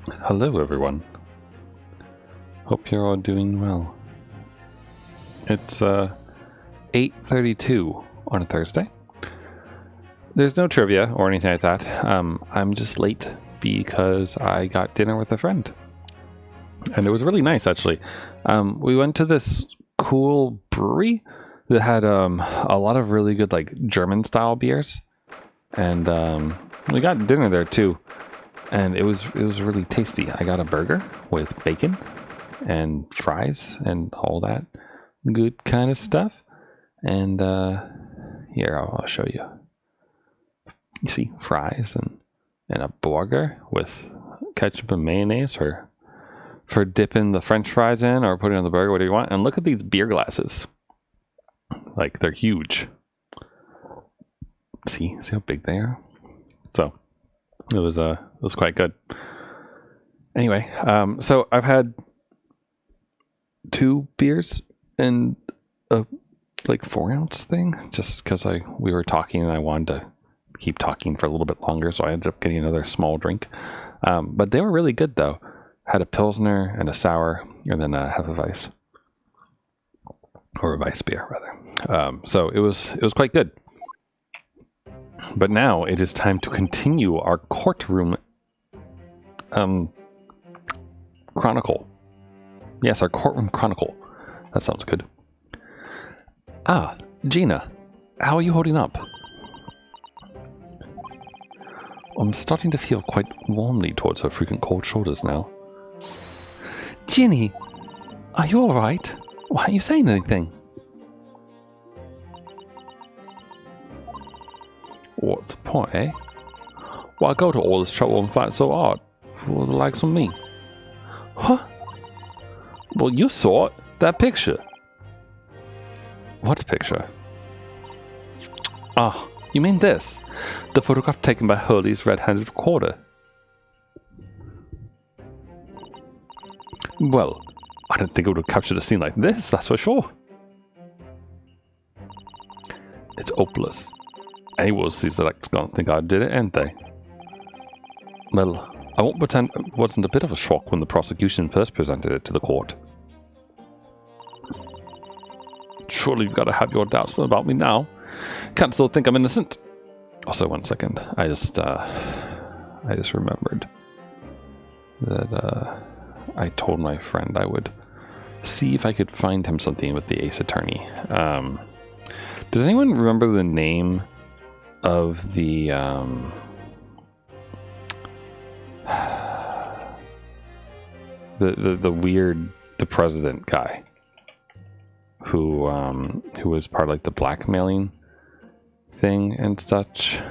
Hello everyone. Hope you're all doing well. It's 8:32 on a Thursday. There's no trivia or anything like that. I'm just late because I got dinner with a friend. And it was really nice actually. We went to this cool brewery that had a lot of really good like German style beers. And we got dinner there too. And it was really tasty. I got a burger with bacon and fries and all that good kind of stuff. And here, I'll show you. You see fries and a burger with ketchup and mayonnaise for dipping the french fries in or putting on the burger, whatever you want. And look at these beer glasses. Like, they're huge. See how big they are? So it was quite good. Anyway, so I've had 2 beers and a like 4-ounce thing, just because we were talking and I wanted to keep talking for a little bit longer, so I ended up getting another small drink. But they were really good though. Had a Pilsner and a sour, and then a Hefeweiss, or a Weiss beer rather. So it was quite good. But now it is time to continue our courtroom chronicle. Yes, our courtroom chronicle. That sounds good. Ah, Gina, how are you holding up? I'm starting to feel quite warmly towards her frequent cold shoulders now. Ginny, are you alright? Why aren't you saying anything? What's the point, eh? Why go to all this trouble and fight so hard for the likes of me? Huh? Well, you saw it. That picture. What picture? Ah, you mean this? The photograph taken by Hurley's red-handed recorder. Well, I didn't think it would have captured a scene like this, that's for sure. It's hopeless. Anyone sees that it's gonna think I did it, ain't they? Well, I won't pretend it wasn't a bit of a shock when the prosecution first presented it to the court. Surely you've got to have your doubts about me now. Can't still think I'm innocent. Also, one second. I just remembered that I told my friend I would see if I could find him something with the Ace Attorney. Does anyone remember the name of the the president guy who was part of like the blackmailing thing and such?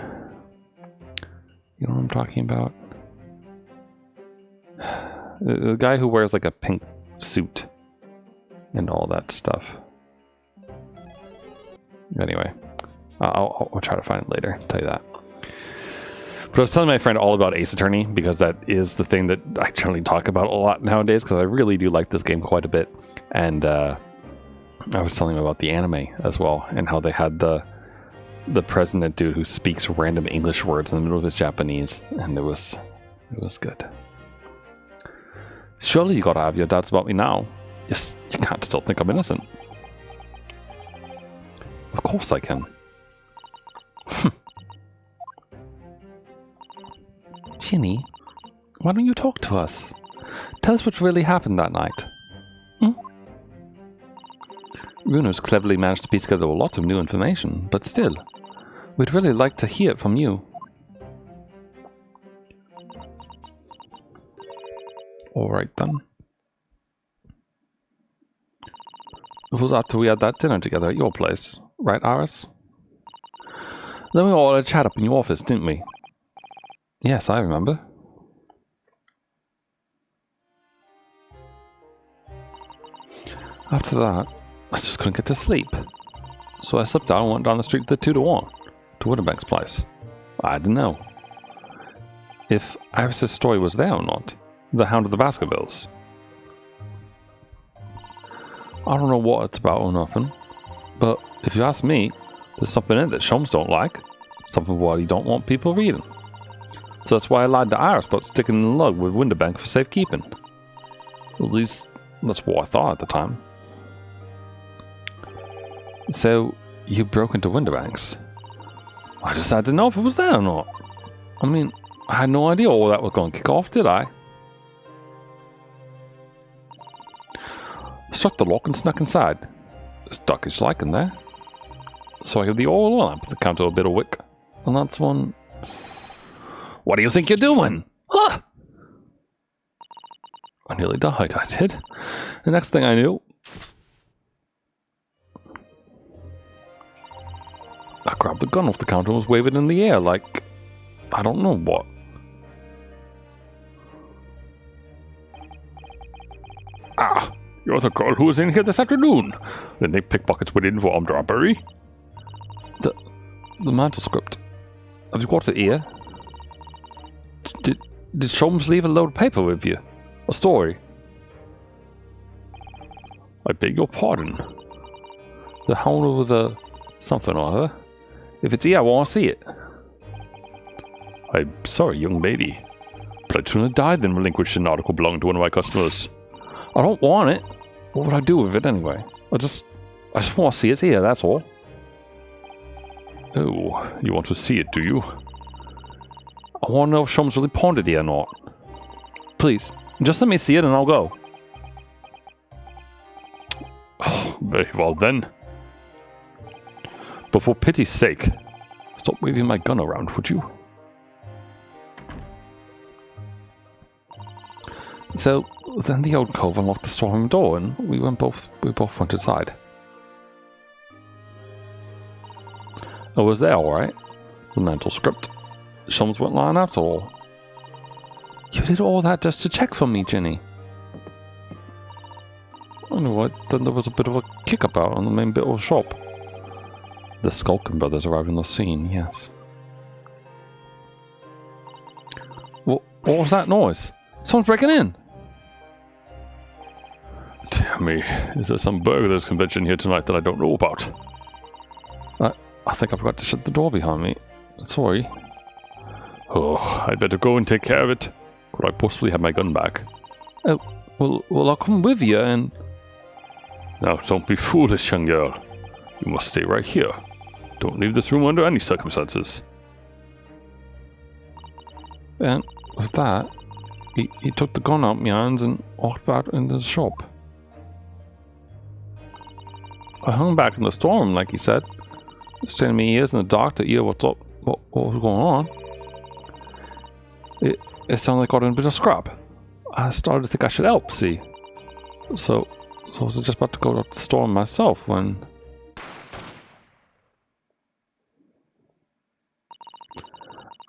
You know what I'm talking about? The guy who wears like a pink suit and all that stuff. Anyway, I'll try to find it later, tell you that. But I was telling my friend all about Ace Attorney because that is the thing that I generally talk about a lot nowadays, because I really do like this game quite a bit. And I was telling him about the anime as well, and how they had the president dude who speaks random English words in the middle of his Japanese, and it was good. Surely you gotta have your doubts about me now. Yes, you can't still think I'm innocent. Of course I can. Ginny, why don't you talk to us? Tell us what really happened that night. Runer's cleverly managed to piece together a lot of new information, but still, we'd really like to hear it from you. Alright then. It was after we had that dinner together at your place, right, Iris? Then we all had a chat up in your office, didn't we? Yes, I remember. After that, I just couldn't get to sleep. So I slipped out and went down the street to the 2-1, to Winterbank's place. I didn't know if Iris' story was there or not. The Hound of the Baskervilles. I don't know what it's about or nothing, but if you ask me, there's something in it that Sholmes don't like. Something what he don't want people reading. So that's why I lied to Iris about sticking in the lug with Winterbank for safekeeping. At least, that's what I thought at the time. So, you broke into Winterbank's. I just had to know if it was there or not. I mean, I had no idea all that was going to kick off, did I? Struck the lock and snuck inside. Stuck his like in there. So I have the oil lamp that counted a bit of wick. And that's when... What do you think you're doing? Ah! I nearly died, I did. The next thing I knew... I grabbed the gun off the counter and was waving it in the air like... I don't know what. Ah! You're the girl who was in here this afternoon. Didn't they pickpockets went in for armed robbery? The manuscript. Have you got it here? Did Sholmes leave a load of paper with you? A story? I beg your pardon. The hound over the something or other. If it's here, I want to see it. I'm sorry, young lady. But I'd sooner die than relinquish an article belonging to one of my customers. I don't want it. What would I do with it anyway? I just want to see it here, that's all. Oh, you want to see it, do you? I want to know if Sholmes really pawned it here or not. Please, just let me see it and I'll go. Oh, very well then. But for pity's sake, stop waving my gun around, would you? So, then the old cove unlocked the storeroom door and we both went inside. I was there, alright. The mental script. Sholmes went lying after all. You did all that just to check for me, Ginny. I know what, then there was a bit of a kick-up out on the main bit of the shop. The Skulkin brothers arrived on the scene, yes. What was that noise? Someone's breaking in! Dear me, is there some burglars convention here tonight that I don't know about? I think I forgot to shut the door behind me. Sorry. Oh, I'd better go and take care of it. Could I possibly have my gun back? Oh, well, I'll come with you and... Now, don't be foolish, young girl. You must stay right here. Don't leave this room under any circumstances. And with that, he took the gun out of my hands and walked back into the shop. I hung back in the storm, like he said. Straining my ears in the dark to hear what's up, what was going on. It sounded like I got in a bit of scrap. I started to think I should help, see. So I was just about to go up the storm myself when...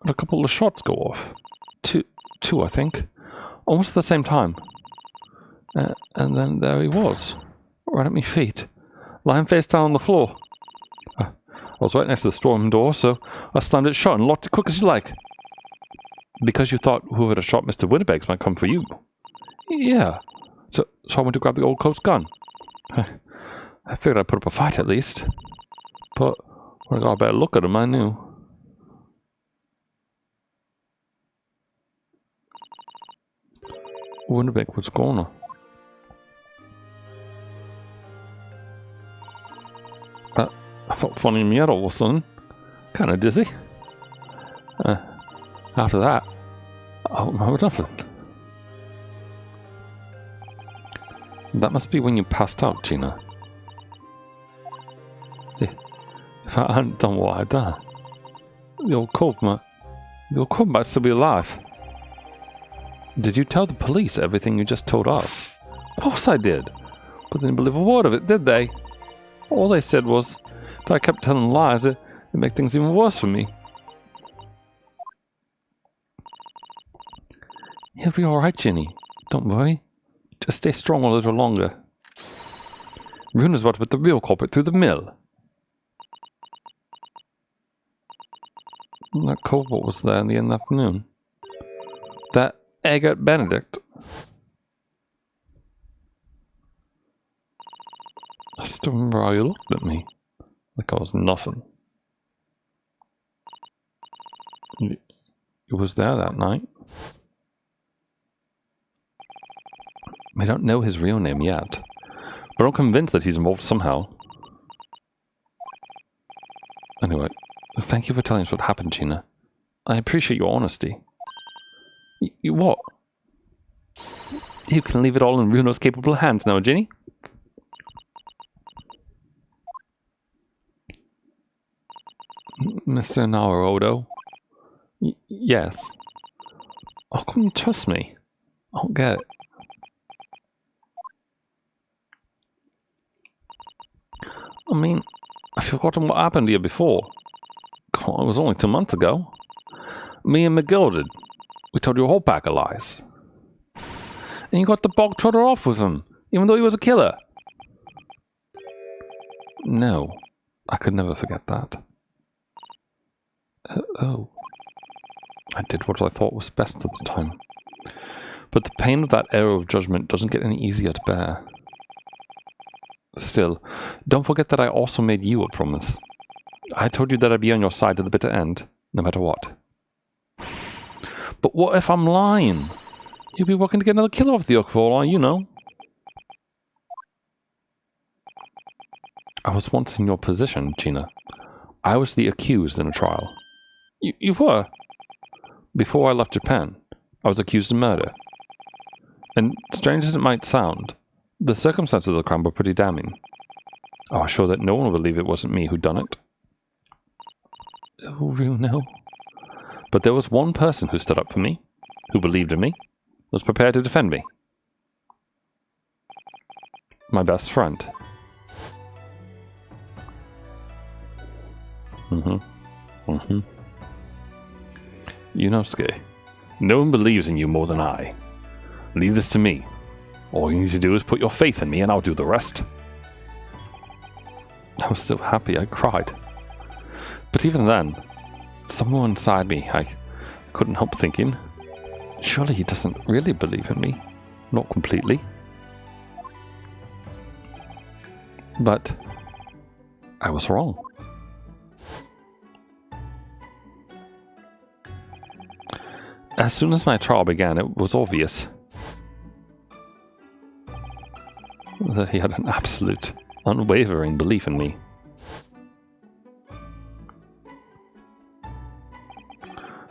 a couple of shots go off. Two, I think. Almost at the same time. And then there he was. Right at my feet. Lying face down on the floor. I was right next to the storeroom door, so I slammed it shut and locked it quick as you like. Because you thought whoever had shot Mr. Winterbanks might come for you. Yeah. So I went to grab the old coat's gun. I figured I'd put up a fight at least. But when I got a better look at him, I knew. Winterbank was gone. I felt funny in my head all of a sudden. Kind of dizzy. After that, I don't remember nothing. That must be when you passed out, Gina. If I hadn't done what I'd done, the old cub might still be alive. Did you tell the police everything you just told us? Of course I did. But they didn't believe a word of it, did they? All they said was, if I kept telling lies, it'd make things even worse for me. He'll be alright, Ginny. Don't worry. Just stay strong a little longer. Runa's about to put the real culprit through the mill. That cobalt was there in the afternoon. That Agate Benedict. I still remember how you looked at me. Like I was nothing. He was there that night. I don't know his real name yet, but I'm convinced that he's involved somehow. Anyway, thank you for telling us what happened, Gina. I appreciate your honesty. You what? You can leave it all in Runo's capable hands now, Ginny. Mr. Naruto? Yes. How come you trust me? I don't get it. I mean, I've forgotten what happened here before. God, it was only 2 months ago. Me and McGill did. We told you a whole pack of lies. And you got the bog trotter off with him, even though he was a killer. No, I could never forget that. Oh. I did what I thought was best at the time. But the pain of that error of judgment doesn't get any easier to bear. Still, don't forget that I also made you a promise. I told you that I'd be on your side to the bitter end, no matter what. But what if I'm lying? You'll be working to get another killer off the hook for all you know. I was once in your position, Gina. I was the accused in a trial. You were? Before I left Japan, I was accused of murder. And strange as it might sound, the circumstances of the crime were pretty damning. I was sure that no one would believe it wasn't me who'd done it. Oh, no. But there was one person who stood up for me, who believed in me, was prepared to defend me. My best friend. Yunosuke, no one believes in you more than I. Leave this to me. All you need to do is put your faith in me and I'll do the rest. I was so happy I cried. But even then, somewhere inside me, I couldn't help thinking, surely he doesn't really believe in me. Not completely. But I was wrong. As soon as my trial began, it was obvious that he had an absolute, unwavering belief in me.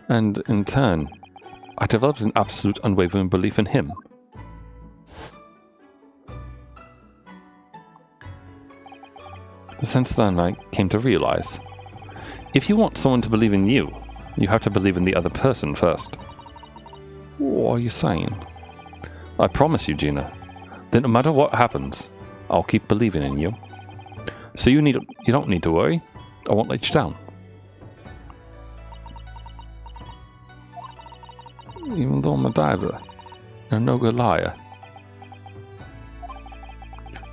And in turn, I developed an absolute, unwavering belief in him. Since then, I came to realize, if you want someone to believe in you, you have to believe in the other person first. What are you saying? I promise you, Gina, that no matter what happens, I'll keep believing in you. So you don't need to worry. I won't let you down. Even though I'm a diver, you're no good liar.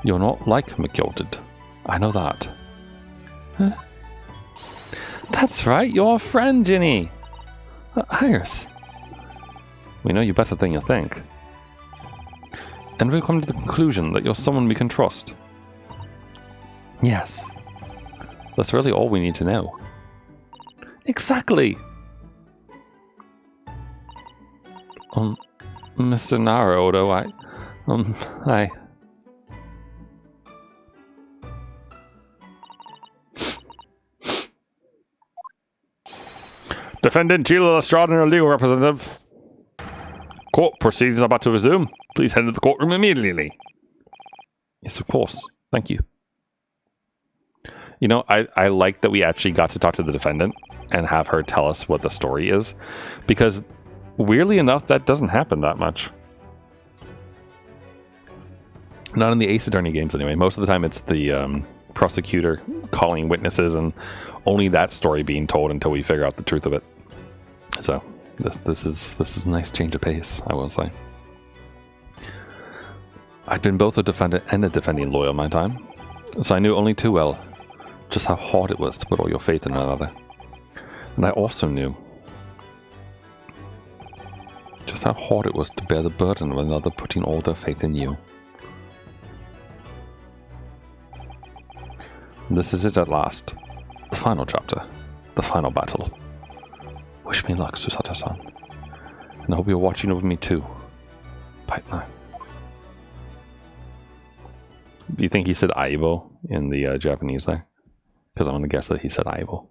You're not like McGilded. I know that. Huh? That's right, you're a friend, Ginny. Iris. We know you better than you think. And we've come to the conclusion that you're someone we can trust. Yes. That's really all we need to know. Exactly! Mr. Naruto, I... Defendant Sheila Lestrade and her legal representative. Court proceedings are about to resume. Please head to the courtroom immediately. Yes, of course. Thank you. You know, I like that we actually got to talk to the defendant and have her tell us what the story is. Because, weirdly enough, that doesn't happen that much. Not in the Ace Attorney games anyway. Most of the time it's the prosecutor calling witnesses and only that story being told until we figure out the truth of it. So, this is a nice change of pace, I will say. I'd been both a defendant and a defending lawyer in my time, so I knew only too well just how hard it was to put all your faith in another. And I also knew just how hard it was to bear the burden of another putting all their faith in you. This is it at last. The final chapter. The final battle. Wish me luck, Susata-san. And I hope you're watching over me too. Partner. Do you think he said Aibo in the Japanese there? Because I'm going to guess that he said Aibo.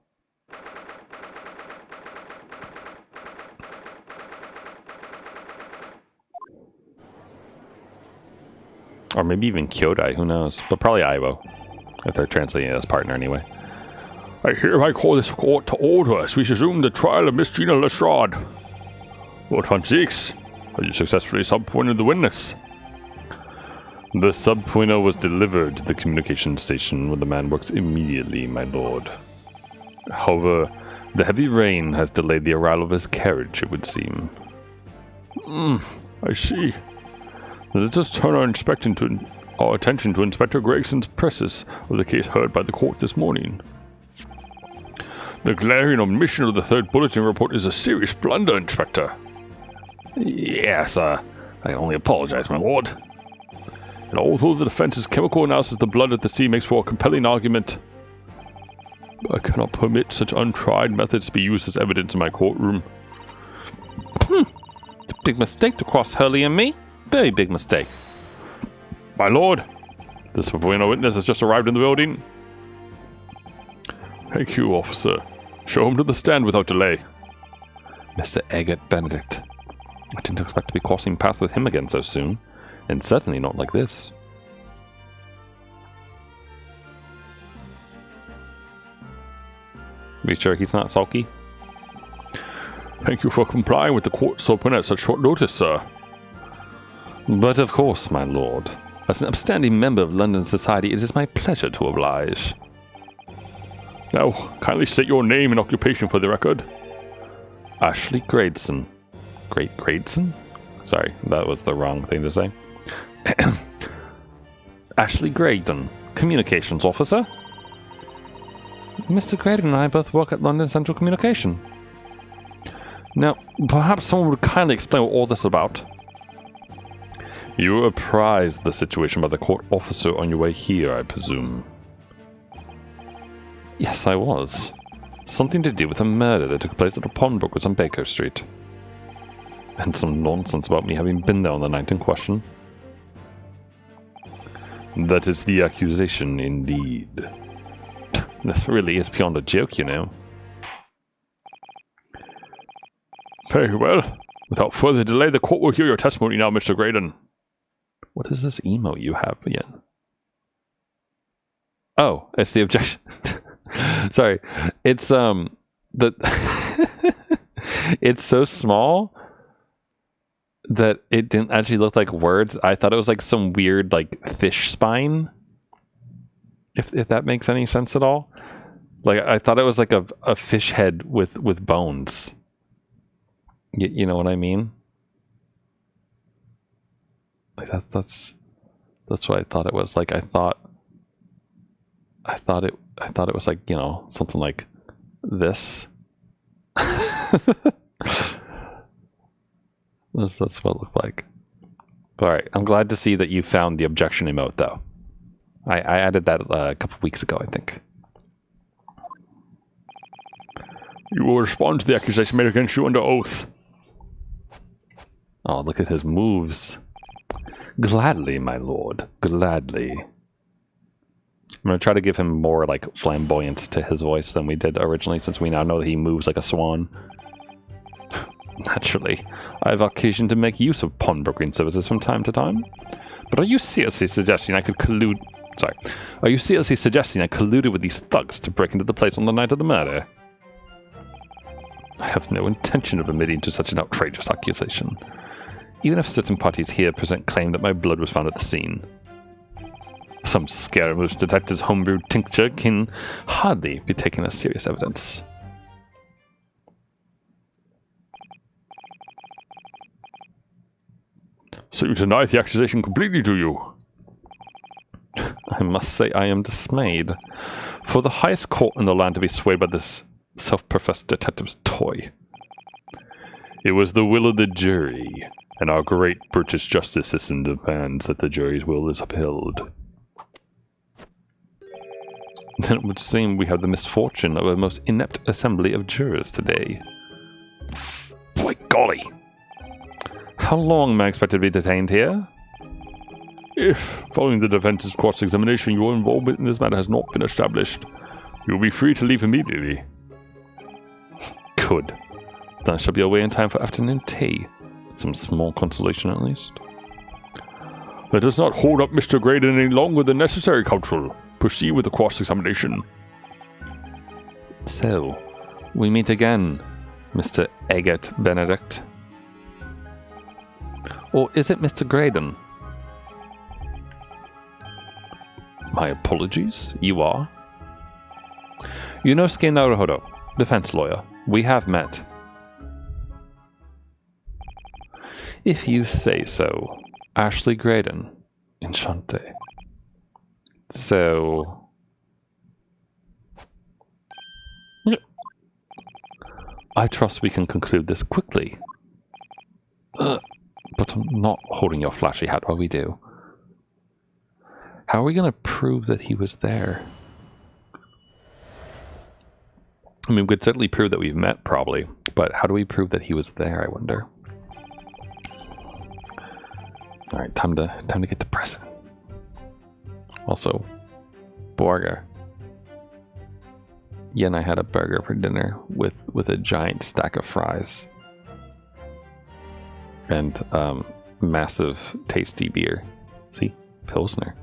Or maybe even Kyodai, who knows? But probably Aibo, if they're translating it as partner anyway. I hereby call this court to order as we resume the trial of Miss Gina Lestrade. Lord Francisque, have you successfully subpoenaed the witness? The subpoena was delivered to the communication station where the man works immediately, my lord. However, the heavy rain has delayed the arrival of his carriage, it would seem. I see. Let us turn our attention to Inspector Gregson's presses of the case heard by the court this morning. The glaring omission of the third bulletin report is a serious blunder, Inspector. Yes, I only apologize, my lord. And although the defense's chemical analysis of the blood at the sea makes for a compelling argument, I cannot permit such untried methods to be used as evidence in my courtroom. It's a big mistake to cross Hurley and me. Very big mistake. My lord, this subpoena witness has just arrived in the building. Thank you, officer. Show him to the stand without delay. Mr. Agate Benedict. I didn't expect to be crossing paths with him again so soon. And certainly not like this. Be sure he's not sulky? Thank you for complying with the court subpoena at such short notice, sir. But of course, my lord. As an upstanding member of London society, it is my pleasure to oblige. Now, kindly state your name and occupation for the record. Ashley Graydson. Graydson? Sorry, that was the wrong thing to say. Ashley Graydon, Communications Officer. Mr. Graydon and I both work at London Central Communication. Now, perhaps someone would kindly explain what all this is about. You were apprised of the situation by the court officer on your way here, I presume. Yes, I was. Something to do with a murder that took place at a pawnbroker's on Baker Street. And some nonsense about me having been there on the night in question. That is the accusation, indeed. This really is beyond a joke, you know. Very well. Without further delay, the court will hear your testimony now, Mr. Graydon. What is this emo you have again? Oh, it's the objection. Sorry. It's, it's so small that it didn't actually look like words. I thought it was like some weird, like, fish spine. If that makes any sense at all. Like, I thought it was like a fish head with bones. You know what I mean? Like that's what I thought it was. Like I thought it was like, you know, something like this. That's what it looked like. But all right, I'm glad to see that you found the objection emote though. I added that a couple weeks ago, I think. You will respond to the accusation made against you under oath. Oh, look at his moves. Gladly, my lord. Gladly. I'm going to try to give him more, like, flamboyance to his voice than we did originally, since we now know that he moves like a swan. Naturally, I have occasion to make use of pawnbrokering services from time to time. But are you seriously suggesting I could collude... Sorry. Are you seriously suggesting I colluded with these thugs to break into the place on the night of the murder? I have no intention of admitting to such an outrageous accusation. Even if certain parties here present claim that my blood was found at the scene. Some Scaramouche detective's homebrewed tincture can hardly be taken as serious evidence. So you deny the accusation completely, do you? I must say I am dismayed. For the highest court in the land to be swayed by this self-professed detective's toy. It was the will of the jury, and our great British justice system demands that the jury's will is upheld. Then it would seem we have the misfortune of a most inept assembly of jurors today. By golly. How long am I expected to be detained here? If, following the defense's cross-examination, your involvement in this matter has not been established, you'll be free to leave immediately. Good. Then I shall be away in time for afternoon tea. Some small consolation, at least. Let us not hold up Mr. Graydon any longer than necessary, Counsel. Proceed with the cross-examination. So, we meet again, Mr. Eggert Benedict. Or is it Mr. Graydon? My apologies, you are. Yunosuke Naruhodo, defense lawyer. We have met. If you say so. Ashley Graydon. Enchante. So... I trust we can conclude this quickly. But I'm not holding your flashy hat while we do. How are we going to prove that he was there? I mean, we could certainly prove that we've met, probably. But how do we prove that he was there, I wonder? Alright, time to get to pressing. Also, burger. Yen and I had a burger for dinner with a giant stack of fries. And massive tasty beer. See? Pilsner.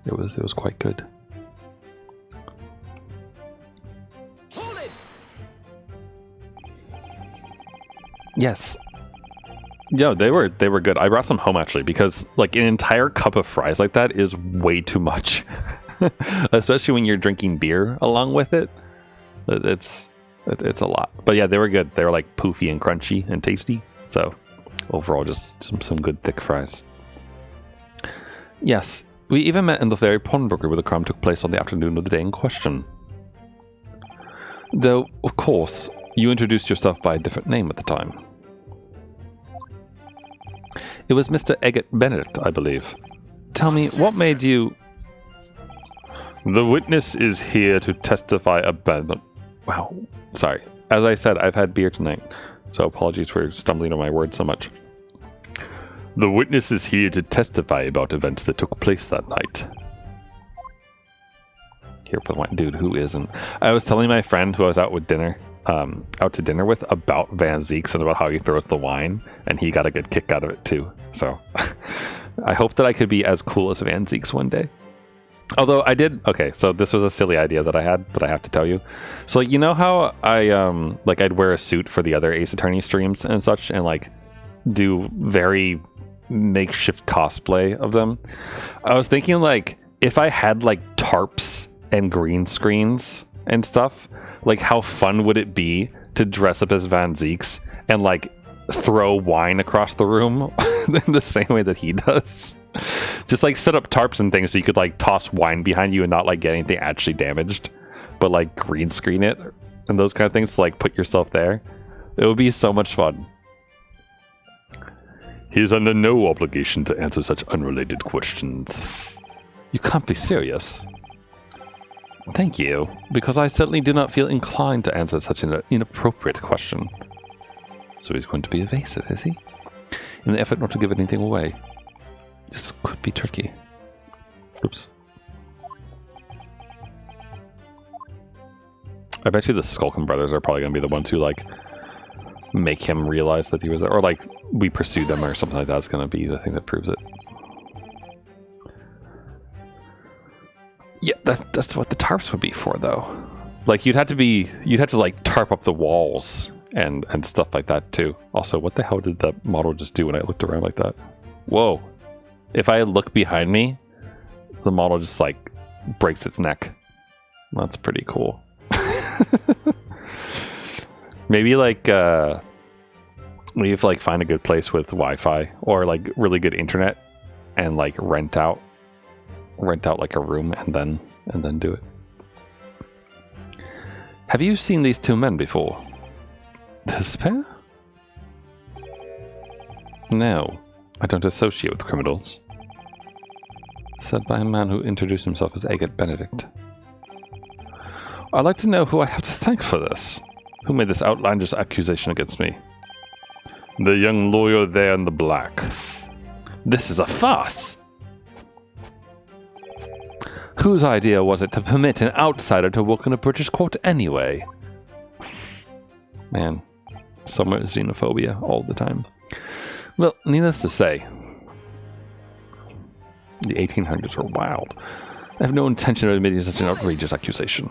It was quite good. Hold it! Yes. Yeah, they were good. I brought some home actually because like an entire cup of fries like that is way too much. Especially when you're drinking beer along with it. It's a lot. But yeah, they were good. They were like poofy and crunchy and tasty. So overall just some good thick fries. Yes, we even met in the very pawnbroker where the crime took place on the afternoon of the day in question. Though, of course, you introduced yourself by a different name at the time. It was Mr. Eggert Benedict, I believe. Tell me, what made you... The witness is here to testify about... Wow, sorry. As I said, I've had beer tonight, so apologies for stumbling on my words so much. The witness is here to testify about events that took place that night. Here for the wine. Dude, who isn't? I was telling my friend who I was out to dinner with about Van Zeeks and about how he throws the wine, and he got a good kick out of it too. So I hope that I could be as cool as Van Zeeks one day. Although I did, okay, so this was a silly idea that I had, but I have to tell you. So you know how I'd wear a suit for the other Ace Attorney streams and such, and like do very makeshift cosplay of them? I was thinking like if I had like tarps and green screens and stuff, like how fun would it be to dress up as Van Zeeks and like throw wine across the room in the same way that he does? Just like set up tarps and things so you could like toss wine behind you and not like get anything actually damaged, but like green screen it and those kind of things to like put yourself there. It would be so much fun. He is under no obligation to answer such unrelated questions. You can't be serious. Thank you, because I certainly do not feel inclined to answer such an inappropriate question. So he's going to be evasive, is he? In an effort not to give anything away. This could be tricky. Oops. I bet you the Skulkin brothers are probably going to be the ones who, like, make him realize that he was there. Or, like, we pursued them or something like that. It's going to be the thing that proves it. Yeah, that's what the tarps would be for, though. Like, you'd have to, like, tarp up the walls and stuff like that, too. Also, what the hell did that model just do when I looked around like that? Whoa. If I look behind me, the model just, like, breaks its neck. That's pretty cool. Maybe, like, we have to, like, find a good place with Wi-Fi or, like, really good internet and, like, rent out like a room and then do it. Have you seen these two men before? This pair? No, I don't associate with criminals. Said by a man who introduced himself as Eggert Benedict. I'd like to know who I have to thank for this. Who made this outlandish accusation against me? The young lawyer there in the black. This is a farce. Whose idea was it to permit an outsider to work in a British court anyway? Man, summer xenophobia all the time. Well, needless to say, the 1800s were wild. I have no intention of admitting such an outrageous accusation.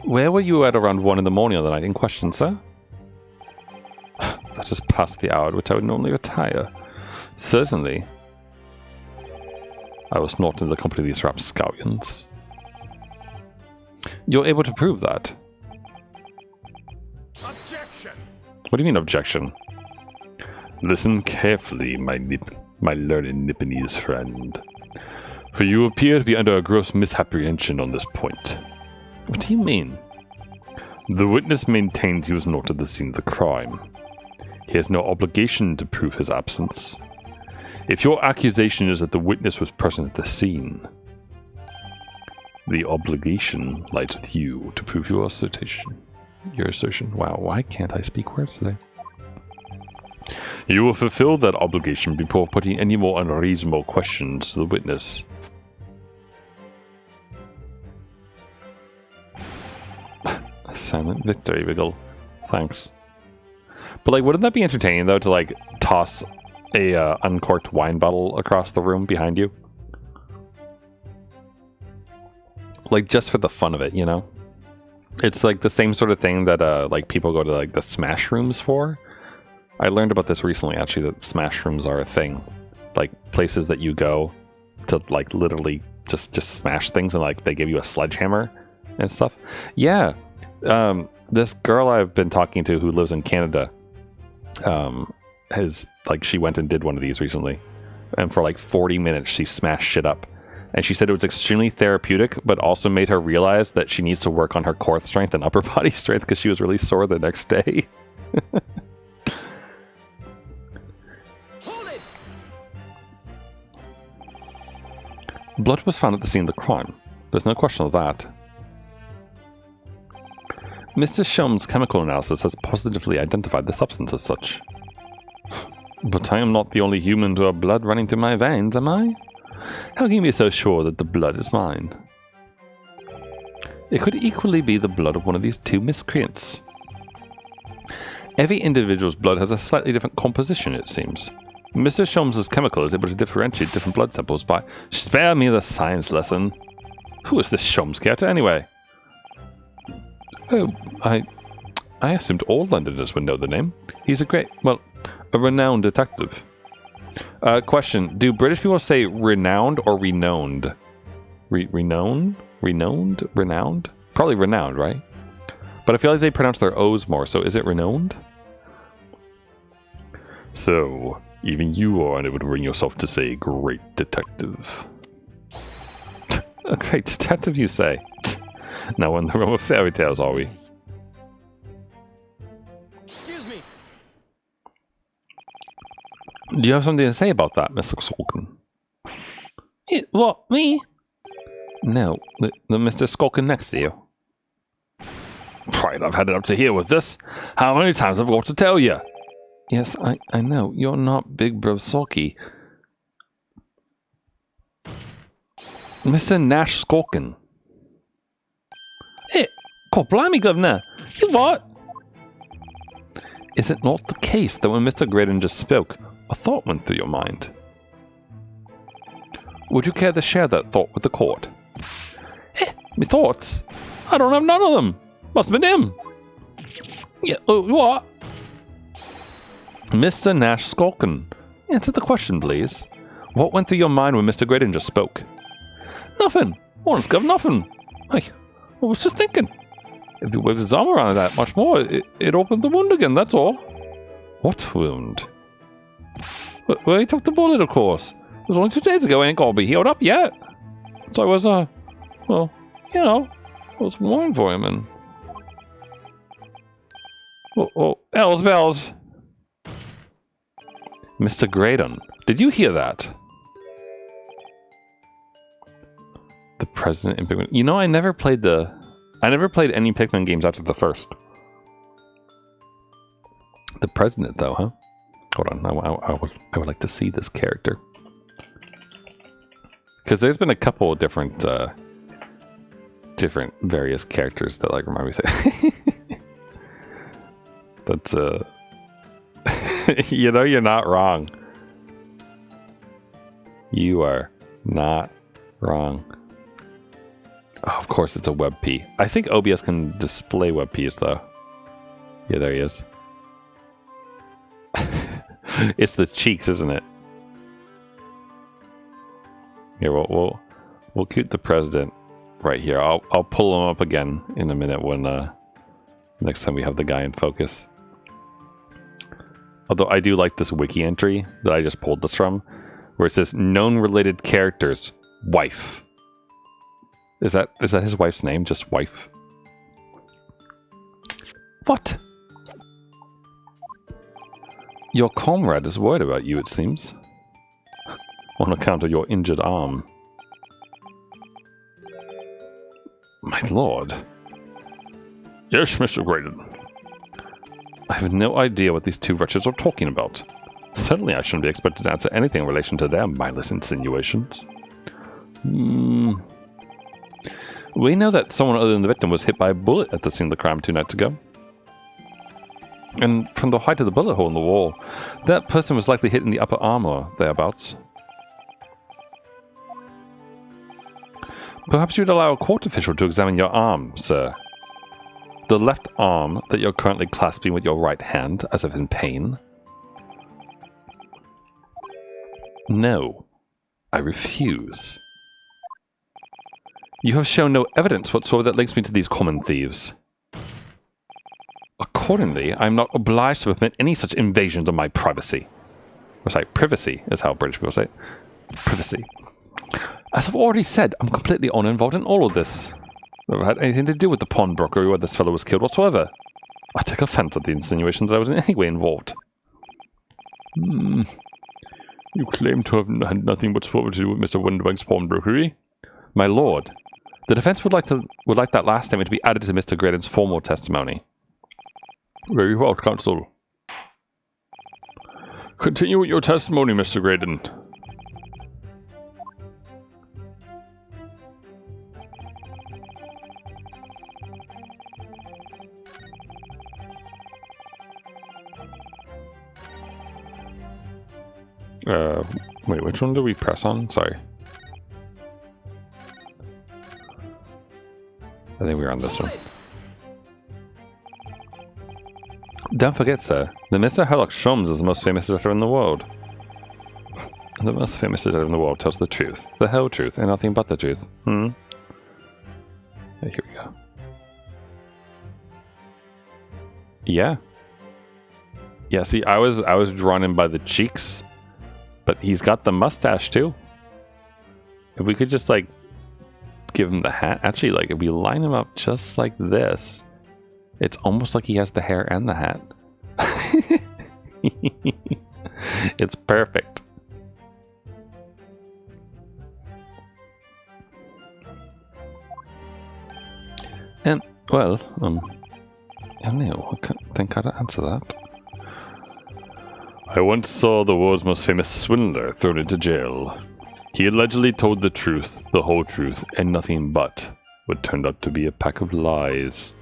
Where were you at around 1 in the morning on the night in question, sir? That is past the hour at which I would normally retire. Certainly. I was not in the company of these rapscallions. You're able to prove that? Objection! What do you mean, objection? Listen carefully, my learned Nipponese friend. For you appear to be under a gross misapprehension on this point. What do you mean? The witness maintains he was not at the scene of the crime. He has no obligation to prove his absence. If your accusation is that the witness was present at the scene, the obligation lies with you to prove your assertion. Wow, why can't I speak words today? You will fulfill that obligation before putting any more unreasonable questions to the witness. Silent victory, Wiggle. Thanks. But, like, wouldn't that be entertaining, though, to, like, toss a uncorked wine bottle across the room behind you? Like, just for the fun of it, you know? It's, like, the same sort of thing that, like, people go to, like, the smash rooms for. I learned about this recently, actually, that smash rooms are a thing. Like, places that you go to, like, literally just smash things, and, like, they give you a sledgehammer and stuff. Yeah. This girl I've been talking to who lives in Canada, she went and did one of these recently. And for, like, 40 minutes, she smashed shit up. And she said it was extremely therapeutic, but also made her realize that she needs to work on her core strength and upper body strength because she was really sore the next day. Blood was found at the scene of the crime. There's no question of that. Mr. Shum's chemical analysis has positively identified the substance as such. But I am not the only human to have blood running through my veins, am I? How can you be so sure that the blood is mine? It could equally be the blood of one of these two miscreants. Every individual's blood has a slightly different composition, it seems. Mr. Shum's chemical is able to differentiate different blood samples by... Spare me the science lesson. Who is this Shum's character, anyway? Oh, I assumed all Londoners would know the name. He's a renowned detective. Question, do British people say renowned or renowned? Renowned? Renowned? Renowned? Probably renowned, right? But I feel like they pronounce their O's more, so is it renowned? So, even you are unable to bring yourself to say great detective. A great detective, you say? Now we're in the realm of fairy tales, are we? Excuse me. Do you have something to say about that, Mr. Skulkin? What, me? No, the Mr. Skulkin next to you. Right, I've had it up to here with this. How many times have I got to tell you? Yes, I know. You're not Big Bro Sulky. Mr. Nash Skulkin. Hey, God blimey, Governor. You what? Is it not the case that when Mr. Graydon just spoke, a thought went through your mind? Would you care to share that thought with the court? Me thoughts? I don't have none of them. Must have been him. Yeah, what? Mr. Nash Skulkin, answer the question, please. What went through your mind when Mr. Graydon just spoke? Nothing. Honest, Gov, nothing. I was just thinking. If he waved his arm around that much more, it opened the wound again, that's all. What wound? Well, he took the bullet, of course. It was only 2 days ago, ain't gonna be healed up yet. So I was, well, you know, I was worrying for him and... Oh, bells. Mr. Graydon, did you hear that? The President in Pikmin. You know, I never played any Pikmin games after the first. The president, though, huh? Hold on, I would like to see this character. Because there's been a couple of different various characters that like remind me of that's you know, you're not wrong. You are not wrong. Oh, of course it's a WebP. I think OBS can display WebPs though. Yeah, there he is. It's the cheeks, isn't it? Here, we'll keep the president right here. I'll pull him up again in a minute when next time we have the guy in focus. Although I do like this wiki entry that I just pulled this from, where it says known related characters, wife. Is that his wife's name? Just wife? What? Your comrade is worried about you, it seems. On account of your injured arm. My lord. Yes, Mr. Graydon. I have no idea what these two wretches are talking about. Certainly I shouldn't be expected to answer anything in relation to their mindless insinuations. We know that someone other than the victim was hit by a bullet at the scene of the crime 2 nights ago. And from the height of the bullet hole in the wall, that person was likely hit in the upper arm or thereabouts. Perhaps you'd allow a court official to examine your arm, sir. The left arm that you're currently clasping with your right hand, as if in pain. No, I refuse. You have shown no evidence whatsoever that links me to these common thieves. Accordingly, I am not obliged to permit any such invasions of my privacy. Or sorry, privacy is how British people say it. Privacy. As I've already said, I'm completely uninvolved in all of this. I've never had anything to do with the pawnbroker where this fellow was killed whatsoever. I take offense at the insinuation that I was in any way involved. You claim to have had nothing whatsoever to do with Mr. Windwag's pawnbrokery? My lord, the defense would like that last statement to be added to Mr. Graydon's formal testimony. Very well, counsel. Continue with your testimony, Mr. Graydon. Wait, which one do we press on? Sorry. I think we're on this one. Don't forget, sir, that Mr. Herlock Sholmes is the most famous detective in the world. The most famous detective in the world tells the truth, the whole truth, and nothing but the truth. Yeah, here we go. Yeah. Yeah, see, I was drawn in by the cheeks, but he's got the mustache too. If we could just like give him the hat, actually, like if we line him up just like this, it's almost like he has the hair and the hat. It's perfect. And well, I don't know. I can't think how to answer that. I once saw the world's most famous swindler thrown into jail. He allegedly told the truth, the whole truth, and nothing but what turned out to be a pack of lies.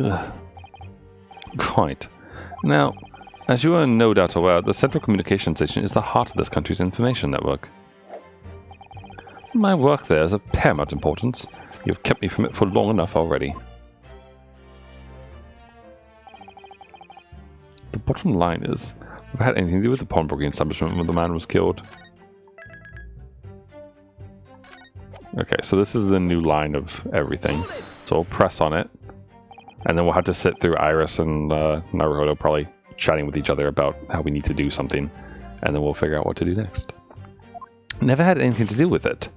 Ugh. Quite. Now, as you are no doubt aware, the Central Communication Station is the heart of this country's information network. My work there is of paramount importance. You have kept me from it for long enough already. The bottom line is, I've had anything to do with the pawnbroking establishment when the man was killed. Okay, so this is the new line of everything. So we'll press on it. And then we'll have to sit through Iris and Naruto probably chatting with each other about how we need to do something. And then we'll figure out what to do next. Never had anything to do with it.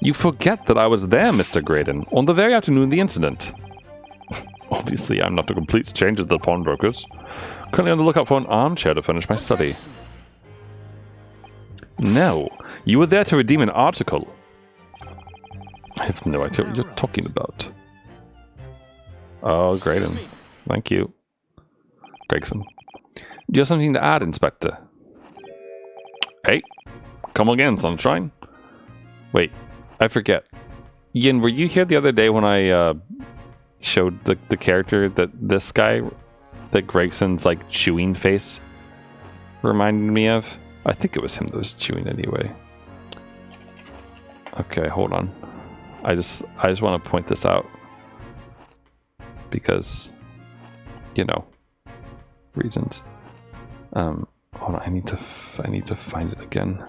You forget that I was there, Mr. Graydon, on the very afternoon of the incident. Obviously, I'm not a complete stranger to the pawnbrokers. Currently on the lookout for an armchair to furnish my study. No, you were there to redeem an article. I have no idea what you're talking about. Oh, Graydon. Thank you. Gregson. Do you have something to add, Inspector? Hey, come again, Sunshine. Wait, I forget. Yin, were you here the other day when I showed the character that this guy, that Gregson's like chewing face reminded me of? I think it was him that was chewing anyway. Okay, hold on. I just want to point this out because, you know, reasons. Hold on, I need to find it again.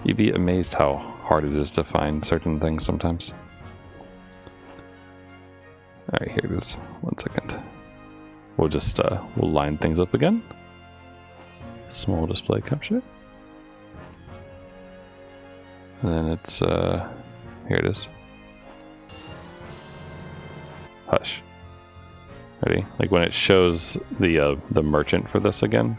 You'd be amazed how hard it is to find certain things sometimes. All right, here it is. 1 second. We'll just we'll line things up again. Small display capture. And then it's here it is. Hush. Ready? Like when it shows the merchant for this again.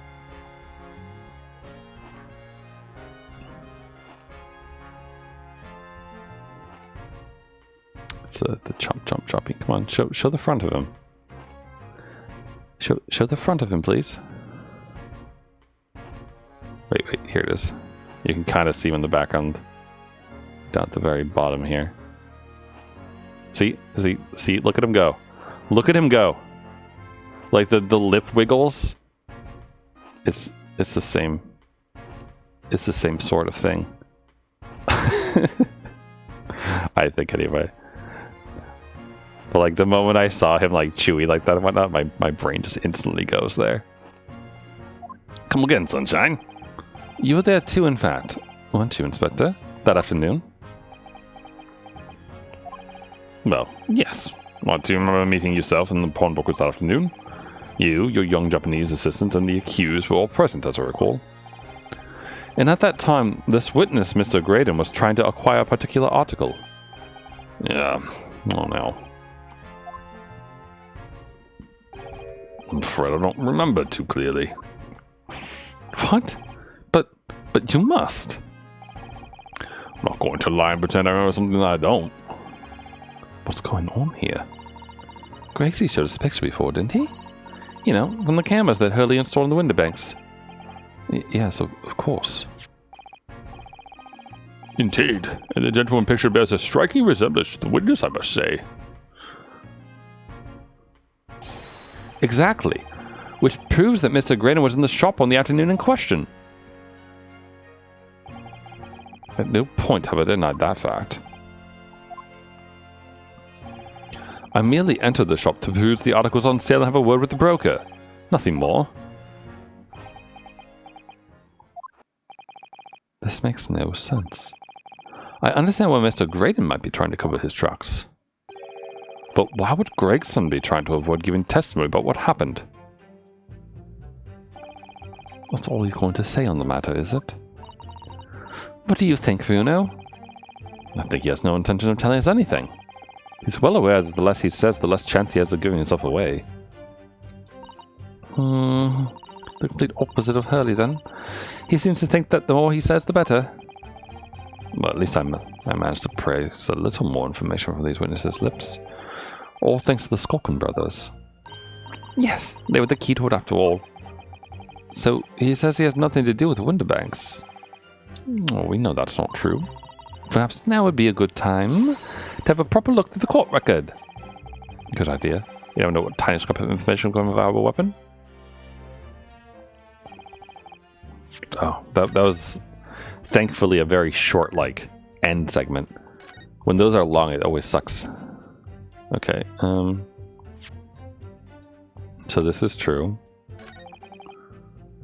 It's the chomp chopping. Come on, show the front of him. Show the front of him, please. Wait, here it is. You can kind of see him in the background. Down at the very bottom here. See, look at him go. Look at him go. Like the lip wiggles. It's the same. It's the same sort of thing. I think anyway. But like the moment I saw him like chewy like that and whatnot, my brain just instantly goes there. Come again, Sunshine. You were there too, in fact. Weren't you, Inspector? That afternoon? Well, yes. What, do you remember meeting yourself in the pawnbrokers that afternoon? You, your young Japanese assistant, and the accused were all present, as I recall. And at that time, this witness, Mr. Graydon, was trying to acquire a particular article. Yeah. Oh, no. I'm afraid I don't remember too clearly. What? But you must. I'm not going to lie and pretend I remember something that I don't. What's going on here? Gregsy showed us a picture before, didn't he? You know, from the cameras that Hurley installed in the window banks. Yes, of course. Indeed, and the gentleman picture bears a striking resemblance to the witness, I must say. Exactly, which proves that Mr. Graydon was in the shop on the afternoon in question. At no point have I denied that fact. I merely entered the shop to peruse the articles on sale and have a word with the broker. Nothing more. This makes no sense. I understand why Mr. Graydon might be trying to cover his tracks. But why would Gregson be trying to avoid giving testimony about what happened? That's all he's going to say on the matter, is it? What do you think, Funo? I think he has no intention of telling us anything. He's well aware that the less he says, the less chance he has of giving himself away. The complete opposite of Hurley, then. He seems to think that the more he says, the better. Well, at least I managed to praise a little more information from these witnesses' lips. All thanks to the Skulkin brothers. Yes, they were the key to it after all. So, he says he has nothing to do with the window banks. Oh, we know that's not true. Perhaps now would be a good time to have a proper look through the court record. Good idea. You don't know what tiny scrap of information will come of our weapon? Oh, that was thankfully a very short, like, end segment. When those are long, it always sucks. Okay, so this is true.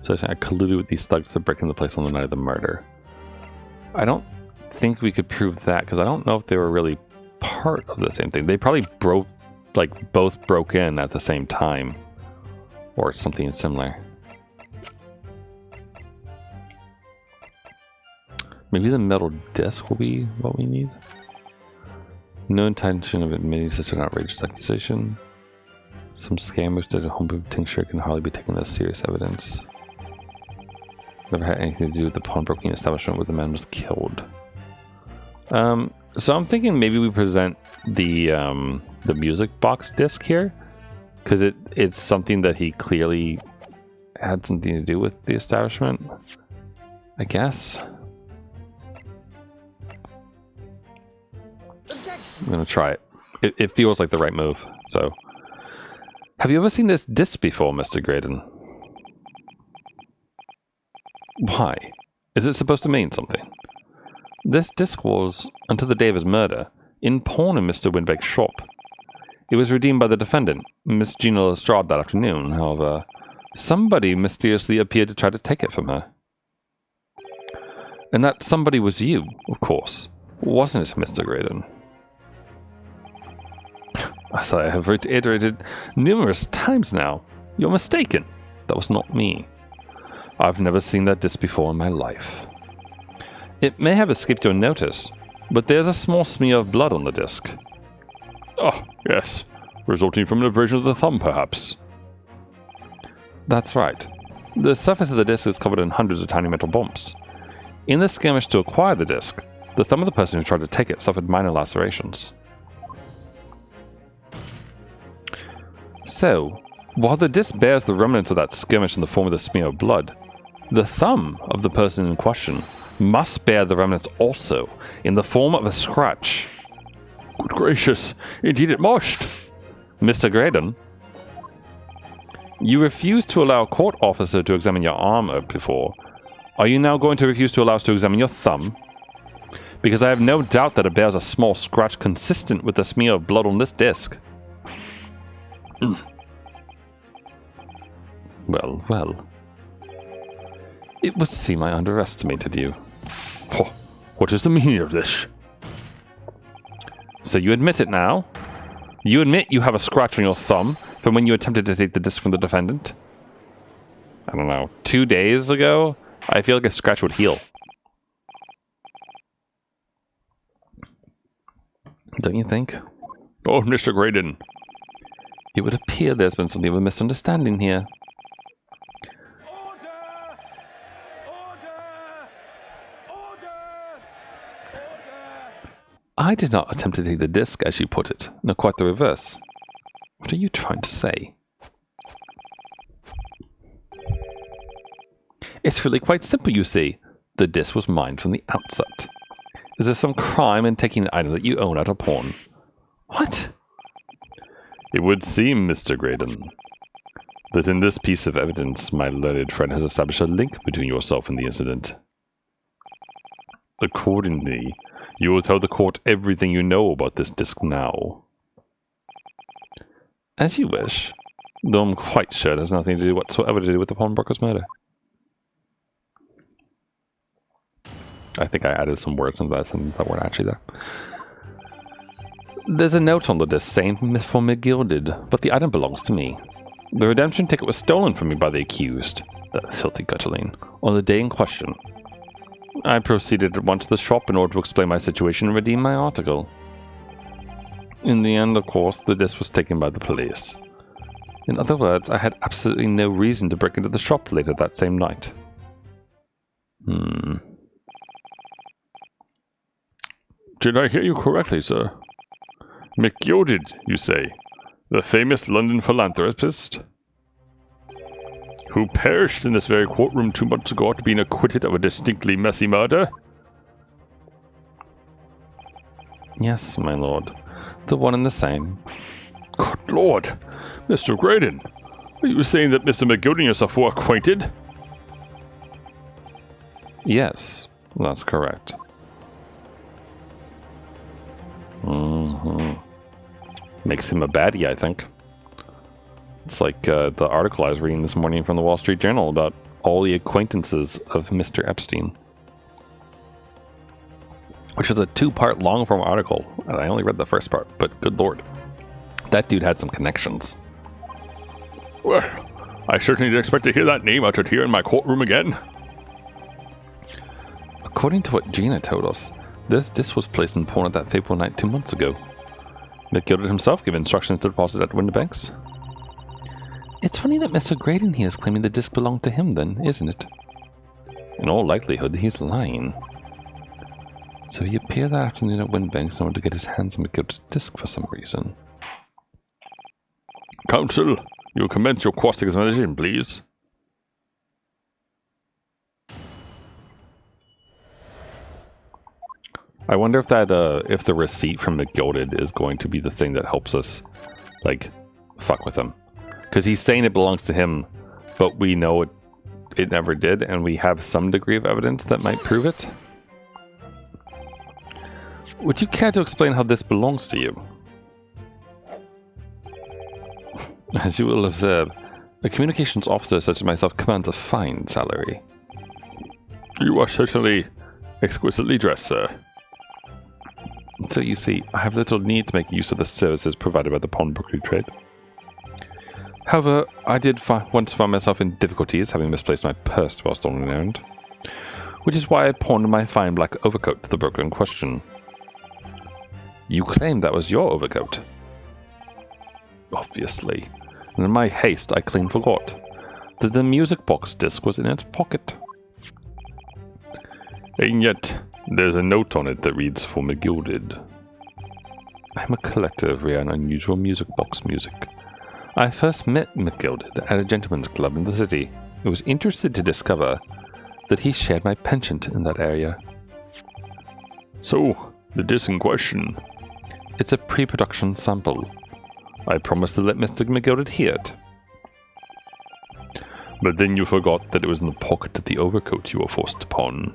So I colluded with these thugs to break into the place on the night of the murder. I don't think we could prove that, because I don't know if they were really part of the same thing. They probably both broke in at the same time. Or something similar. Maybe the metal disc will be what we need. No intention of admitting such an outrageous accusation. Some scammers did a homebrew tincture can hardly be taken as serious evidence. Never had anything to do with the pawnbroking establishment where the man was killed. So I'm thinking maybe we present the music box disc here, Because it's something that he clearly had something to do with the establishment, I guess. I'm going to try it. It feels like the right move, so. Have you ever seen this disc before, Mr. Graydon? Why? Is it supposed to mean something? This disc was, until the day of his murder, in pawn in Mr. Winbeck's shop. It was redeemed by the defendant, Miss Gina Lestrade, that afternoon. However, somebody mysteriously appeared to try to take it from her. And that somebody was you, of course, wasn't it, Mr. Graydon? As I have reiterated numerous times now, you're mistaken. That was not me. I've never seen that disc before in my life. It may have escaped your notice, but there's a small smear of blood on the disc. Oh, yes. Resulting from an abrasion of the thumb, perhaps. That's right. The surface of the disc is covered in hundreds of tiny metal bumps. In the skirmish to acquire the disc, the thumb of the person who tried to take it suffered minor lacerations. So, while the disc bears the remnants of that skirmish in the form of the smear of blood, the thumb of the person in question must bear the remnants also in the form of a scratch. Good gracious, indeed it must. Mr. Graydon, you refused to allow a court officer to examine your arm before. Are you now going to refuse to allow us to examine your thumb? Because I have no doubt that it bears a small scratch consistent with the smear of blood on this disc. Well. It would seem I underestimated you. Oh, what is the meaning of this? So you admit it now? You admit you have a scratch on your thumb from when you attempted to take the disc from the defendant? I don't know, 2 days ago? I feel like a scratch would heal. Don't you think? Oh, Mr. Graydon. It would appear there's been something of a misunderstanding here. I did not attempt to take the disc, as you put it. No, quite the reverse. What are you trying to say? It's really quite simple, you see. The disc was mine from the outset. Is there some crime in taking an item that you own at a pawn? What? It would seem, Mr. Graydon, that in this piece of evidence my learned friend has established a link between yourself and the incident. Accordingly, you will tell the court everything you know about this disc now. As you wish, though I'm quite sure it has nothing to do whatsoever to do with the pawnbroker's murder. I think I added some words into that sentence that weren't actually there. There's a note on the disc saying for McGilded, but the item belongs to me. The redemption ticket was stolen from me by the accused, that filthy gutterling, on the day in question. I proceeded at once to the shop in order to explain my situation and redeem my article. In the end, of course, the disc was taken by the police. In other words, I had absolutely no reason to break into the shop later that same night. Did I hear you correctly, sir? McGilded, you say? The famous London philanthropist? Who perished in this very courtroom 2 months ago after being acquitted of a distinctly messy murder? Yes, my lord. The one and the same. Good lord! Mr. Graydon! Are you saying that Mr. McGilded and yourself were acquainted? Yes, that's correct. Makes him a baddie, I think. It's like the article I was reading this morning from the Wall Street Journal about all the acquaintances of Mr. Epstein. Which was a 2-part long-form article. I only read the first part, but good lord. That dude had some connections. Well, I certainly didn't expect to hear that name uttered here in my courtroom again. According to what Gina told us, this disc was placed in pawn at that fateful night 2 months ago. McGilded himself gave instructions to deposit at Winterbanks. It's funny that Mr. Graydon here is claiming the disc belonged to him then, isn't it? In all likelihood, he's lying. So he appeared that afternoon at Winterbanks in order to get his hands on McGilded's disc for some reason. Counsel, you commence your cross-examination, please. I wonder if that, if the receipt from McGilded is going to be the thing that helps us, like, fuck with him. Because he's saying it belongs to him, but we know it never did, and we have some degree of evidence that might prove it. Would you care to explain how this belongs to you? As you will observe, a communications officer such as myself commands a fine salary. You are certainly exquisitely dressed, sir. So you see, I have little need to make use of the services provided by the pawnbrokery trade. However, I did once find myself in difficulties having misplaced my purse whilst on an errand, which is why I pawned my fine black overcoat to the broker in question. You claimed that was your overcoat? Obviously. And in my haste, I clean forgot that the music box disc was in its pocket. And yet, there's a note on it that reads for McGilded. I'm a collector of rare and unusual music box music. I first met McGilded at a gentleman's club in the city. I was interested to discover that he shared my penchant in that area. So, the disc in question? It's a pre-production sample. I promised to let Mr. McGilded hear it. But then you forgot that it was in the pocket of the overcoat you were forced to pawn.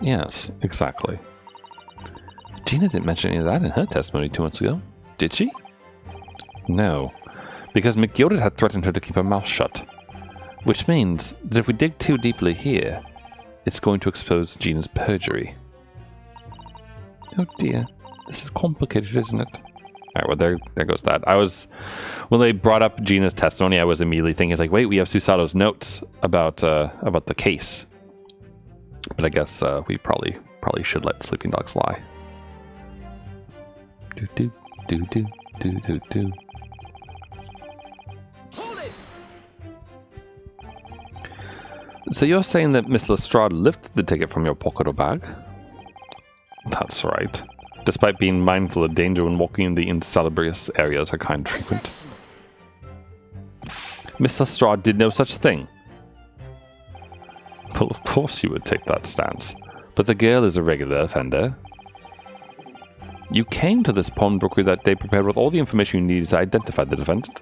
Yes, exactly. Gina didn't mention any of that in her testimony 2 months ago, did she? No, because McGilded had threatened her to keep her mouth shut. Which means that if we dig too deeply here, it's going to expose Gina's perjury. Oh dear, this is complicated, isn't it? Alright, well there goes that. When they brought up Gina's testimony, I was immediately thinking, it's like, wait, we have Susato's notes about the case. But I guess we probably should let sleeping dogs lie. Do do do do do do do. Hold it! So you're saying that Miss Lestrade lifted the ticket from your pocket or bag? That's right. Despite being mindful of danger when walking in the insalubrious areas her kind frequent. Miss Lestrade did no such thing. Well, of course you would take that stance, but the girl is a regular offender. You came to this pawnbrokery that day prepared with all the information you needed to identify the defendant.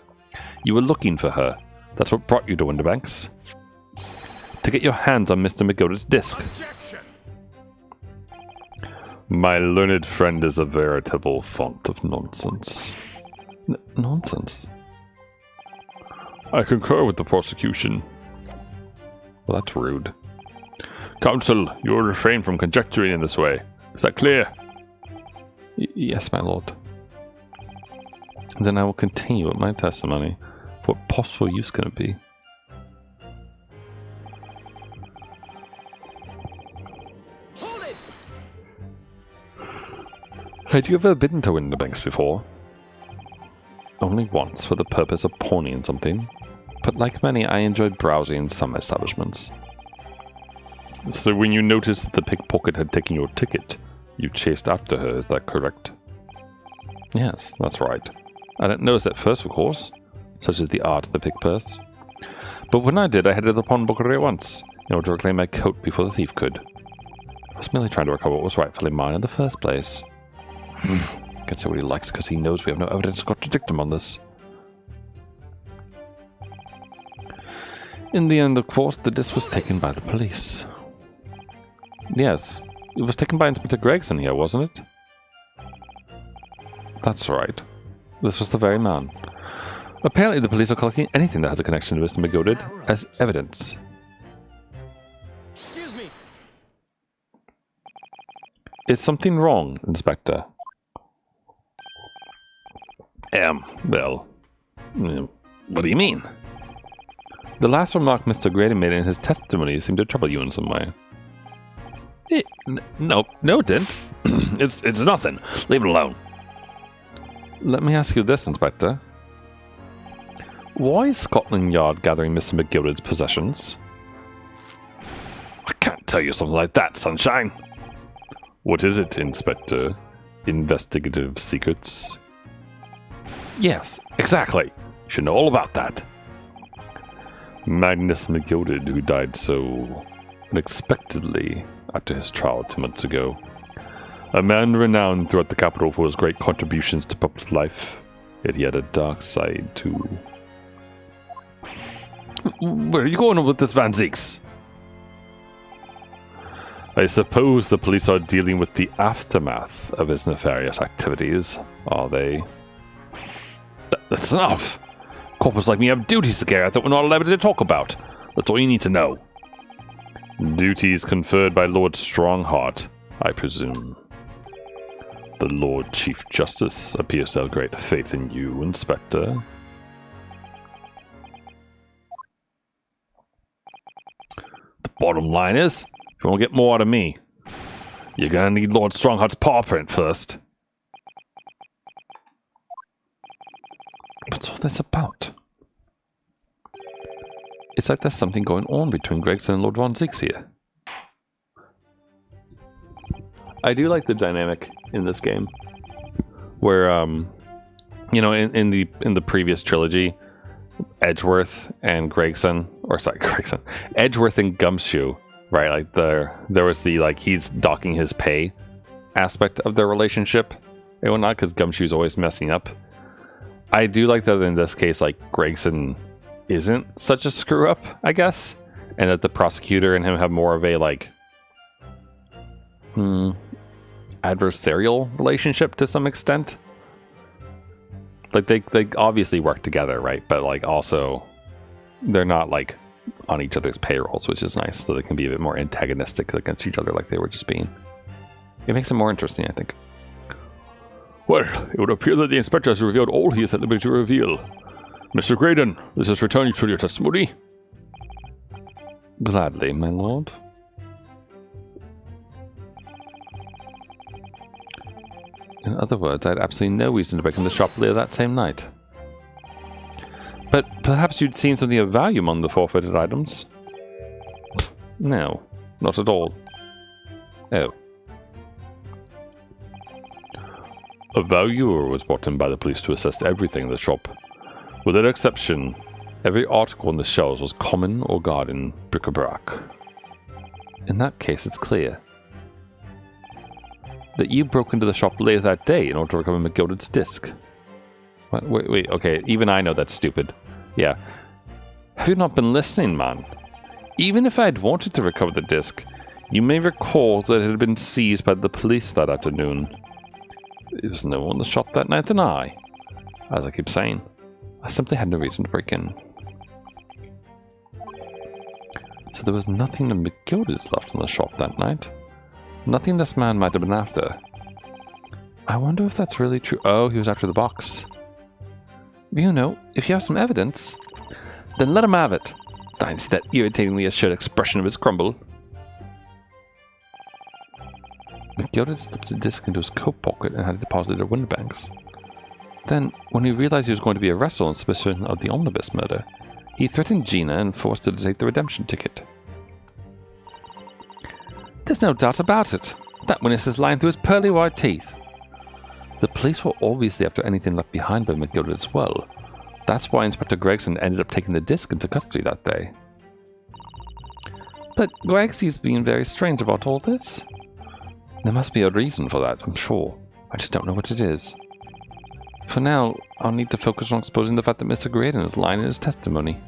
You were looking for her. That's what brought you to Winterbanks. To get your hands on Mr. McGilded's disc. Objection. My learned friend is a veritable font of nonsense. Nonsense? I concur with the prosecution. Well, that's rude. Counsel, you will refrain from conjecturing in this way. Is that clear? Yes, my lord. Then I will continue with my testimony. What possible use can it be? Hold it! Had you ever been to Winterbanks before? Only once, for the purpose of pawning something. But like many, I enjoyed browsing in some establishments. So when you noticed that the pickpocket had taken your ticket, you chased after her, is that correct? Yes, that's right. I didn't notice at first, of course, such as the art of the pick purse. But when I did, I headed to the pawnbrokery at once, in order to reclaim my coat before the thief could. I was merely trying to recover what was rightfully mine in the first place. Can say what he likes, because he knows we have no evidence to contradict him on this. In the end, of course, the disc was taken by the police. Yes, it was taken by Inspector Gregson here, wasn't it? That's right. This was the very man. Apparently the police are collecting anything that has a connection to Mr. McGilded as evidence. Excuse me. Is something wrong, Inspector? Well, what do you mean? The last remark Mr. Grady made in his testimony seemed to trouble you in some way. No, it didn't. It's nothing. Leave it alone. Let me ask you this, Inspector. Why is Scotland Yard gathering Mr. McGilded's possessions? I can't tell you something like that, Sunshine. What is it, Inspector? Investigative secrets? Yes, exactly. You should know all about that. Magnus McGilded, who died so unexpectedly after his trial 2 months ago. A man renowned throughout the capital for his great contributions to public life, yet he had a dark side too. Where are you going with this, Van Zieks? I suppose the police are dealing with the aftermath of his nefarious activities, are they? That's enough! Corporals like me have duties to carry out that we're not allowed to talk about. That's all you need to know. Duties conferred by Lord Strongheart, I presume. The Lord Chief Justice appears to have great faith in you, Inspector. The bottom line is, if you want to get more out of me, you're gonna need Lord Strongheart's paw print first. What's all this about? It's like there's something going on between Gregson and Lord Von Zieks here. I do like the dynamic in this game, where you know, in the previous trilogy, Edgeworth and Gregson, or sorry, Gregson, Edgeworth and Gumshoe, right? Like there was the like he's docking his pay aspect of their relationship and whatnot because Gumshoe's always messing up. I do like that in this case, like Gregson isn't such a screw up, I guess, and that the prosecutor and him have more of a like adversarial relationship to some extent. Like they obviously work together, right? But like also they're not like on each other's payrolls, which is nice. So they can be a bit more antagonistic against each other like they were just being. It makes it more interesting, I think. Well, it would appear that the inspector has revealed all he is at liberty to reveal. Mr. Graydon, this is returning to your testimony. Gladly, my lord. In other words, I had absolutely no reason to break in the shop later that same night. But perhaps you'd seen something of value among the forfeited items? No, not at all. Oh. A valuer was brought in by the police to assess everything in the shop. Without exception, every article on the shelves was common or garden bric-a-brac. In that case, it's clear that you broke into the shop later that day in order to recover McGilded's disc. What? Wait, okay, even I know that's stupid. Yeah. Have you not been listening, man? Even if I had wanted to recover the disc, you may recall that it had been seized by the police that afternoon. There was no one in the shop that night than I. As I keep saying, I simply had no reason to break in. So there was nothing of McGilded's left in the shop that night. Nothing this man might have been after. I wonder if that's really true. Oh, he was after the box. You know, if you have some evidence, then let him have it. I see that irritatingly assured expression of his crumble. McGilded slipped the disc into his coat pocket and had it deposited at Winterbanks. Then, when he realized he was going to be arrested on suspicion of the omnibus murder, he threatened Gina and forced her to take the redemption ticket. There's no doubt about it. That witness is lying through his pearly white teeth. The police were obviously after anything left behind by McGilded as well. That's why Inspector Gregson ended up taking the disc into custody that day. But Gregsy's being very strange about all this. There must be a reason for that, I'm sure. I just don't know what it is. For now, I'll need to focus on exposing the fact that Mr. Graydon is lying in his testimony.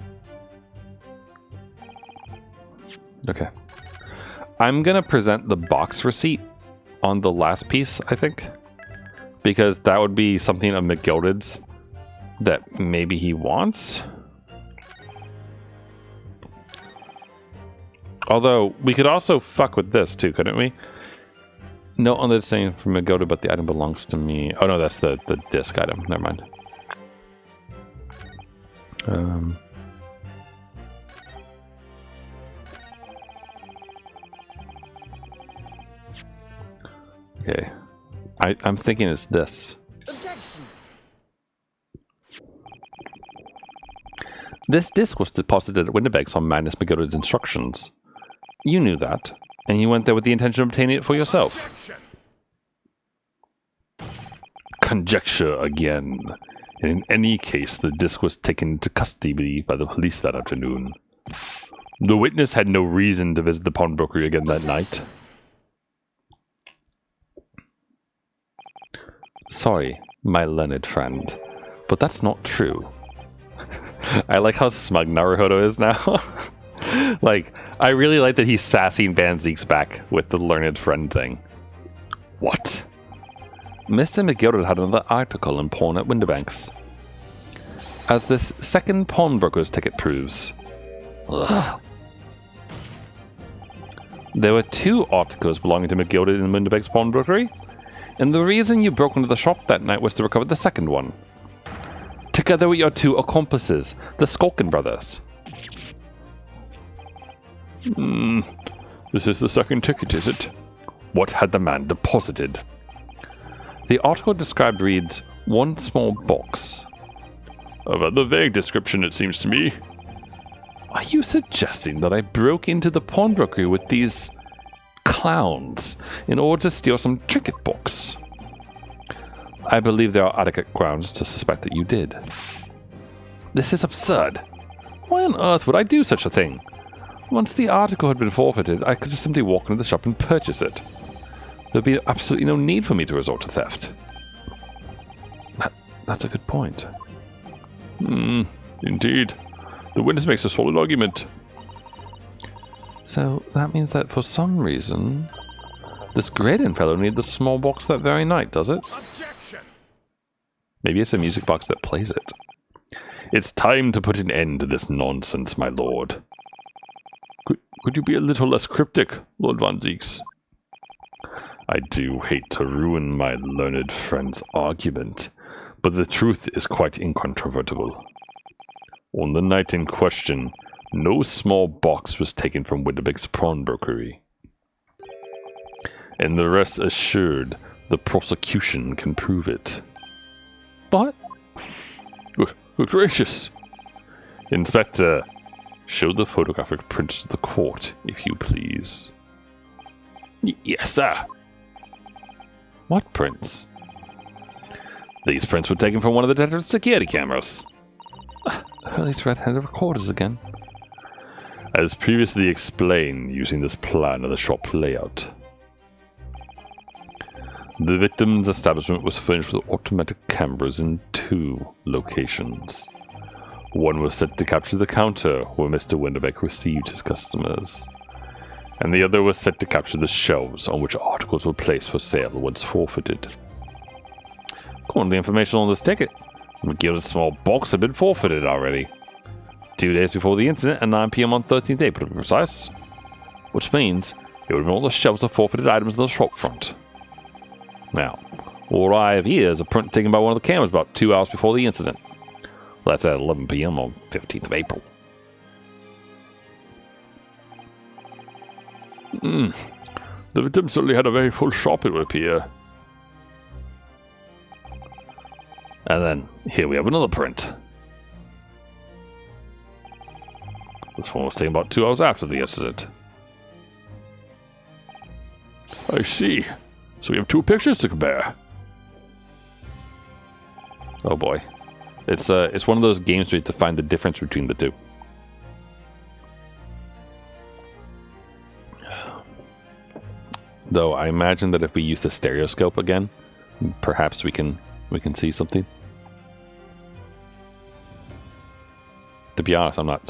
Okay. I'm gonna present the box receipt on the last piece, I think. Because that would be something of McGilded's that maybe he wants. Although, we could also fuck with this too, couldn't we? Note on the saying from McGilded, but the item belongs to me. Oh no, that's the disc item. Never mind. Okay. I'm thinking it's this. Objection. This disc was deposited at Winterbanks on Magnus McGilded's instructions. You knew that, and you went there with the intention of obtaining it for yourself. Objection. Conjecture again. In any case, the disc was taken into custody by the police that afternoon. The witness had no reason to visit the pawnbroker again that night. Sorry, my learned friend, but that's not true. I like how smug Naruhodo is now. Like, I really like that he's sassing Van Zeke's back with the learned friend thing. What? Mr. McGilded had another article in Pawn at Winterbanks. As this second pawnbroker's ticket proves. Ugh. There were 2 articles belonging to McGilded in Winterbanks pawnbrokery, and the reason you broke into the shop that night was to recover the second one. Together with your 2 accomplices, the Skulkin brothers. This is the second ticket, is it? What had the man deposited? The article described reads, 1 small box. A rather vague description, it seems to me. Are you suggesting that I broke into the pawnbrokery with these clowns in order to steal some trinket books? I believe there are adequate grounds to suspect that you did. This is absurd. Why on earth would I do such a thing? Once the article had been forfeited, I could just simply walk into the shop and purchase it. There'd be absolutely no need for me to resort to theft. That's a good point. Indeed. The witness makes a solid argument. So that means that for some reason, this Graydon fellow needed the small box that very night, does it? Objection! Maybe it's a music box that plays it. It's time to put an end to this nonsense, my lord. Could you be a little less cryptic, Lord Van Zeeks? I do hate to ruin my learned friend's argument, but the truth is quite incontrovertible. On the night in question, no small box was taken from Winterbeck's pawnbrokery. And the rest assured the prosecution can prove it. But? Good gracious! Inspector, show the photographic prints to the court, if you please. Yes, sir. What prints? These prints were taken from one of the detective's security cameras. Hurley's red-handed recorders again. As previously explained, using this plan of the shop layout. The victim's establishment was furnished with automatic cameras in 2 locations. One was set to capture the counter where Mr. Winterbeck received his customers, and the other was set to capture the shelves on which articles were placed for sale once forfeited. According to the information on this ticket, McGild's small box had been forfeited already. 2 days before the incident at 9 PM on 13th April to be precise. Which means it would have been all the shelves of forfeited items on the shop front. Now, all I have here is a print taken by one of the cameras about 2 hours before the incident. Well, that's at 11 PM on 15th of April. The victim certainly had a very full shop, it would appear. And then, here we have another print. This one was taken about 2 hours after the incident. I see. So we have 2 pictures to compare. Oh boy. It's one of those games where you have to find the difference between the 2. Though I imagine that if we use the stereoscope again, perhaps we can see something. To be honest, I'm not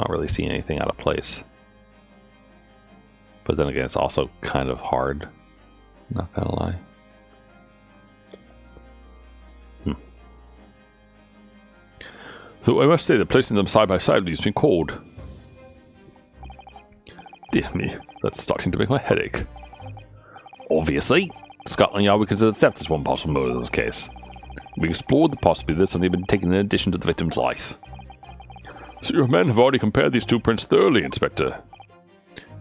really seeing anything out of place. But then again, it's also kind of hard. Not gonna lie. Though I must say that placing them side by side leaves me cold. Dear me, that's starting to make my head ache. Obviously, Scotland Yard would consider theft as one possible motive in this case. We explored the possibility that something had been taken in addition to the victim's life. So your men have already compared these 2 prints thoroughly, Inspector?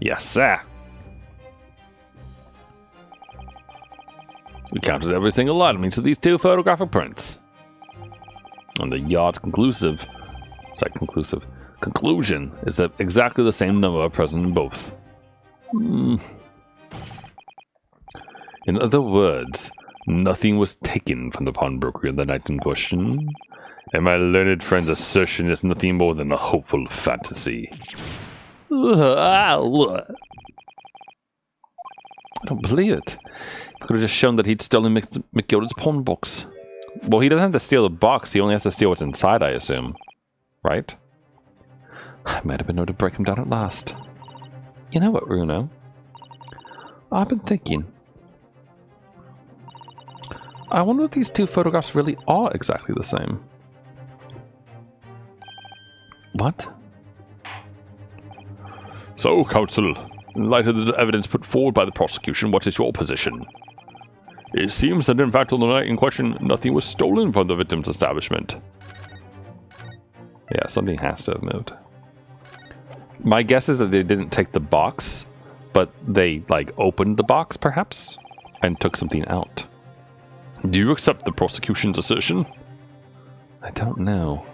Yes, sir. We counted every single item into these 2 photographic prints. And the Yard's conclusion is that exactly the same number are present in both. In other words, Nothing was taken from the pawnbroker in the night in question, and my learned friend's assertion is nothing more than a hopeful fantasy. I don't believe it. I could have just shown that he'd stolen McGilded's pawn box. Well, he doesn't have to steal the box. He only has to steal what's inside, I assume. Right? I might have been able to break him down at last. You know what, Bruno? I've been thinking. I wonder if these two photographs really are exactly the same. What? So, counsel, in light of the evidence put forward by the prosecution, what is your position? It seems that in fact on the night in question, nothing was stolen from the victim's establishment. Yeah, something has to have moved. My guess is that they didn't take the box, but they, like, opened the box, perhaps, and took something out. Do you accept the prosecution's assertion? I don't know.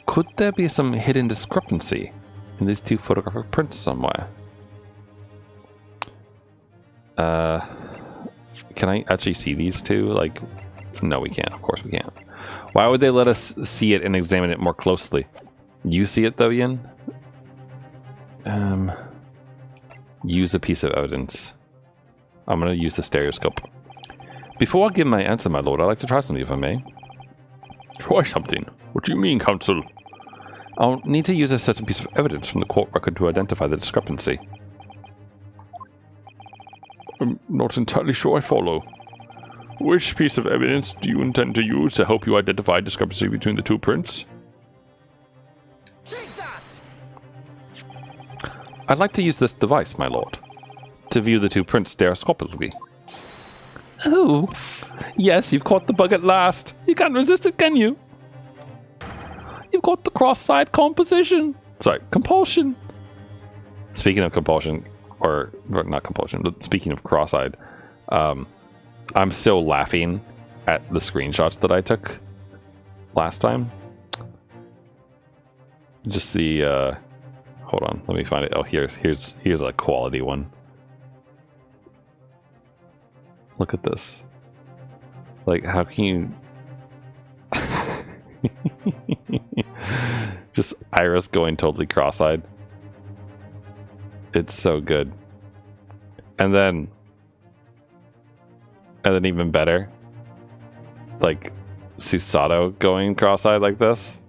Could there be some hidden discrepancy in these two photographic prints somewhere? Can I actually see these two? Like, no, we can't. Of course we can't. Why would they let us see it and examine it more closely? You see it though, Ian? Use a piece of evidence. I'm gonna use the stereoscope. Before I give my answer, my lord, I'd like to try something if I may. Try something? What do you mean, counsel? I'll need to use a certain piece of evidence from the court record to identify the discrepancy. I'm not entirely sure I follow. Which piece of evidence do you intend to use to help you identify a discrepancy between the two prints? Take that! I'd like to use this device, my lord, to view the two prints stereoscopically. Oh, yes, you've caught the bug at last. You can't resist it, can you? You've got the cross-side composition. Sorry, compulsion. Speaking of compulsion, or not compulsion, but speaking of cross-eyed, I'm still laughing at the screenshots that I took last time. Just the, hold on, let me find it. Oh, here's a quality one. Look at this. Like, how can you... Just Iris going totally cross-eyed. It's so good. And then even better, like Susato going cross-eyed like this.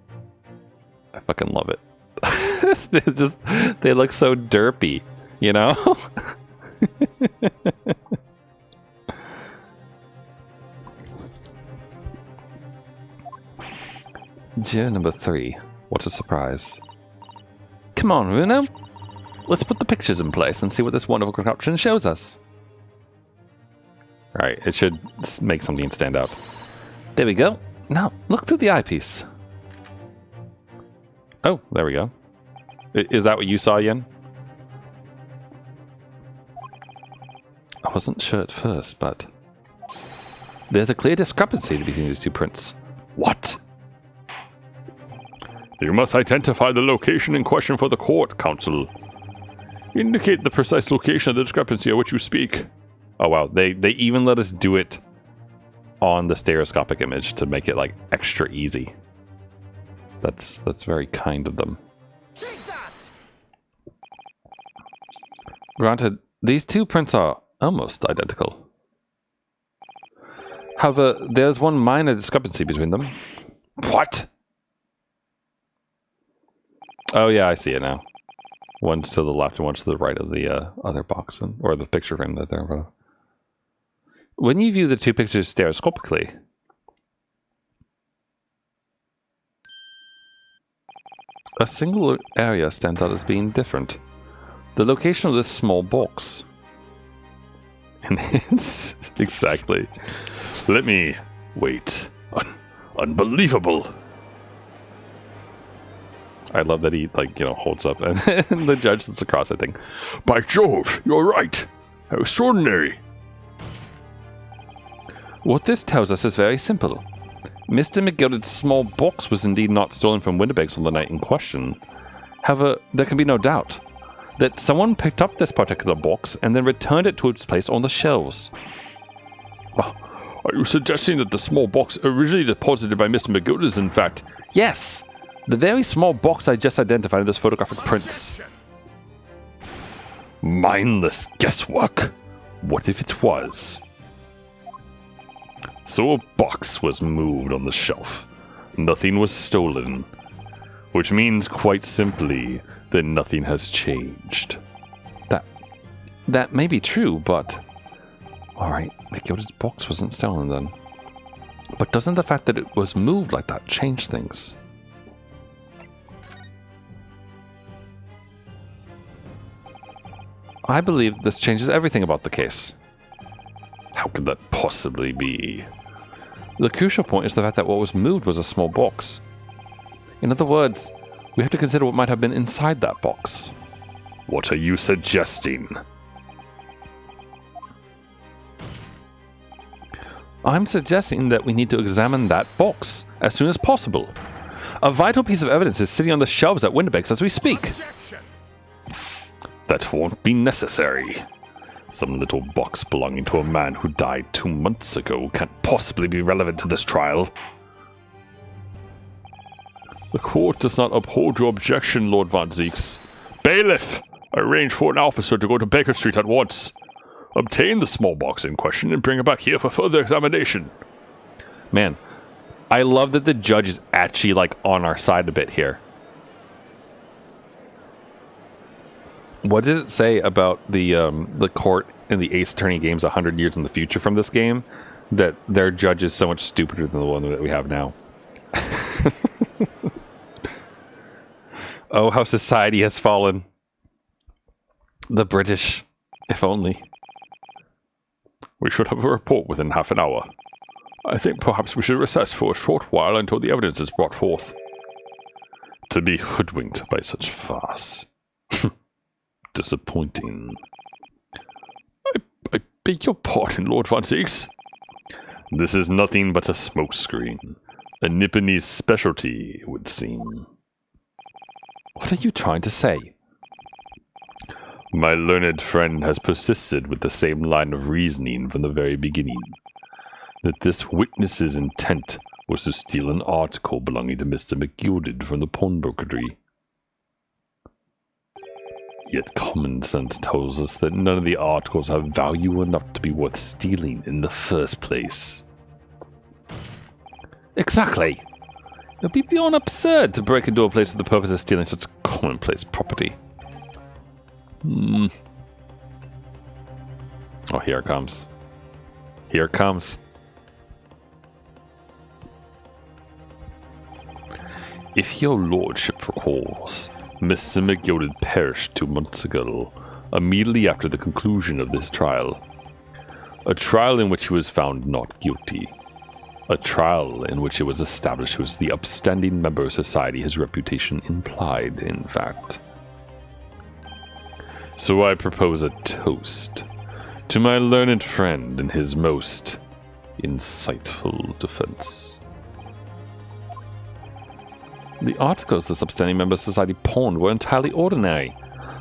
I fucking love it. they look so derpy, you know? Juror number 3. What a surprise. Come on, Bruno. Let's put the pictures in place and see what this wonderful concoction shows us. Alright, it should make something stand out. There we go. Now, look through the eyepiece. Oh, there we go. Is that what you saw, Yen? I wasn't sure at first, but... there's a clear discrepancy between these two prints. What? You must identify the location in question for the court, counsel. Indicate the precise location of the discrepancy of which you speak. Oh wow, they even let us do it on the stereoscopic image to make it like extra easy. That's very kind of them. Take that! Granted, these two prints are almost identical. However, there's one minor discrepancy between them. What? Oh yeah, I see it now. One's to the left and one's to the right of the other box, or the picture frame that they're in front of. When you view the two pictures stereoscopically, a single area stands out as being different. The location of this small box. And it's... exactly. Let me... wait. Unbelievable. I love that he, like, you know, holds up and the judge sits across, I think. By Jove, you're right. How extraordinary. What this tells us is very simple. Mr. McGilded's small box was indeed not stolen from Winterberg's on the night in question. However, there can be no doubt that someone picked up this particular box and then returned it to its place on the shelves. Are you suggesting that the small box originally deposited by Mr. McGill is in fact... Yes! The very small box I just identified in those photographic prints. Mindless guesswork. What if it was? So a box was moved on the shelf. Nothing was stolen. Which means, quite simply, that nothing has changed. That may be true, but... Alright, McGilded's box wasn't stolen then. But doesn't the fact that it was moved like that change things? I believe this changes everything about the case. How could that possibly be? The crucial point is the fact that what was moved was a small box. In other words, we have to consider what might have been inside that box. What are you suggesting? I'm suggesting that we need to examine that box as soon as possible. A vital piece of evidence is sitting on the shelves at Winterbeck's as we speak. That won't be necessary. Some little box belonging to a man who died 2 months ago can't possibly be relevant to this trial. The court does not uphold your objection, Lord Von Zeeks. Bailiff, arrange for an officer to go to Baker Street at once. Obtain the small box in question and bring it back here for further examination. Man, I love that the judge is actually like on our side a bit here. What does it say about the court in the Ace Attorney games 100 years in the future from this game? That their judge is so much stupider than the one that we have now. Oh, how society has fallen. The British, if only. We should have a report within half an hour. I think perhaps we should recess for a short while until the evidence is brought forth. To be hoodwinked by such farce. Disappointing. I beg your pardon, Lord Von Zeeks. This is nothing but a smokescreen. A Nipponese specialty, it would seem. What are you trying to say? My learned friend has persisted with the same line of reasoning from the very beginning. That this witness's intent was to steal an article belonging to Mr. McGilded from the pawnbrokery. Yet common sense tells us that none of the articles have value enough to be worth stealing in the first place. Exactly. It would be beyond absurd to break into a place for the purpose of stealing such commonplace property. Oh, here it comes. Here it comes. If your lordship recalls, Mr. McGilded perished 2 months ago, immediately after the conclusion of this trial. A trial in which he was found not guilty. A trial in which it was established he was the upstanding member of society his reputation implied, in fact. So I propose a toast to my learned friend in his most insightful defense. The articles this upstanding member of society pawned were entirely ordinary.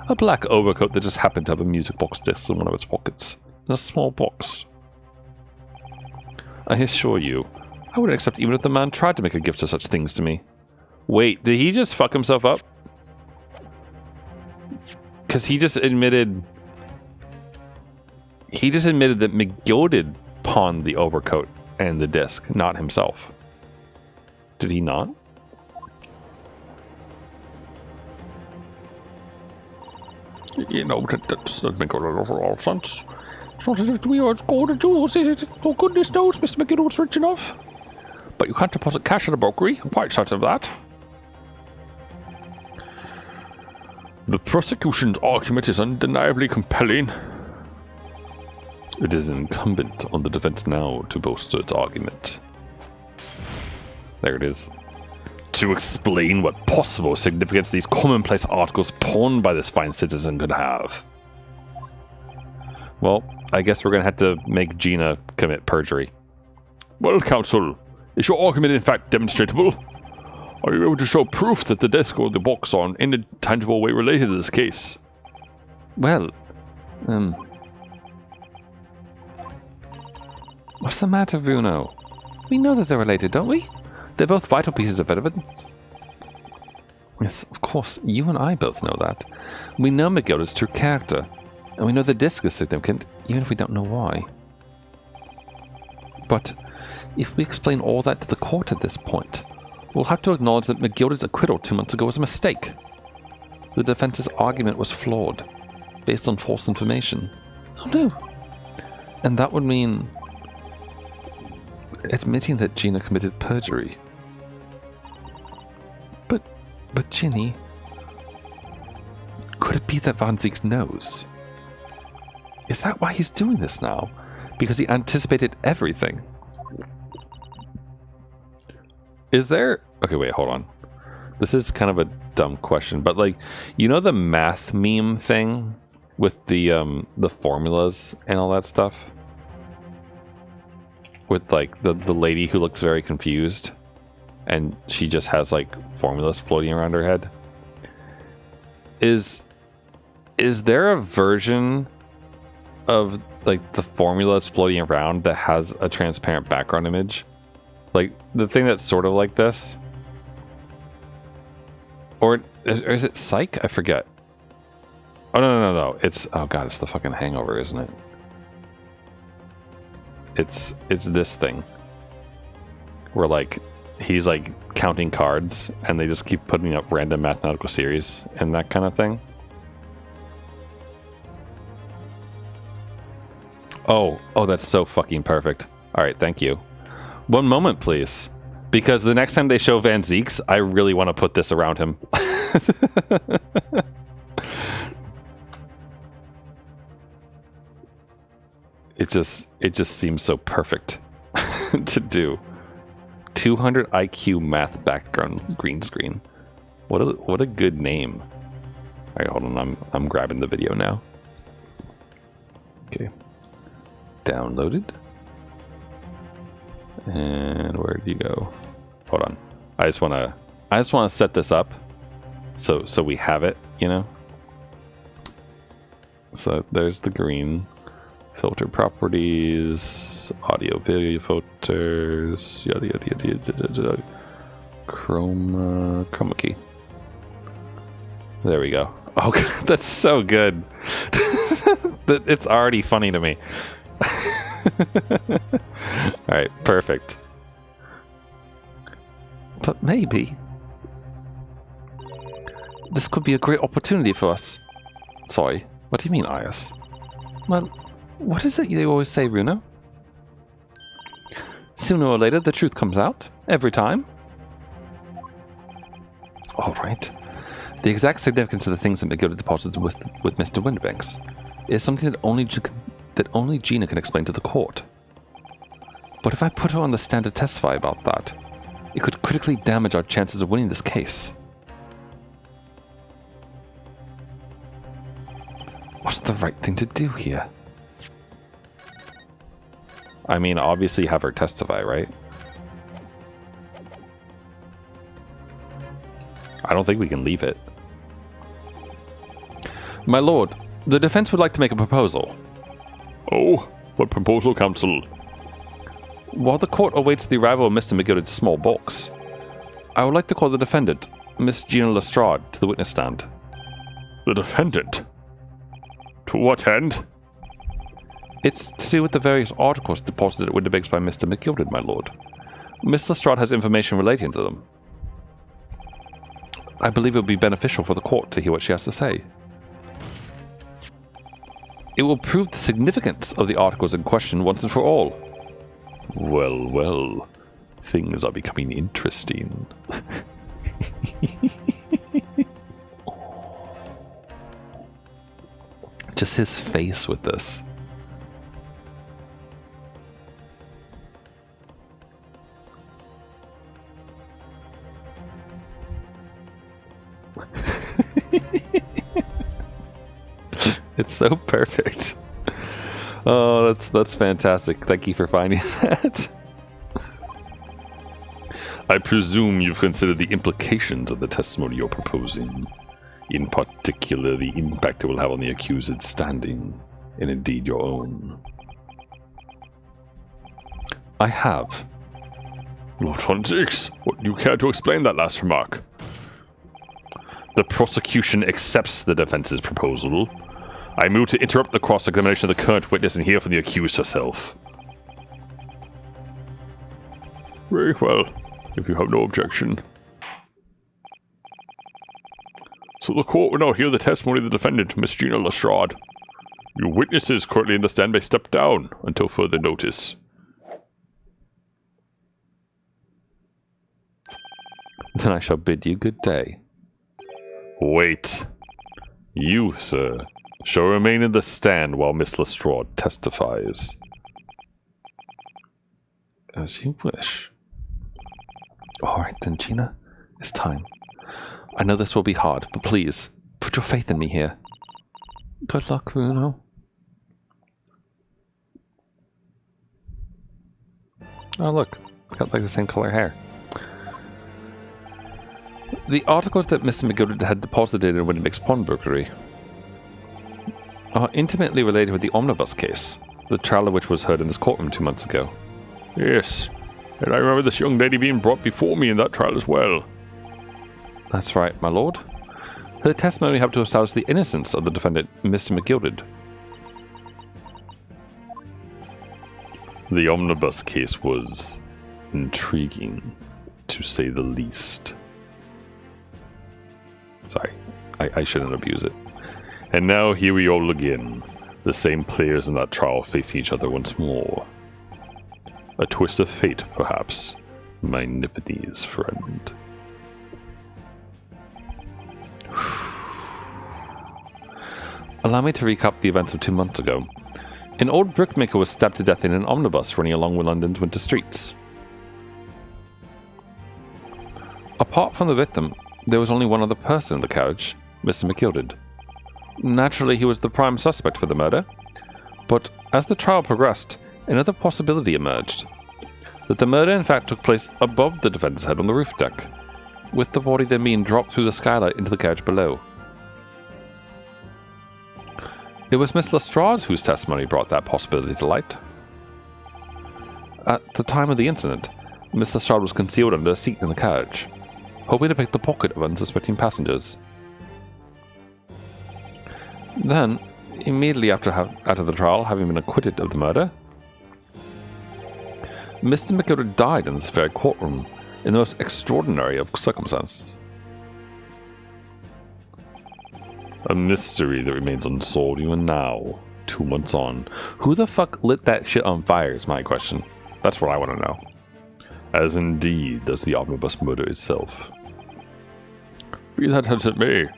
A black overcoat that just happened to have a music box disc in one of its pockets. In a small box. I assure you, I wouldn't accept even if the man tried to make a gift of such things to me. Wait, did he just fuck himself up? Because he just admitted that McGilded pawned the overcoat and the disc, not himself. Did he not? You know, that doesn't make a lot of sense. It's not as if we are gold and jewels, is it? Oh, goodness knows, Mr. McGilded's rich enough. But you can't deposit cash at a brokery. I'm quite certain of that. The prosecution's argument is undeniably compelling. It is incumbent on the defense now to bolster its argument. There it is. To explain what possible significance these commonplace articles pawned by this fine citizen could have. Well, I guess we're going to have to make Gina commit perjury. Well, counsel, is your argument in fact demonstrable? Are you able to show proof that the disc or the box are in any tangible way related to this case? Well, What's the matter, Bruno? We know that they're related, don't we? They're both vital pieces of evidence. Yes, of course, you and I both know that. We know McGilda's true character, and we know the disc is significant, even if we don't know why. But if we explain all that to the court at this point, we'll have to acknowledge that McGilda's acquittal 2 months ago was a mistake. The defense's argument was flawed, based on false information. Oh no! And that would mean admitting that Gina committed perjury. But Ginny, could it be that Van Zieks knows? Is that why he's doing this now? Because he anticipated everything? Is there... Okay, wait, hold on. This is kind of a dumb question, but like, you know the math meme thing with the formulas and all that stuff? With like the lady who looks very confused and she just has like formulas floating around her head. Is there a version of like the formulas floating around that has a transparent background image? Like the thing that's sort of like this? Or is it Psych? I forget. Oh, no. It's, oh god, it's the fucking Hangover, isn't it? It's this thing. Where like, he's like counting cards and they just keep putting up random mathematical series and that kind of thing. Oh, that's so fucking perfect. Alright, thank you. One moment, please. Because the next time they show Van Zieks, I really want to put this around him. It just seems so perfect to do. 200 IQ math background green screen. What a good name. All right, hold on. I'm grabbing the video now. Okay. Downloaded. And where did you go? Hold on. I just want to set this up so we have it, you know. So there's the green. Filter properties, audio video filters, yada yada yada. Chroma key. There we go. Oh god, that's so good. It's already funny to me. Alright, perfect. But maybe this could be a great opportunity for us. Sorry, what do you mean, Ias? Well, what is it you always say, Bruno? Sooner or later, the truth comes out. Every time. Alright. The exact significance of the things that McGilda deposited with Mr. Windbanks is something that only Gina can explain to the court. But if I put her on the stand to testify about that, it could critically damage our chances of winning this case. What's the right thing to do here? I mean, obviously have her testify, right? I don't think we can leave it. My lord, the defense would like to make a proposal. Oh, what proposal, counsel? While the court awaits the arrival of Mr. McGilda's small box, I would like to call the defendant, Miss Gina Lestrade, to the witness stand. The defendant? To what end? It's to do with the various articles deposited at Winterbanks by Mr. McGilda, my lord. Miss Lestrade has information relating to them. I believe it would be beneficial for the court to hear what she has to say. It will prove the significance of the articles in question once and for all. Well, things are becoming interesting. Just his face with this. It's so perfect. Oh, that's fantastic. Thank you for finding that. I presume you've considered the implications of the testimony you're proposing. In particular, the impact it will have on the accused's standing, and indeed your own. I have. Lord von Zix, what do you care to explain that last remark? The prosecution accepts the defense's proposal. I move to interrupt the cross-examination of the current witness and hear from the accused herself. Very well, if you have no objection. So the court will now hear the testimony of the defendant, Miss Gina Lestrade. Your witnesses currently in the stand may step down until further notice. Then I shall bid you good day. Wait. You, sir, shall remain in the stand while Miss Lestrade testifies. As you wish. Alright then, Gina. It's time. I know this will be hard, but please, put your faith in me here. Good luck, Bruno. Oh look, it's got like the same color hair. The articles that Mr. McGilded had deposited in Winnick's pawnbrokery are intimately related with the omnibus case, the trial of which was heard in this courtroom 2 months ago. Yes, and I remember this young lady being brought before me in that trial as well. That's right, my lord. Her testimony helped to establish the innocence of the defendant, Mr. McGilded. The omnibus case was intriguing, to say the least. Sorry, I shouldn't abuse it. And now here we all again, the same players in that trial facing each other once more. A twist of fate, perhaps, my Nipponese friend. Allow me to recap the events of 2 months ago. An old brickmaker was stabbed to death in an omnibus running along London's winter streets. Apart from the victim, there was only one other person in the carriage, Mr. McGilded. Naturally, he was the prime suspect for the murder, but as the trial progressed, another possibility emerged. That the murder in fact took place above the defendant's head on the roof deck, with the body then being dropped through the skylight into the carriage below. It was Miss Lestrade whose testimony brought that possibility to light. At the time of the incident, Miss Lestrade was concealed under a seat in the carriage, hoping to pick the pocket of unsuspecting passengers. Then, immediately after the trial, having been acquitted of the murder, Mr. McGilded died in this very courtroom in the most extraordinary of circumstances. A mystery that remains unsolved even now, 2 months on. Who the fuck lit that shit on fire is my question. That's what I want to know. As indeed does the omnibus murder itself. Be that as it may,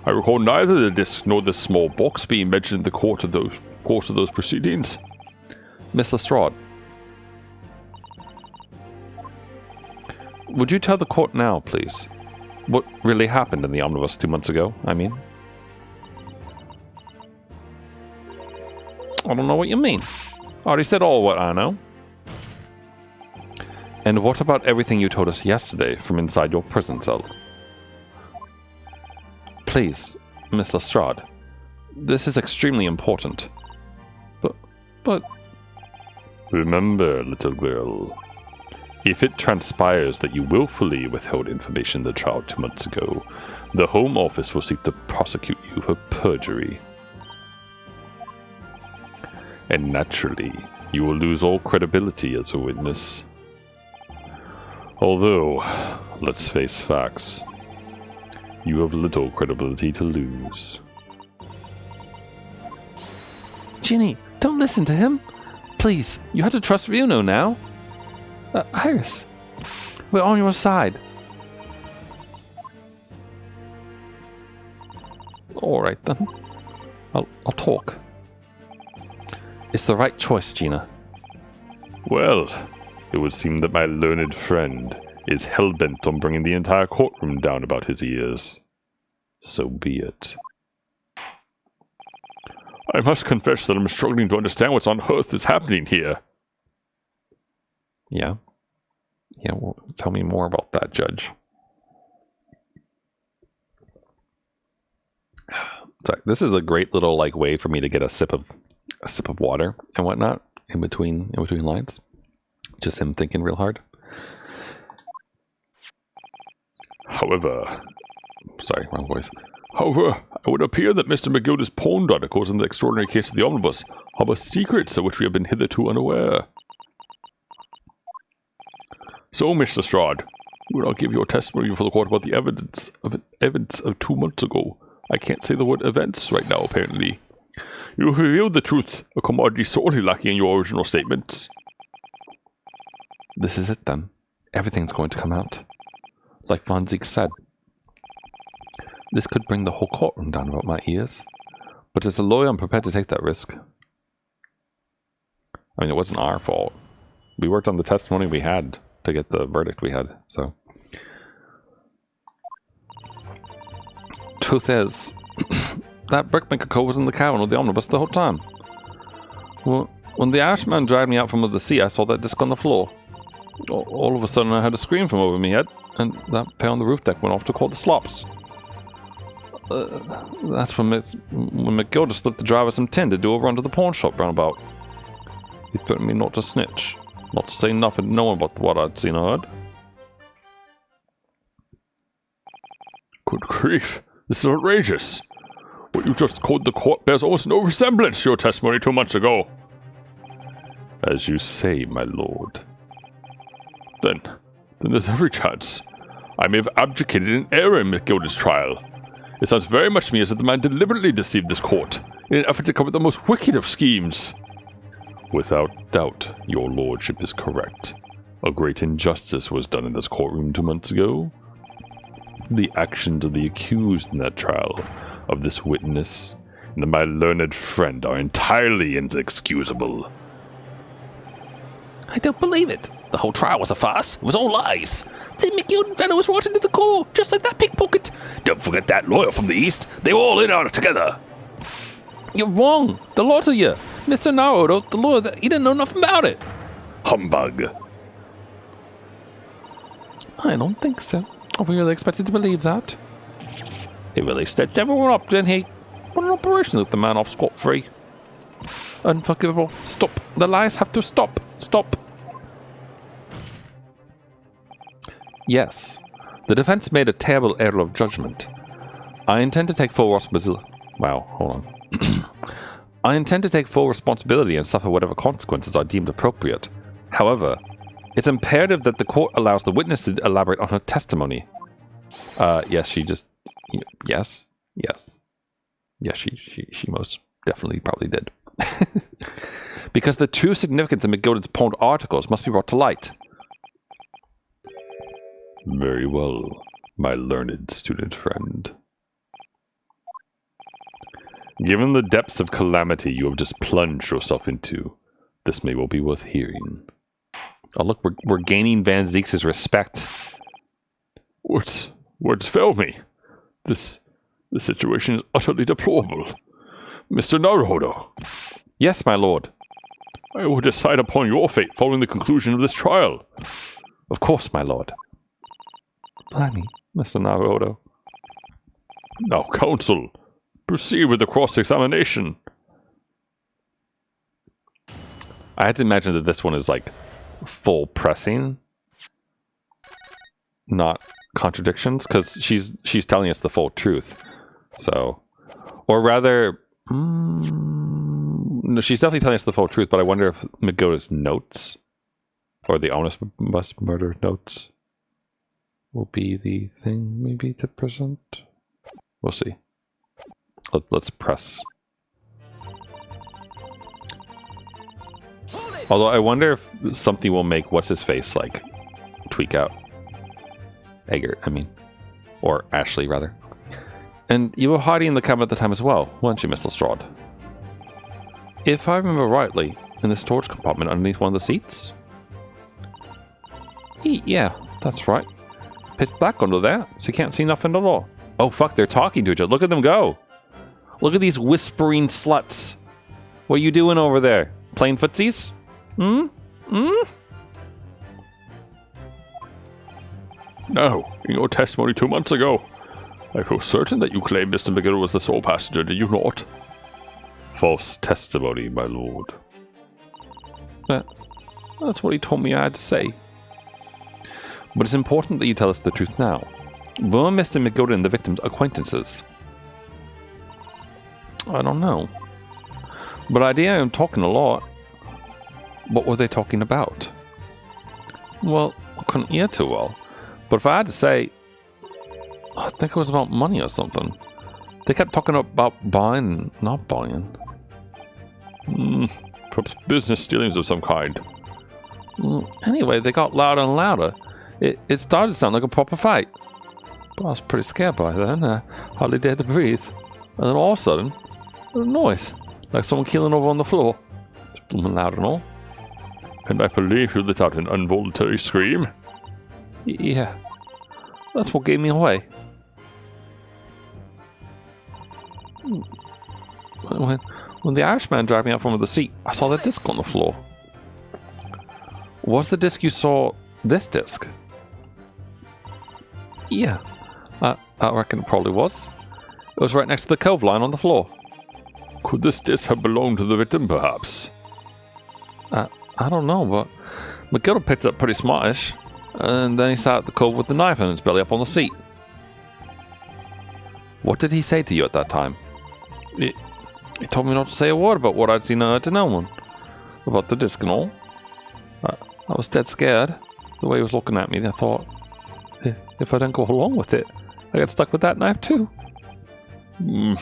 I recall neither the disc nor this small box being mentioned in the course of those proceedings. Miss Lestrade, would you tell the court now, please? What really happened in the omnibus 2 months ago, I mean? I don't know what you mean. I already said all what I know. And what about everything you told us yesterday from inside your prison cell? Please, Miss Lestrade, this is extremely important. But... Remember, little girl, if it transpires that you willfully withheld information in the trial 2 months ago, the Home Office will seek to prosecute you for perjury. And naturally, you will lose all credibility as a witness. Although, let's face facts, you have little credibility to lose. Ginny, don't listen to him. Please, you have to trust Runo now. Iris, we're on your side. Alright then. I'll talk. It's the right choice, Gina. Well, it would seem that my learned friend is hell-bent on bringing the entire courtroom down about his ears. So be it. I must confess that I'm struggling to understand what's on earth is happening here. Yeah? Yeah, well, tell me more about that, Judge. Sorry, this is a great little way for me to get a sip of water and whatnot in between lines. Just him thinking real hard. However, sorry, wrong voice. However, it would appear that Mr. McGilda's pawned articles in the extraordinary case of the omnibus harbor secrets of which we have been hitherto unaware. So, Mr. Strahd, you will not give your testimony before the court about the evidence of 2 months ago. I can't say the word events right now, apparently. You have revealed the truth, a commodity sorely lacking in your original statements. This is it then. Everything's going to come out. Like Von Ziek said. This could bring the whole courtroom down about my ears. But as a lawyer, I'm prepared to take that risk. I mean, it wasn't our fault. We worked on the testimony we had to get the verdict we had, so. Truth is, that brickmaker co was in the cabin with the omnibus the whole time. Well, when the Irishman dragged me out from under the sea, I saw that disc on the floor. All of a sudden, I heard a scream from over my head, and that pair on the roof deck went off to call the slops. That's when McGilda slipped the driver some tin to do over under the pawn shop roundabout. He threatened me not to snitch, not to say nothing to no one about what I'd seen or heard. Good grief, this is outrageous. What you just called the court bears almost no resemblance to your testimony 2 months ago. As you say, my lord. Then there's every chance I may have abdicated in error in McGilda's trial. It sounds very much to me as if the man deliberately deceived this court in an effort to cover the most wicked of schemes. Without doubt, your lordship is correct. A great injustice was done in this courtroom 2 months ago. The actions of the accused in that trial, of this witness, and of my learned friend are entirely inexcusable. I don't believe it. The whole trial was a farce. It was all lies. Tim McGilden fellow was brought into the court, just like that pickpocket. Don't forget that lawyer from the east. They were all in on it together. You're wrong. The lot of you. Mr. Naruto, the lawyer, he didn't know nothing about it. Humbug. I don't think so. Are we really expected to believe that? He really stepped everyone up, didn't he? What an operation to let the man off scot-free. Unforgivable. Stop. The lies have to stop. Stop. Yes. The defense made a terrible error of judgment. I intend to take full responsibility. Wow, hold on. I intend to take full responsibility and suffer whatever consequences are deemed appropriate. However, it's imperative that the court allows the witness to elaborate on her testimony. Yes, she just... Yes. Yes. Yes, she most definitely probably did. Because the true significance of McGilden's pawned articles must be brought to light. Very well, my learned student friend. Given the depths of calamity you have just plunged yourself into, this may well be worth hearing. Oh look, we're gaining Van Ziek's respect. Words fail me. This situation is utterly deplorable. Mr. Naruhodo. Yes, my lord. I will decide upon your fate following the conclusion of this trial. Of course, my lord. Blimey, Mr. Naruhodo. Now, counsel, proceed with the cross-examination. I had to imagine that this one is like full pressing, not contradictions, because she's telling us the full truth. So, or rather, no, she's definitely telling us the full truth. But I wonder if McGilda's notes or the omnibus murder notes will be the thing maybe to present. We'll see. Let's press. Although I wonder if something will make what's his face like tweak out. Eggert, I mean, or Ashley rather. And you were hiding in the cabin at the time as well, weren't you, Mr. Strahd? If I remember rightly, in the storage compartment underneath one of the seats. Yeah, that's right. Pitch black under there, so you can't see nothing at all. Oh fuck, they're talking to each other. Look at them go. Look at these whispering sluts. What are you doing over there? Playing footsies? Now, in your testimony 2 months ago, I feel certain that you claimed Mr. McGill was the sole passenger, did you not? False testimony, my lord. That's what he told me I had to say. But it's important that you tell us the truth now. Were Mr. McGilden and the victim's acquaintances? I don't know. But I hear him talking a lot. What were they talking about? Well, I couldn't hear too well. But if I had to say, I think it was about money or something. They kept talking about buying, not buying. Perhaps business dealings of some kind. Anyway, they got louder and louder. It started to sound like a proper fight. But I was pretty scared by then. I hardly dared to breathe. And then all of a sudden, a noise. Like someone keeling over on the floor. It's blooming loud and all. And I believe you let out an involuntary scream. Yeah. That's what gave me away. When the Irishman dragged me out from under the seat, I saw that disc on the floor. Was the disc you saw this disc? Yeah. I reckon it probably was. It was right next to the cove line on the floor. Could this disc have belonged to the victim, perhaps? I don't know, but McGilda picked it up pretty smartish, and then he sat at the cove with the knife in his belly up on the seat. What did he say to you at that time? He told me not to say a word about what I'd seen or heard to no one. About the disc and all. I was dead scared. The way he was looking at me, I thought, if I didn't go along with it, I get stuck with that knife too. And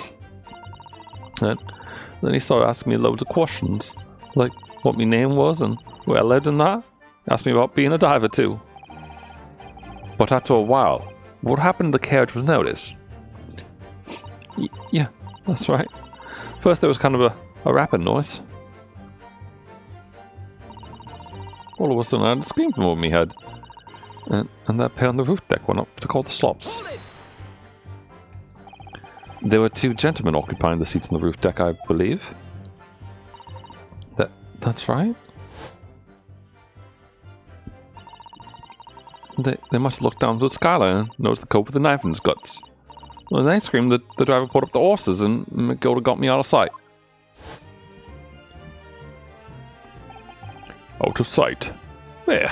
then he started asking me loads of questions, like what my name was and where I lived and that. He asked me about being a diver too. But after a while, what happened to the carriage was noticed. Yeah, that's right. First there was kind of a rapping noise. All of a sudden I had a scream from over my head. And that pair on the roof deck went up to call the slops. There were two gentlemen occupying the seats on the roof deck, I believe. That's right. They must have looked down to the skyline and noticed the coat with the knife in his guts. When they screamed, the driver pulled up the horses and McGilda got me out of sight. Out of sight? There.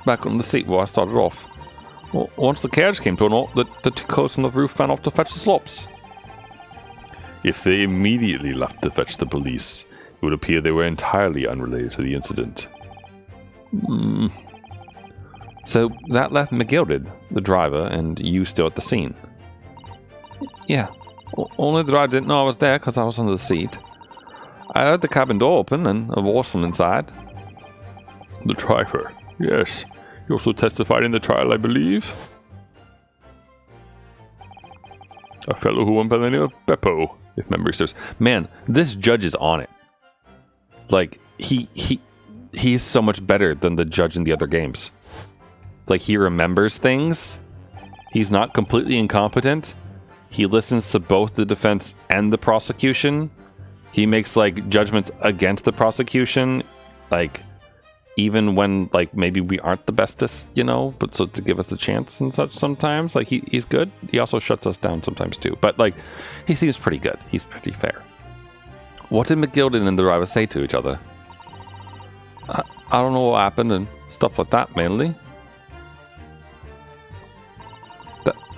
Back on the seat where I started off. Well, once the carriage came to an halt, the two coats on the roof ran off to fetch the slops. If they immediately left to fetch the police, it would appear they were entirely unrelated to the incident. So that left McGilden, the driver, and you still at the scene. Yeah. Only the driver didn't know I was there because I was under the seat. I heard the cabin door open and a voice from inside. The driver, yes. He also testified in the trial, I believe. A fellow who went by the name of Beppo, if memory serves. Man, this judge is on it. Like, he's so much better than the judge in the other games. Like, he remembers things. He's not completely incompetent. He listens to both the defense and the prosecution. He makes, like, judgments against the prosecution. Like, even when, like, maybe we aren't the bestest, you know, but so to give us the chance and such sometimes. Like, he's good. He also shuts us down sometimes, too. But, like, he seems pretty good. He's pretty fair. What did McGilden and the driver say to each other? I don't know what happened and stuff like that, mainly.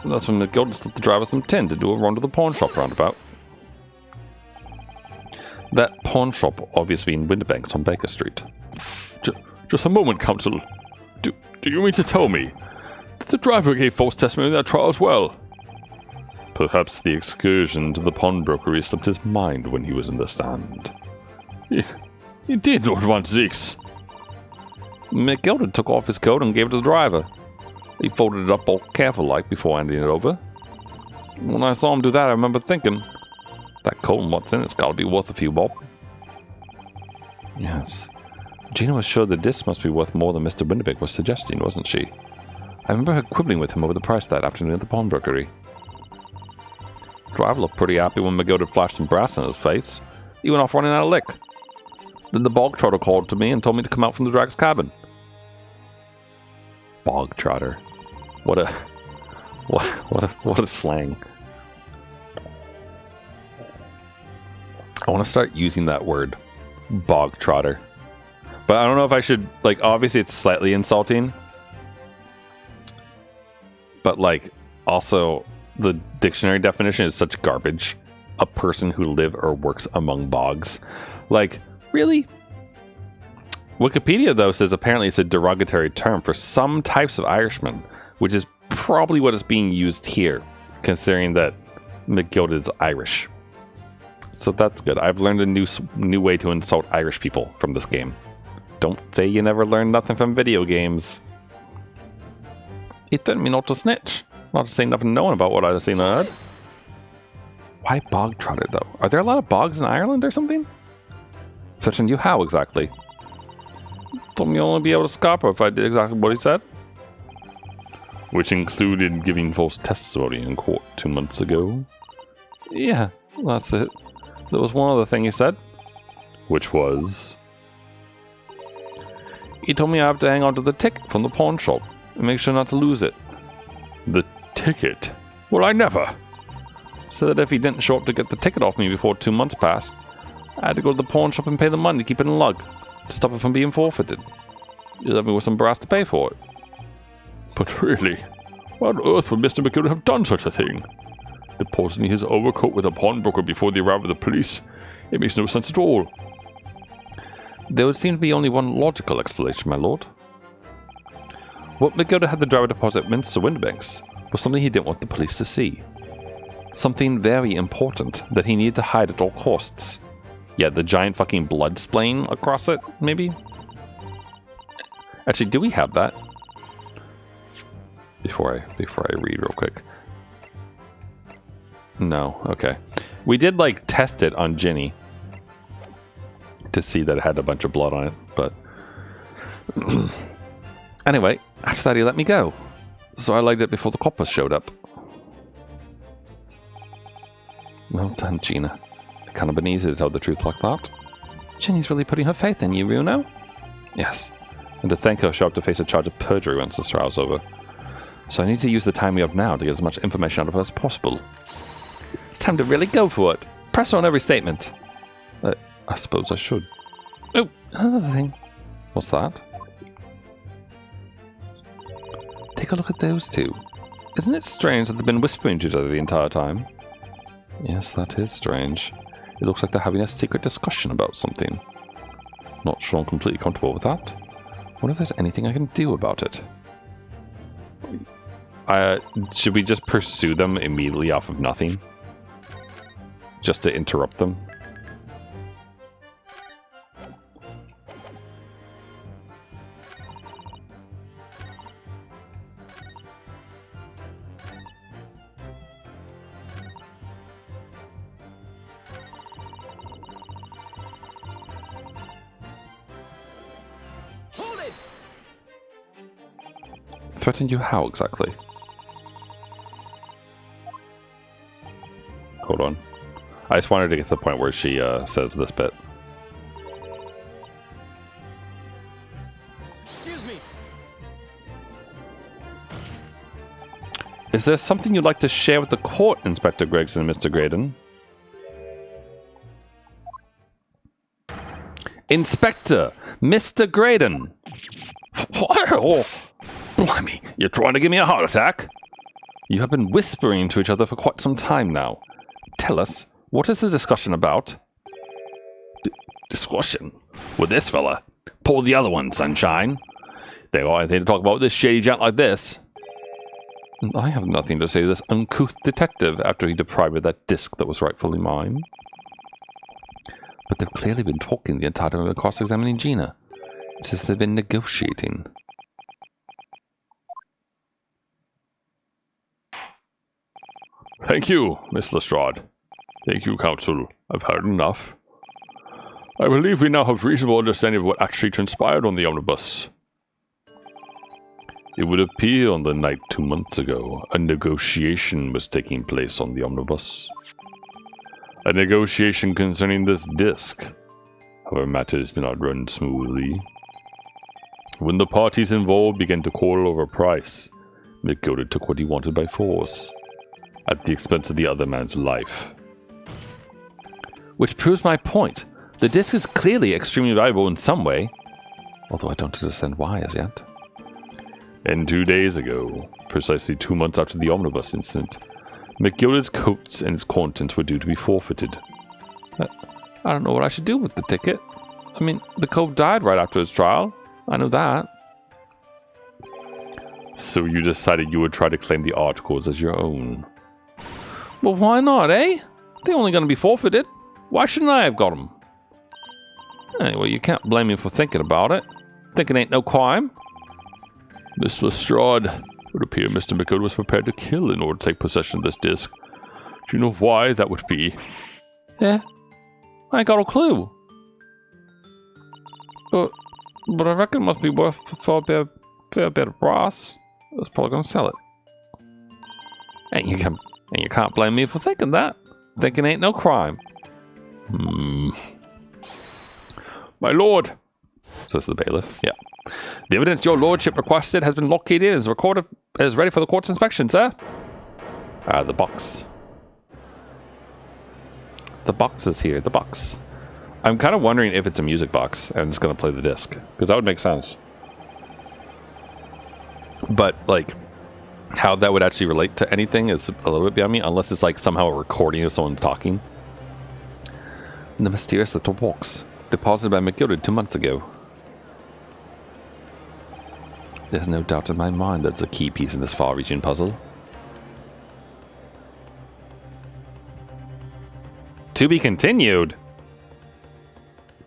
That's when McGilden slipped the driver some tin to do a run to the pawn shop roundabout. That pawn shop obviously in Winterbanks on Baker Street. Just a moment, counsel. Do you mean to tell me that the driver gave false testimony in that trial as well? Perhaps the excursion to the pawnbrokery slipped his mind when he was in the stand. He did, Lord Von Zeeks. McGilden took off his coat and gave it to the driver. He folded it up all careful-like before handing it over. When I saw him do that, I remember thinking, that coat and what's in it's gotta be worth a few bob. Yes. Gina was sure the disc must be worth more than Mr. Winterbeck was suggesting, wasn't she? I remember her quibbling with him over the price that afternoon at the pawnbrokery. Driver looked pretty happy when McGilden flashed some brass in his face. He went off running out of lick. Then the bog trotter called to me and told me to come out from the drag's cabin. Bog trotter. What a slang. I want to start using that word. Bog trotter. But I don't know if I should, like, obviously it's slightly insulting. But, like, also, the dictionary definition is such garbage. A person who live or works among bogs. Like, really? Wikipedia, though, says apparently it's a derogatory term for some types of Irishmen, which is probably what is being used here, considering that McGilded's Irish. So that's good. I've learned a new way to insult Irish people from this game. Don't say you never learned nothing from video games. It didn't mean not to snitch. Not to say nothing knowing about what I've seen and heard. Why bog trotter, though? Are there a lot of bogs in Ireland or something? Threaten you how exactly? Told me you'll only be able to scop her if I did exactly what he said. Which included giving false testimony in court 2 months ago. Yeah, that's it. There was one other thing he said. Which was... He told me I have to hang on to the ticket from the pawn shop and make sure not to lose it. The ticket? Well, I never. So that if he didn't show up to get the ticket off me before 2 months passed, I had to go to the pawn shop and pay the money to keep it in lug, to stop it from being forfeited. You left me with some brass to pay for it. But really, why on earth would Mr. McGill have done such a thing? Depositing his overcoat with a pawnbroker before the arrival of the police? It makes no sense at all. There would seem to be only one logical explanation, my lord. What McGill had the driver deposit at Minster Windbanks was something he didn't want the police to see. Something very important that he needed to hide at all costs. Yeah, the giant fucking blood splain across it, maybe? Actually, do we have that? Before I read real quick. No, okay. We did, like, test it on Ginny to see that it had a bunch of blood on it, but... Anyway, after that he let me go. So I liked it before the coppers showed up. Well done, Gina. It can't have been easy to tell the truth like that. Ginny's really putting her faith in you, Runo. Yes. And to thank her, she'll have to face a charge of perjury once this trial's over. So I need to use the time we have now to get as much information out of her as possible. It's time to really go for it. Press her on every statement. I suppose I should. Oh, another thing. What's that? Take a look at those two. Isn't it strange that they've been whispering to each other the entire time? Yes, that is strange. It looks like they're having a secret discussion about something. Not sure I'm completely comfortable with that. Wonder if there's anything I can do about it. Should we just pursue them immediately off of nothing? Just to interrupt them? Hold it! Threaten you how exactly? Hold on. I just wanted to get to the point where she says this bit. Excuse me. Is there something you'd like to share with the court, Inspector Gregson and Mr. Graydon? Inspector! Mr. Graydon! What? Oh, blimey, you're trying to give me a heart attack? You have been whispering to each other for quite some time now. Tell us, what is the discussion about? Discussion? With this fella? Pull the other one, sunshine. They got anything to talk about with this shady gent like this? I have nothing to say to this uncouth detective after he deprived me of that disc that was rightfully mine. But they've clearly been talking the entire time of cross-examining Gina. It's as if they've been negotiating. Thank you, Miss Lestrade. Thank you, Counsel. I've heard enough. I believe we now have reasonable understanding of what actually transpired on the omnibus. It would appear on the night 2 months ago, a negotiation was taking place on the omnibus. A negotiation concerning this disc. However, matters did not run smoothly. When the parties involved began to quarrel over price, McGilded took what he wanted by force, at the expense of the other man's life. Which proves my point. The disc is clearly extremely valuable in some way. although I don't understand why as yet. And 2 days ago, precisely 2 months after the omnibus incident, McGilded's coats and its contents were due to be forfeited. I don't know what I should do with the ticket. I mean, the cove died right after his trial. I know that. So you decided you would try to claim the articles as your own. Well, why not, eh? They're only going to be forfeited. Why shouldn't I have got them? Anyway, you can't blame me for thinking about it. Thinking ain't no crime. Mr. Lestrade, it would appear Mr. McGill was prepared to kill in order to take possession of this disc. Do you know why that would be? Yeah, I ain't got a clue. But I reckon it must be worth a fair bit of brass. I was probably going to sell it. And you can't blame me for thinking that. Thinking ain't no crime. My lord, says the bailiff. Yeah. The evidence your lordship requested has been located and is ready for the court's inspection, sir. The box. The box is here. The box. I'm kind of wondering if it's a music box and it's going to play the disc. Because that would make sense. But, like, how that would actually relate to anything is a little bit beyond me. Unless it's, like, somehow a recording of someone talking. The mysterious little box. Deposited by McGilded 2 months ago. There's no doubt in my mind that's a key piece in this far-reaching puzzle. To be continued.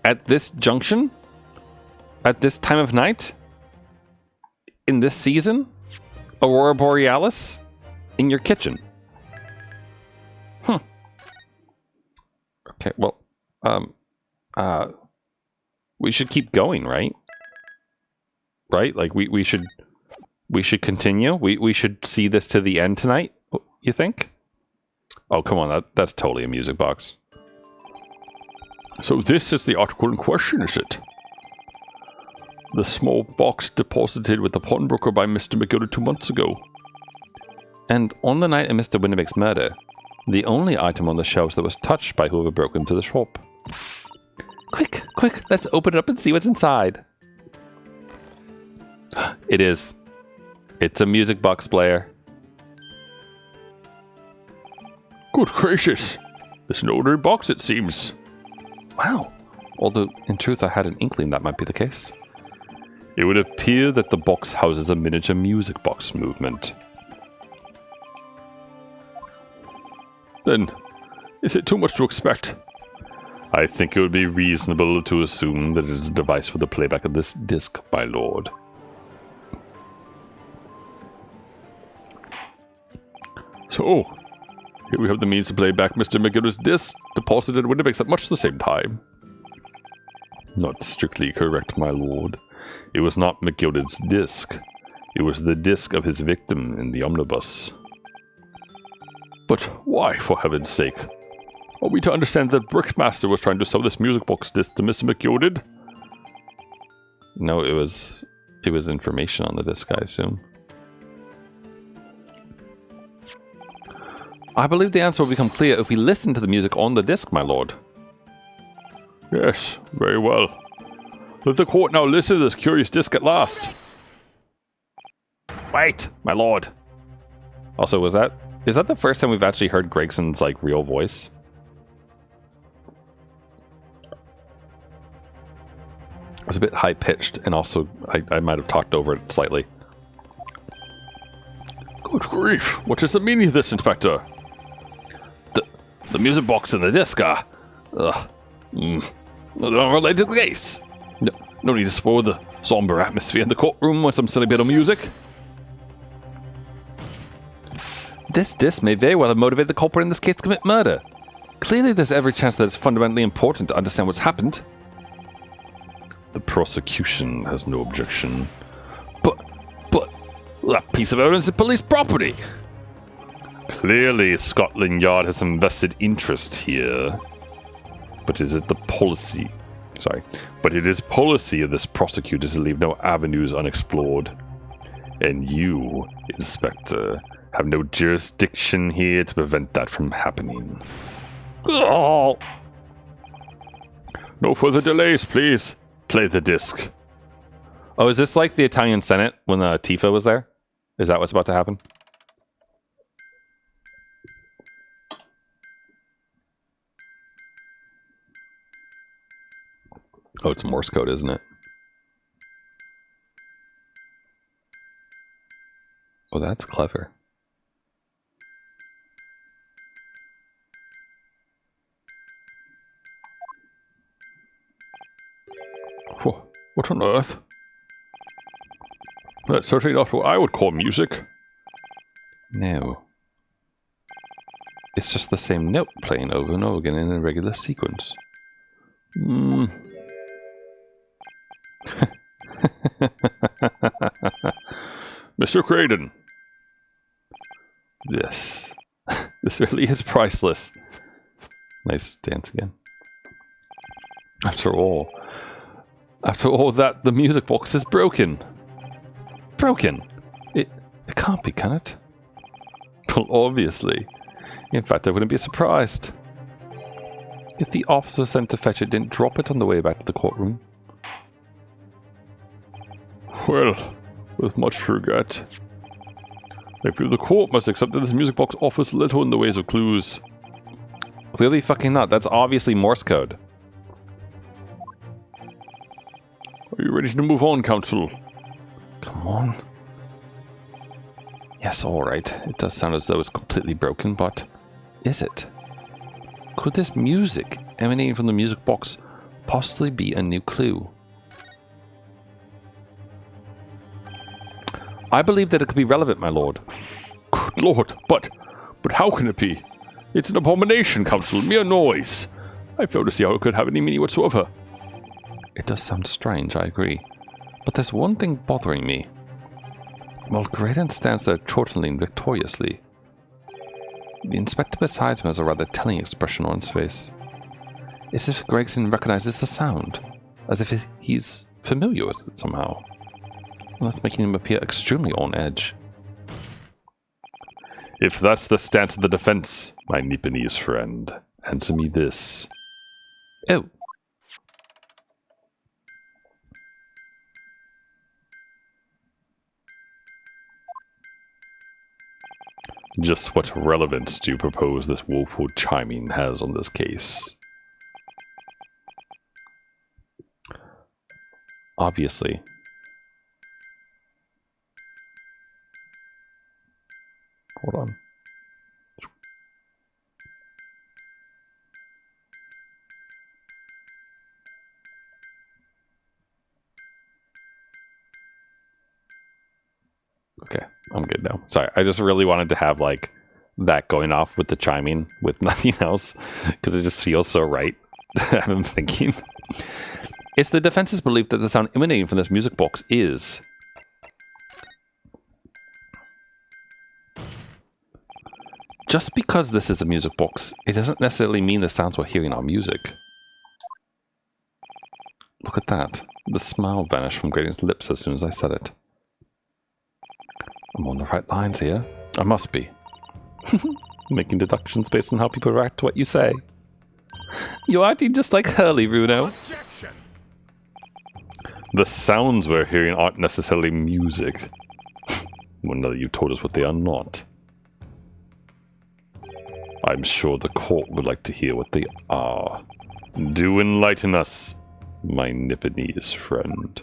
At this junction? At this time of night? In this season? Aurora Borealis? In your kitchen? Okay, well, we should keep going, right? Right? Like, we should continue. We should see this to the end tonight, you think? Oh, come on, that's totally a music box. So this is the article in question, is it? The small box deposited with the pawnbroker by Mr. McGill 2 months ago. And on the night of Mr. Winnebeck's murder, the only item on the shelves that was touched by whoever broke into the shop. Quick, quick, let's open it up and see what's inside. It is. It's a music box player. Good gracious. It's an ordinary box, it seems. Wow. Although, in truth, I had an inkling that might be the case. It would appear that the box houses a miniature music box movement. Then, is it too much to expect? I think it would be reasonable to assume that it is a device for the playback of this disc, my lord. So, here we have the means to play back Mr. McGill's disc, deposited at Winnebeck's at much the same time. Not strictly correct, my lord. It was not McGilded's disc. It was the disc of his victim in the omnibus. But why, for heaven's sake? Are we to understand that Brickmaster was trying to sell this music box disc to Mr. McGilded? No, it was information on the disc, I assume. I believe the answer will become clear if we listen to the music on the disc, my lord. Yes, very well. Let the court now listen to this curious disc at last. Wait, my lord. Also, is that the first time we've actually heard Gregson's, like, real voice? It was a bit high-pitched, and also, I might have talked over it slightly. Good grief, what is the meaning of this, Inspector? The music box and the disc are... they're unrelated to the case. No need to spoil the somber atmosphere in the courtroom with some silly bit of music. This disc may very well have motivated the culprit in this case to commit murder. Clearly there's every chance that it's fundamentally important to understand what's happened. The prosecution has no objection. But that piece of evidence is police property. Clearly, Scotland Yard has some vested interest here. But is it the policy? But it is policy of this prosecutor to leave no avenues unexplored. And you, Inspector, have no jurisdiction here to prevent that from happening. Oh. No further delays, please. Play the disc. Oh, is this like the Italian Senate when Tifa was there? Is that what's about to happen? Oh, it's Morse code, isn't it? Oh, that's clever. What on earth? That's certainly not what I would call music. No. It's just the same note playing over and over again in a regular sequence. Hmm. Mr. Craydon. This. This really is priceless. Nice dance again. After all that, the music box is broken. Broken. It can't be, can it? Well, obviously. In fact, I wouldn't be surprised if the officer sent to fetch it didn't drop it on the way back to the courtroom. Well, with much regret, I feel the court must accept that this music box offers little in the ways of clues. Clearly fucking not. That's obviously Morse code. Are you ready to move on, Counsel? Come on. Yes, alright. It does sound as though it's completely broken, but is it? Could this music emanating from the music box possibly be a new clue? I believe that it could be relevant, my lord. Good lord, but how can it be? It's an abomination, Counsel, mere noise. I fail to see how it could have any meaning whatsoever. It does sound strange, I agree. But there's one thing bothering me. While Graydon stands there chortling victoriously, the inspector beside him has a rather telling expression on his face. It's as if Gregson recognizes the sound, as if he's familiar with it somehow. And that's making him appear extremely on edge. If that's the stance of the defense, my Nipponese friend, answer me this. Oh. Just what relevance do you propose this woeful chiming has on this case? Obviously. Hold on. Okay, I'm good now. Sorry, I just really wanted to have like that going off with the chiming with nothing else because it just feels so right. I'm thinking. It's the defense's belief that the sound emanating from this music box is just because this is a music box, it doesn't necessarily mean the sounds we're hearing are music. Look at that. The smile vanished from Graydon's lips as soon as I said it. I'm on the right lines here. I must be. Making deductions based on how people react to what you say. You're acting just like Hurley, Runo. Objection. The sounds we're hearing aren't necessarily music. Well, now that you've told us what they are not. I'm sure the court would like to hear what they are. Do enlighten us, my Nipponese friend.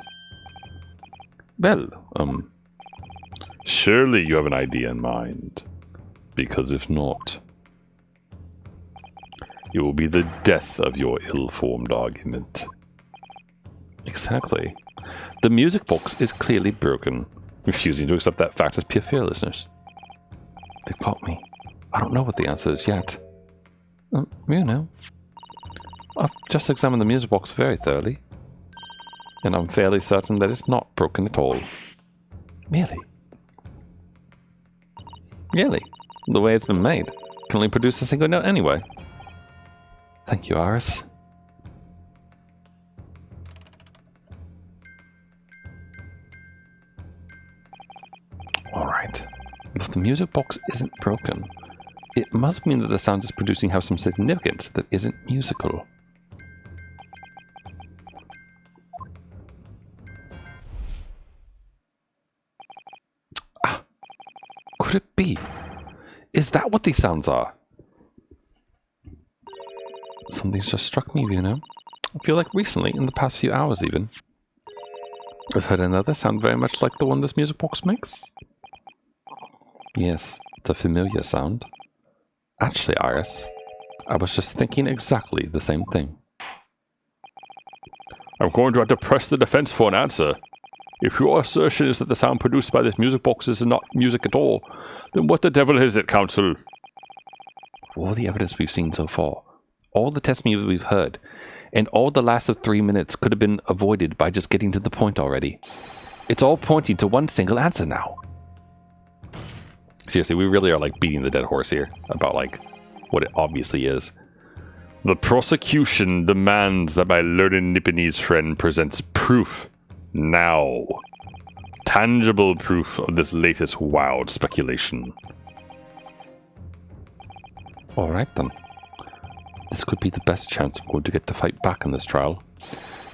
Well, surely you have an idea in mind. Because if not, it will be the death of your ill-formed argument. Exactly. The music box is clearly broken, refusing to accept that fact as pure fearlessness. They've got me. I don't know what the answer is yet. You know. I've just examined the music box very thoroughly, and I'm fairly certain that it's not broken at all. Really? Really? The way it's been made can only produce a single note anyway. Thank you, Iris. Alright. If the music box isn't broken, it must mean that the sound it's producing have some significance that isn't musical. Is that what these sounds are? Something's just struck me, you know. I feel like recently, in the past few hours even, I've heard another sound very much like the one this music box makes. Yes, it's a familiar sound. Actually, Iris, I was just thinking exactly the same thing. I'm going to have to press the defense for an answer. If your assertion is that the sound produced by this music box is not music at all, then what the devil is it, Counsel? All the evidence we've seen so far, all the testimony we've heard, and all the last of 3 minutes could have been avoided by just getting to the point already. It's all pointing to one single answer now. Seriously, we really are like beating the dead horse here about like what it obviously is. The prosecution demands that my learned Nipponese friend presents proof now. Tangible proof of this latest wild speculation. Alright then. This could be the best chance we're going to get to fight back in this trial.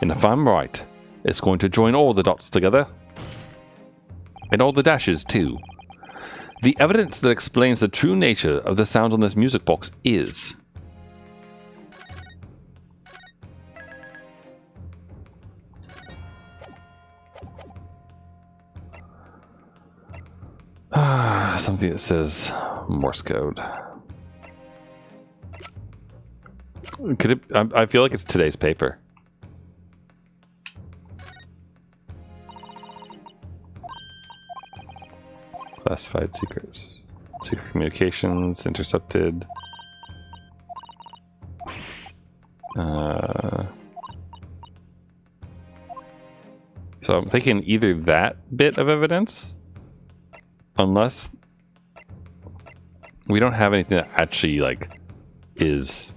And if I'm right, it's going to join all the dots together. And all the dashes too. The evidence that explains the true nature of the sounds on this music box is... something that says Morse code. Could it? I feel like it's today's paper. Classified secrets. Secret communications intercepted. So I'm thinking either that bit of evidence, unless we don't have anything that actually like is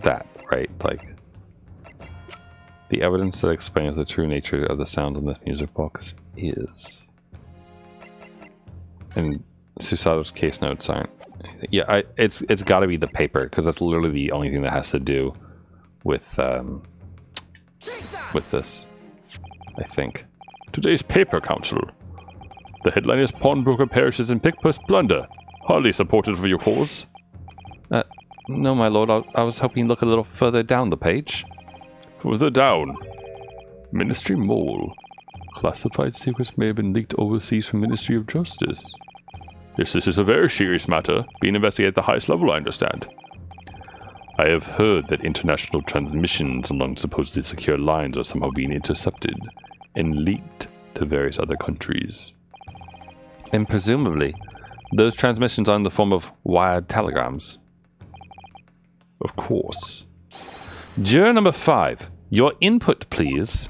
that, right? Like the evidence that explains the true nature of the sound in this music box is. And Susato's case notes aren't. Yeah, it's got to be the paper because that's literally the only thing that has to do with this. I think. Today's paper, Counsel. The headline is Pawnbroker perishes in pickpocket blunder. Hardly supported for your cause. No, my lord. I was hoping to look a little further down the page. Further down. Ministry Mole. Classified secrets may have been leaked overseas from Ministry of Justice. Yes, this is a very serious matter, being investigated at the highest level, I understand. I have heard that international transmissions along supposedly secure lines are somehow being intercepted and leaked to various other countries. And presumably, those transmissions are in the form of wired telegrams. Of course. Juror number 5, your input, please.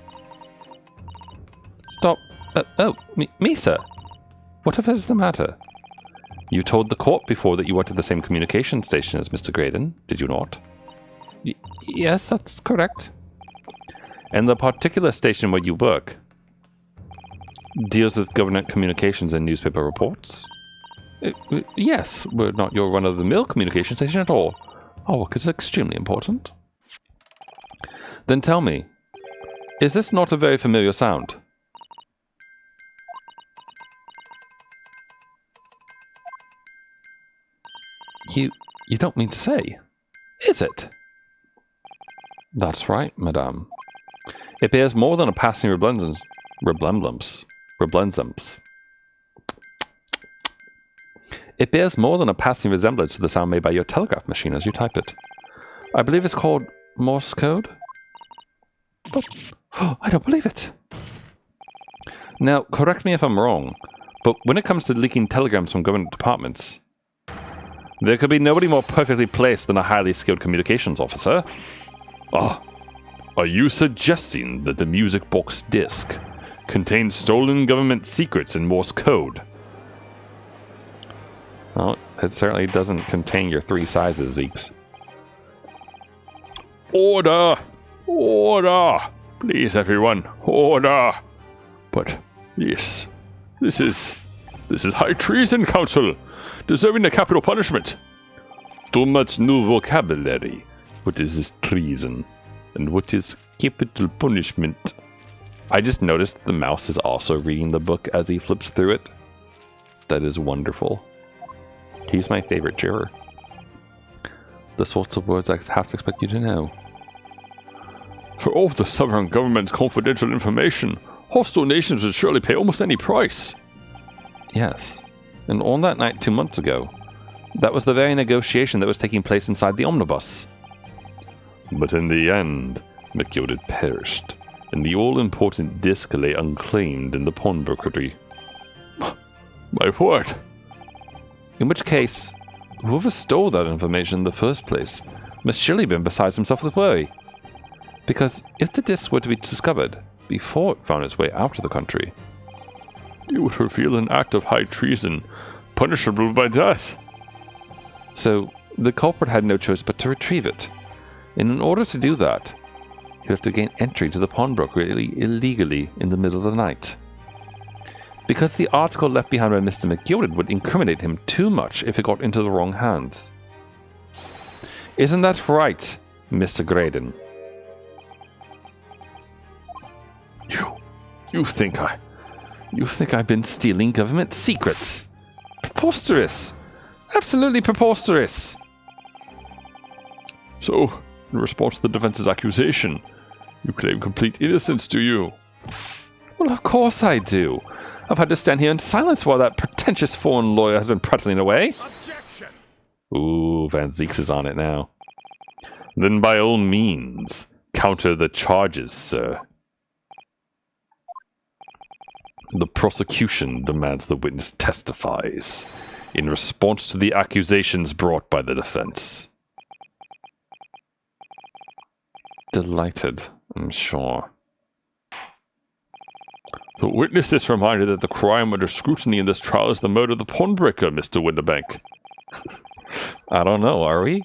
Stop. Me, sir. Whatever is the matter? You told the court before that you went to the same communication station as Mr. Graydon, did you not? Yes, that's correct. And the particular station where you work deals with government communications and newspaper reports? Yes, we're not your run-of-the-mill communication station at all. Our work is extremely important. Then tell me, is this not a very familiar sound? You don't mean to say, is it? That's right, madame. It bears more than a passing resemblance. It bears more than a passing resemblance to the sound made by your telegraph machine as you type it. I believe it's called Morse code. But I don't believe it. Now, correct me if I'm wrong, but when it comes to leaking telegrams from government departments, there could be nobody more perfectly placed than a highly skilled communications officer. Ah, are you suggesting that the music box disc contains stolen government secrets in Morse code? Well, it certainly doesn't contain your 3 sizes, Zeeks. Order! Order! Please, everyone, order! But, yes, this is high treason, Counsel, deserving the capital punishment. Too much new vocabulary. What is this treason? And what is capital punishment? I just noticed the mouse is also reading the book as he flips through it. That is wonderful. He's my favorite juror. The sorts of words I have to expect you to know. For all the sovereign government's confidential information, hostile nations would surely pay almost any price. Yes. And on that night 2 months ago, that was the very negotiation that was taking place inside the omnibus. But in the end, McGilded perished, and the all-important disc lay unclaimed in the pawnbrokery. My word! In which case, whoever stole that information in the first place must surely have been beside himself with worry. Because if the disc were to be discovered before it found its way out of the country, it would reveal an act of high treason, punishable by death. So the culprit had no choice but to retrieve it. And in order to do that, he would have to gain entry to the pawnbrokery illegally in the middle of the night. Because the article left behind by Mr. McGilded would incriminate him too much if it got into the wrong hands. Isn't that right, Mr. Graydon? You think I've been stealing government secrets? Preposterous! Absolutely preposterous! So, in response to the defense's accusation, you claim complete innocence, do you? Well, of course I do. I've had to stand here in silence while that pretentious foreign lawyer has been prattling away. Objection! Ooh, Van Zeeks is on it now. Then by all means, counter the charges, sir. The prosecution demands the witness testifies in response to the accusations brought by the defense. Delighted, I'm sure. The witness is reminded that the crime under scrutiny in this trial is the murder of the pawnbroker, Mr. Winterbank. I don't know, are we?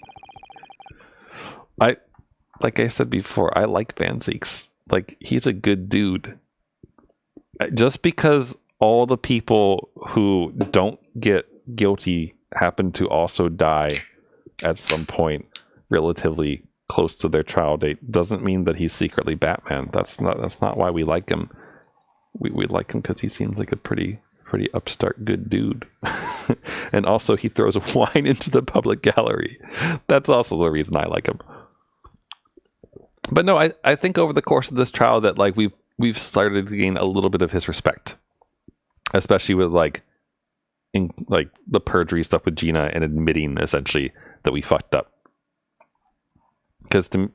Like I said before, I like Van Zeeks. Like, he's a good dude. Just because all the people who don't get guilty happen to also die at some point relatively close to their trial date doesn't mean that he's secretly Batman. That's not why we like him. We like him because he seems like a pretty upstart good dude. And also he throws wine into the public gallery. That's also the reason I like him. But no, I think over the course of this trial that like we've started to gain a little bit of his respect, especially with like the perjury stuff with Gina and admitting essentially that we fucked up. Because Van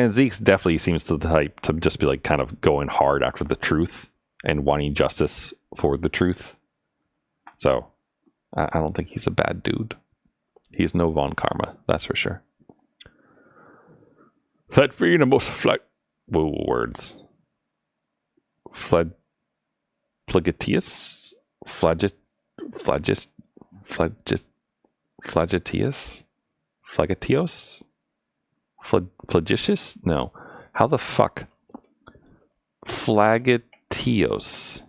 Zeeks definitely seems to the type to just be like kind of going hard after the truth and wanting justice for the truth. So I don't think he's a bad dude. He's no Von Karma, that's for sure. That being a most words. Flagitius? Flagitius? Flagitious? No. How the fuck? Flagitios.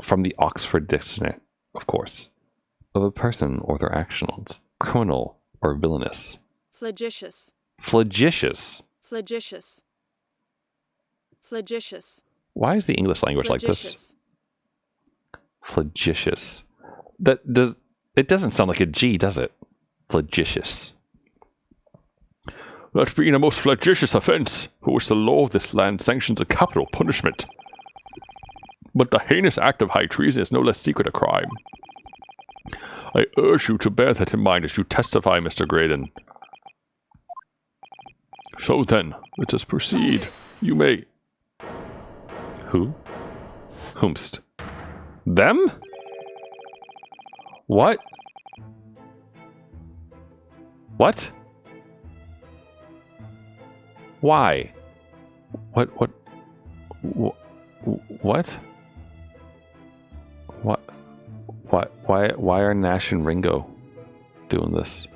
From the Oxford Dictionary, of course. Of a person or their actions. Criminal or villainous. Flagitious. Flagitious. Flagitious. Flagitious. Why is the English language like this? Flagitious. It doesn't sound like a G, does it? Flagitious. That being a most flagitious offence, for which the law of this land sanctions a capital punishment. But the heinous act of high treason is no less secret a crime. I urge you to bear that in mind as you testify, Mr. Graydon. So then, let us proceed. You may. Who? Whomst? Them? What? What? Why? What? Why are Nash and Ringo doing this?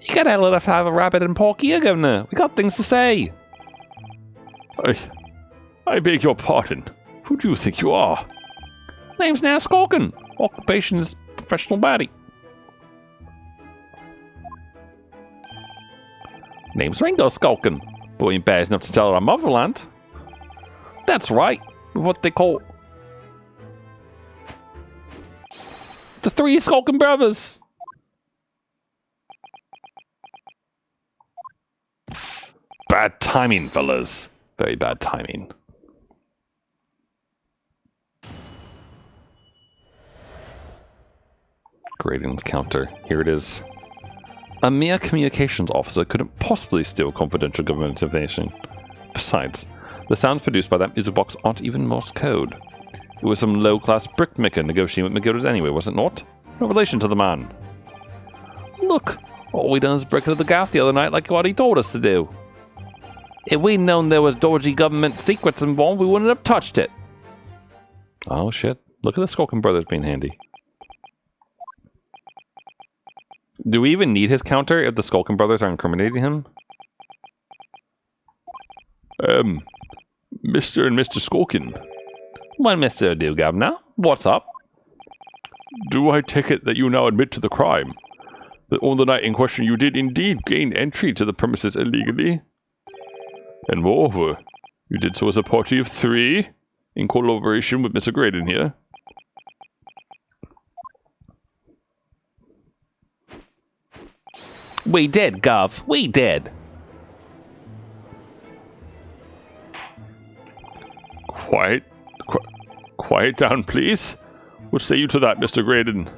You gotta let us have a rabbit and pork here, Governor. We got things to say. I beg your pardon. Who do you think you are? Name's now Skulkin. Occupation is professional baddie. Name's Ringo Skulkin. Boy, you bears enough to sell our motherland. That's right. What they call the three skulking brothers. Bad timing, fellas. Very bad timing. Graydon's counter. Here it is. A mere communications officer couldn't possibly steal confidential government information. Besides, the sounds produced by that music box aren't even Morse code. It was some low-class brickmaker negotiating with McGilded anyway, was it not? No relation to the man. Look, all we done is break into the gaff the other night like what he told us to do. If we'd known there was dodgy government secrets involved, we wouldn't have touched it. Oh shit. Look at the Skulking Brothers being handy. Do we even need his counter if the Skulking Brothers are incriminating him? Mr. and Mr. Skulkin. Well, Mr. Governor, what's up? Do I take it that you now admit to the crime? That on the night in question you did indeed gain entry to the premises illegally? And moreover, you did so as a party of 3, in collaboration with Mr. Graydon here? We did, Gov. We did. Quiet down, please. What say you to that, Mr. Graydon?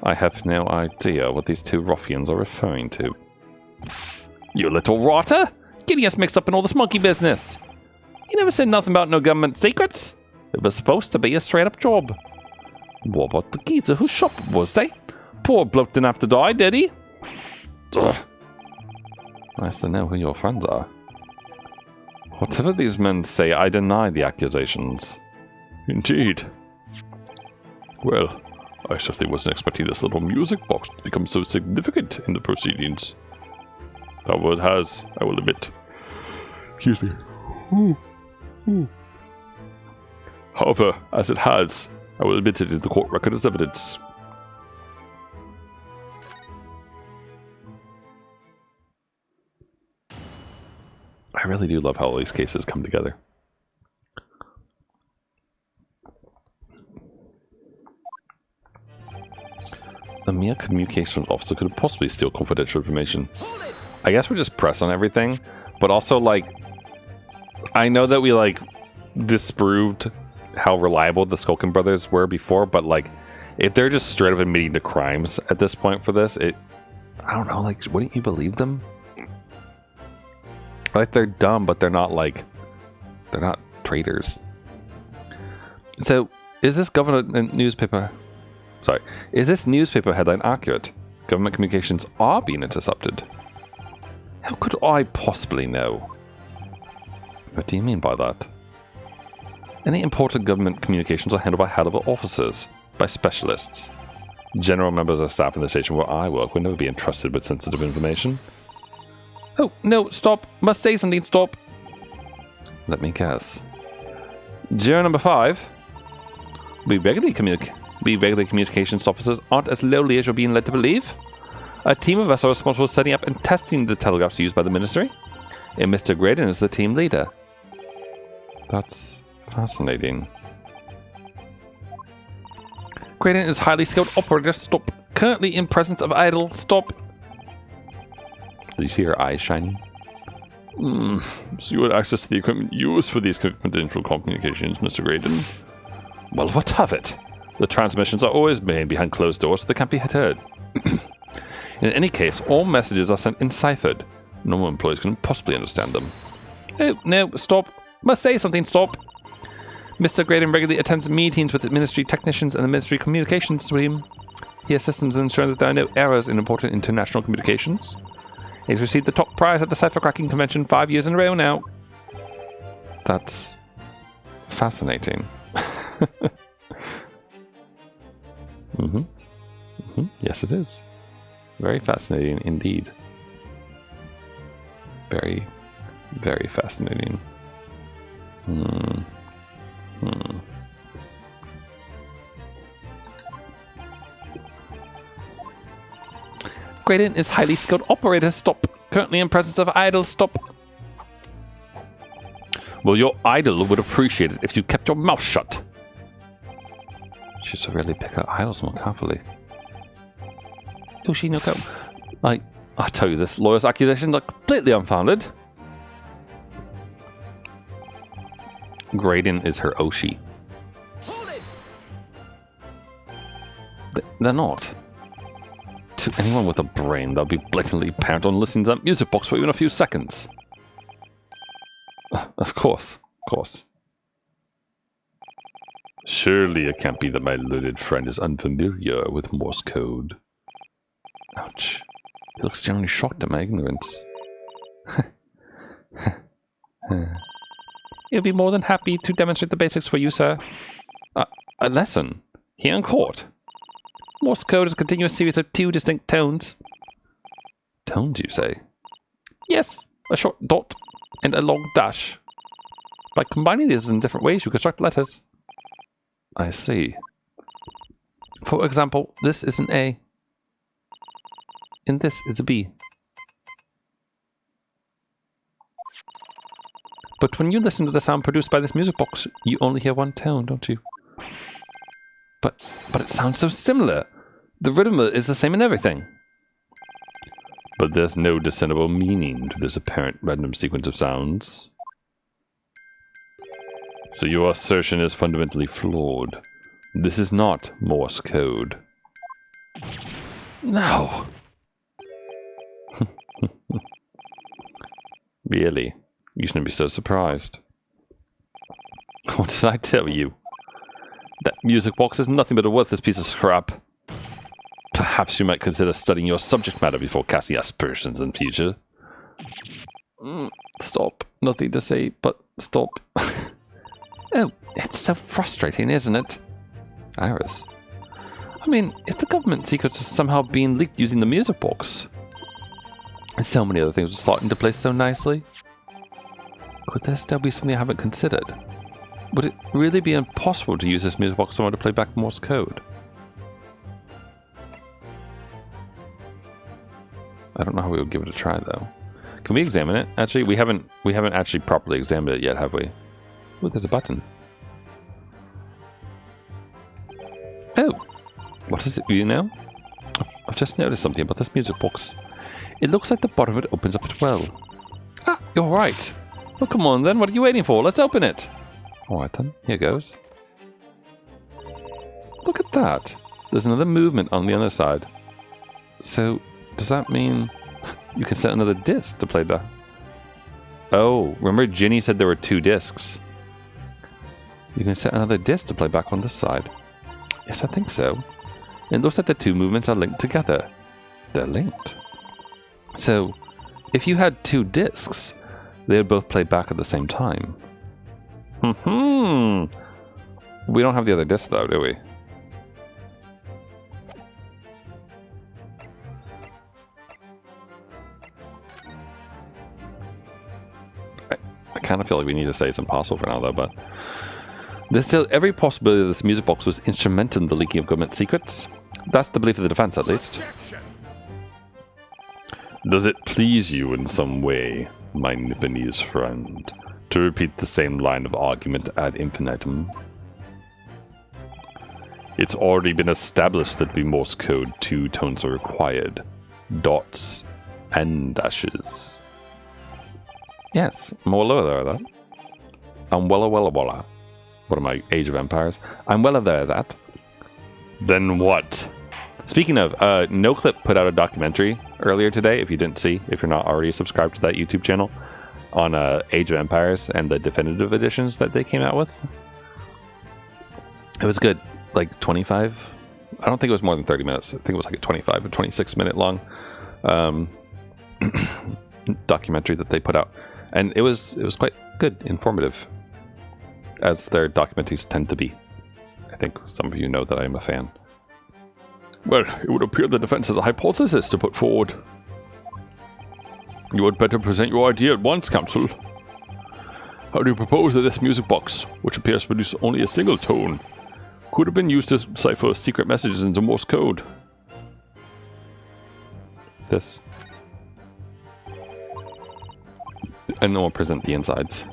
I have no idea what these two ruffians are referring to. You little rotter! Getting us mixed up in all this monkey business. You never said nothing about no government secrets. It was supposed to be a straight-up job. What about the geezer whose shop it was, eh? Poor bloke didn't have to die, did he? Ugh. Nice to know who your friends are. Whatever these men say, I deny the accusations. Indeed. Well, I certainly wasn't expecting this little music box to become so significant in the proceedings. However, it has, I will admit. Excuse me. However, as it has, I will admit it in the court record as evidence. I really do love how all these cases come together. A mere communications officer could possibly steal confidential information. I guess we're just pressed on everything, but also, like, I know that we, like, disproved how reliable the Skulkin brothers were before, but, like, if they're just straight up admitting to crimes at this point for this, I don't know, like, wouldn't you believe them? Like, they're dumb, but they're not, like, they're not traitors. So, is this is this newspaper headline accurate? Government communications are being intercepted. How could I possibly know? What do you mean by that? Any important government communications are handled by high-level officers, by specialists. General members of staff in the station where I work would never be entrusted with sensitive information. Oh, no, stop. Must say something, stop. Let me guess. Juror number 5. We regular communications officers aren't as lowly as you're being led to believe. A team of us are responsible for setting up and testing the telegraphs used by the ministry. And Mr. Graydon is the team leader. That's fascinating. Graydon is highly skilled operator. Stop. Currently in presence of idol. Stop. Do you see her eyes shining? So you had access to the equipment used for these confidential communications, Mr. Graydon? Well, what of it? The transmissions are always made behind closed doors, so they can't be heard. In any case, all messages are sent enciphered. Normal employees couldn't possibly understand them. Oh, no, stop. Must say something, stop. Mr. Graydon regularly attends meetings with the ministry technicians and the ministry communications team. He assists them in ensuring that there are no errors in important international communications. He's received the top prize at the Cipher Cracking Convention 5 years in a row now. That's fascinating. Yes, it is. Very fascinating indeed. Very, very fascinating. Graydon is highly skilled operator. Stop. Currently in presence of idol. Stop. Well, your idol would appreciate it if you kept your mouth shut. She should really pick her idols more carefully. Oshi no go. I tell you, this lawyer's accusations are completely unfounded. Graydon is her Oshi. Hold it! They're not. To anyone with a brain, they'll be blatantly apparent on listening to that music box for even a few seconds. Of course. Surely it can't be that my learned friend is unfamiliar with Morse code. Ouch. He looks genuinely shocked at my ignorance. He'll be more than happy to demonstrate the basics for you, sir. A lesson? Here in court? Morse code is a continuous series of 2 distinct tones. Tones, you say? Yes, a short dot and a long dash. By combining these in different ways, you construct letters. I see. For example, this is an A. And this is a B. But when you listen to the sound produced by this music box, you only hear one tone, don't you? But it sounds so similar. The rhythm is the same in everything. But there's no discernible meaning to this apparent random sequence of sounds. So your assertion is fundamentally flawed. This is not Morse code. No. Really? You shouldn't be so surprised. What did I tell you? That music box is nothing but a worthless piece of scrap. Perhaps you might consider studying your subject matter before casting aspersions in future. Stop. Nothing to say, but stop. Oh, it's so frustrating, isn't it? Iris. I mean, if the government secrets are somehow being leaked using the music box, and so many other things will slot into place so nicely, could there still be something I haven't considered? Would it really be impossible to use this music box somewhere to play back Morse code? I don't know how we would give it a try, though. Can we examine it? Actually, we haven't actually properly examined it yet, have we? Oh, there's a button. Oh, what is it? You know? I've just noticed something about this music box. It looks like the bottom of it opens up as well. Ah, you're right. Well, come on then. What are you waiting for? Let's open it. All right then. Here goes. Look at that. There's another movement on the other side. So, does that mean you can set another disc to play back? Oh, remember Ginny said there were 2 discs. You can set another disc to play back on this side. Yes, I think so. It looks like the 2 movements are linked together. They're linked. So, if you had 2 discs, they would both play back at the same time. We don't have the other disc though, do we? I kind of feel like we need to say it's impossible for now though, but there's still every possibility that this music box was instrumental in the leaking of government secrets. That's the belief of the defense, at least. Does it please you in some way, my Nipponese friend, to repeat the same line of argument ad infinitum? It's already been established that in Morse code 2 tones are required. Dots and dashes. Yes, I'm well aware of that. I'm well aware of that. What am I, Age of Empires? I'm well aware of that. Then what? Speaking of, NoClip put out a documentary earlier today, if you didn't see, if you're not already subscribed to that YouTube channel, on Age of Empires and the definitive editions that they came out with. It was good. Like 25? I don't think it was more than 30 minutes. I think it was like a 25 or 26 minute long documentary that they put out. And it was quite good, informative, as their documentaries tend to be. I think some of you know that I am a fan. Well, it would appear the defense has a hypothesis to put forward. You had better present your idea at once, counsel. How do you propose that this music box, which appears to produce only a single tone, could have been used to cipher secret messages into Morse code? This. And then we'll present the insides.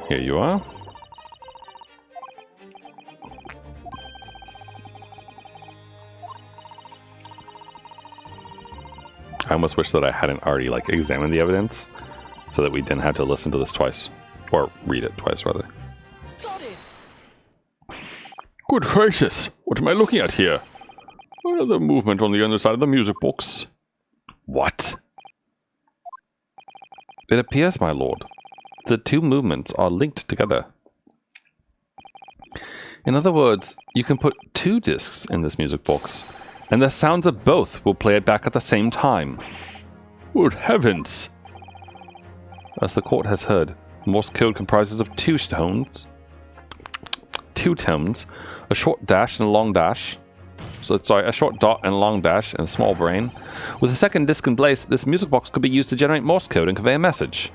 Here you are. I almost wish that I hadn't already like examined the evidence so that we didn't have to listen to this twice. Or read it twice, rather. Got it! Good gracious! What am I looking at here? Another movement on the underside of the music box. What? It appears, my lord, the two movements are linked together. In other words, you can put two discs in this music box, and the sounds of both will play it back at the same time. Good heavens! As the court has heard, Morse code comprises of two tones, a short dash and a long dash. A short dot and a long dash and a small brain. With a second disc in place, this music box could be used to generate Morse code and convey a message.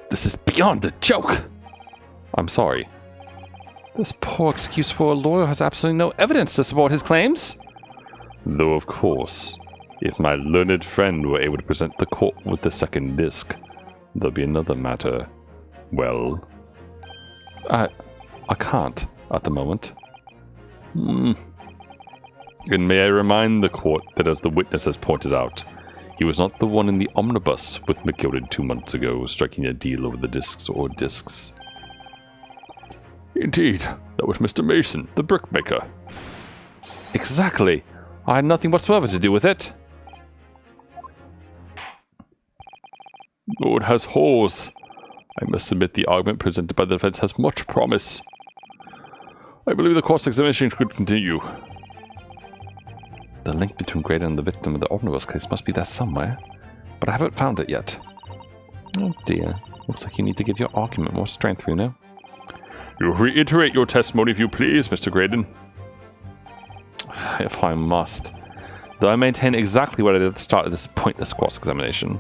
This is beyond a joke! I'm sorry. This poor excuse for a lawyer has absolutely no evidence to support his claims. Though, of course, if my learned friend were able to present the court with the second disc, there'll be another matter. Well... I can't at the moment. And may I remind the court that, as the witness has pointed out, he was not the one in the omnibus with McGilded 2 months ago, striking a deal over the discs or discs. Indeed, that was Mr. Mason, the brickmaker. Exactly. I had nothing whatsoever to do with it. Though it has holes, I must admit the argument presented by the defense has much promise. I believe the cross-examination could continue. The link between Greta and the victim of the omnibus case must be there somewhere, but I haven't found it yet. Oh dear. Looks like you need to give your argument more strength, Runo. You reiterate your testimony if you please, Mr. Graydon. If I must. Though I maintain exactly what I did at the start of this pointless cross-examination.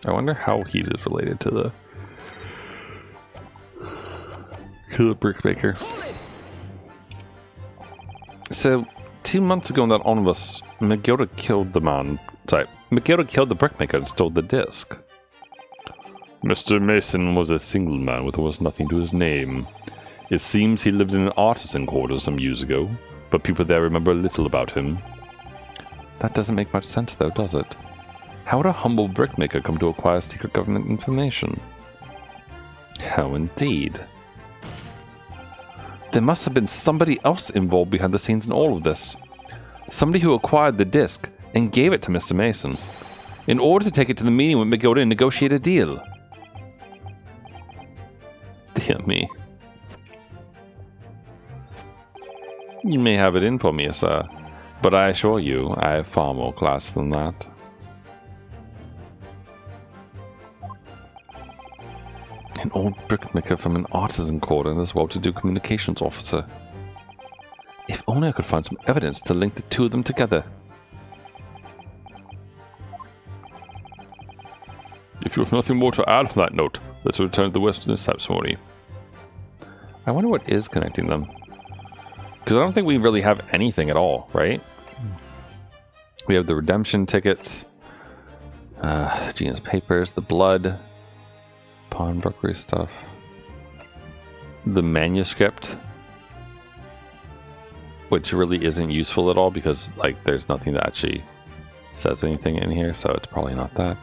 I wonder how he is related to the brickmaker. So, 2 months ago in that omnibus, McGilda killed the man. Sorry, McGilda killed the brickmaker and stole the disc. Mr. Mason was a single man with almost nothing to his name. It seems he lived in an artisan quarter some years ago, but people there remember little about him. That doesn't make much sense though, does it? How would a humble brickmaker come to acquire secret government information? How indeed. There must have been somebody else involved behind the scenes in all of this. Somebody who acquired the disc and gave it to Mr. Mason, in order to take it to the meeting with McGilda and negotiate a deal. Dear me. You may have it in for me, sir, but I assure you, I have far more class than that. An old brickmaker from an artisan quarter and this well-to-do communications officer. If only I could find some evidence to link the two of them together. If you have nothing more to add on that note, let's return to the western testimony. I wonder what is connecting them. Because I don't think we really have anything at all, right? We have the redemption tickets, Gina's papers, the blood, pawnbrokery stuff, the manuscript, which really isn't useful at all because like there's nothing that actually says anything in here, so it's probably not that.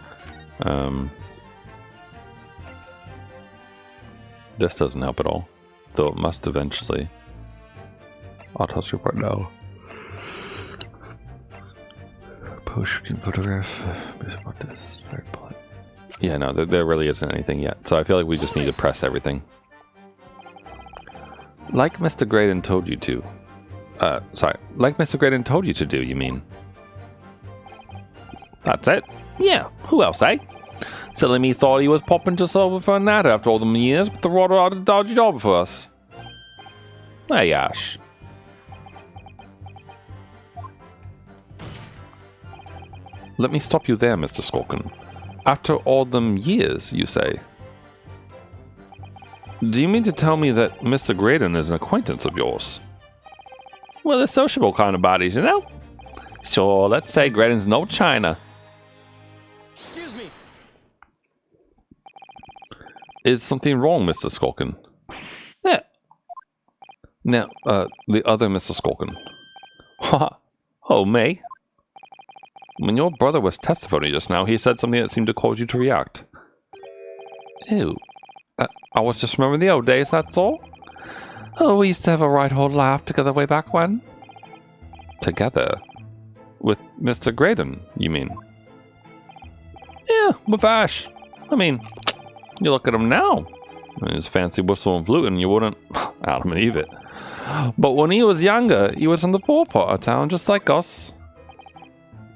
This doesn't help at all, though it must eventually. Autopsy report, no. Post-shooting photograph. About this third bullet. Yeah, no, there really isn't anything yet. So I feel like we just need to press everything. Like Mr. Graydon told you to. Like Mr. Graydon told you to do, you mean? That's it? Yeah, who else, eh? Silly me thought he was popping just over for a natter after all them years, but the water out of dodgy job for us. Hey, Ash. Let me stop you there, Mr. Skorken. After all them years, you say? Do you mean to tell me that Mr. Graydon is an acquaintance of yours? Well, they're sociable kind of bodies, you know? Sure, let's say Graydon's no China. Excuse me. Is something wrong, Mr. Skulkin? Yeah. Now, the other Mr. Skulkin. Ha! Oh, me? When your brother was testifying just now, he said something that seemed to cause you to react. Ew. I was just remembering the old days, that's all. Oh, we used to have a right old laugh together way back when. Together? With Mr. Graydon, you mean? Yeah, with Ash. I mean, you look at him now. His fancy whistle and flute, and you wouldn't Adam and Eve it. But when he was younger, he was from the poor part of town, just like us.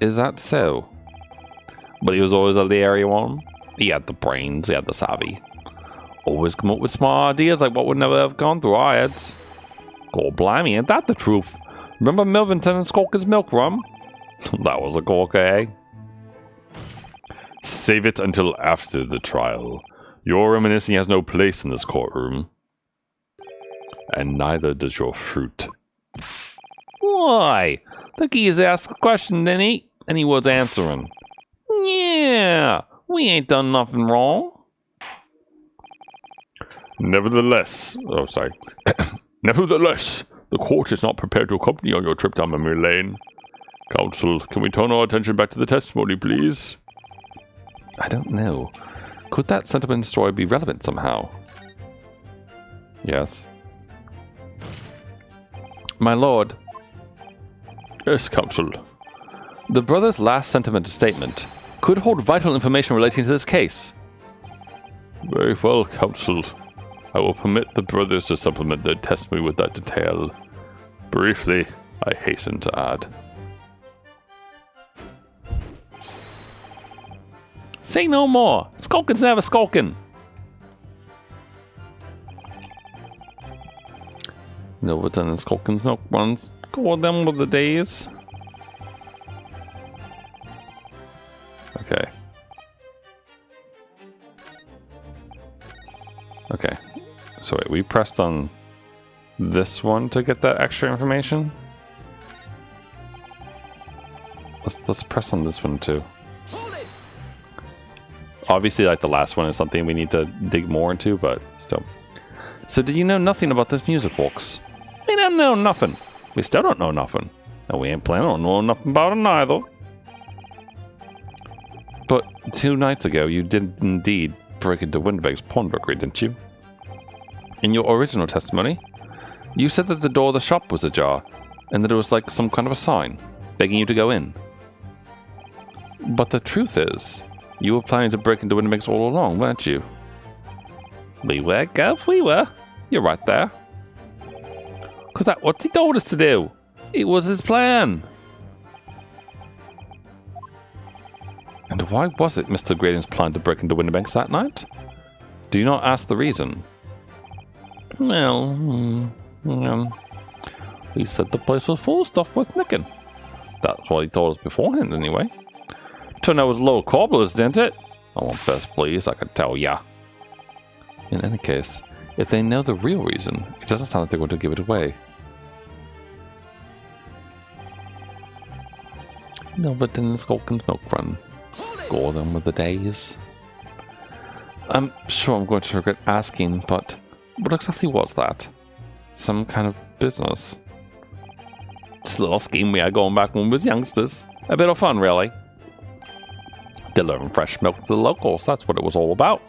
Is that so? But he was always a leery one. He had the brains, he had the savvy. Always come up with smart ideas like what would never have gone through our heads. God blimey, ain't that the truth? Remember Milvington and Skulkin's milk rum? That was a corker, eh? Save it until after the trial. Your reminiscing has no place in this courtroom. And neither does your fruit. Why? The keys asked a question, didn't he? And he was answering. Yeah, we ain't done nothing wrong. Nevertheless, Nevertheless, the court is not prepared to accompany you on your trip down memory lane. Counsel, can we turn our attention back to the testimony, please? I don't know. Could that sentiment story be relevant somehow? Yes. My lord, Yes, counsel. the brother's last sentiment statement could hold vital information relating to this case. Very well, counsel. I will permit the brothers to supplement their testimony with that detail. Briefly, I hasten to add. Say no more. Skulkin's never skulkin'. Milverton and Skulkin's milk runs. Go them with the days. Okay. Okay. So wait, we pressed on this one to get that extra information? Let's press on this one too. Hold it. Obviously, like the last one is something we need to dig more into, but still. So did you know nothing about this music box? We don't know nothing. We still don't know nothing. And we ain't planning on knowing nothing about it either. But 2 nights ago, you did indeed break into Windbag's pawnbrokery, didn't you? In your original testimony, you said that the door of the shop was ajar, and that it was like some kind of a sign, begging you to go in. But the truth is, you were planning to break into Windbag's all along, weren't you? We were, Gov, we were. You're right there. Because that's what he told us to do. It was his plan. And why was it Mr. Graydon's plan to break into Winterbanks that night? Do you not ask the reason? Well, he said the place was full of stuff worth nicking. That's what he told us beforehand, anyway. Turned out it was low cobblers, didn't it? Oh, best please, I could tell ya. In any case, if they know the real reason, it doesn't sound like they're going to give it away. Milverton and Skulkin's milk run. Gore them with the days. I'm sure I'm going to regret asking, but what exactly was that? Some kind of business? Just a little scheme we had going back when we was youngsters. A bit of fun, really. Delivering fresh milk to the locals, that's what it was all about.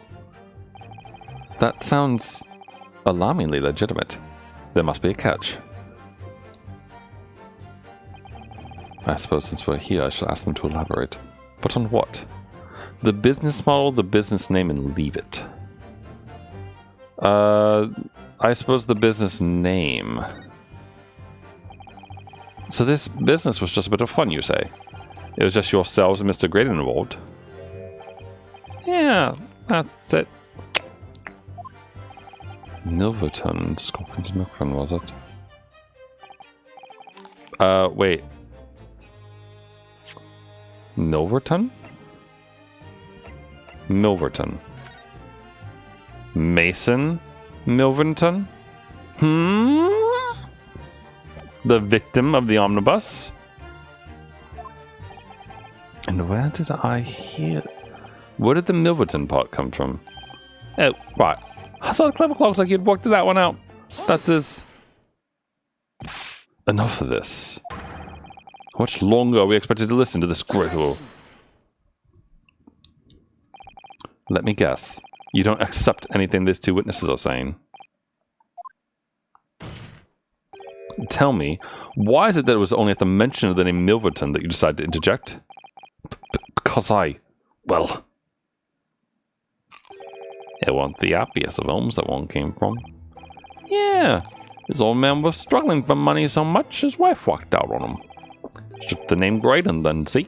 That sounds alarmingly legitimate. There must be a catch. I suppose since we're here, I should ask them to elaborate. But on what? The business model, the business name, and leave it. I suppose the business name. So this business was just a bit of fun, you say? It was just yourselves and Mr. Graydon involved? Yeah, that's it. Milverton, Skulkin's milk run, was it? Wait. Milverton? Milverton. Mason? Milverton? The victim of the omnibus? And where did I hear... Where did the Milverton part come from? Oh, right. I thought Clever Claw looks like you'd worked that one out. That is... Enough of this. How much longer are we expected to listen to this great war? Let me guess. You don't accept anything these two witnesses are saying. Tell me, why is it that it was only at the mention of the name Milverton that you decided to interject? Because well... It wasn't the happiest of homes that one came from. Yeah, his old man was struggling for money so much his wife walked out on him. Just the name Graydon then, see?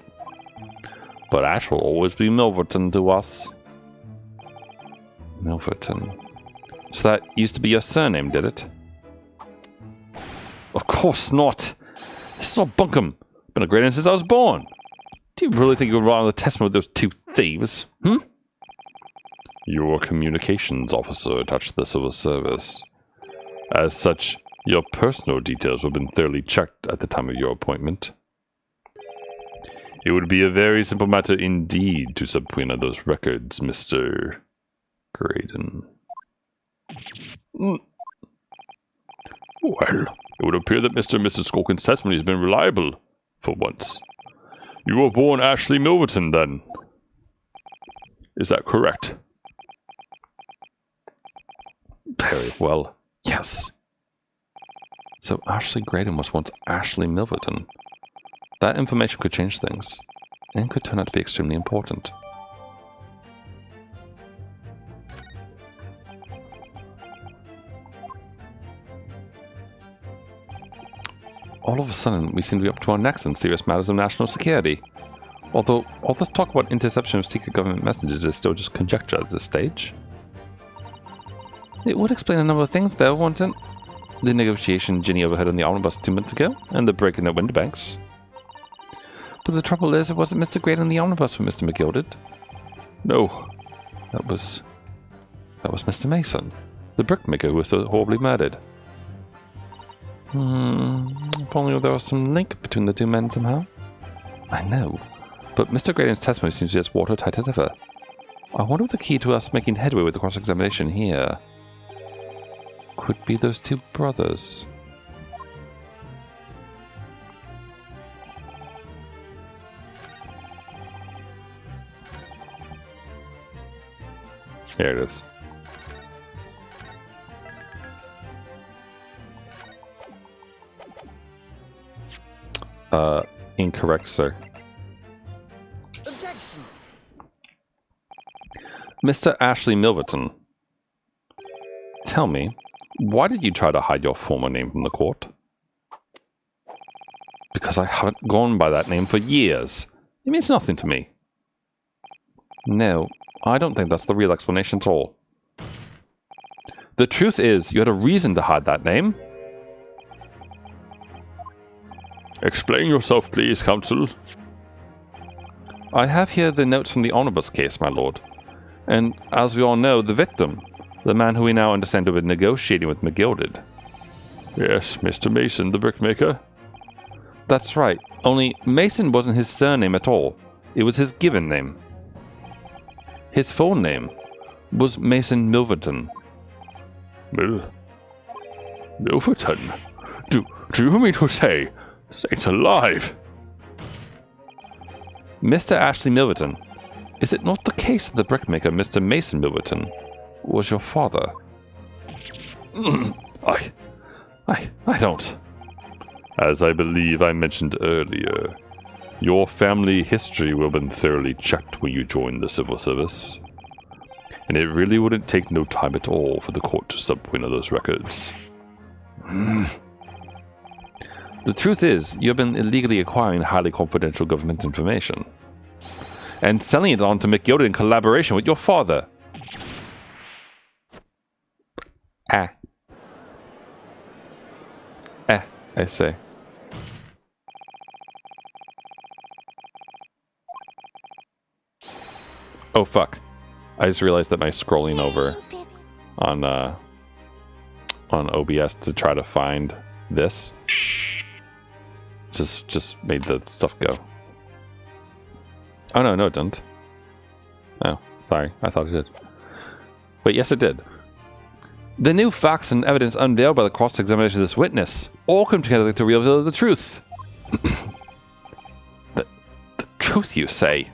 But Ash will always be Milverton to us. Milverton. So that used to be your surname, did it? Of course not. This is all bunkum. Been a Graydon since I was born. Do you really think you would rely on the testimony of those two thieves? Your communications officer touched the civil service. As such, your personal details have been thoroughly checked at the time of your appointment. It would be a very simple matter indeed to subpoena those records, Mr. Graydon. Well, it would appear that Mr. and Mrs. Skulkin's testimony has been reliable, for once. You were born Ashley Milverton, then. Is that correct? Very well, yes. So Ashley Graydon was once Ashley Milverton. That information could change things, and could turn out to be extremely important. All of a sudden, we seem to be up to our necks in serious matters of national security. Although, all this talk about interception of secret government messages is still just conjecture at this stage. It would explain a number of things, though, wouldn't it? The negotiation Ginny overheard on the omnibus 2 months ago, and the break-in at Winterbanks. But the trouble is, it wasn't Mr. Graydon in the omnibus with Mr. McGilded. No, that was Mr. Mason, the brickmaker who was so horribly murdered. If only there was some link between the two men somehow. I know, but Mr. Graydon's testimony seems to be as watertight as ever. I wonder if the key to us making headway with the cross-examination here could be those two brothers. Here it is. Incorrect, sir. Objection. Mr. Ashley Milverton, tell me, why did you try to hide your former name from the court? Because I haven't gone by that name for years. It means nothing to me. No, I don't think that's the real explanation at all. The truth is, you had a reason to hide that name. Explain yourself, please, counsel. I have here the notes from the omnibus case, my lord. And as we all know, the victim, the man who we now understand to have been negotiating with McGilded. Yes, Mr. Mason, the brickmaker. That's right, only Mason wasn't his surname at all. It was his given name. His full name was Mason Milverton. Milverton? Do you mean to say... Saints alive! Mr. Ashley Milverton, is it not the case that the brickmaker, Mr. Mason Milverton, was your father? I don't. As I believe I mentioned earlier, your family history will have been thoroughly checked when you joined the civil service. And it really wouldn't take no time at all for the court to subpoena those records. The truth is, you have been illegally acquiring highly confidential government information. And selling it on to McGilded in collaboration with your father. I say. Oh fuck. I just realized that my scrolling over on on OBS to try to find this. Just made the stuff go. Oh, no, it didn't. Oh, sorry. I thought it did. Wait, yes, it did. The new facts and evidence unveiled by the cross-examination of this witness all come together to reveal the truth. the truth, you say?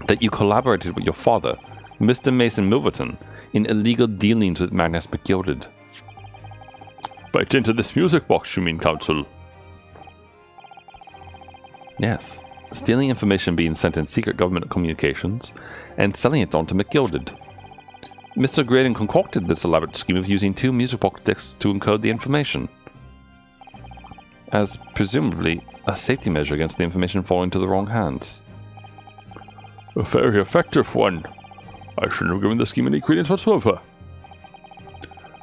That you collaborated with your father, Mr. Mason Milverton, in illegal dealings with Magnus McGilded. Right into this music box, you mean, Counsel? Yes. Stealing information being sent in secret government communications and selling it on to McGilded. Mr. Graydon concocted this elaborate scheme of using 2 music box discs to encode the information, as presumably a safety measure against the information falling into the wrong hands. A very effective one. I shouldn't have given the scheme any credence whatsoever.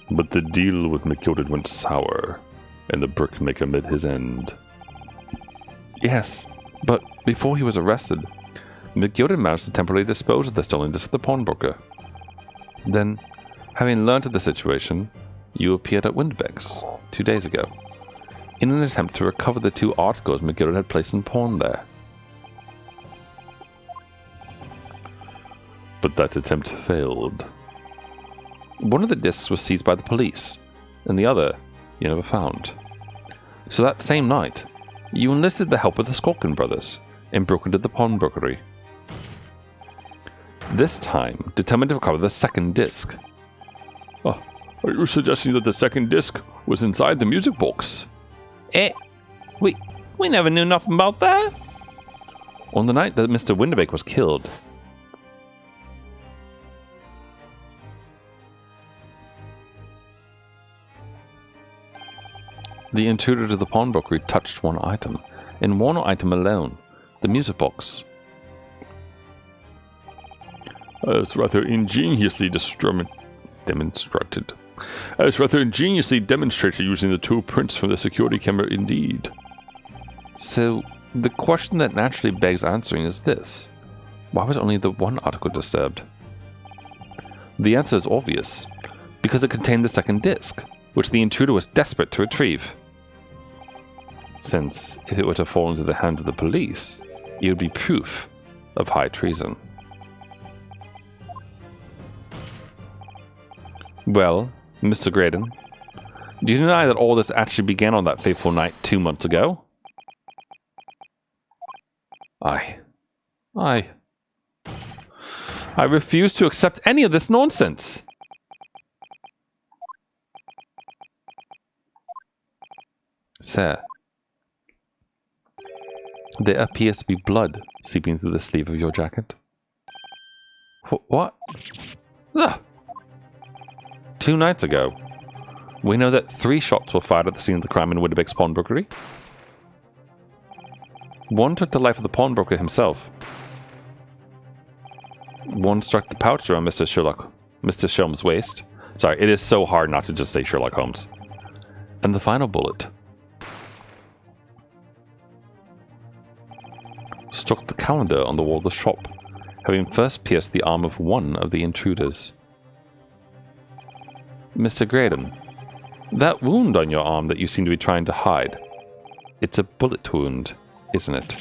But the deal with McGilded went sour, and the brickmaker met his end. Yes, but before he was arrested, McGilded managed to temporarily dispose of the stolen disc of the pawnbroker. Then, having learned of the situation, you appeared at Windbeck's 2 days ago, in an attempt to recover the 2 articles McGilded had placed in pawn there. But that attempt failed. One of the discs was seized by the police, and the other you never found. So that same night, you enlisted the help of the Skulkin brothers and broke into the pawnbrokery. This time, determined to recover the second disc. Oh, are you suggesting that the second disc was inside the music box? We never knew nothing about that. On the night that Mr. Winterbeck was killed, the intruder to the pawnbrokery touched one item, and one item alone, the music box. It's rather ingeniously demonstrated. It's rather ingeniously demonstrated using the 2 prints from the security camera indeed. So, the question that naturally begs answering is this. Why was only the one article disturbed? The answer is obvious, because it contained the second disc, which the intruder was desperate to retrieve. Since, if it were to fall into the hands of the police, it would be proof of high treason. Well, Mr. Graydon, do you deny that all this actually began on that fateful night 2 months ago? I refuse to accept any of this nonsense. Sir, there appears to be blood seeping through the sleeve of your jacket. What? Ugh. 2 nights ago, we know that 3 shots were fired at the scene of the crime in Winterbeck's pawnbrokery. One took the life of the pawnbroker himself. One struck the pouch around Mr. Shelm's waist. Sorry, it is so hard not to just say Sherlock Holmes. And the final bullet struck the calendar on the wall of the shop, having first pierced the arm of one of the intruders. Mr. Graydon, that wound on your arm that you seem to be trying to hide, it's a bullet wound, isn't it?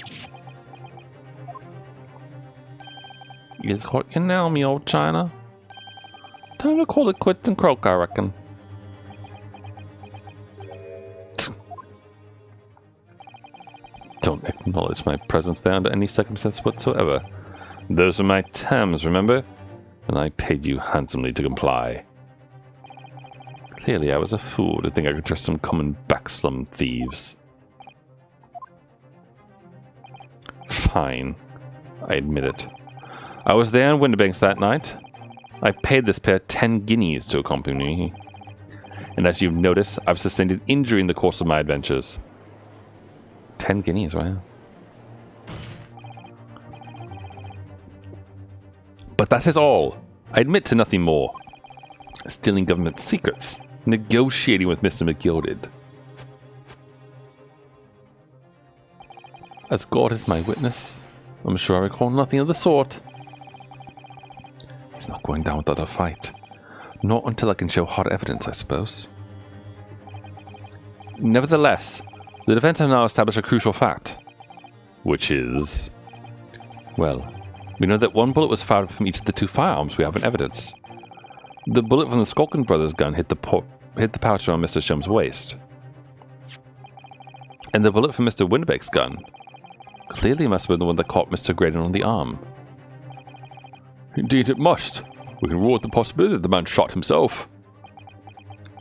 It's caught you now, me old China. Time to call it quits and croak, I reckon. Don't acknowledge my presence there under any circumstance whatsoever. Those were my terms, remember? And I paid you handsomely to comply. Clearly I was a fool to think I could trust some common backslum thieves. Fine. I admit it. I was there in Winterbanks that night. I paid this pair 10 guineas to accompany me. And as you've noticed, I've sustained an injury in the course of my adventures. 10 guineas, wow. But that is all. I admit to nothing more. Stealing government secrets. Negotiating with Mr. McGilded. As God is my witness, I'm sure I recall nothing of the sort. He's not going down without a fight. Not until I can show hard evidence, I suppose. Nevertheless, the defense have now established a crucial fact. Which is... Well, we know that one bullet was fired from each of the two firearms we have in evidence. The bullet from the Skulkin brothers' gun hit the pouch on Mr. Shum's waist. And the bullet from Mr. Winbeck's gun clearly must have been the one that caught Mr. Graydon on the arm. Indeed it must. We can rule out the possibility that the man shot himself.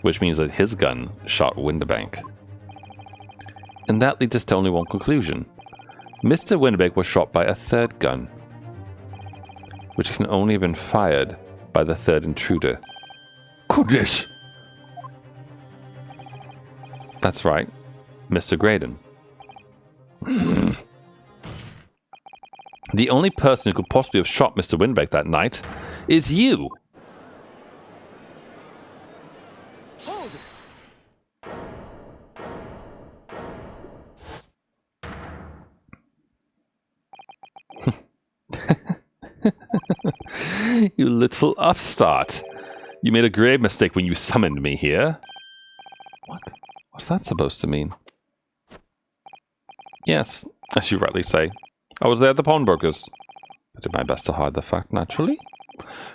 Which means that his gun shot Windebank. And that leads us to only one conclusion. Mr. Windebank was shot by a third gun, which can only have been fired by the third intruder. Goodness! That's right, Mr. Graydon. The only person who could possibly have shot Mr. Winbeck that night is you! Hold it! You little upstart. You made a grave mistake when you summoned me here. What? What's that supposed to mean? Yes, as you rightly say. I was there at the pawnbrokers. I did my best to hide the fact, naturally.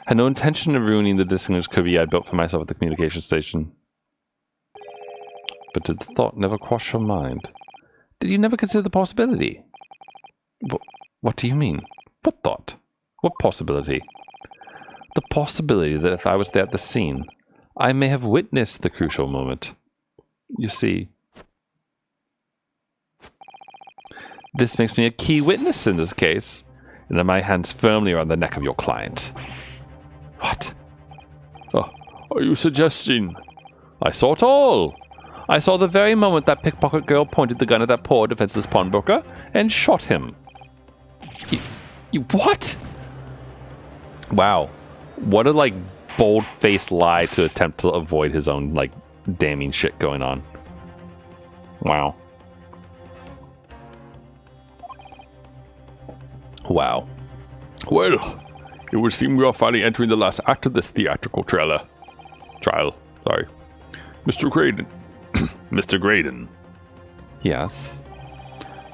Had no intention of ruining the distinguished career I'd built for myself at the communication station. But did the thought never cross your mind? Did you never consider the possibility? What do you mean? What thought? What possibility? The possibility that if I was there at the scene, I may have witnessed the crucial moment. You see, this makes me a key witness in this case, and that my hands firmly are on the neck of your client. What? Oh, are you suggesting? I saw it all. I saw the very moment that pickpocket girl pointed the gun at that poor defenseless pawnbroker and shot him. You what? Wow. What a, bold-faced lie to attempt to avoid his own, damning shit going on. Wow. Wow. Well, it would seem we are finally entering the last act of this theatrical trial. Mr. Graydon. Mr. Graydon. Yes?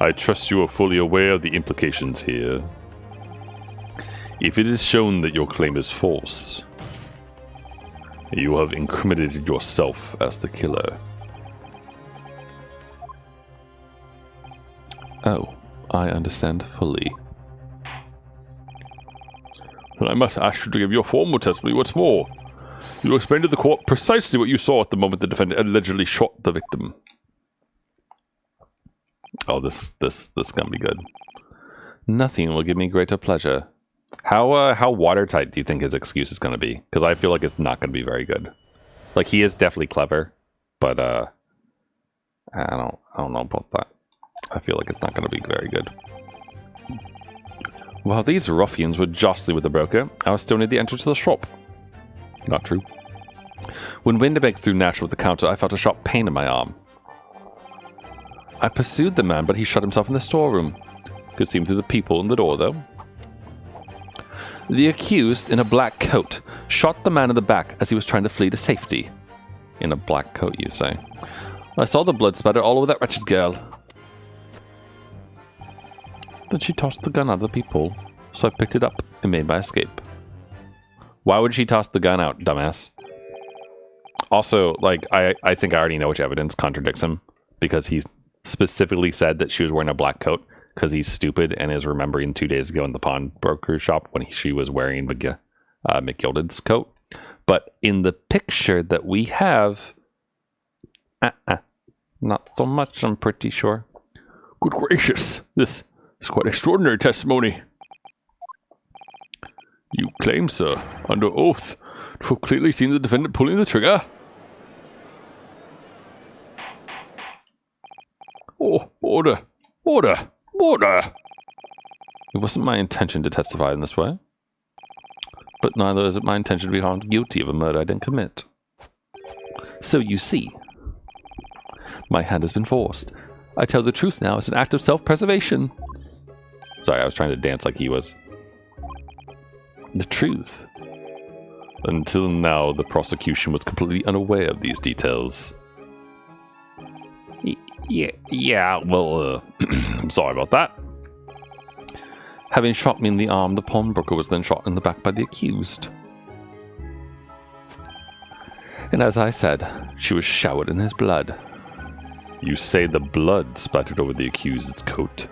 I trust you are fully aware of the implications here. If it is shown that your claim is false, you have incriminated yourself as the killer. Oh, I understand fully. Then I must ask you to give your formal testimony once more. You explain to the court precisely what you saw at the moment the defendant allegedly shot the victim. Oh, this gonna be good. Nothing will give me greater pleasure. How watertight do you think his excuse is gonna be? Because I feel like it's not gonna be very good. He is definitely clever, but I don't know about that. I feel like it's not gonna be very good. While these ruffians were jostling with the broker, I was still near the entrance to the shop. Not true. When Windebank threw Nash with the counter, I felt a sharp pain in my arm. I pursued the man, but he shut himself in the storeroom. Could see him through the peephole in the door, though. The accused, in a black coat, shot the man in the back as he was trying to flee to safety. In a black coat, you say? I saw the blood spatter all over that wretched girl. Then she tossed the gun out of the peephole, so I picked it up and made my escape. Why would she toss the gun out, dumbass? Also, I think I already know which evidence contradicts him, because he's specifically said that she was wearing a black coat because he's stupid and is remembering 2 days ago in the pawnbroker shop when she was wearing McGilded's coat. But in the picture that we have, not so much, I'm pretty sure. Good gracious, this is quite extraordinary testimony. You claim, sir, under oath, to have clearly seen the defendant pulling the trigger. Oh, order! Order! Order! It wasn't my intention to testify in this way. But neither is it my intention to be found guilty of a murder I didn't commit. So you see, my hand has been forced. I tell the truth now as an act of self-preservation. Sorry, I was trying to dance like he was. The truth. Until now, the prosecution was completely unaware of these details. Well, I'm sorry about that. Having shot me in the arm, the pawnbroker was then shot in the back by the accused. And as I said, she was showered in his blood. You say the blood splattered over the accused's coat.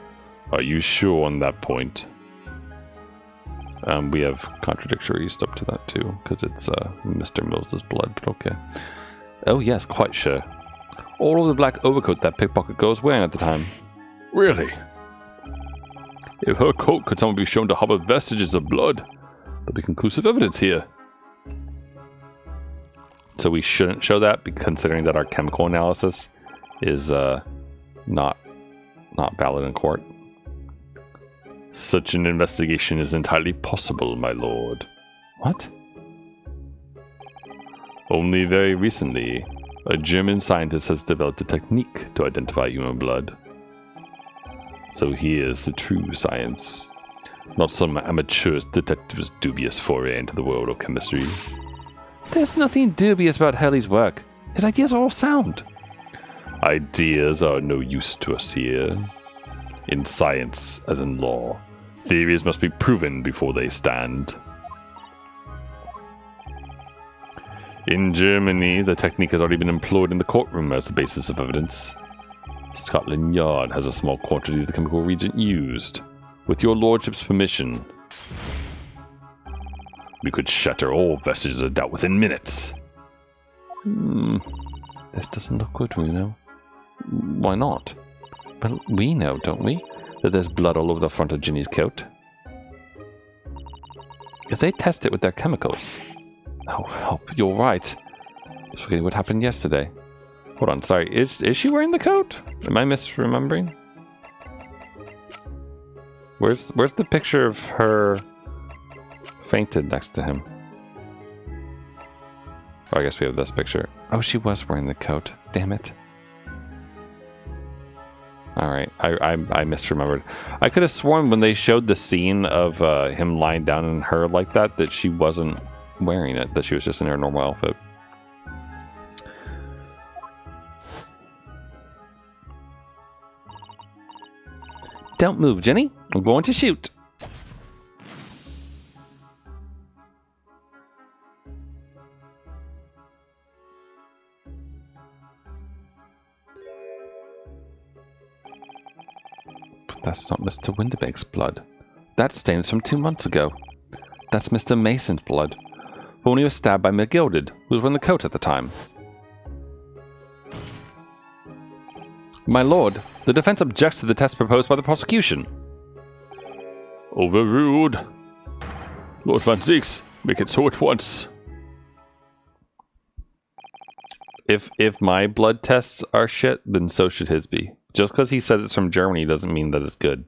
Are you sure on that point? We have contradictory stuff to that too, because it's Mr. Mills's blood, but okay. Oh yes, quite sure. All of the black overcoat that pickpocket girl was wearing at the time. Really? If her coat could someone be shown to harbor vestiges of blood, there'll be conclusive evidence here. So we shouldn't show that, considering that our chemical analysis is not valid in court. Such an investigation is entirely possible, my lord. What? Only very recently, a German scientist has developed a technique to identify human blood. So here's the true science, not some amateur detective's dubious foray into the world of chemistry. There's nothing dubious about Hurley's work. His ideas are all sound. Ideas are no use to us here. In science, as in law, theories must be proven before they stand. In Germany, the technique has already been employed in the courtroom as the basis of evidence. Scotland Yard has a small quantity of the chemical reagent used. With your lordship's permission, we could shatter all vestiges of doubt within minutes. This doesn't look good, Reno. Why not? Well, we know, don't we, that there's blood all over the front of Ginny's coat. If they test it with their chemicals... Oh, help, you're right. Just forgetting what happened yesterday. Hold on, sorry, is she wearing the coat? Am I misremembering? Where's the picture of her fainted next to him? Oh, I guess we have this picture. Oh, she was wearing the coat. Damn it. Alright, I misremembered. I could have sworn when they showed the scene of him lying down in her like that she wasn't wearing it, that she was just in her normal outfit. Don't move, Jenny. I'm going to shoot. But that's not Mr. Windibake's blood. That stains from 2 months ago. That's Mr. Mason's blood. But when he was stabbed by McGilded, who was wearing the coat at the time. My lord, the defense objects to the test proposed by the prosecution. Overruled. Lord Van Zieks, make it so at once. If my blood tests are shit, then so should his be. Just because he says it's from Germany doesn't mean that it's good.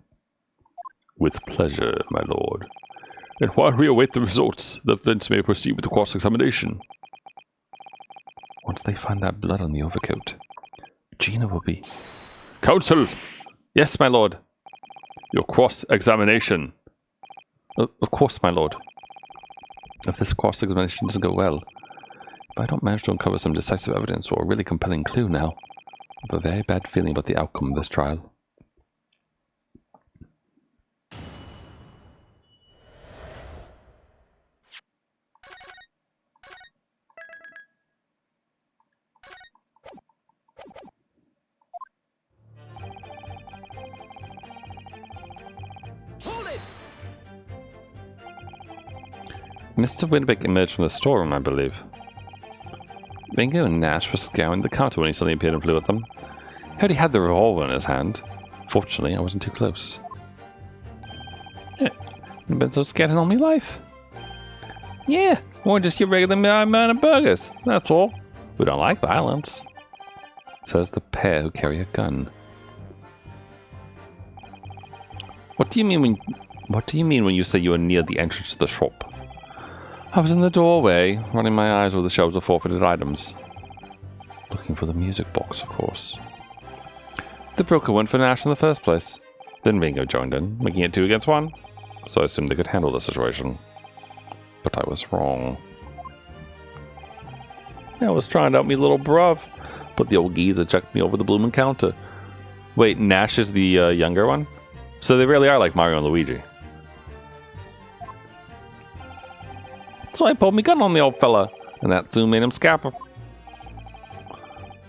With pleasure, my lord. And while we await the results, the defense may proceed with the cross-examination. Once they find that blood on the overcoat, Gina will be... Counsel! Yes, my lord. Your cross-examination. Of course, my lord. If this cross-examination doesn't go well, if I don't manage to uncover some decisive evidence or a really compelling clue now, I have a very bad feeling about the outcome of this trial. Mr. Windiback emerged from the storeroom, I believe. Bingo and Nash were scouring the counter when he suddenly appeared and flew at them. He already had the revolver in his hand. Fortunately, I wasn't too close. I've been so scared in all my life. Yeah, we're just your regular man of burgers, that's all. We don't like violence. Says the pair who carry a gun. What do you mean when you say you were near the entrance to the shop? I was in the doorway, running my eyes over the shelves of forfeited items. Looking for the music box, of course. The broker went for Nash in the first place. Then Bingo joined in, making it 2 against 1. So I assumed they could handle the situation. But I was wrong. I was trying to help me little bruv, but the old geezer checked me over the blooming counter. Wait, Nash is the younger one? So they really are like Mario and Luigi. So I pulled me gun on the old fella, and that soon made him scamper.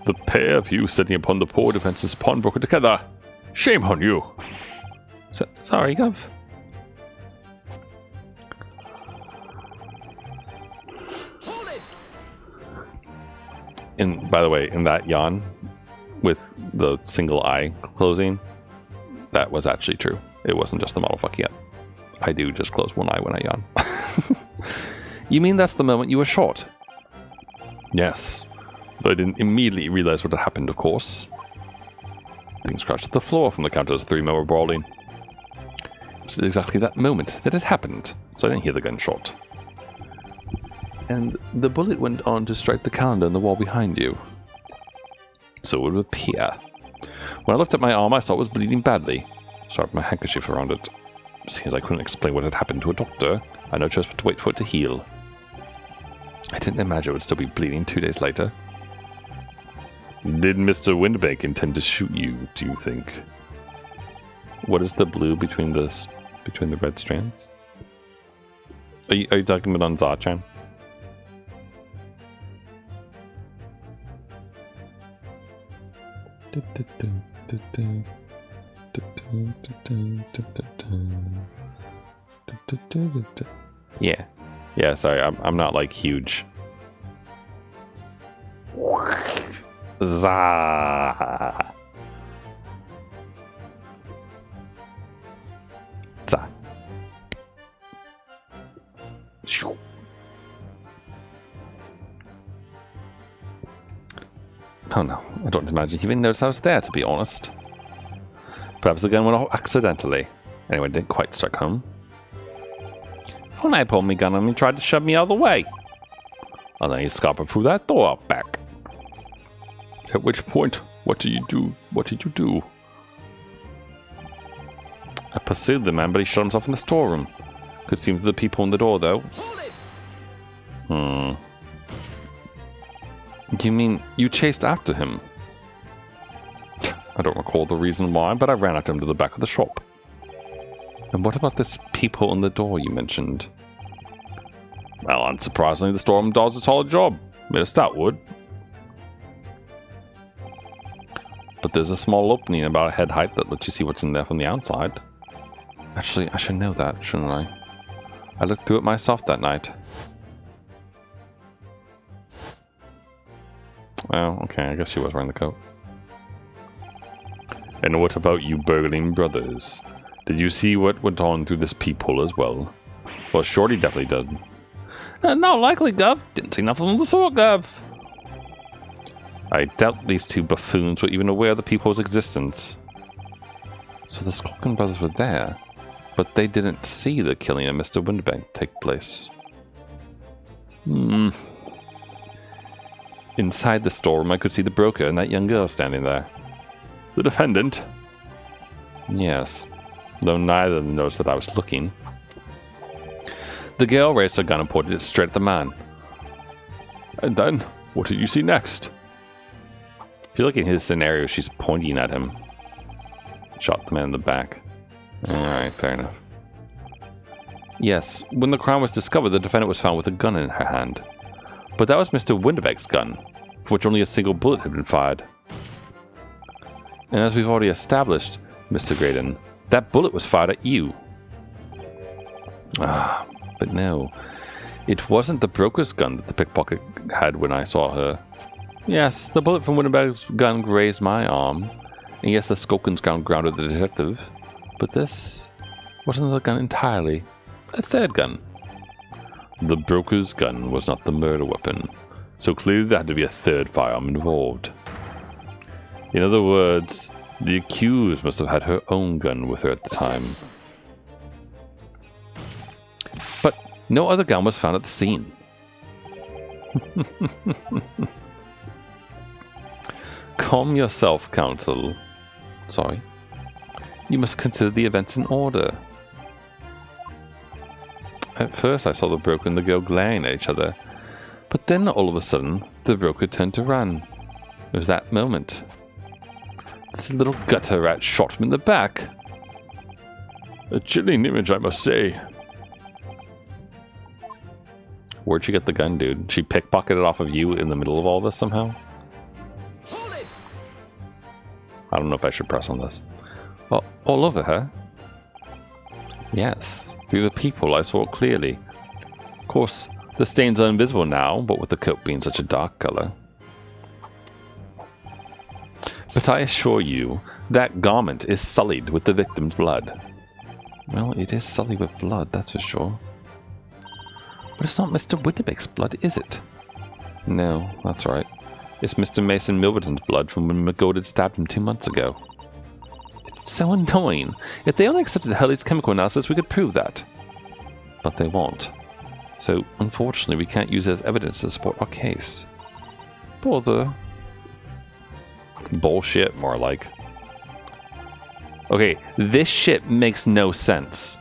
The pair of you sitting upon the poor defenseless pawnbroker together. Shame on you. Sorry, Gov. Hold it! And by the way, in that yawn, with the single eye closing, that was actually true. It wasn't just the model fucking up. I do just close one eye when I yawn. You mean that's the moment you were shot? Yes, but I didn't immediately realize what had happened, of course. Things crashed to the floor from the counter as the three men were brawling. It was exactly that moment that it happened, so I didn't hear the gunshot. And the bullet went on to strike the calendar on the wall behind you. So it would appear. When I looked at my arm, I saw it was bleeding badly. So I wrapped my handkerchief around it. Since I couldn't explain what had happened to a doctor, I had no choice but to wait for it to heal. I didn't imagine it would still be bleeding 2 days later. Did Mr. Windbank intend to shoot you, do you think? What is the blue between the red strands? Are you talking about on Zachan? Yeah. Yeah, sorry, I'm not like huge. Za. Za. Shoo. Oh no, I don't imagine he even noticed I was there, to be honest. Perhaps the gun went off accidentally. Anyway, it didn't quite strike home. When I pulled my gun on him, he tried to shove me out of the way. And then he scampered through that door out back. At which point, what did you do? What did you do? I pursued the man, but he shut himself in the storeroom. Could see the people in the door, though. Hold it! You mean you chased after him? I don't recall the reason why, but I ran after him to the back of the shop. And what about this peephole in the door you mentioned? Well, unsurprisingly, the storeroom does a solid job. Made of stout wood. But there's a small opening about a head height that lets you see what's in there from the outside. Actually, I should know that, shouldn't I? I looked through it myself that night. Oh, okay, I guess she was wearing the coat. And what about you burgling brothers? Did you see what went on through this peephole as well? Well, Shorty definitely did. Not likely, Gov. Didn't see nothing of the sort, Gov. I doubt these two buffoons were even aware of the peephole's existence. So the Skulkin brothers were there, but they didn't see the killing of Mr. Windbank take place. Inside the storeroom, I could see the broker and that young girl standing there. The defendant? Yes, though neither of them noticed that I was looking. The girl raised her gun and pointed it straight at the man. And then, what did you see next? If you look at his scenario, she's pointing at him. Shot the man in the back. Alright, fair enough. Yes, when the crime was discovered, the defendant was found with a gun in her hand. But that was Mr. Winterbeck's gun, for which only a single bullet had been fired. And as we've already established, Mr. Graydon, that bullet was fired at you. Ah, but no. It wasn't the broker's gun that the pickpocket had when I saw her. Yes, the bullet from Winterbeck's gun grazed my arm. And yes, the Skulkin's gun grounded the detective. But this wasn't the gun entirely. A third gun. The broker's gun was not the murder weapon, so clearly there had to be a third firearm involved. In other words, the accused must have had her own gun with her at the time. But no other gun was found at the scene. Calm yourself, counsel. Sorry. You must consider the events in order. At first I saw the broker and the girl glaring at each other, but then all of a sudden, The broker turned to run. It was that moment. This little gutter rat shot him in the back. A chilling image, I must say. Where'd you get the gun, dude? She pickpocketed it off of you in the middle of all this somehow? Hold it! I don't know if I should press on this. Well, all over her? Yes. Through the people, I saw it clearly. Of course, the stains are invisible now, but with the coat being such a dark color. But I assure you, that garment is sullied with the victim's blood. Well, it is sullied with blood, that's for sure. But it's not Mr. Winnebeck's blood, is it? No, that's right. It's Mr. Mason Milverton's blood from when McGolded stabbed him 2 months ago. It's so annoying. If they only accepted Hurley's chemical analysis, we could prove that. But they won't. So, unfortunately, we can't use it as evidence to support our case. Bother. Bullshit, more like. Okay, this shit makes no sense.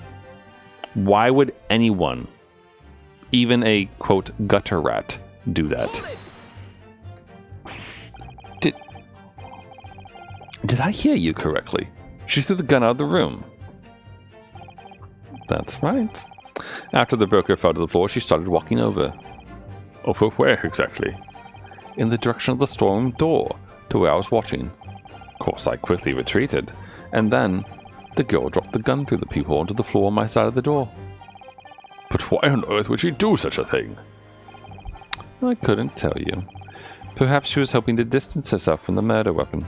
Why would anyone, even a, quote, gutter rat, do that? Did I hear you correctly? She threw the gun out of the room. That's right. After the broker fell to the floor, she started walking over. Over where exactly? In the direction of the storeroom door, to where I was watching. Of course, I quickly retreated, and then the girl dropped the gun through the peephole onto the floor on my side of the door. But why on earth would she do such a thing? I couldn't tell you. Perhaps she was hoping to distance herself from the murder weapon.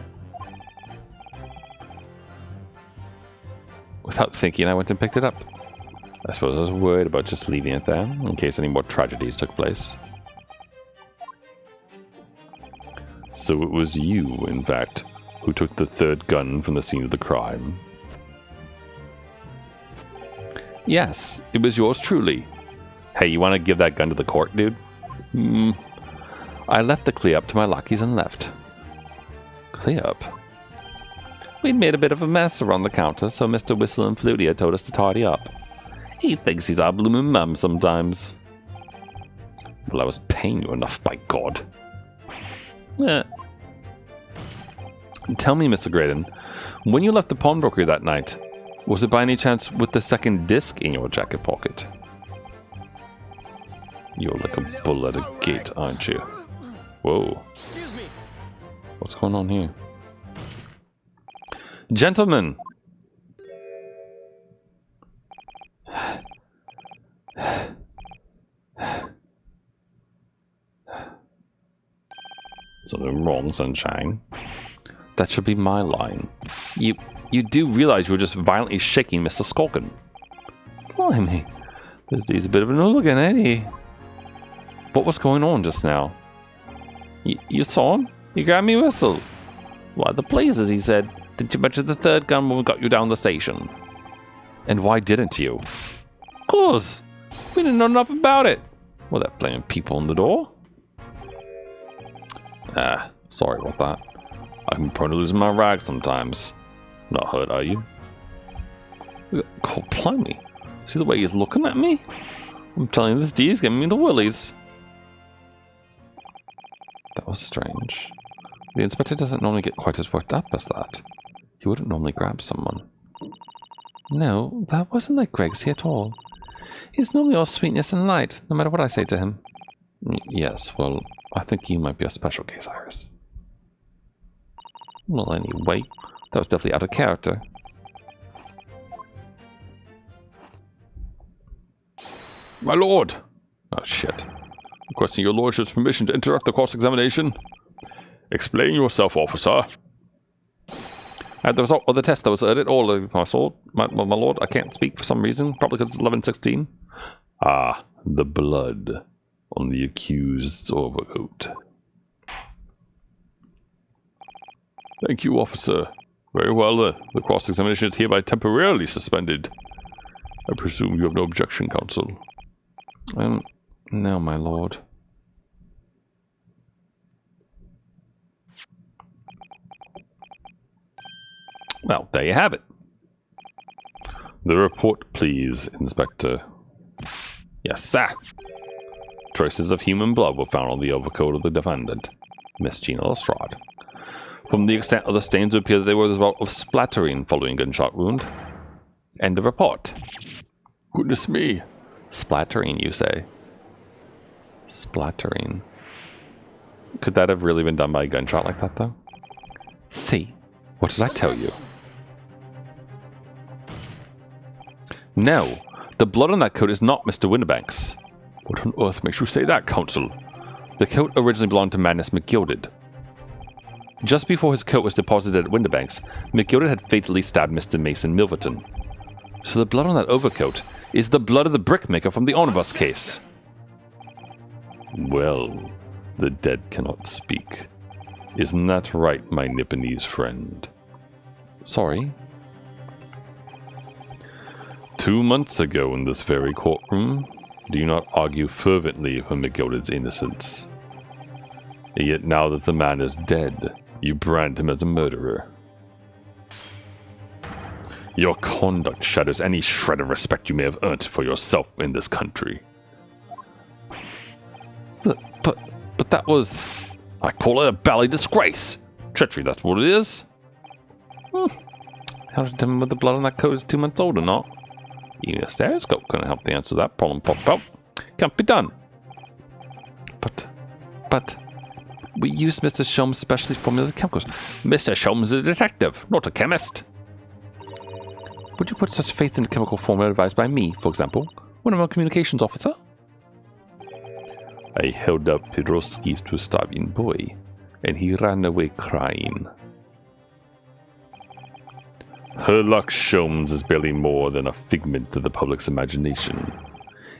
Without thinking, I went and picked it up. I suppose I was worried about just leaving it there, in case any more tragedies took place. So it was you, in fact, who took the third gun from the scene of the crime. Yes, it was yours truly. Hey, you want to give that gun to the court, dude? I left the clear up to my lackeys and left. Clear up? We'd made a bit of a mess around the counter, so Mr. Whistle and Flutia told us to tidy up. He thinks he's our bloomin' mum sometimes. Well, I was paying you enough, by God. Tell me, Mr. Graydon, when you left the pawnbroker that night, was it by any chance with the second disc in your jacket pocket? You're like a bull at a gate, aren't you? Whoa. Excuse me. What's going on here? Gentlemen! Something wrong, sunshine? That should be my line. You do realize you were just violently shaking Mr. Skulkin. Blimey. He's a bit of an hooligan, ain't he? What was going on just now? You saw him? He grabbed me whistle. Why the blazes, he said. Didn't you mention the third gun when we got you down the station? And why didn't you? Of course. We didn't know enough about it. Well, that blaming people on the door. Sorry about that. I'm prone to losing my rag sometimes. Not hurt, are you? God, blimey. See the way he's looking at me? I'm telling you, this D's giving me the willies. That was strange. The inspector doesn't normally get quite as worked up as that. He wouldn't normally grab someone. No, that wasn't like Gregsy at all. He's normally all sweetness and light, no matter what I say to him. Yes, well, I think you might be a special case, Iris. Well, anyway, that was definitely out of character. My lord! Oh, shit. Requesting your lordship's permission to interrupt the cross-examination. Explain yourself, officer. The result of the test that was at it all, my lord, I can't speak for some reason, probably because it's 11:16. Ah, the blood on the accused's overcoat. Thank you, officer. Very well, the cross-examination is hereby temporarily suspended. I presume you have no objection, counsel. No, my lord. Well, there you have it. The report, please, Inspector. Yes, sir. Traces of human blood were found on the overcoat of the defendant, Miss Gina Lestrade. From the extent of the stains, it appeared that they were the result of splattering following gunshot wound. End of report. Goodness me. Splattering, you say? Splattering. Could that have really been done by a gunshot like that, though? See? What did I tell you? No, the blood on that coat is not Mr. Winterbank's. What on earth makes you say that, Counsel? The coat originally belonged to Madness McGilded. Just before his coat was deposited at Winterbank's, McGilded had fatally stabbed Mr. Mason Milverton. So the blood on that overcoat is the blood of the brickmaker from the omnibus case. Well, the dead cannot speak. Isn't that right, my Nipponese friend? Sorry? 2 months ago in this very courtroom, do you not argue fervently for McGilded's innocence? And yet now that the man is dead, you brand him as a murderer. Your conduct shatters any shred of respect you may have earned for yourself in this country. But that was... I call it a bally disgrace. Treachery, that's what it is. How to determine whether the blood on that coat is 2 months old or not? Even a stereoscope couldn't help to answer that problem. Pop out. Can't be done. But... We used Mr. Sholmes' specially formulated chemicals. Mr. Sholmes is a detective, not a chemist. Would you put such faith in the chemical formula advised by me, for example, one of our communications officer? I held up Piroskis to a starving boy, and he ran away crying. Herlock Sholmes is barely more than a figment of the public's imagination.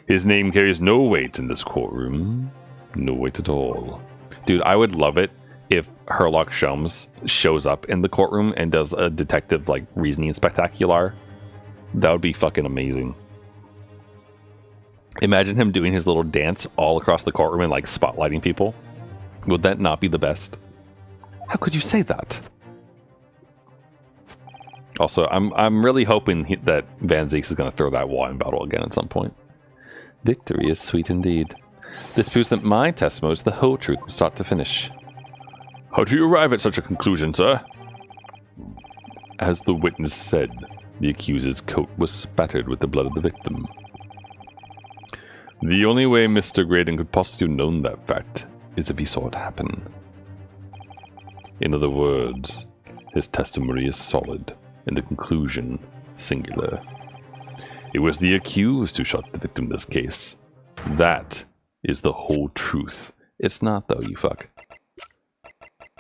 His name carries no weight in this courtroom. No weight at all. Dude, I would love it if Herlock Sholmes shows up in the courtroom and does a detective, like, reasoning spectacular. That would be fucking amazing. Imagine him doing his little dance all across the courtroom and, like, spotlighting people. Would that not be the best? How could you say that? Also, I'm really hoping that Van Zieks is going to throw that wine bottle again at some point. Victory is sweet indeed. This proves that my testimony is the whole truth from start to finish. How do you arrive at such a conclusion, sir? As the witness said, the accuser's coat was spattered with the blood of the victim. The only way Mr. Graydon could possibly have known that fact is if he saw it happen. In other words, his testimony is solid, and the conclusion singular. It was the accused who shot the victim in this case. That is the whole truth. It's not, though, you fuck.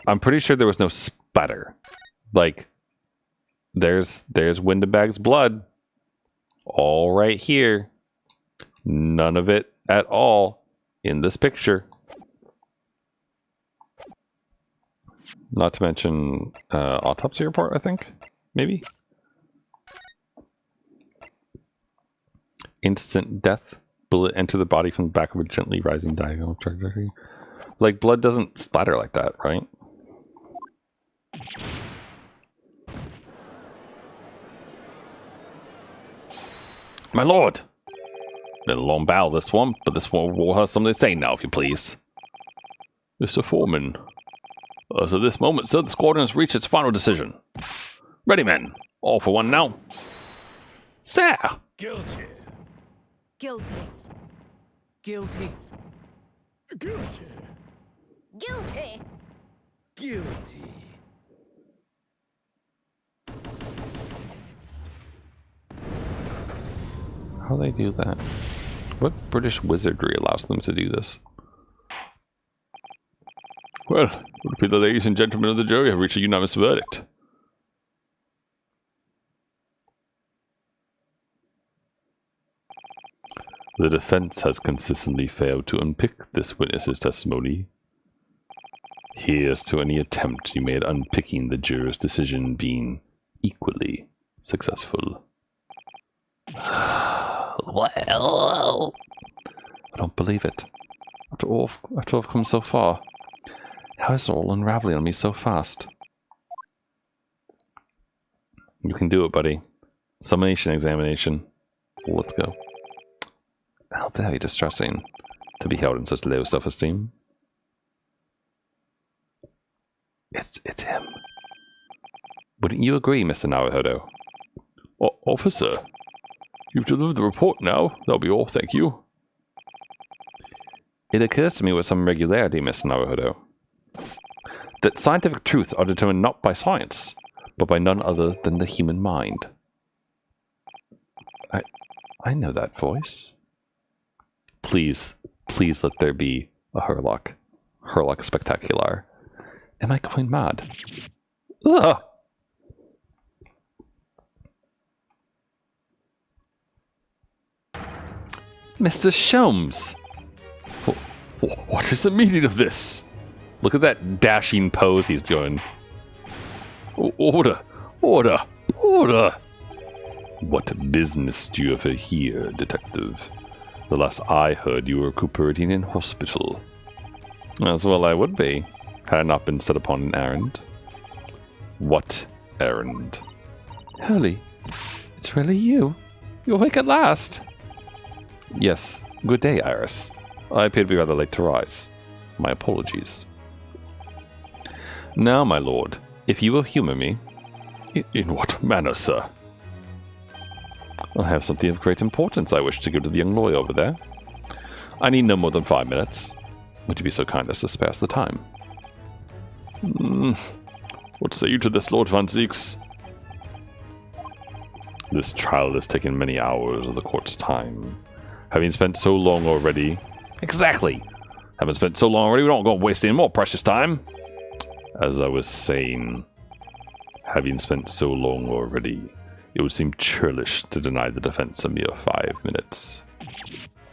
I'm pretty sure there was no spatter. Like, there's Windebag's blood. All right here. None of it at all in this picture. Not to mention autopsy report, I think. Maybe. Instant death. Bullet enter the body from the back of a gently rising diagonal trajectory. Like, blood doesn't splatter like that, right? My lord! Been a long battle, this one, but this one will have something to say now, if you please. Mr. Foreman, as of this moment, sir, the squadron has reached its final decision. Ready, men. All for one now. Sir! Guilty. Guilty. Guilty. Guilty. Guilty. Guilty. How do they do that? What British wizardry allows them to do this? Well, it would appear the ladies and gentlemen of the jury have reached a unanimous verdict. The defense has consistently failed to unpick this witness's testimony. Here's to any attempt you made at unpicking the juror's decision being equally successful. Well, I don't believe it. After I've come so far, how is it all unraveling on me so fast? You can do it, buddy. Summation examination. Let's go. How very distressing. to be held in such low self-esteem. It's him. Wouldn't you agree, Mr. Naruhodo? Officer, you've delivered the report now. That'll be all, thank you. It occurs to me with some regularity, Mr. Naruhodo, that scientific truths are determined not by science, but by none other than the human mind. I know that voice. Please let there be a Herlock. Herlock Spectacular. Am I going mad? Ugh! Mr. Sholmes! What is the meaning of this? Look at that dashing pose he's doing. Order! Order! Order! What business do you have here, detective? The last I heard, you were recuperating in hospital. As well I would be, had I not been set upon an errand. What errand? Holy, it's really you. You're awake at last. Yes, good day, Iris. I appear to be rather late to rise. My apologies. Now, my lord, if you will humor me... In what manner, sir? I have something of great importance I wish to give to the young lawyer over there. I need no more than 5 minutes. Would you be so kind as to spare us the time? What say you to this, Lord Van Zieks? This trial has taken many hours of the court's time. Having spent so long already... Exactly! Having spent so long already, we don't go waste any more precious time. As I was saying, having spent so long already, it would seem churlish to deny the defense a mere 5 minutes.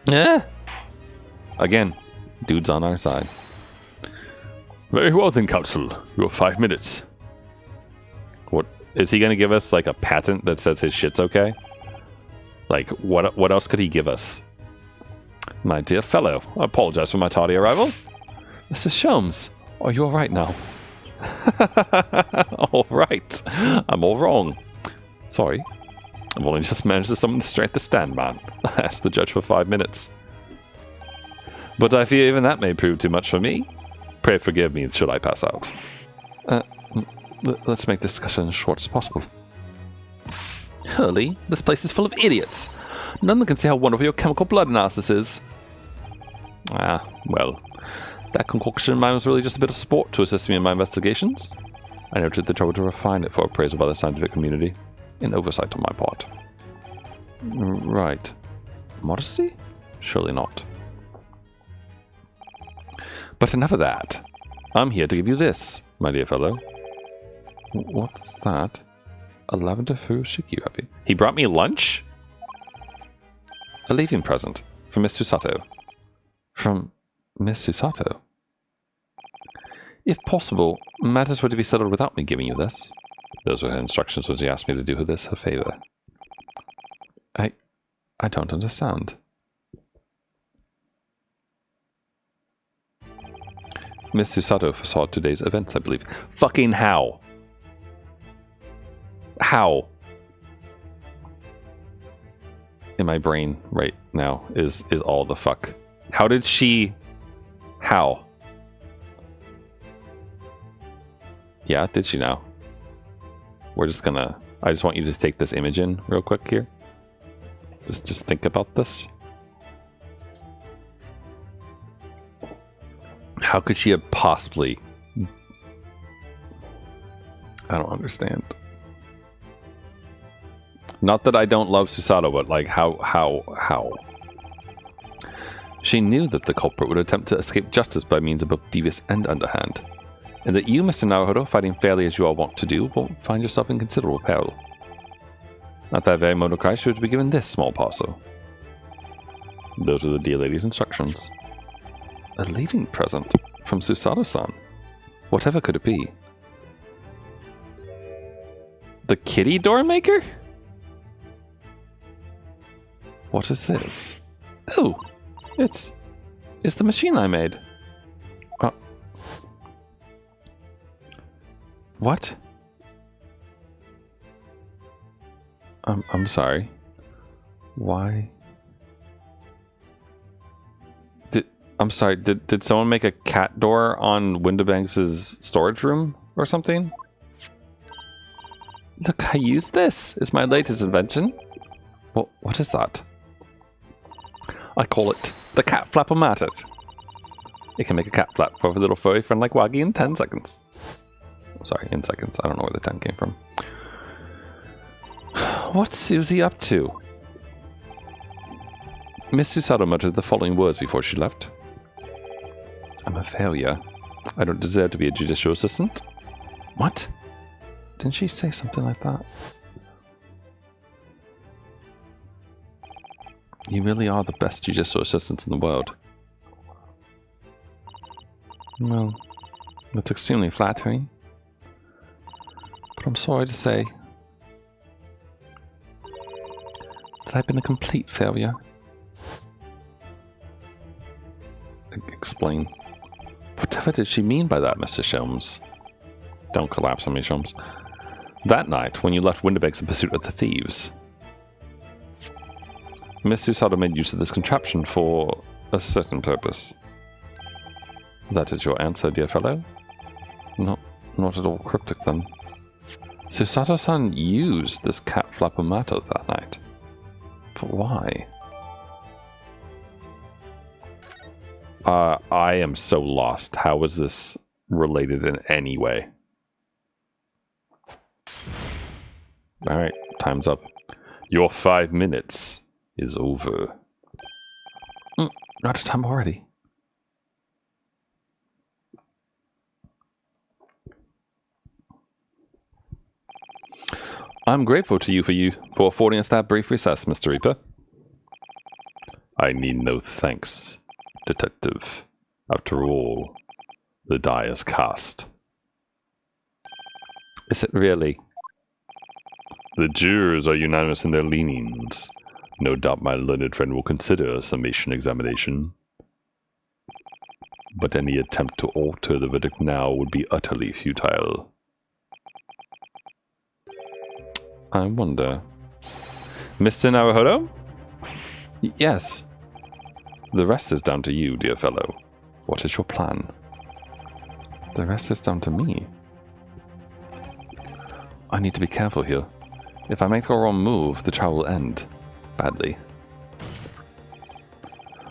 Eh? Again, dude's on our side. Very well then, counsel. You have 5 minutes. What is he going to give us? Like a patent that says his shit's okay? Like what else could he give us? My dear fellow, I apologize for my tardy arrival. Mr. Sholmes, are you all right now? All right. I'm all wrong. Sorry. I've only just managed to summon the strength to stand, man. I asked the judge for 5 minutes. But I fear even that may prove too much for me. Pray forgive me should I pass out. Let's make this discussion as short as possible. Hurley, this place is full of idiots. None of them can see how wonderful your chemical blood analysis is. Ah, well. That concoction of mine was really just a bit of sport to assist me in my investigations. I never took the trouble to refine it for appraisal by the scientific community. An oversight on my part. Right. Modesty? Surely not. But enough of that. I'm here to give you this, my dear fellow. What's that? A lavender furoshiki wrapping. He brought me lunch? A leaving present from Miss Susato. From Miss Susato? If possible, matters were to be settled without me giving you this. Those were her instructions when she asked me to do her this a favor. I don't understand. Miss Susato foresaw today's events, I believe. Fucking how? How? In my brain right now is all the fuck. How did she... How? Yeah, did she now? We're just gonna... I just want you to take this image in real quick here. Just think about this. How could she have possibly... I don't understand. Not that I don't love Susato, but like how? She knew that the culprit would attempt to escape justice by means of both devious and underhand, and that you, Mr. Naruhodo, fighting fairly as you all want to do, will find yourself in considerable peril. At that very moment of Christ, you were to be given this small parcel. Those are the dear lady's instructions. A leaving present from Susato-san. Whatever could it be? The kitty door maker? What is this? Oh, it's the machine I made. What? I'm sorry. Why? I'm sorry, did someone make a cat door on Windibanks' storage room or something? Look, I use this. It's my latest invention. What is that? I call it the cat flap-o-mat-it. It can make a cat flap for a little furry friend like Waggy in 10 seconds. Sorry, in seconds. I don't know where the 10 came from. What's Susie up to? Miss Susato muttered the following words before she left. I'm a failure. I don't deserve to be a judicial assistant. What? Didn't she say something like that? You really are the best judicial assistants in the world. Well, that's extremely flattering. But I'm sorry to say that I've been a complete failure. Explain. Whatever did she mean by that, Mr. Sholmes? Don't collapse on me, Sholmes. That night, when you left Windibanks in pursuit of the thieves, Miss Susato made use of this contraption for a certain purpose. That is your answer, dear fellow? Not at all cryptic, then. Susato-san used this cat flap-o-mat-it that night. But why? I am so lost. How is this related in any way? Alright, time's up. Your 5 minutes is over. Out of time already. I'm grateful to you for affording us that brief recess, Mr. Reaper. I need no thanks, Detective. After all, the die is cast. Is it really? The jurors are unanimous in their leanings. No doubt my learned friend will consider a summation examination. But any attempt to alter the verdict now would be utterly futile. I wonder... Mr. Naruhodo? Yes. The rest is down to you, dear fellow. What is your plan? The rest is down to me. I need to be careful here. If I make the wrong move, the trial will end badly.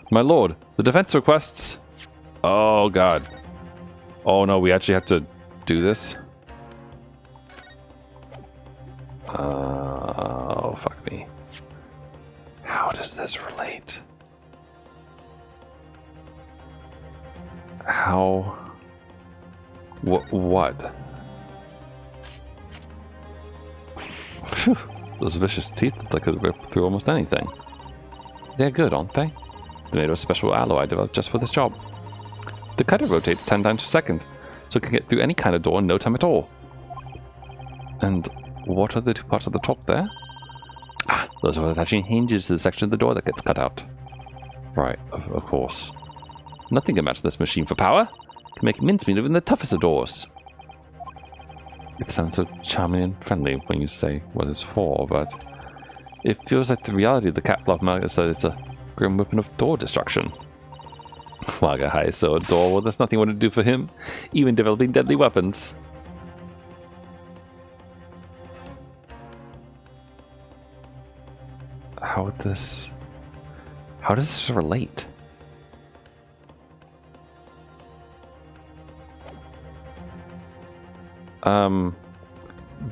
My lord, the defense requests... Oh, God. Oh, no, we actually have to do this? Oh, fuck me. How does this relate? How... What? Phew, those vicious teeth that could rip through almost anything. They're good, aren't they? They're made of a special alloy developed just for this job. The cutter rotates 10 times per second, so it can get through any kind of door in no time at all. And what are the two parts at the top there? Ah, those are attaching hinges to the section of the door that gets cut out. Right, of course. Nothing can match this machine for power. It can make mincemeat of even the toughest of doors. It sounds so charming and friendly when you say what it's for, but it feels like the reality of the cat flap is that it's a grim weapon of door destruction. Waga Hai so a door, well, there's nothing I want to do for him, even developing deadly weapons. How does this relate?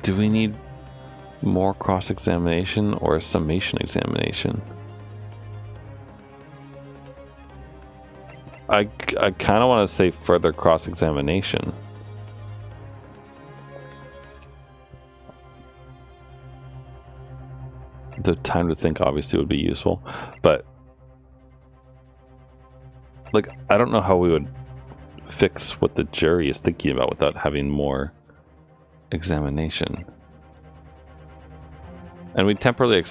Do we need more cross-examination or a summation examination? I kind of want to say further cross-examination. The time to think obviously would be useful, but like, I don't know how we would fix what the jury is thinking about without having more examination. And we temporarily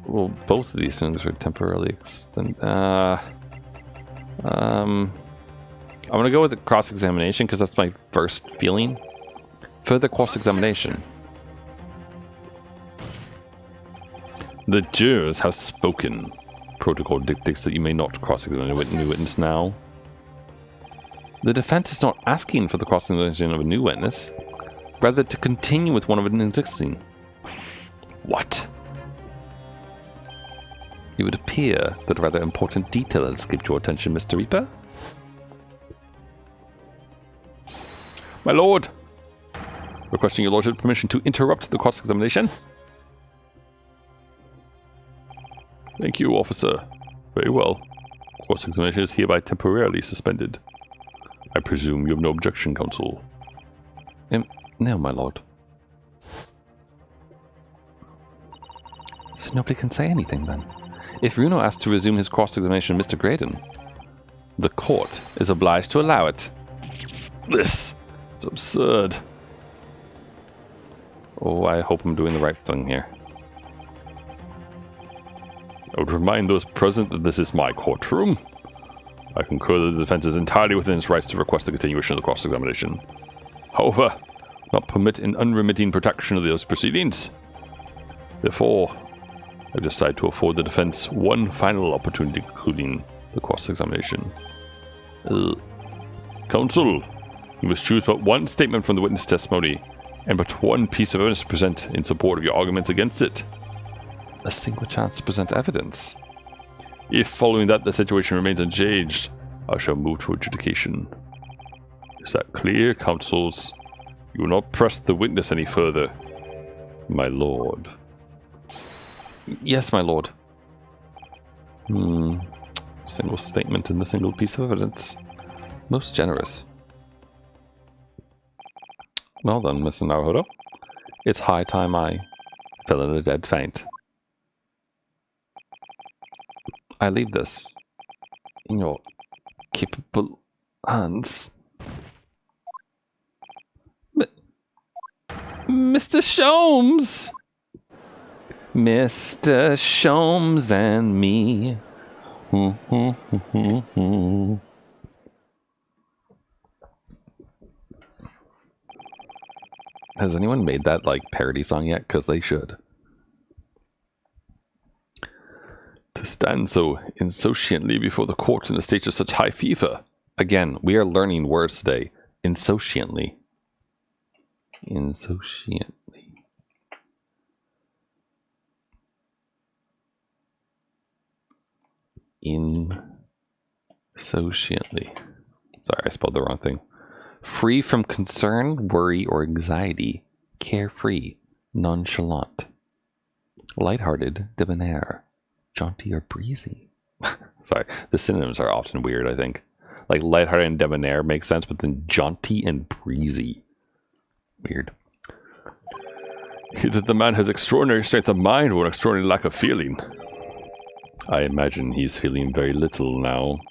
well, both of these things would temporarily extend. I'm gonna go with the cross-examination because that's my first feeling. Further cross-examination. The jurors have spoken. Protocol dictates that you may not cross-examine a new witness now. The defense is not asking for the cross-examination of a new witness, rather to continue with one of an existing. What? It would appear that a rather important detail has escaped your attention, Mr. Reaper. My lord! Requesting your lordship's permission to interrupt the cross-examination. Thank you, officer. Very well. Cross-examination is hereby temporarily suspended. I presume you have no objection, counsel. No, my lord. So nobody can say anything then. If Runo asks to resume his cross-examination of Mr. Graydon, the court is obliged to allow it. This is absurd. Oh, I hope I'm doing the right thing here. I would remind those present that this is my courtroom. I concur that the defense is entirely within its rights to request the continuation of the cross-examination. However, not permit an unremitting protection of those proceedings. Therefore, I decide to afford the defense one final opportunity concluding the cross-examination. Counsel, you must choose but one statement from the witness testimony and but one piece of evidence to present in support of your arguments against it. A single chance to present evidence. If following that the situation remains unchanged, I shall move to adjudication. Is that clear, counsels? You will not press the witness any further, my lord. Yes, my lord. Single statement and a single piece of evidence. Most generous. Well then, Mr. Naruhodo. It's high time I fell in a dead faint. I leave this in your capable hands. Mr. Sholmes! Mr. Sholmes and me. Has anyone made that like parody song yet? Because they should. To stand so insouciantly before the court in a state of such high fever. Again, we are learning words today. Insouciantly. Insouciantly. Insouciantly. Sorry, I spelled the wrong thing. Free from concern, worry, or anxiety. Carefree. Nonchalant. Lighthearted, debonair. Jaunty or breezy. Sorry, the synonyms are often weird, I think. Like lighthearted and debonair makes sense, but then jaunty and breezy. Weird. Either the man has extraordinary strength of mind or an extraordinary lack of feeling. I imagine he's feeling very little now.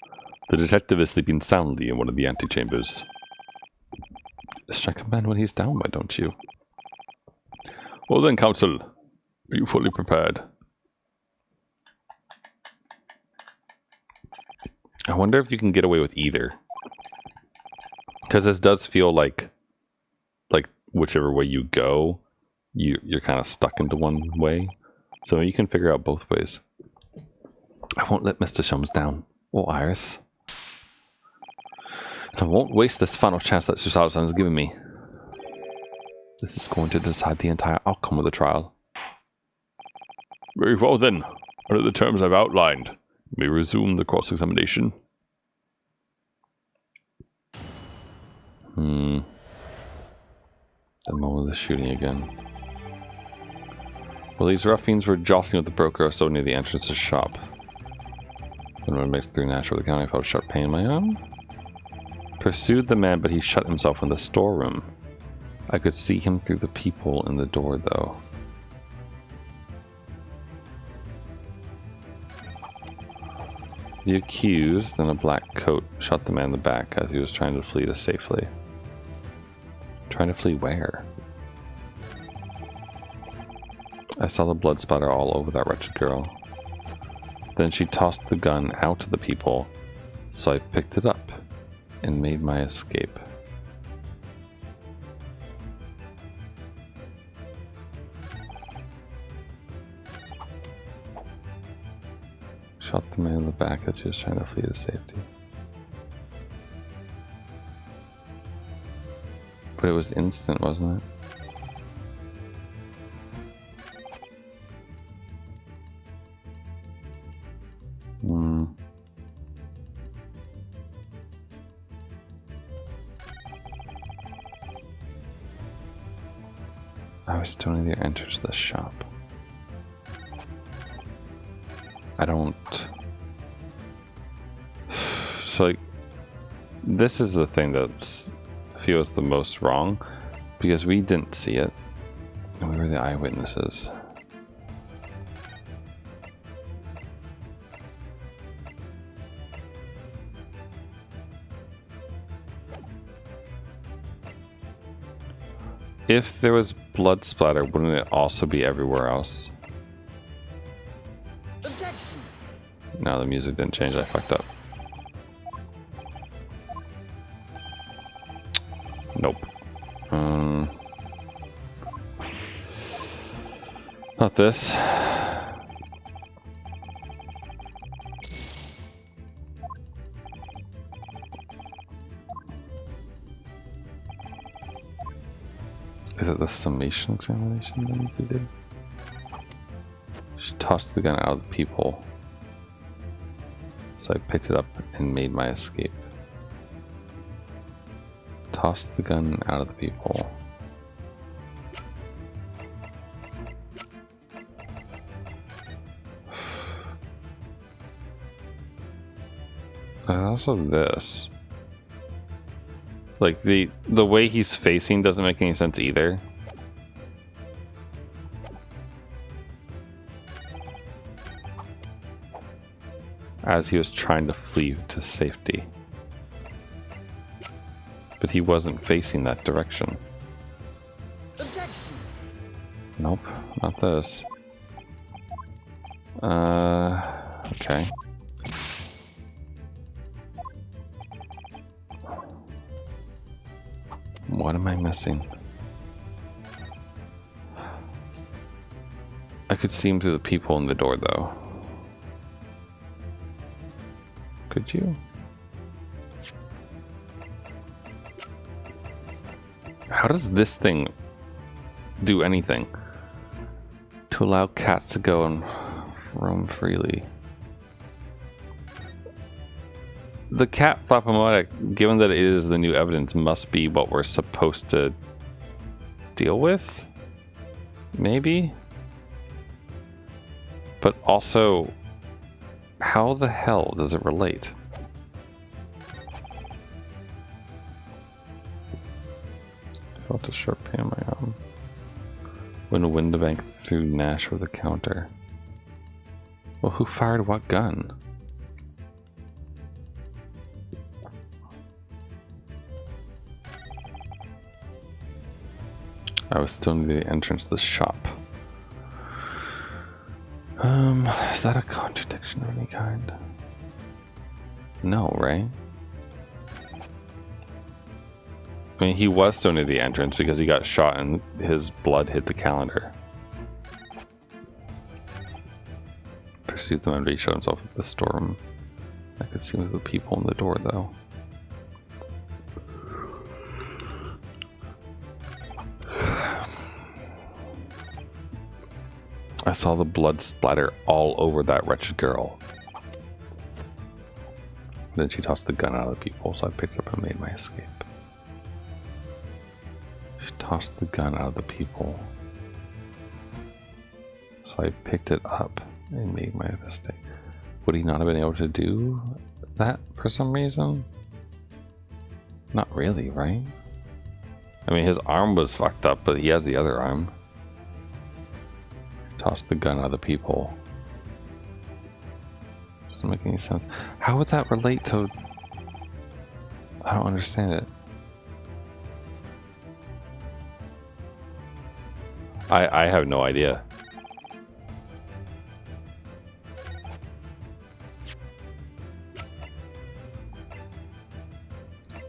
The detective is sleeping soundly in one of the antechambers. Strike a man when he's down, why don't you? Well then, counsel, are you fully prepared? I wonder if you can get away with either. Because this does feel like whichever way you go, you're kind of stuck into one way. So you can figure out both ways. I won't let Mr. Sholmes down. Or Iris. And I won't waste this final chance that Sir Salazar has given me. This is going to decide the entire outcome of the trial. Very well then. Under the terms I've outlined, you may resume the cross-examination. The moment of the shooting again. Well, these ruffians were jostling with the broker so near the entrance to the shop. When I mixed through naturally, the county, I felt a sharp pain in my arm. Pursued the man, but he shut himself in the storeroom. I could see him through the peephole in the door, though. The accused in a black coat shot the man in the back as he was trying to flee to safely. Trying to flee where? I saw the blood splatter all over that wretched girl. Then she tossed the gun out to the people, so I picked it up and made my escape. Shot the man in the back as he was trying to flee to safety. But it was instant, wasn't it? I was still near enters the shop. I don't. So, like, this is the thing that feels the most wrong because we didn't see it and we were the eyewitnesses. If there was blood splatter, wouldn't it also be everywhere else? Objection. No, the music didn't change. I fucked up. Nope. Not this. Is it the summation examination that we did? She tossed the gun out of the peephole. So I picked it up and made my escape. Tossed the gun out of the peephole. There's also this. Like, the way he's facing doesn't make any sense either. As he was trying to flee to safety. But he wasn't facing that direction. Objection. Nope, not this. Okay. What am I missing? I could see him through the peephole in the door, though. Could you? How does this thing do anything? To allow cats to go and roam freely. The cat Flapomotic, given that it is the new evidence, must be what we're supposed to deal with? Maybe? But also, how the hell does it relate? I felt a sharp pain in my arm. When a window bank threw Nash with a counter. Well, who fired what gun? I was still near the entrance to the shop. Is that a contradiction of any kind? No, right? I mean, he was still near the entrance because he got shot and his blood hit the calendar. Pursued them and he showed himself at the storeroom. I could see the people in the door, though. I saw the blood splatter all over that wretched girl. Then she tossed the gun out of the peephole, so I picked it up and made my escape. She tossed the gun out of the peephole. So I picked it up and made my mistake. Would he not have been able to do that for some reason? Not really, right? I mean, his arm was fucked up, but he has the other arm. Tossed the gun out of the peephole. Doesn't make any sense. How would that relate to... I don't understand it. I have no idea.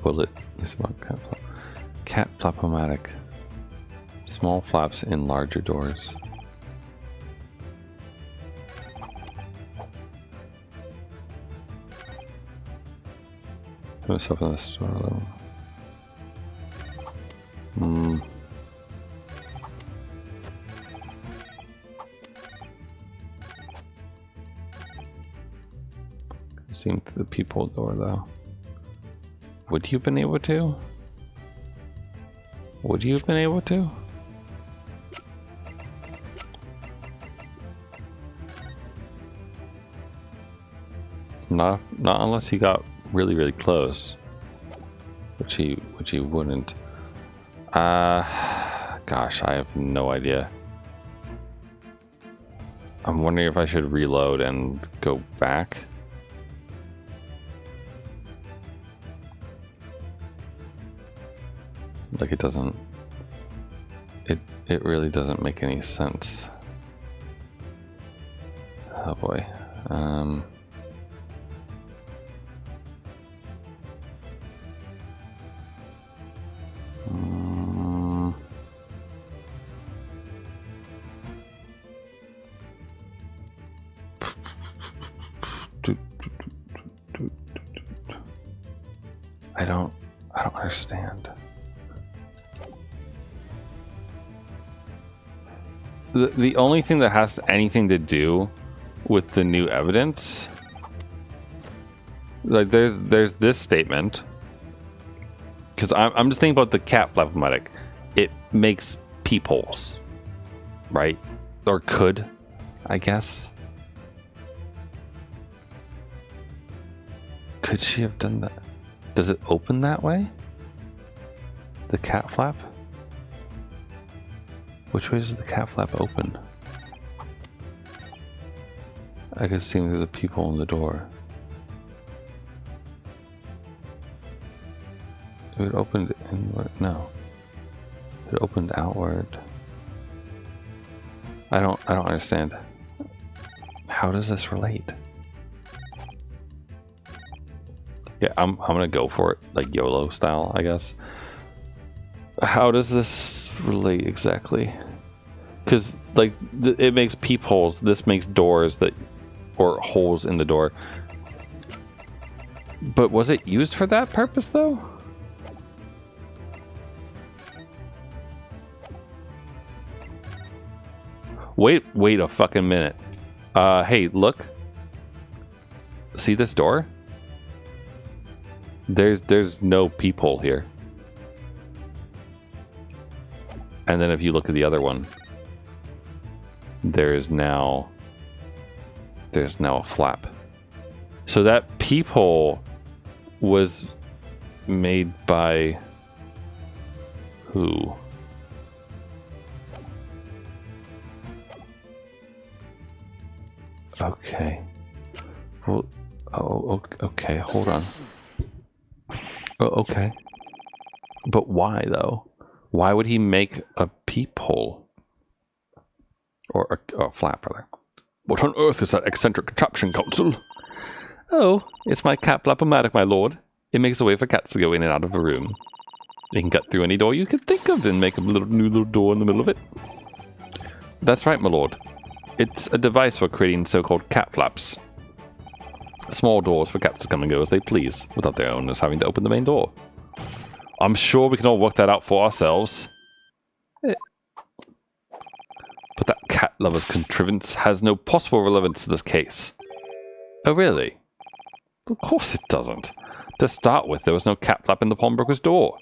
Bullet is about cat flapomatic. Small flaps in larger doors. Put myself in the store. Seen through the people door though. Would you have been able to? Would you have been able to? Not unless he got really, really close. Which he wouldn't. Gosh, I have no idea. I'm wondering if I should reload and go back. Like it doesn't. It really doesn't make any sense. Oh boy. I don't understand. The only thing that has anything to do with the new evidence, like there's this statement, because I'm just thinking about the cat flap-o-matic. It makes peepholes, right? Or could, I guess. Could she have done that? Does it open that way? The cat flap? Which way does the cat flap open? I could see through the peephole in the door. It opened inward. No. It opened outward. I don't understand. How does this relate? Yeah, I'm gonna go for it, like YOLO style, I guess. How does this relate exactly? Because like it makes peepholes. This makes doors that, or holes in the door. But was it used for that purpose though? Wait a fucking minute. Hey, look. See this door? There's no peephole here. And then if you look at the other one, there's now a flap. So that peephole was made by who? Okay. Well, okay, hold on. Oh, okay. But why though? Why would he make a peephole? Or a flap, rather. What on earth is that eccentric contraption, Counsel? Oh, it's my cat flap-o-matic, my lord. It makes a way for cats to go in and out of a room. It can cut through any door you can think of and make a new little door in the middle of it. That's right, my lord. It's a device for creating so-called cat flaps. Small doors for cats to come and go as they please, without their owners having to open the main door. I'm sure we can all work that out for ourselves. But that cat lover's contrivance has no possible relevance to this case. Oh, really? Of course it doesn't. To start with, there was no cat flap in the pawnbroker's door.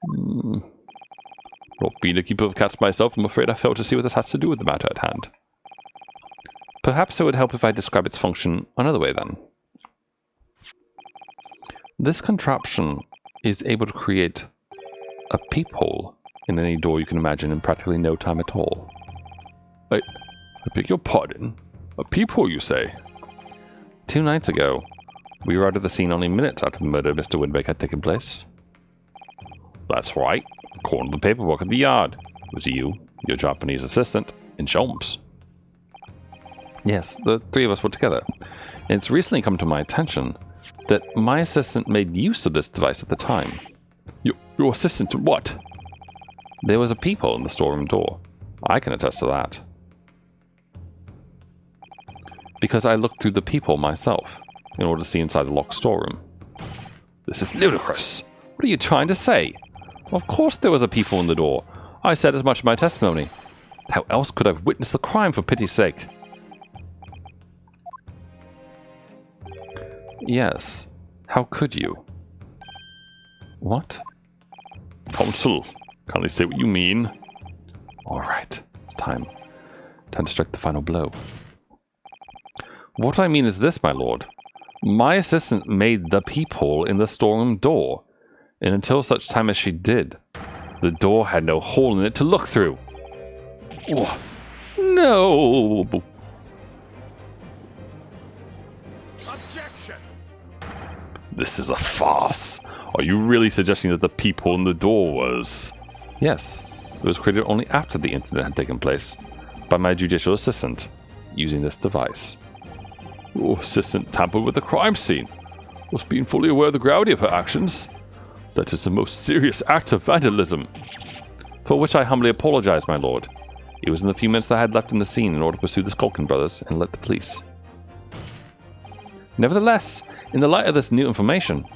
Not being a keeper of cats myself, I'm afraid I failed to see what this has to do with the matter at hand. Perhaps it would help if I describe its function another way then. This contraption is able to create a peephole in any door you can imagine in practically no time at all. I beg your pardon? A peephole, you say? 2 nights ago, we were out of the scene only minutes after the murder of Mr. Winbeck had taken place. That's right. According to the paperwork at the yard. It was you, your Japanese assistant, and Sholmes. Yes, the 3 of us were together. And it's recently come to my attention that my assistant made use of this device at the time. Your assistant what? There was a peephole in the storeroom door. I can attest to that. Because I looked through the peephole myself, in order to see inside the locked storeroom. This is ludicrous. What are you trying to say? Of course there was a peephole in the door. I said as much in my testimony. How else could I have witnessed the crime, for pity's sake? Yes. How could you? What? Counsel, kindly say what you mean. Alright, it's time. Time to strike the final blow. What I mean is this, my lord. My assistant made the peephole in the storeroom door, and until such time as she did, the door had no hole in it to look through. Oh, no! Objection! This is a farce. Are you really suggesting that the peephole in the door was... Yes, it was created only after the incident had taken place, by my judicial assistant, using this device. Your assistant tampered with the crime scene, was being fully aware of the gravity of her actions. That is the most serious act of vandalism. For which I humbly apologize, my lord. It was in the few minutes that I had left in the scene in order to pursue the Skulkin brothers and alert the police. Nevertheless, in the light of this new information,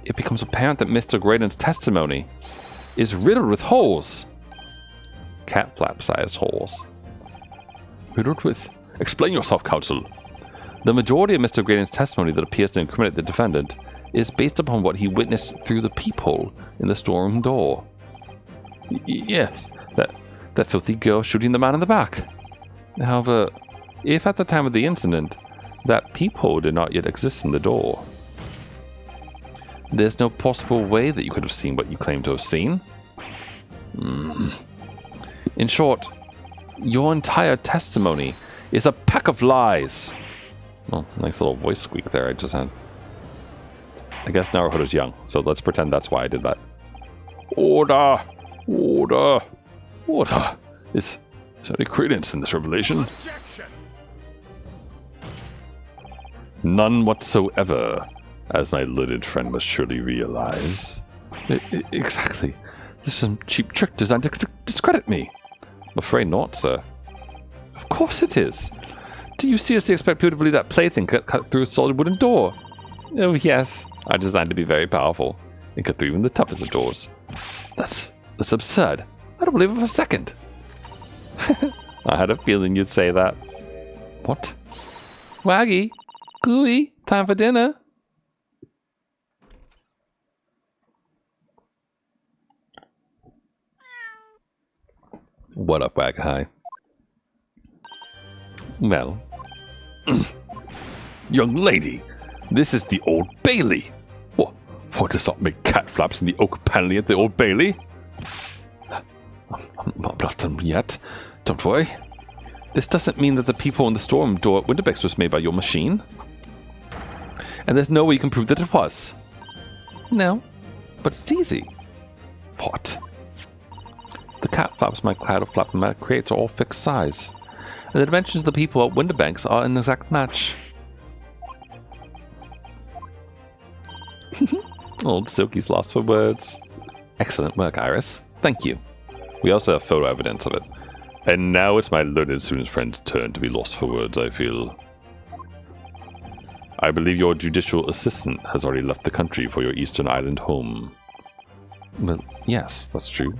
it becomes apparent that Mr. Graydon's testimony is riddled with holes. Cat flap-sized holes. Riddled with... Explain yourself, counsel. The majority of Mr. Graydon's testimony that appears to incriminate the defendant is based upon what he witnessed through the peephole in the storeroom door. Yes, that filthy girl shooting the man in the back. However, if at the time of the incident, that peephole did not yet exist in the door, there's no possible way that you could have seen what you claim to have seen. In short, your entire testimony is a pack of lies. Oh, nice little voice squeak there I just had. I guess Naruhodo's is young, so let's pretend that's why I did that. Order! Order! Order! Is there any credence in this revelation? Objection! None whatsoever, as my learned friend must surely realize. Exactly. This is some cheap trick designed to discredit me. I'm afraid not, sir. Of course it is. Do you seriously expect people to believe that plaything could cut through a solid wooden door? Oh yes, I'm designed to be very powerful and cut through even the toughest of doors. That's absurd. I don't believe it for a second. I had a feeling you'd say that. What? Waggy, Gooey, time for dinner. What up, Wag? Hi. Well, Young lady, this is the Old Bailey. What does not make cat flaps in the oak paneling at the Old Bailey? I'm not done yet. Don't worry. This doesn't mean that the peephole in the storeroom door at Winterbeck's was made by your machine. And there's no way you can prove that it was. No, but it's easy. What? The cat flaps my cloud of flap-o-matic creates are all fixed size, and the dimensions of the people at Winterbanks are an exact match. Old Silky's lost for words. Excellent work, Iris. Thank you. We also have photo evidence of it. And now it's my learned student's friend's turn to be lost for words, I feel. I believe your judicial assistant has already left the country for your Eastern Island home. Well, yes, that's true.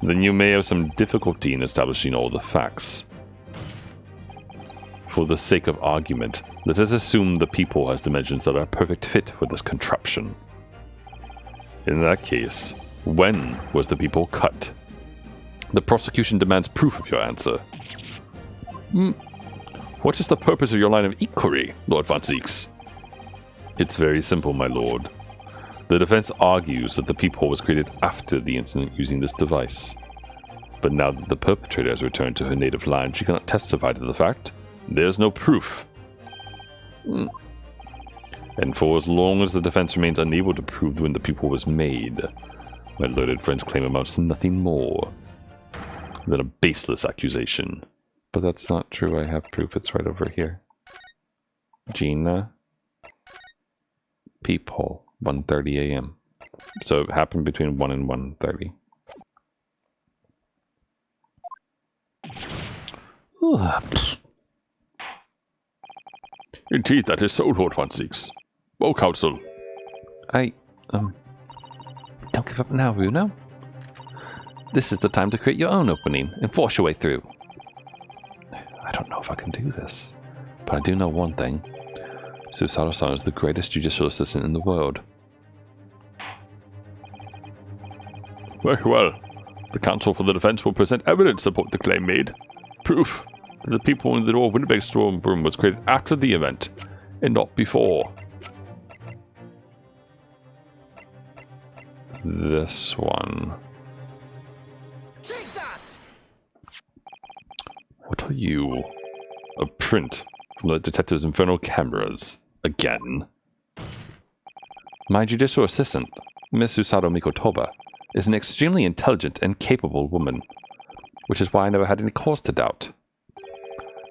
Then you may have some difficulty in establishing all the facts. For the sake of argument, let us assume the peephole has dimensions that are a perfect fit for this contraption. In that case, when was the peephole cut? The prosecution demands proof of your answer. What is the purpose of your line of inquiry, Lord Von Zieks? It's very simple, my lord. The defense argues that the peephole was created after the incident using this device. But now that the perpetrator has returned to her native land, she cannot testify to the fact. There's no proof. And for as long as the defense remains unable to prove when the peephole was made, my learned friend's claim amounts to nothing more than a baseless accusation. But that's not true. I have proof. It's right over here. Gina. Peephole. 1:30 a.m. So it happened between 1 and 1:30. Indeed, that is so, Lord Von Zieks. Well, counsel. Don't give up now, Bruno. This is the time to create your own opening and force your way through. I don't know if I can do this, but I do know one thing. Susato-san is the greatest judicial assistant in the world. Very well. The counsel for the defense will present evidence to support the claim made. Proof that the people in the door Winnipeg storm room was created after the event and not before. This one. Take that! What are you? A print from the detective's infernal cameras. Again. My judicial assistant, Miss Susato Mikotoba, is an extremely intelligent and capable woman, which is why I never had any cause to doubt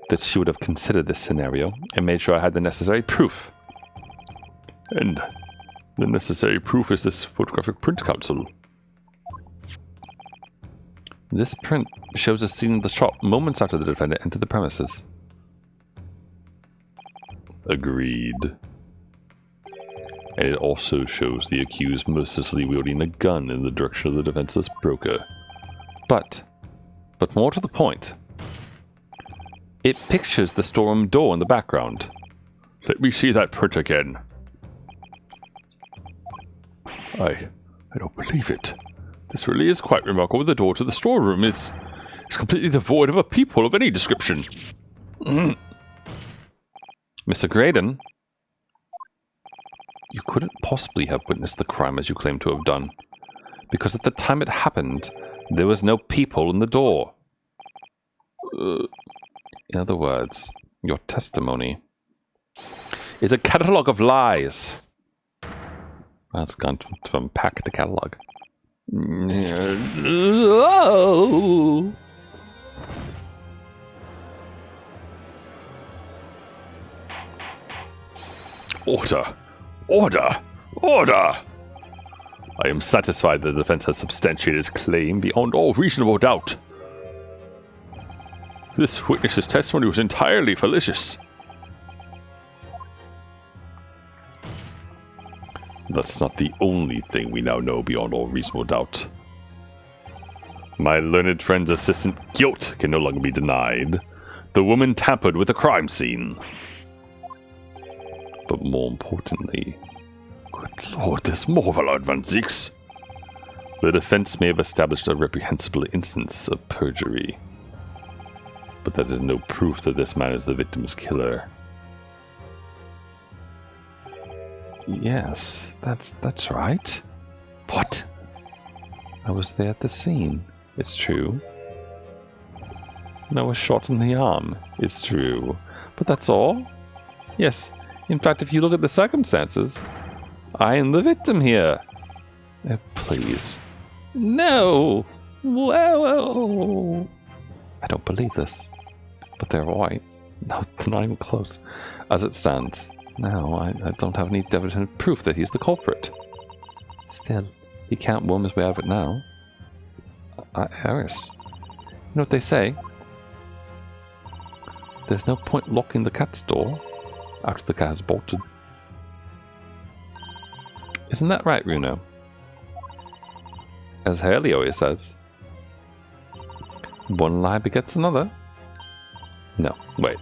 that she would have considered this scenario and made sure I had the necessary proof. And the necessary proof is this photographic print counsel. This print shows us seeing the shop moments after the defendant entered the premises. Agreed. And it also shows the accused mercilessly wielding a gun in the direction of the defenseless broker. But more to the point, it pictures the storeroom door in the background. Let me see that print again. I don't believe it. This really is quite remarkable. The door to the storeroom is completely devoid of a peephole of any description. Mr. Graydon, you couldn't possibly have witnessed the crime as you claim to have done, because at the time it happened, there was no peephole in the door. In other words, your testimony is a catalogue of lies. Well, it's gone from pack to catalogue. Oh. Order! Order! Order! I am satisfied that the defense has substantiated its claim beyond all reasonable doubt. This witness's testimony was entirely fallacious. That's not the only thing we now know beyond all reasonable doubt. My learned friend's assistant guilt can no longer be denied. The woman tampered with the crime scene. But more importantly, good lord, there's more, Valard Van Zieks. The defense may have established a reprehensible instance of perjury, but that is no proof that this man is the victim's killer. Yes, that's right. What? I was there at the scene. It's true. And I was shot in the arm. It's true. But that's all? Yes. In fact, if you look at the circumstances, I am the victim here. Oh, please. No! Whoa! I don't believe this. But they're white. No, they're not even close. As it stands, now I don't have any definitive proof that he's the culprit. Still, he can't worm his way out of it now. Harris, you know what they say? There's no point locking the cat's door after the cat has bolted. Isn't that right, Runo? As Haley always says, one lie begets another. No, wait.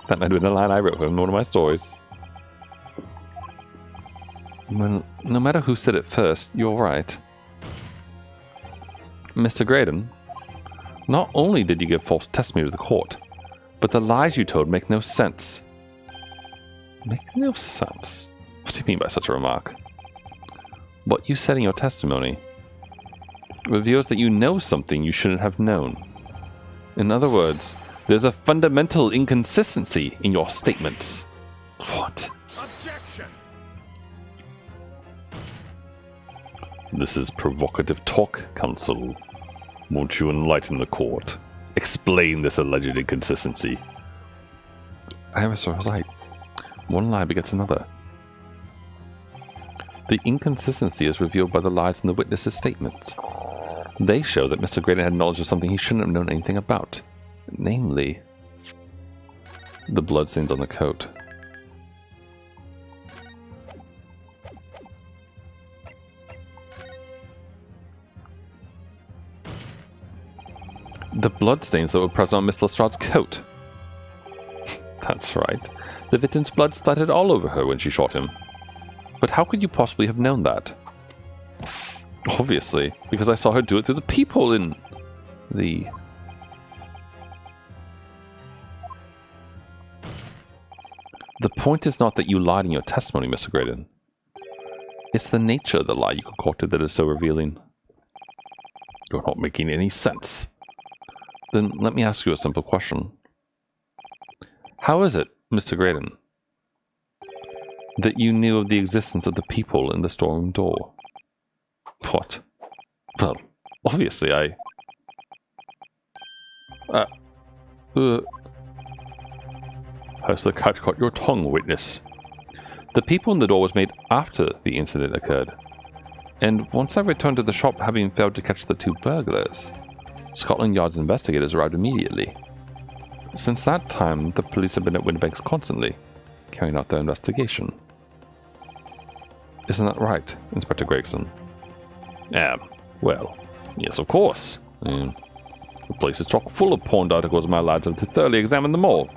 That might have been a line I wrote in one of my stories. Well, no matter who said it first, you're right. Mr. Graydon, not only did you give false testimony to the court, but the lies you told make no sense. Make no sense? What do you mean by such a remark? What you said in your testimony reveals that you know something you shouldn't have known. In other words, there's a fundamental inconsistency in your statements. What? Objection! This is provocative talk, counsel. Won't you enlighten the court? Explain this alleged inconsistency. I was right. One lie begets another. The inconsistency is revealed by the lies in the witness's statements. They show that Mr. Graydon had knowledge of something he shouldn't have known anything about. Namely, the bloodstains on the coat. The bloodstains that were present on Miss Lestrade's coat. That's right. The victim's blood splattered all over her when she shot him. But how could you possibly have known that? Obviously, because I saw her do it through the peephole in the... The point is not that you lied in your testimony, Mr. Graydon. It's the nature of the lie you concocted that is so revealing. You're not making any sense. Then let me ask you a simple question. How is it, Mr. Graydon, that you knew of the existence of the people in the storeroom door? What? Well, obviously Has the cat got your tongue, witness? The people in the door was made after the incident occurred. And once I returned to the shop having failed to catch the two burglars, Scotland Yard's investigators arrived immediately. Since that time, the police have been at Windibanks constantly, carrying out their investigation. Isn't that right, Inspector Gregson? Well, yes, of course. The place is chock full of pawned articles, my lads have thoroughly examined them all.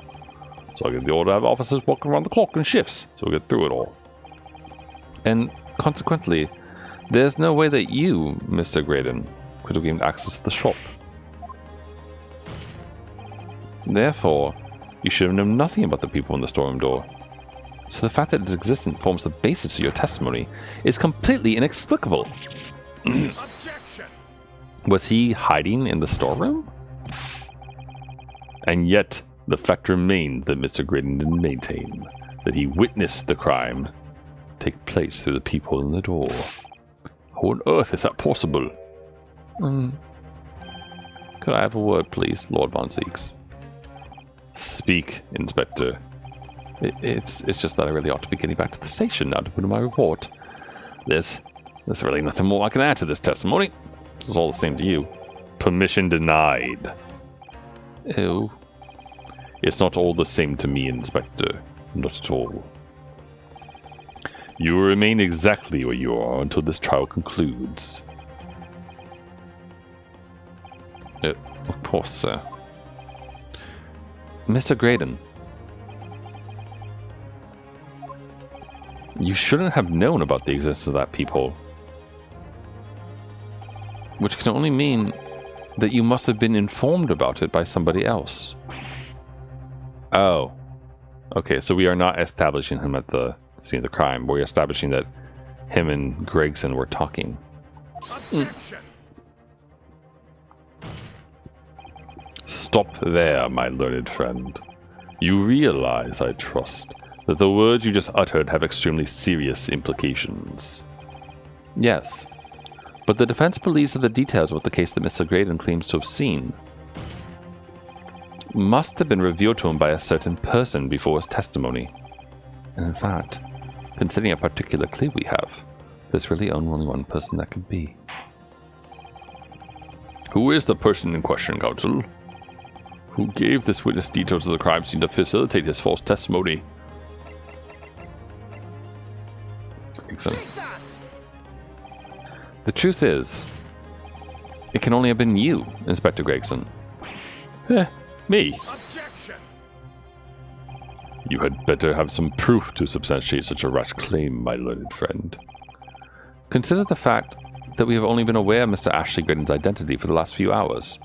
So I get the order to have officers walking around the clock in shifts, so we'll get through it all. And consequently, there's no way that you, Mr. Graydon, could have gained access to the shop. Therefore, you should have known nothing about the people in the storeroom door. So the fact that its existence forms the basis of your testimony is completely inexplicable. Objection! Was he hiding in the storeroom? And yet, the fact remained that Mr. Graydon didn't maintain that he witnessed the crime take place through the people in the door. How on earth is that possible? Could I have a word, please, Lord Von Zeeks? Speak, Inspector. It's just that I really ought to be getting back to the station now to put in my report. There's really nothing more I can add to this testimony. It's all the same to you. Permission denied. Ew. It's not all the same to me, Inspector. Not at all. You will remain exactly where you are until this trial concludes. Of course, sir. Mr. Graydon, you shouldn't have known about the existence of that peephole. Which can only mean that you must have been informed about it by somebody else. Oh. Okay, so we are not establishing him at the scene of the crime. We're establishing that him and Gregson were talking. Objection! Stop there, my learned friend. You realize, I trust, that the words you just uttered have extremely serious implications. Yes. But the defense believes that the details about the case that Mr. Graydon claims to have seen must have been revealed to him by a certain person before his testimony. And in fact, considering a particular clue we have, there's really only one person that could be. Who is the person in question, counsel? Who gave this witness details of the crime scene to facilitate his false testimony? Gregson. Take that! The truth is, it can only have been you, Inspector Gregson. Me? Objection! You had better have some proof to substantiate such a rash claim, my learned friend. Consider the fact that we have only been aware of Mr. Ashley Graydon's identity for the last few hours.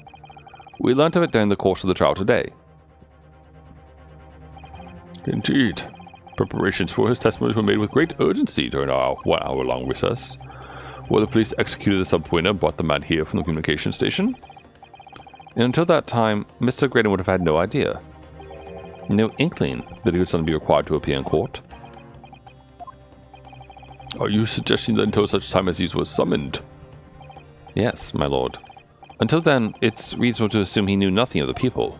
We learnt of it during the course of the trial today. Indeed. Preparations for his testimony were made with great urgency during our 1 hour-long recess, where the police executed the subpoena and brought the man here from the communication station. And until that time, Mr. Graydon would have had no idea. No inkling that he would suddenly be required to appear in court. Are you suggesting that until such time as he was summoned? Yes, my lord. Until then, it's reasonable to assume he knew nothing of the people.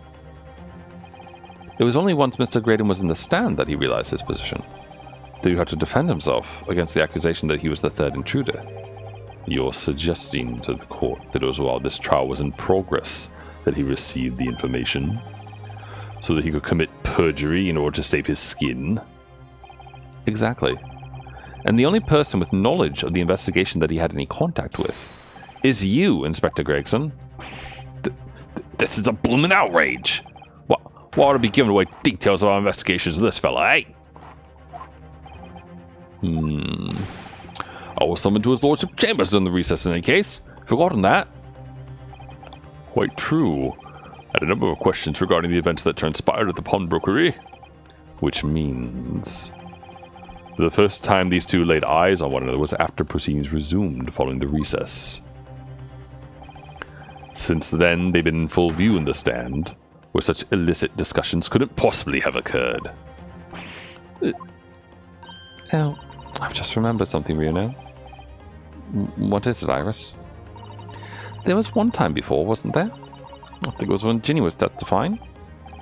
It was only once Mr. Graydon was in the stand that he realized his position, that he had to defend himself against the accusation that he was the third intruder. You're suggesting to the court that it was while this trial was in progress that he received the information, so that he could commit perjury in order to save his skin? Exactly. And the only person with knowledge of the investigation that he had any contact with is you, Inspector Gregson. This is a blooming outrage. Why ought to be giving away details of our investigations of this fella, eh? I was summoned to his lordship chambers in the recess in any case. Forgotten that? Quite true. I had a number of questions regarding the events that transpired at the pawnbrokery. Which means... the first time these two laid eyes on one another was after proceedings resumed following the recess. Since then, they've been in full view in the stand, where such illicit discussions couldn't possibly have occurred. Oh, I've just remembered something, Reno. What is it, Iris? There was one time before, wasn't there? I think it was when Ginny was testifying.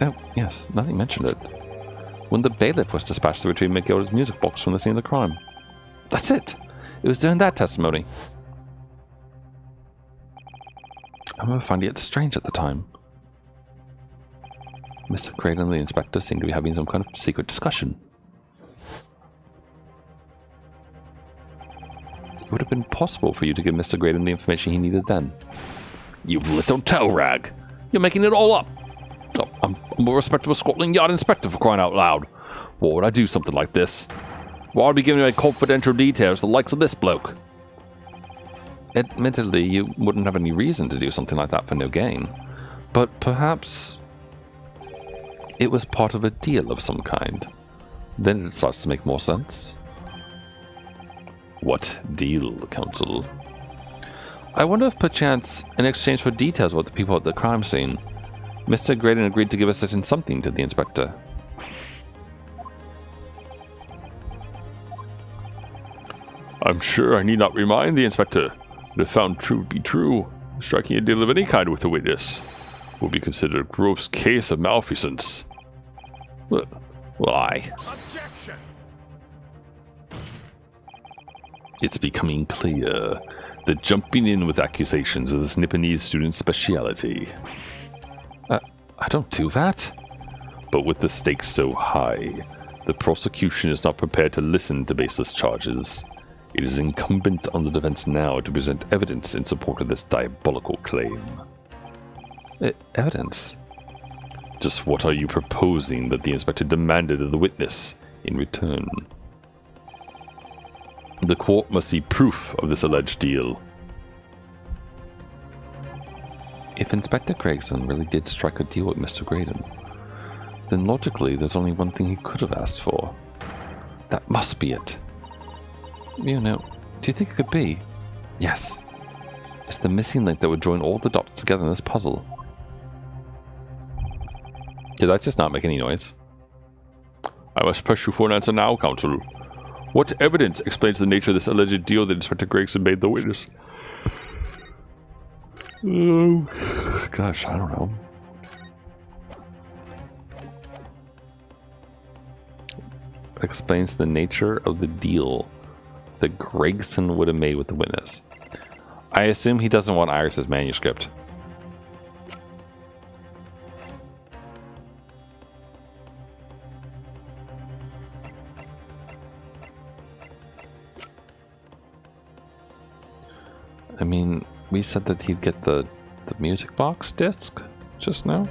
Oh, yes, nothing mentioned it. When the bailiff was dispatched to retrieve McGilda's music box from the scene of the crime. That's it! It was during that testimony. I remember finding it strange at the time. Mr. Graydon and the inspector seemed to be having some kind of secret discussion. It would have been possible for you to give Mr. Graydon the information he needed then. You little tail rag! You're making it all up! Oh, I'm a respectable Scotland Yard inspector, for crying out loud. Why would I do something like this? Why would I be giving away confidential details to the likes of this bloke? Admittedly, you wouldn't have any reason to do something like that for no gain. But perhaps it was part of a deal of some kind. Then it starts to make more sense. What deal, Counsel? I wonder if perchance, in exchange for details about the people at the crime scene, Mr. Graydon agreed to give a certain something to the inspector. I'm sure I need not remind the inspector that if found true to be true, striking a deal of any kind with a witness will be considered a gross case of malfeasance. Well, aye. Objection! It's becoming clear that jumping in with accusations is this Nipponese student's speciality. I don't do that. But with the stakes so high, the prosecution is not prepared to listen to baseless charges. It is incumbent on the defense now to present evidence in support of this diabolical claim. Evidence? Just what are you proposing that the inspector demanded of the witness in return? The court must see proof of this alleged deal. If Inspector Gregson really did strike a deal with Mr. Graydon, then logically there's only one thing he could have asked for. That must be it. You know, do you think it could be? Yes. It's the missing link that would join all the dots together in this puzzle. Did that just not make any noise? I must press you for an answer now, Counsel. What evidence explains the nature of this alleged deal that Inspector Gregson made the witness? Oh, gosh, I don't know. Explains the nature of the deal that Gregson would have made with the witness. I assume he doesn't want Iris's manuscript. I mean, we said that he'd get the music box disc just now.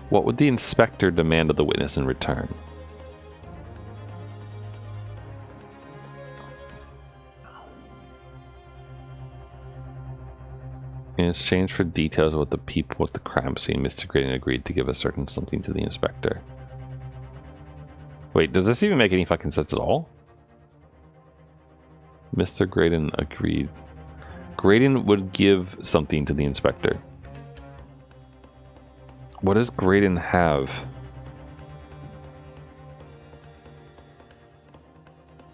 What would the inspector demand of the witness in return? In exchange for details about the people at the crime scene, Mr. Graydon agreed to give a certain something to the inspector. Wait, does this even make any fucking sense at all? Mr. Graydon agreed. Graydon would give something to the inspector. What does Graydon have?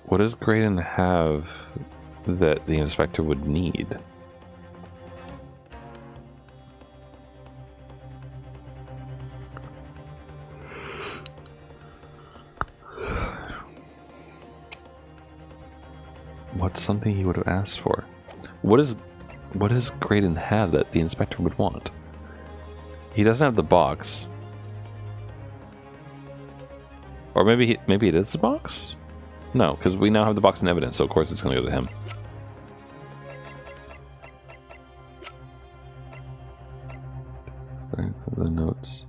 What does Graydon have that the inspector would need? What's something he would have asked for? What does Graydon have that the inspector would want? He doesn't have the box. Or maybe it is the box? No, because we now have the box and evidence, so of course it's going to go to him. The notes.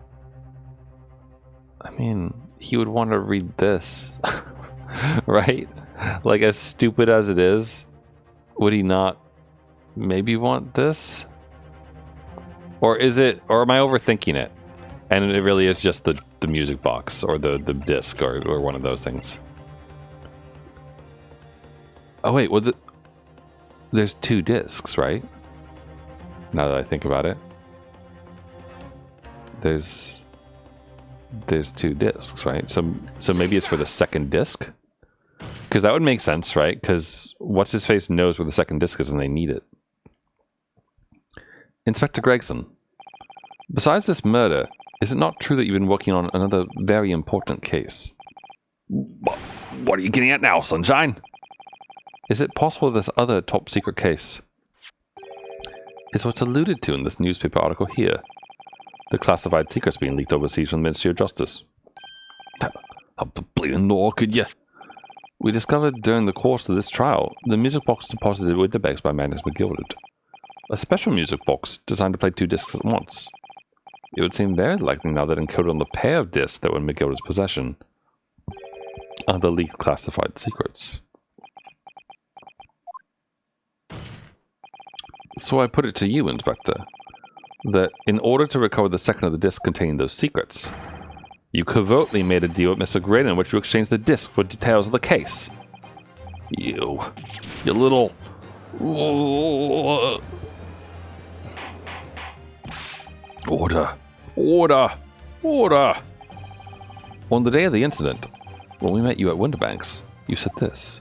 I mean, he would want to read this, right? Like, as stupid as it is, would he not maybe want this? Or is it, or am I overthinking it? And it really is just the music box or the disc or one of those things. Oh wait, well there's 2 discs, right? Now that I think about it. There's 2 discs, right? So maybe it's for the second disc? Because that would make sense, right? Because What's-His-Face knows where the second disc is and they need it. Inspector Gregson, besides this murder, is it not true that you've been working on another very important case? What are you getting at now, Sunshine? Is it possible this other top-secret case is what's alluded to in this newspaper article here? The classified secrets being leaked overseas from the Ministry of Justice. How the bleeding law could you? We discovered during the course of this trial the music box deposited with the bags by Magnus McGilded. A special music box designed to play 2 discs at once. It would seem very likely now that encoded on the pair of discs that were in McGilded's possession are the leaked classified secrets. So I put it to you, Inspector, that in order to recover the second of the discs containing those secrets, you covertly made a deal with Mr. Graydon in which you exchanged the disc for details of the case. You little... Order. Order. Order. On the day of the incident, when we met you at Winterbanks, you said this.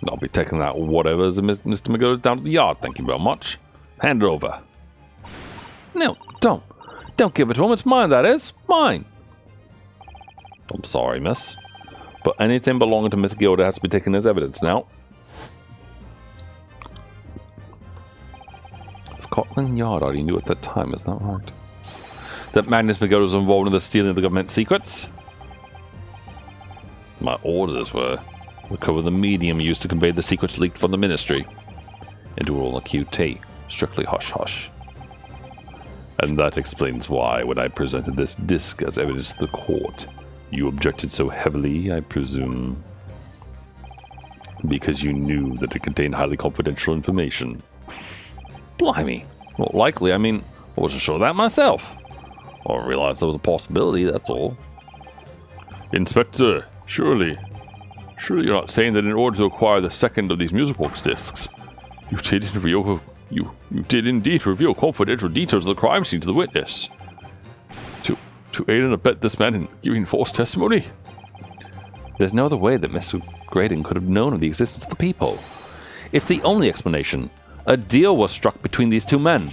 I'll be taking that whatever as Mr. McGill down to the yard, thank you very much. Hand it over. No, don't. Don't give it to him, it's mine, that is. Mine. I'm sorry, miss. But anything belonging to Miss Gilda has to be taken as evidence now. Scotland Yard already knew at that time, is that right? That Magnus McGill was involved in the stealing of the government secrets? My orders were recover the medium used to convey the secrets leaked from the ministry into all a QT, strictly hush-hush. And that explains why, when I presented this disc as evidence to the court, you objected so heavily, I presume. Because you knew that it contained highly confidential information. Blimey. Well, likely, I mean, I wasn't sure of that myself. I realized there was a possibility, that's all. Inspector, surely you're not saying that in order to acquire the second of these music box discs, you did indeed reveal confidential details of the crime scene to the witness. To aid and abet this man in giving false testimony? There's no other way that Mr. Graydon could have known of the existence of the people. It's the only explanation. A deal was struck between these 2 men.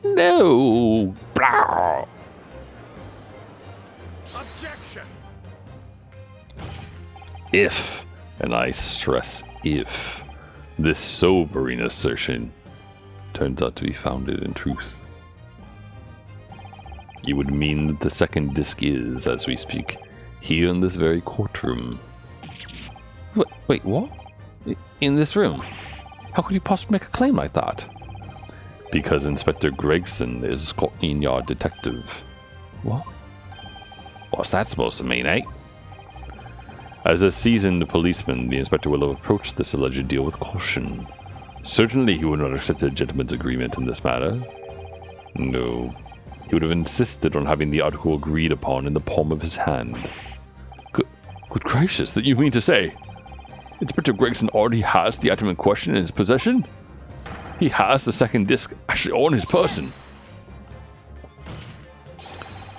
No! Blah. Objection! If, and I stress if, this sobering assertion turns out to be founded in truth, it would mean that the second disc is, as we speak, here in this very courtroom. Wait, what? In this room? How could you possibly make a claim like that? Because Inspector Gregson is a Scotland Yard detective. What? What's that supposed to mean, eh? As a seasoned policeman, the inspector will have approached this alleged deal with caution. Certainly he would not accept a gentleman's agreement in this matter. No, he would have insisted on having the article agreed upon in the palm of his hand. Good gracious, that you mean to say Inspector Gregson already has the item in question in his possession? He has the second disc actually on his person.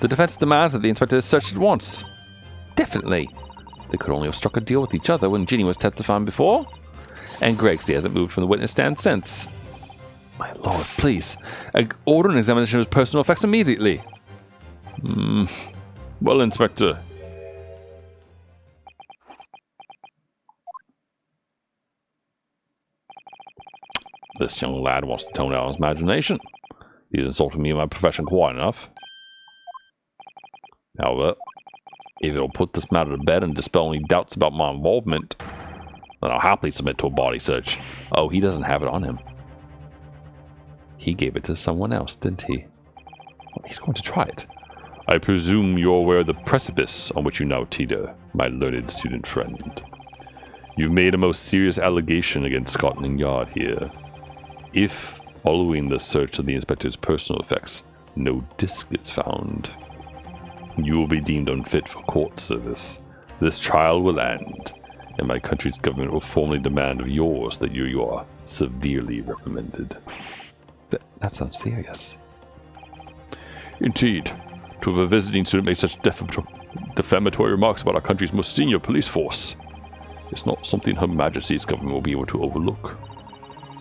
The defense demands that the inspector is searched at once. Definitely. They could only have struck a deal with each other when Ginny was testifying before. And Gregsy hasn't moved from the witness stand since. My lord, please. Order an examination of his personal effects immediately. Well, Inspector. This young lad wants to tone down his imagination. He's insulted me in my profession quite enough. However, If it'll put this matter to bed and dispel any doubts about my involvement, then I'll happily submit to a body search. Oh, he doesn't have it on him. He gave it to someone else, didn't he? Well, he's going to try it. I presume you're aware of the precipice on which you now teeter, my learned student friend. You've made a most serious allegation against Scotland Yard here. If, following the search of the inspector's personal effects, no disc is found, you will be deemed unfit for court service. This trial will end, and my country's government will formally demand of yours that you are severely reprimanded. That sounds serious. Indeed, to have a visiting student make such defamatory remarks about our country's most senior police force is not something Her Majesty's government will be able to overlook.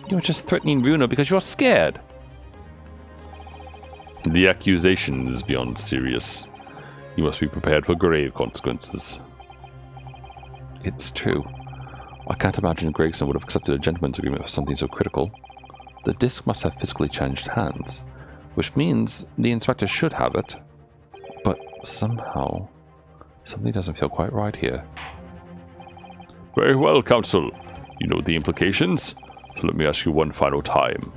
You're just threatening Bruno because you're scared. The accusation is beyond serious. You must be prepared for grave consequences. It's true. I can't imagine Gregson would have accepted a gentleman's agreement for something so critical. The disc must have physically changed hands, which means the inspector should have it. But somehow, something doesn't feel quite right here. Very well, counsel. You know the implications, so let me ask you one final time.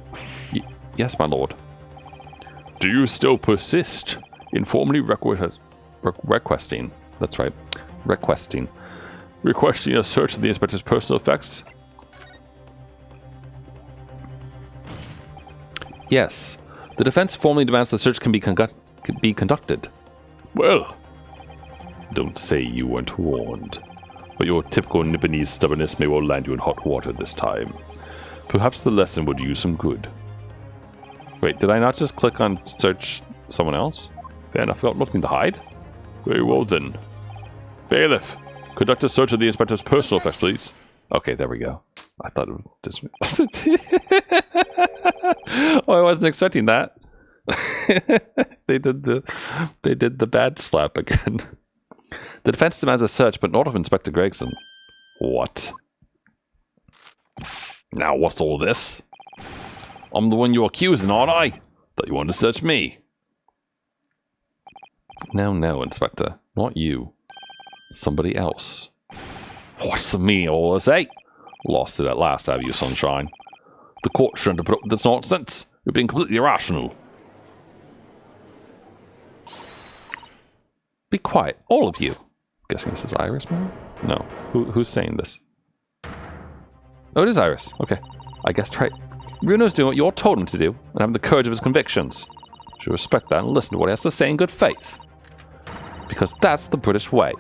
Yes, my lord. Do you still persist in formally Requesting. That's right. Requesting a search of the inspector's personal effects? Yes. The defense formally demands the search can be conducted. Well, don't say you weren't warned. But your typical Nipponese stubbornness may well land you in hot water this time. Perhaps the lesson would do you some good. Wait, did I not just click on search someone else? Fair enough, got nothing to hide. Very well then. Bailiff, conduct a search of the inspector's personal effects, please. Okay, there we go. I thought it would just... Oh, I wasn't expecting that. They did the bad slap again. The defense demands a search, but not of Inspector Gregson. What? Now what's all this? I'm the one you're accusing, aren't I? Thought you wanted to search me. No, Inspector. Not you. Somebody else. What's the meaning of all this, eh? Lost it at last, have you, sunshine? The court shouldn't have put up with this nonsense. You're being completely irrational. Be quiet, all of you. Guessing this is Iris, maybe? No. Who's saying this? Oh, it is Iris. Okay. I guessed right. Bruno's doing what you're told him to do, and having the courage of his convictions. You should respect that and listen to what he has to say in good faith. Because that's the British way.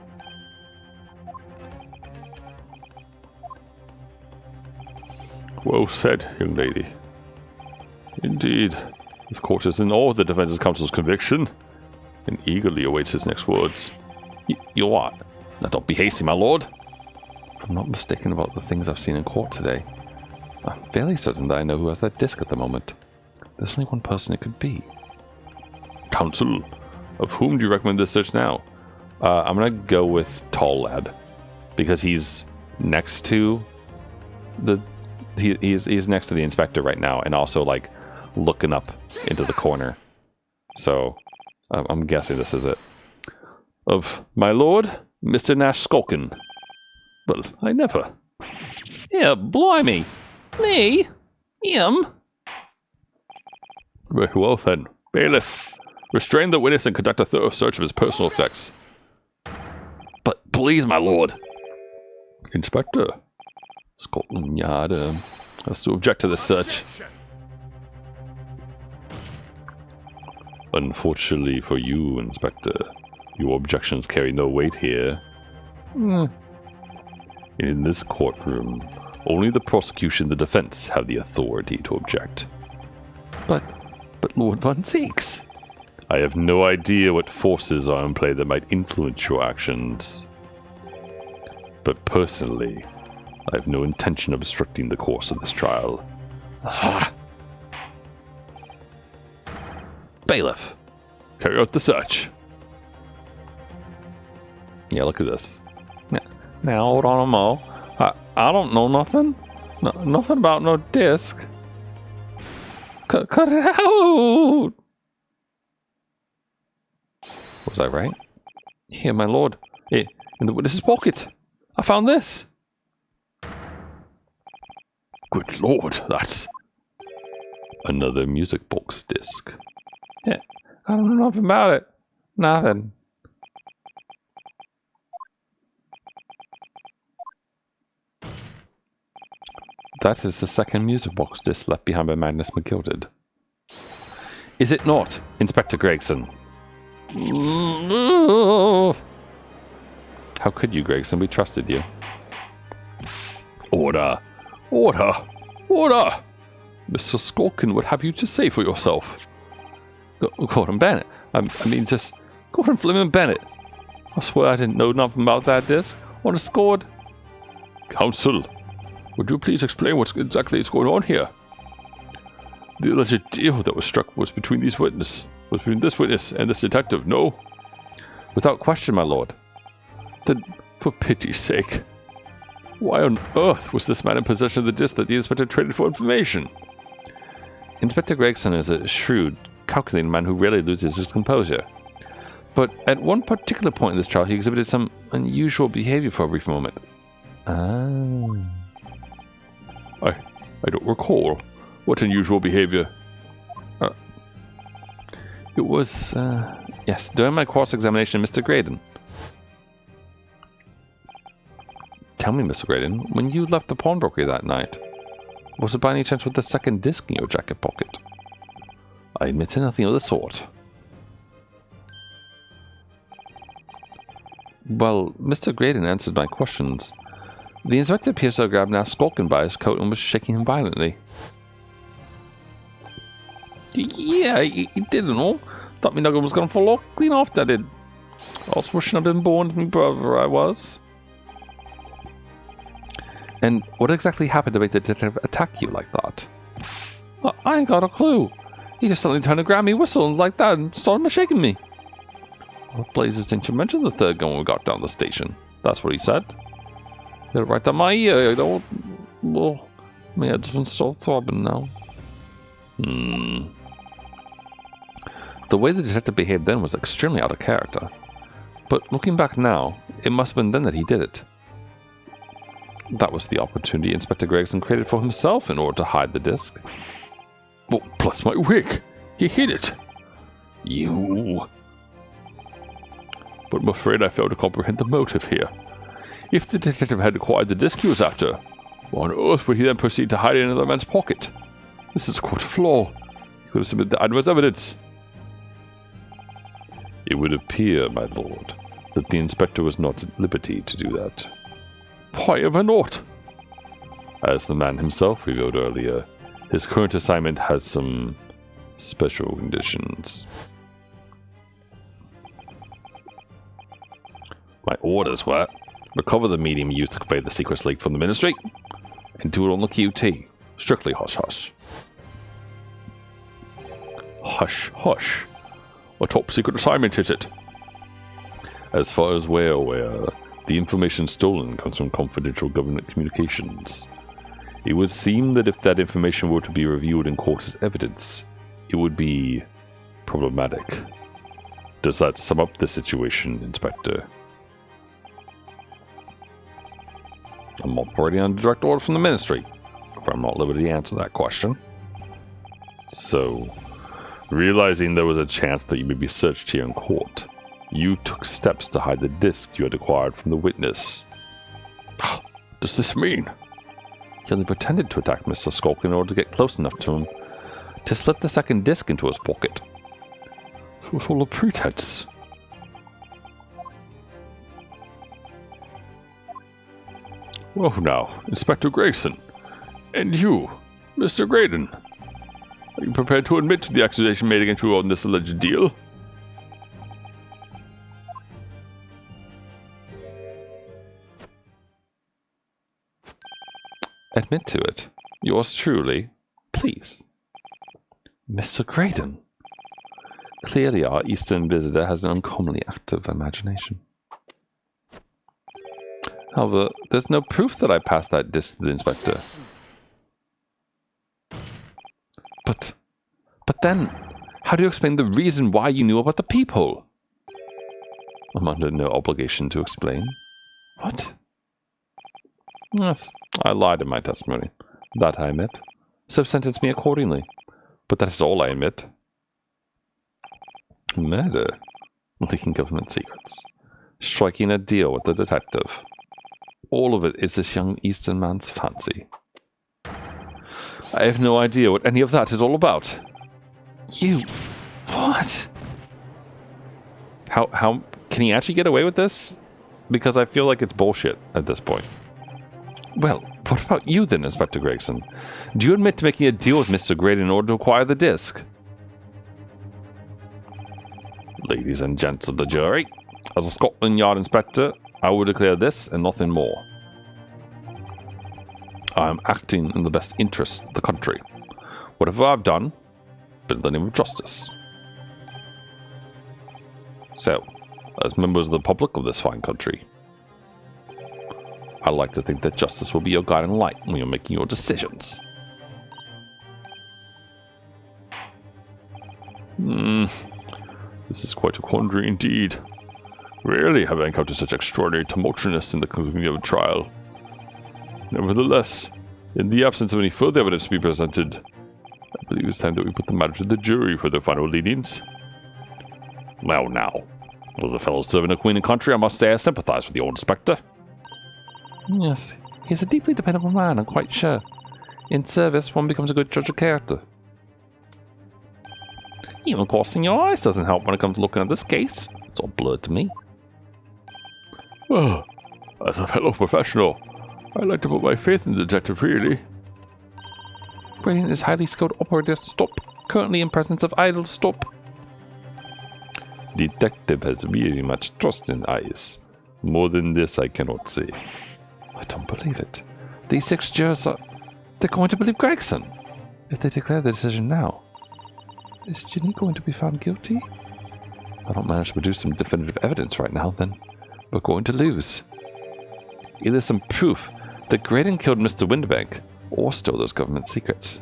Well said, young lady. Indeed, this court is in awe of the defense counsel's conviction, and eagerly awaits his next words. You what? Now don't be hasty, my lord. I'm not mistaken about the things I've seen in court today. I'm fairly certain that I know who has that disc at the moment. There's only one person it could be. Counsel, of whom do you recommend this search now? I'm gonna go with Tall Lad, because he's next to the he's next to the inspector right now, and also like looking up into the corner. So I'm guessing this is it. Of my lord, Mr. Nash Skulkin. Well, I never. Yeah, blimey. Me? Him? Very well then. Bailiff, restrain the witness and conduct a thorough search of his personal effects. But please, my lord. Inspector, Scotland Yard has to object to this search. Objection. Unfortunately for you, Inspector, your objections carry no weight here. In this courtroom, only the prosecution and the defense have the authority to object. But Lord Von Zeeks. I have no idea what forces are in play that might influence your actions. But personally, I have no intention of obstructing the course of this trial. Ah. Bailiff, carry out the search. Yeah, look at this. Now, hold on a mo. I don't know nothing. Nothing about no disc. Cut it out! Was I right? Yeah, my lord. In the witness's pocket. I found this. Good lord, that's another music box disc. Yeah, I don't know nothing about it. Nothing. That is the second music box disc left behind by Magnus McGilded. Is it not, Inspector Gregson? How could you, Gregson? We trusted you. Order! Order! Order! Mr. Skorkin would have you to say for yourself. Gordon Bennett. I mean, just Gordon Fleming Bennett. I swear I didn't know nothing about that disc. On a scored. Counsel, would you please explain what exactly is going on here? The alleged deal that was struck was between this witness and this detective, no? Without question, my lord. Then, for pity's sake, why on earth was this man in possession of the disc that the inspector traded for information? Inspector Gregson is a shrewd, calculating man who rarely loses his composure. But at one particular point in this trial, he exhibited some unusual behavior for a brief moment. I don't recall. What unusual behavior? It was, yes, during my cross-examination of Mr. Graydon. Tell me, Mr. Graydon, when you left the pawnbroker that night, was it by any chance with the second disc in your jacket pocket? I admit to nothing of the sort. Well, Mr. Graydon answered my questions. The inspector appears to have grabbed now Skorkin by his coat and was shaking him violently. Yeah, he did and all. Thought me nugget was gonna fall off, clean off, that did. I was wishing I'd been born to me brother, I was. And what exactly happened to make the detective attack you like that? I ain't got a clue. He just suddenly turned to grab me, whistled like that, and started shaking me. What blazes didn't you mention the third gun when we got down the station? That's what he said. Got it right down my ear, well, my head's been so throbbing now. The way the detective behaved then was extremely out of character. But looking back now, it must have been then that he did it. That was the opportunity Inspector Gregson created for himself in order to hide the disc. Well, plus my wig! He hid it! You... But I'm afraid I fail to comprehend the motive here. If the detective had acquired the disc he was after, why on earth would he then proceed to hide it in another man's pocket? This is a court of law. He could have submitted the item as evidence. It would appear, my lord, that the inspector was not at liberty to do that. Why ever not? As the man himself revealed earlier, his current assignment has some special conditions. My orders were, recover the medium used to convey the secrets leaked from the ministry, and do it on the QT. Strictly hush-hush. Hush-hush. A top-secret assignment, is it? As far as we're aware, the information stolen comes from confidential government communications. It would seem that if that information were to be reviewed in court as evidence, it would be problematic. Does that sum up the situation, Inspector? I'm operating under direct order from the ministry, but I'm not at liberty to answer that question. So, realizing there was a chance that you may be searched here in court, you took steps to hide the disc you had acquired from the witness. What does this mean? He only pretended to attack Mr. Skorkin in order to get close enough to him to slip the second disc into his pocket. It was all a pretense. Oh, now, Inspector Grayson, and you, Mr. Graydon, are you prepared to admit to the accusation made against you on this alleged deal? Admit to it. Yours truly, please. Mr. Graydon. Clearly our Eastern visitor has an uncommonly active imagination. However, there's no proof that I passed that disc to the inspector. But then, how do you explain the reason why you knew about the peephole? I'm under no obligation to explain. What? Yes, I lied in my testimony. That I admit. So sentence me accordingly. But that is all I admit. Murder. Leaking government secrets. Striking a deal with the detective. All of it is this young Eastern man's fancy. I have no idea what any of that is all about. You... What? How... Can he actually get away with this? Because I feel like it's bullshit at this point. Well, what about you then, Inspector Gregson? Do you admit to making a deal with Mr. Grade in order to acquire the disc? Ladies and gents of the jury, as a Scotland Yard inspector, I will declare this and nothing more. I am acting in the best interest of the country. Whatever I've done, been in the name of justice. So, as members of the public of this fine country, I like to think that justice will be your guiding light when you're making your decisions. This is quite a quandary indeed. Rarely have I encountered such extraordinary tumultuousness in the conclusion of a trial. Nevertheless, in the absence of any further evidence to be presented, I believe it's time that we put the matter to the jury for their final leanings. Well now, as a fellow serving a queen and country, I must say I sympathize with the old inspector. Yes, he's a deeply dependable man, I'm quite sure. In service, one becomes a good judge of character. Even crossing your eyes doesn't help when it comes to looking at this case. It's all blurred to me. Oh, as a fellow professional, I like to put my faith in the detective, really. Brilliant is highly skilled operator. Stop. Currently in presence of idol. Stop. Detective has really much trust in eyes. More than this I cannot say. I don't believe it. These 6 jurors are... They're going to believe Gregson. If they declare the decision now. Is Ginny going to be found guilty? If I don't manage to produce some definitive evidence right now, then we're going to lose. Either some proof that Graydon killed Mr. Windbank, or stole those government secrets.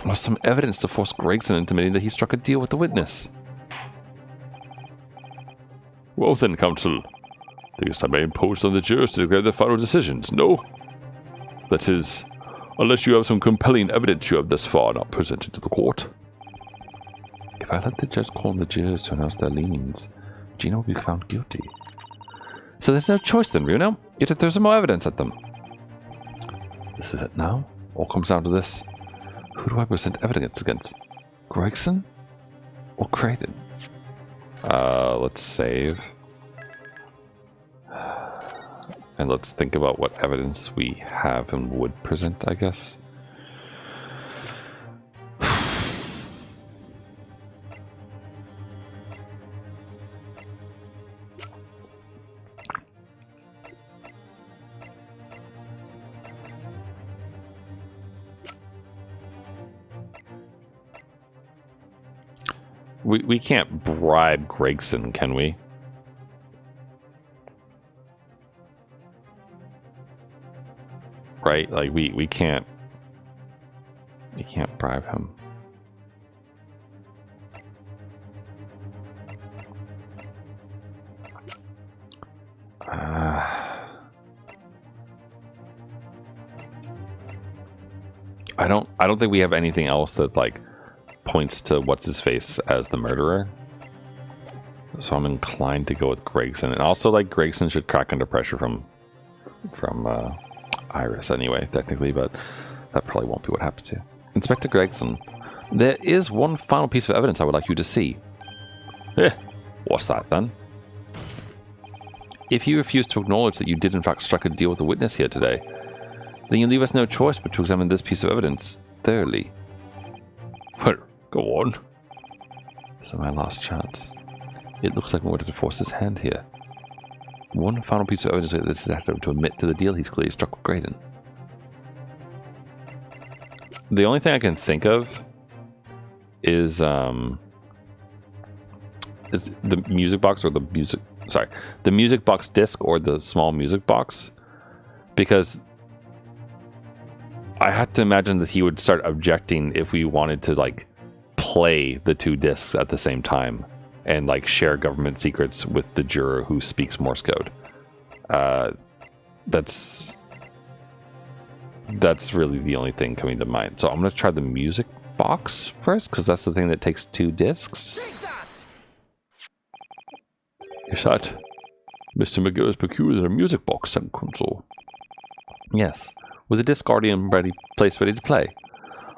Or some evidence to force Gregson into admitting that he struck a deal with the witness. Well then, counsel. I guess I may impose on the jurors to declare their final decisions, no? That is, unless you have some compelling evidence you have thus far not presented to the court. If I let the judge call on the jurors to announce their leanings, Gina will be found guilty. So there's no choice then, Bruno. You have to throw some more evidence at them. This is it now? All comes down to this. Who do I present evidence against? Gregson? Or Graydon? Let's save. And let's think about what evidence we have and would present, I guess. We can't bribe Gregson, can we? Right? Like we can't bribe him. I don't think we have anything else that like points to what's his face as the murderer. So I'm inclined to go with Gregson, and also like Gregson should crack under pressure from Iris anyway, technically, but that probably won't be what happens here. Inspector Gregson, there is one final piece of evidence I would like you to see. What's that then? If you refuse to acknowledge that you did in fact strike a deal with the witness here today, then you leave us no choice but to examine this piece of evidence thoroughly. Well, go on. So my last chance. It looks like we wanted to force his hand here. One final piece of evidence that this detective to admit to the deal he's clearly struck with Graydon. The only thing I can think of is the music box or the music... Sorry, the music box disc or the small music box. Because I had to imagine that he would start objecting if we wanted to, like, play the two discs at the same time. and like share government secrets with the juror who speaks Morse code. That's really the only thing coming to mind. So I'm going to try the music box first, because that's the thing that takes 2 discs. Is that Mr. McGill has procured a music box and console? Yes, with a disc already placed ready to play.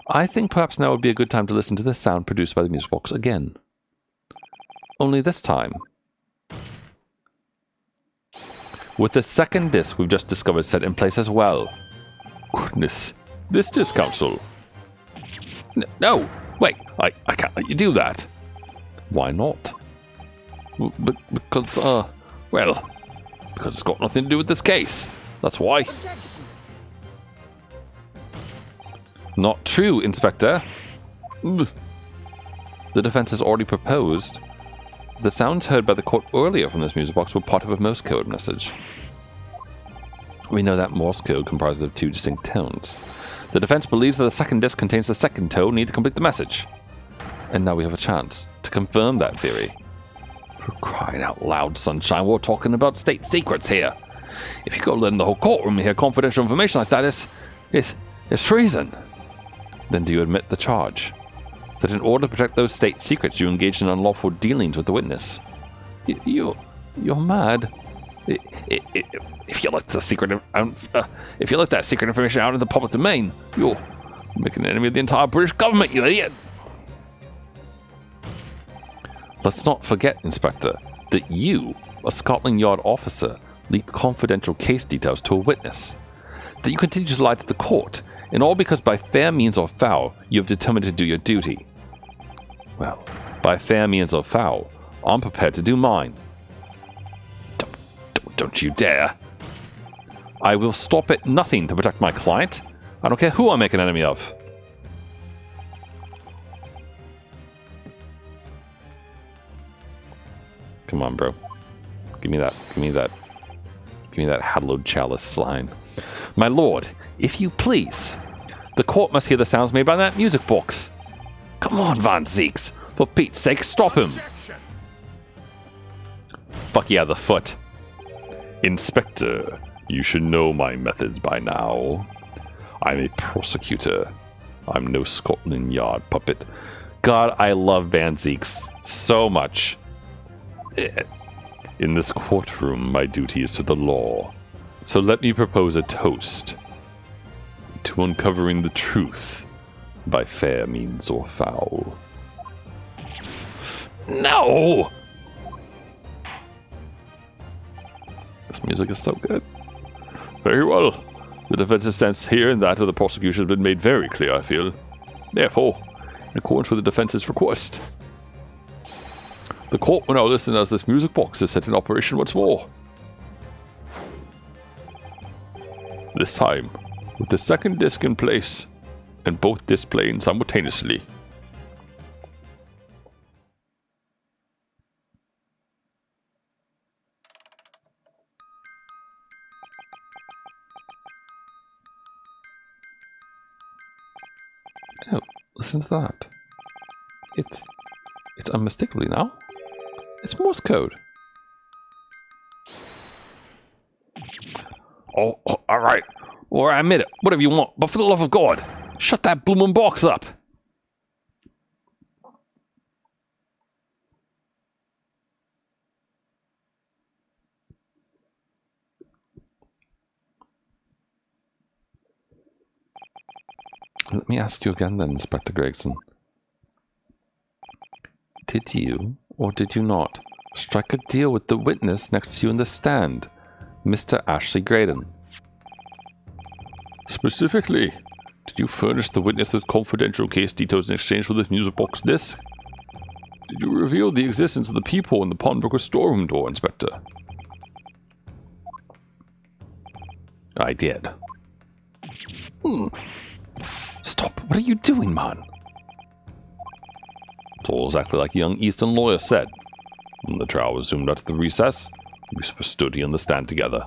I think perhaps now would be a good time to listen to the sound produced by the music box again. Only this time, with the second disc we've just discovered set in place as well. Goodness, this disc console. No, Wait, I can't let you do that. why not? But because, well, because it's got nothing to do with this case. That's why. Not true, Inspector. The defense has already proposed. The sounds heard by the court earlier from this music box were part of a Morse code message. We know that Morse code comprises of 2 distinct tones. The defense believes that the second disc contains the second tone needed to complete the message. And now we have a chance to confirm that theory. For crying out loud, Sunshine, we're talking about state secrets here. If you go letting the whole courtroom hear confidential information like that, it's treason. Then do you admit the charge? That in order to protect those state secrets, you engaged in unlawful dealings with the witness? You're mad. If you let the secret, if you let that secret information out in the public domain, you're making an enemy of the entire British government, you idiot. Let's not forget, Inspector, that you, a Scotland Yard officer, leaked confidential case details to a witness. That you continue to lie to the court, and all because by fair means or foul, you have determined to do your duty. Well, by fair means or foul, I'm prepared to do mine. Don't you dare. I will stop at nothing to protect my client. I don't care who I make an enemy of. Come on, bro. Give me that. Give me that. Give me that hallowed chalice line. My lord, if you please, the court must hear the sounds made by that music box. Come on, Van Zeeks. For Pete's sake, stop him. Objection. Fuck yeah, the foot. Inspector, you should know my methods by now. I'm a prosecutor. I'm no Scotland Yard puppet. God, I love Van Zeeks so much. In this courtroom, my duty is to the law. So let me propose a toast to uncovering the truth by fair means or foul. No! This music is so good. Very well. The defense's stance here and that of the prosecution has been made very clear, I feel. Therefore, in accordance with the defense's request, the court will now listen as this music box is set in operation once more. This time, with the second disc in place, and both displaying simultaneously. Oh, listen to that. It's unmistakably now. It's Morse code. Oh, all right. Or I admit it, whatever you want. But for the love of God, shut that bloomin' box up. Let me ask you again then, Inspector Gregson. Did you, or did you not, strike a deal with the witness next to you in the stand, Mr. Ashley Graydon? Specifically, did you furnish the witness with confidential case details in exchange for this music box disc? Did you reveal the existence of the peephole in the pawnbroker's storeroom door, Inspector? I did. Stop. What are you doing, man? It's all exactly like a young Eastern lawyer said. When the trial was zoomed out to the recess, we stood here on the stand together.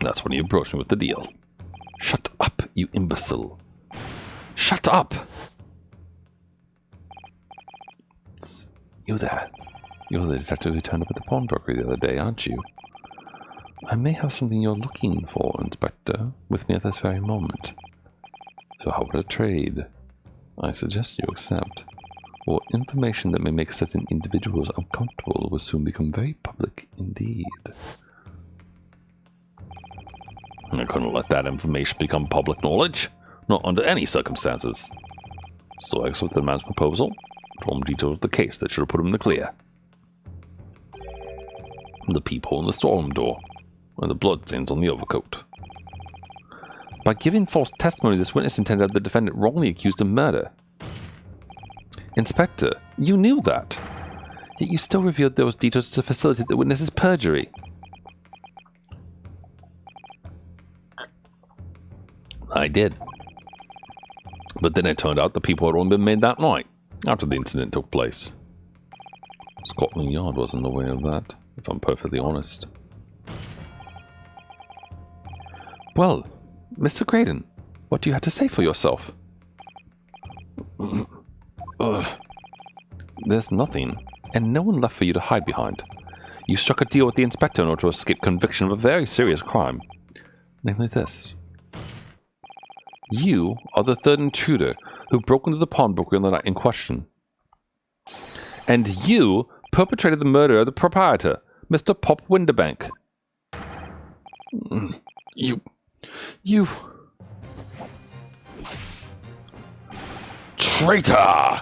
That's when he approached me with the deal. Shut up, you imbecile. Shut up! You there? You're the detective who turned up at the pawnbroker the other day, aren't you? I may have something you're looking for, Inspector, with me at this very moment. So how about a trade? I suggest you accept. Or information that may make certain individuals uncomfortable will soon become very public indeed. I couldn't let that information become public knowledge. Not under any circumstances. So I accepted the man's proposal. Told him details of the case that should have put him in the clear. The peephole in the storeroom door. And the bloodstains on the overcoat. By giving false testimony, this witness intended to have the defendant wrongly accused of murder. Inspector, you knew that. Yet you still revealed those details to facilitate the witness's perjury. I did. But then it turned out the people had only been made that night, after the incident took place. Scotland Yard wasn't aware of that, if I'm perfectly honest. Well, Mr. Graydon, what do you have to say for yourself? There's nothing, and no one left for you to hide behind. You struck a deal with the inspector in order to escape conviction of a very serious crime. Namely this. You are the third intruder who broke into the pawnbroker on the night in question. And you perpetrated the murder of the proprietor, Mr. Pop Winderbank. You... Traitor!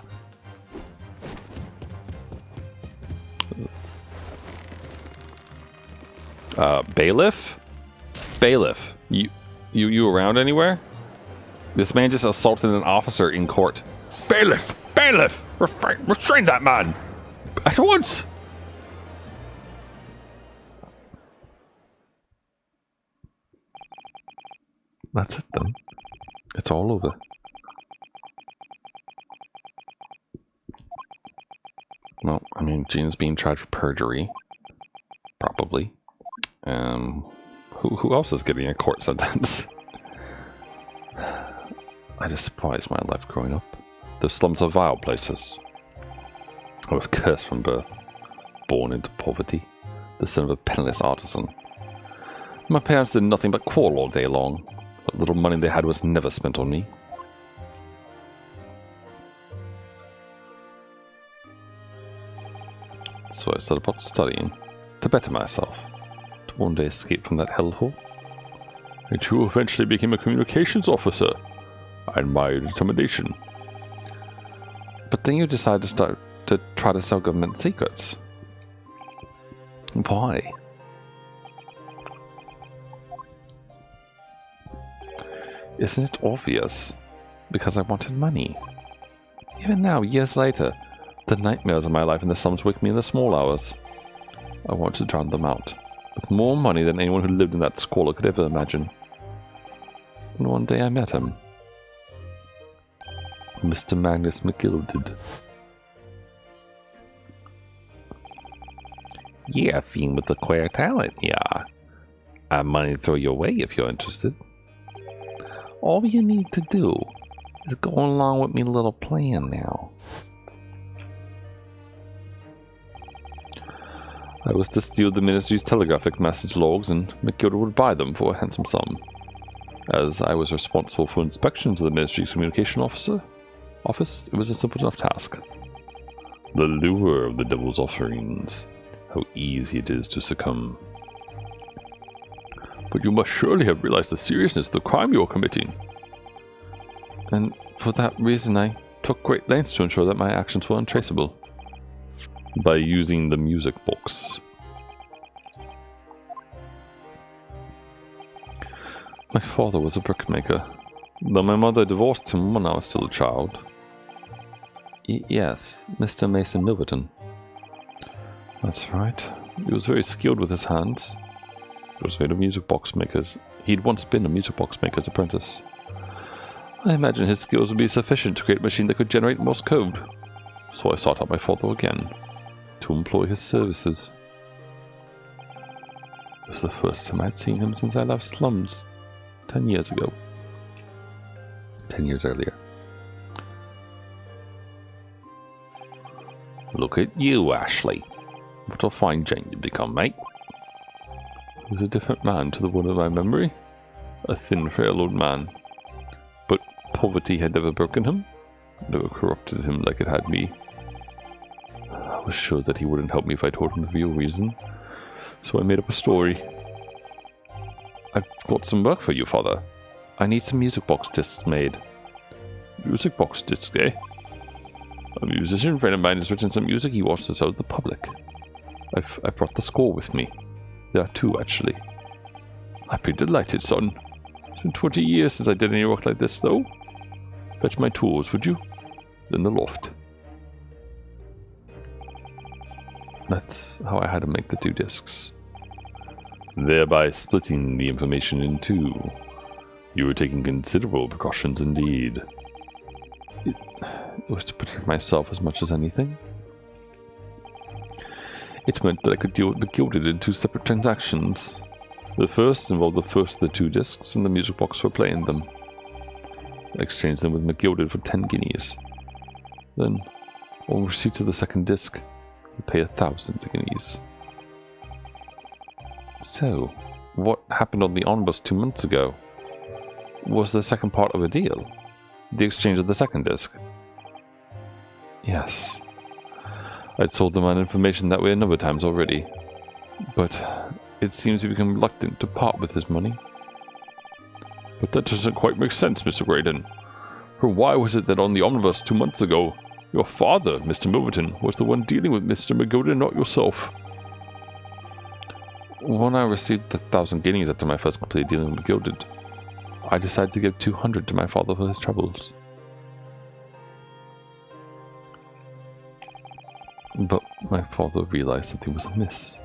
Bailiff? Bailiff, you around anywhere? This man just assaulted an officer in court. Bailiff! Bailiff! Restrain that man! At once! That's it then. It's all over. Well, I mean, Gene's being tried for perjury. Probably. Who else is getting a court sentence? I despise my life growing up. Those slums are vile places. I was cursed from birth. Born into poverty. The son of a penniless artisan. My parents did nothing but quarrel all day long. What little money they had was never spent on me. So I set about studying, to better myself, to one day escape from that hellhole. And you eventually became a communications officer. I admire your determination. But then you decided to try to sell government secrets. Why? Isn't it obvious? Because I wanted money. Even now, years later, the nightmares of my life in the slums wake me in the small hours. I wanted to drown them out, with more money than anyone who lived in that squalor could ever imagine. And one day I met him. Mr. Magnus McGilded. Yeah, a fiend with a queer talent, yeah. I have money to throw your way if you're interested. All you need to do is go along with me little plan now. I was to steal the ministry's telegraphic message logs, and McGilder would buy them for a handsome sum. As I was responsible for inspections of the ministry's communication office, it was a simple enough task. The lure of the devil's offerings. How easy it is to succumb. But you must surely have realized the seriousness of the crime you are committing. And for that reason I took great lengths to ensure that my actions were untraceable. By using the music box. My father was a brickmaker, though my mother divorced him when I was still a child. Yes, Mr. Mason Milverton. That's right. He was very skilled with his hands. He was made of music box makers. He'd once been a music box maker's apprentice. I imagine his skills would be sufficient to create a machine that could generate Morse code. So I sought out my father again, to employ his services. It was the first time I'd seen him since I left slums 10 years ago. 10 years earlier. look at you, Ashley. What a fine gent you've become, mate. He was a different man to the one of my memory. A thin, frail old man. But poverty had never broken him, never corrupted him like it had me. I was sure that he wouldn't help me if I told him the real reason, so I made up a story. I've got some work for you, Father. I need some music box discs made. Music box discs, eh? A musician friend of mine has written some music he wants to sell to the public. I brought the score with me. There are two, actually. I'd be delighted, son. It's been 20 years since I did any work like this, though. Fetch my tools, would you? In the loft. That's how I had to make the two discs. Thereby splitting the information in two. You were taking considerable precautions indeed. It was to protect myself as much as anything. It meant that I could deal with McGilded in two separate transactions. The first involved the first of the two discs and the music box for playing them. I exchanged them with McGilded for 10 guineas. Then, on receipt of the second disc, you pay 1,000 guineas. So, what happened on the omnibus 2 months ago? Was the second part of a deal? The exchange of the second disc? Yes. I'd sold the man information that way a number of times already. But it seems to become reluctant to part with his money. But that doesn't quite make sense, Mr. Graydon. For why was it that on the omnibus 2 months ago, your father, Mr. Milverton, was the one dealing with Mr. McGilded, not yourself? When I received 1,000 guineas after my first complete dealing with McGilded, I decided to give 200 to my father for his troubles. But my father realized something was amiss.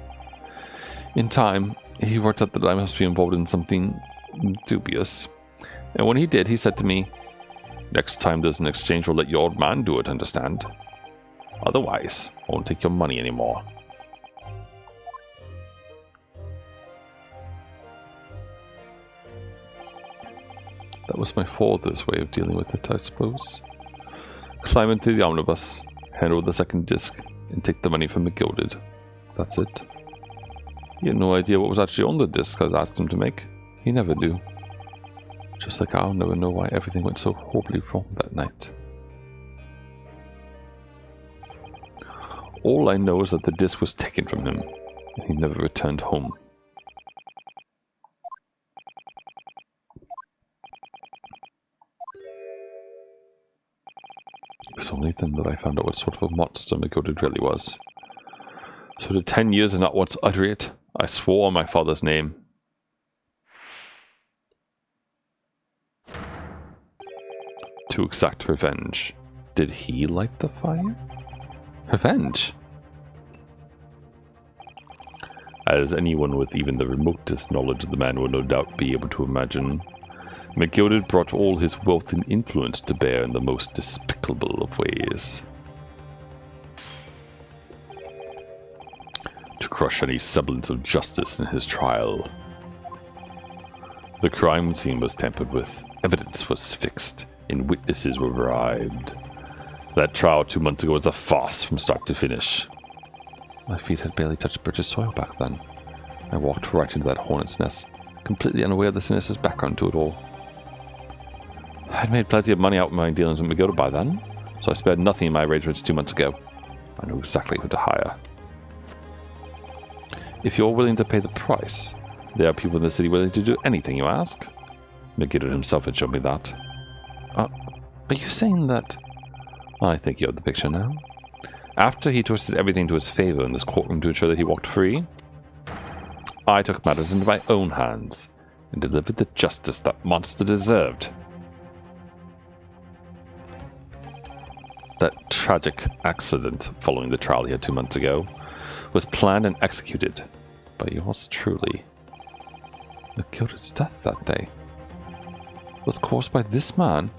In time, he worked out that I must be involved in something dubious. And when he did, he said to me, "Next time there's an exchange, we'll let your old man do it, understand? Otherwise, I won't take your money anymore." That was my father's way of dealing with it, I suppose. Climb into the omnibus, hand over the second disc, and take the money from McGilded. That's it. He had no idea what was actually on the disc I'd asked him to make. He never knew. Just like I'll never know why everything went so horribly wrong that night. All I know is that the disc was taken from him, and he never returned home. It was only then that I found out what sort of a monster McGilded really was. So for 10 years and not once utter it, I swore on my father's name. To exact revenge. Did he light the fire? Revenge? As anyone with even the remotest knowledge of the man will no doubt be able to imagine, McGilded brought all his wealth and influence to bear in the most despicable of ways. To crush any semblance of justice in his trial. The crime scene was tampered with, evidence was fixed, and witnesses were bribed. That trial 2 months ago was a farce from start to finish. My feet had barely touched British soil back then. I walked right into that hornet's nest, completely unaware of the sinister background to it all. I'd made plenty of money out of my dealings with McGilded by then, so I spared nothing in my arrangements 2 months ago. I knew exactly who to hire. If you're willing to pay the price, there are people in the city willing to do anything you ask. McGilded himself had shown me that. Are you saying that? I think you have the picture now. After he twisted everything to his favor in this courtroom to ensure that he walked free, I took matters into my own hands and delivered the justice that monster deserved. That tragic accident following the trial he had 2 months ago was planned and executed by yours truly. McGilded's death that day was caused by this man.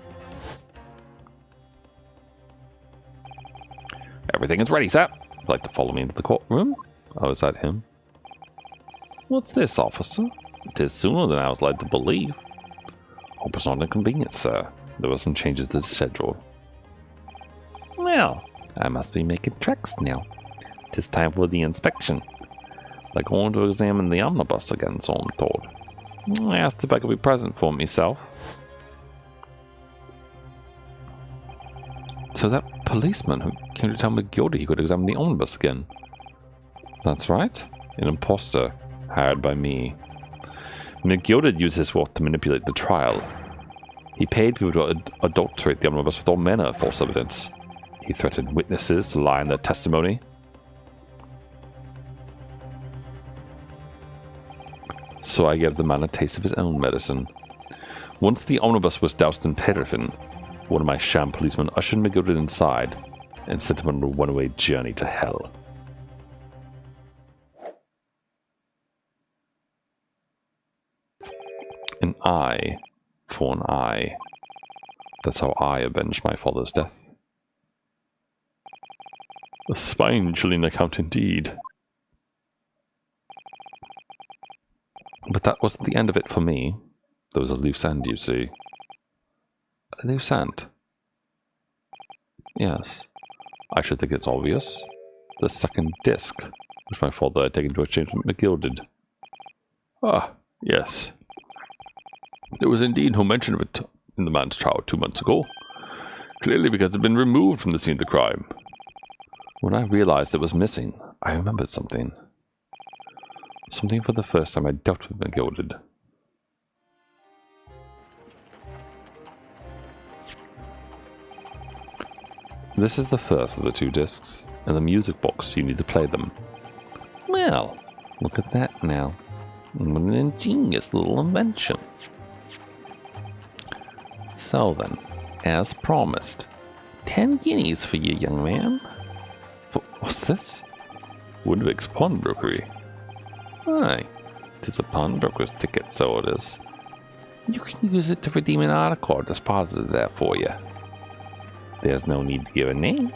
Everything is ready, sir. Would you like to follow me into the courtroom? Oh, is that him? What's this, officer? It is sooner than I was led to believe. Hope it's not inconvenient, sir. There were some changes to the schedule. Well, I must be making tracks now. 'Tis time for the inspection. They're going to examine the omnibus again, so I'm told. I asked if I could be present for myself. So that policeman who came to tell McGildy he could examine the omnibus again. That's right. An imposter hired by me. McGildy used his wealth to manipulate the trial. He paid people to adulterate the omnibus with all manner of false evidence. He threatened witnesses to lie in their testimony. So I gave the man a taste of his own medicine. Once the omnibus was doused in paraffin, one of my sham policemen ushered McGildy inside and sent him on a one-way journey to hell. An eye for an eye. That's how I avenged my father's death. A spine-chilling account indeed. But that wasn't the end of it for me. There was a loose end, you see. A loose end? Yes. I should think it's obvious. The second disc, which my father had taken to exchange with McGildy. Ah, yes. There was indeed no mention of it in the man's trial 2 months ago. Clearly because it had been removed from the scene of the crime. When I realized it was missing, I remembered something. Something for the first time I dealt with McGildy. This is the first of the 2 discs, and the music box you need to play them. Well, look at that now. What an ingenious little invention. So then, as promised, 10 guineas for you, young man. What's this? Woodwick's pawnbrokery. Aye, 'tis a pawnbroker's ticket, so it is. You can use it to redeem an article deposited there for you. There's no need to give a name.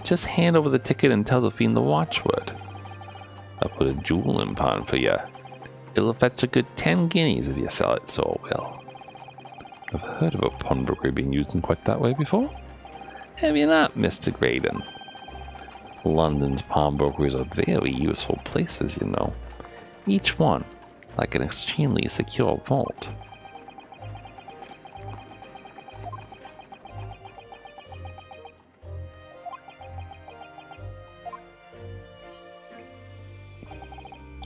Just hand over the ticket and tell the fiend the watchword. I'll put a jewel in pawn for you. It'll fetch a good 10 guineas if you sell it, so it will. I've heard of a pawnbroker being used in quite that way before. Have you not, Mr. Graydon? London's pawnbrokeries are very useful places, you know. Each one like an extremely secure vault.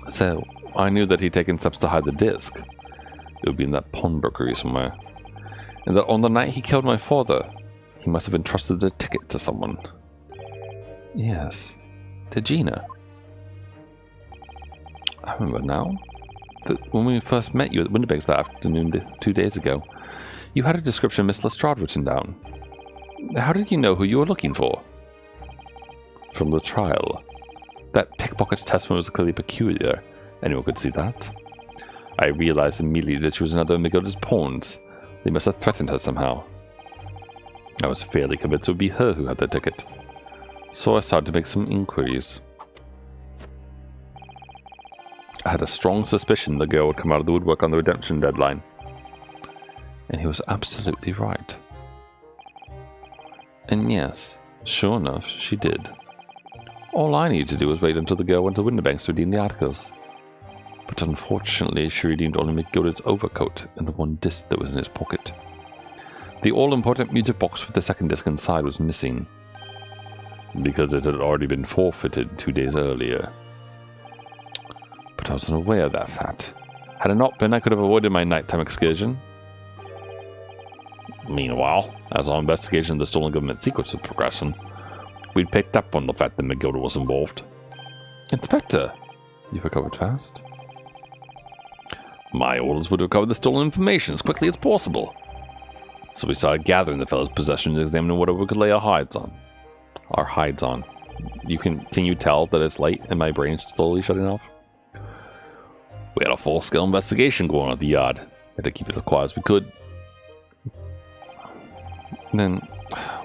So, I knew that he'd taken steps to hide the disc. It would be in that pawnbrokery somewhere. And that on the night he killed my father, he must have entrusted the ticket to someone. Yes, to Gina. I remember now. When we first met you at Winterbanks that afternoon 2 days ago, you had a description of Miss Lestrade written down. How did you know who you were looking for? From the trial. That pickpocket's testimony was clearly peculiar. Anyone could see that. I realized immediately that she was another of McGildy's pawns. They must have threatened her somehow. I was fairly convinced it would be her who had the ticket. So I started to make some inquiries. I had a strong suspicion the girl would come out of the woodwork on the redemption deadline. And he was absolutely right. And yes, sure enough, she did. All I needed to do was wait until the girl went to Winterbanks to redeem the articles. But unfortunately, she redeemed only McGildy's overcoat and the one disc that was in his pocket. The all-important music box with the second disc inside was missing. Because it had already been forfeited 2 days earlier. But I was unaware of that fact. Had it not been, I could have avoided my nighttime excursion. Meanwhile, as our investigation of the stolen government secrets was progressing, we'd picked up on the fact that McGildy was involved. Inspector, you've recovered fast. My orders were to recover the stolen information as quickly as possible. So we started gathering the fellow's possessions and examining whatever we could lay our hides on. Can you tell that it's late and my brain's slowly shutting off? We had a full-scale investigation going on at the yard. Had to keep it as quiet as we could. Then,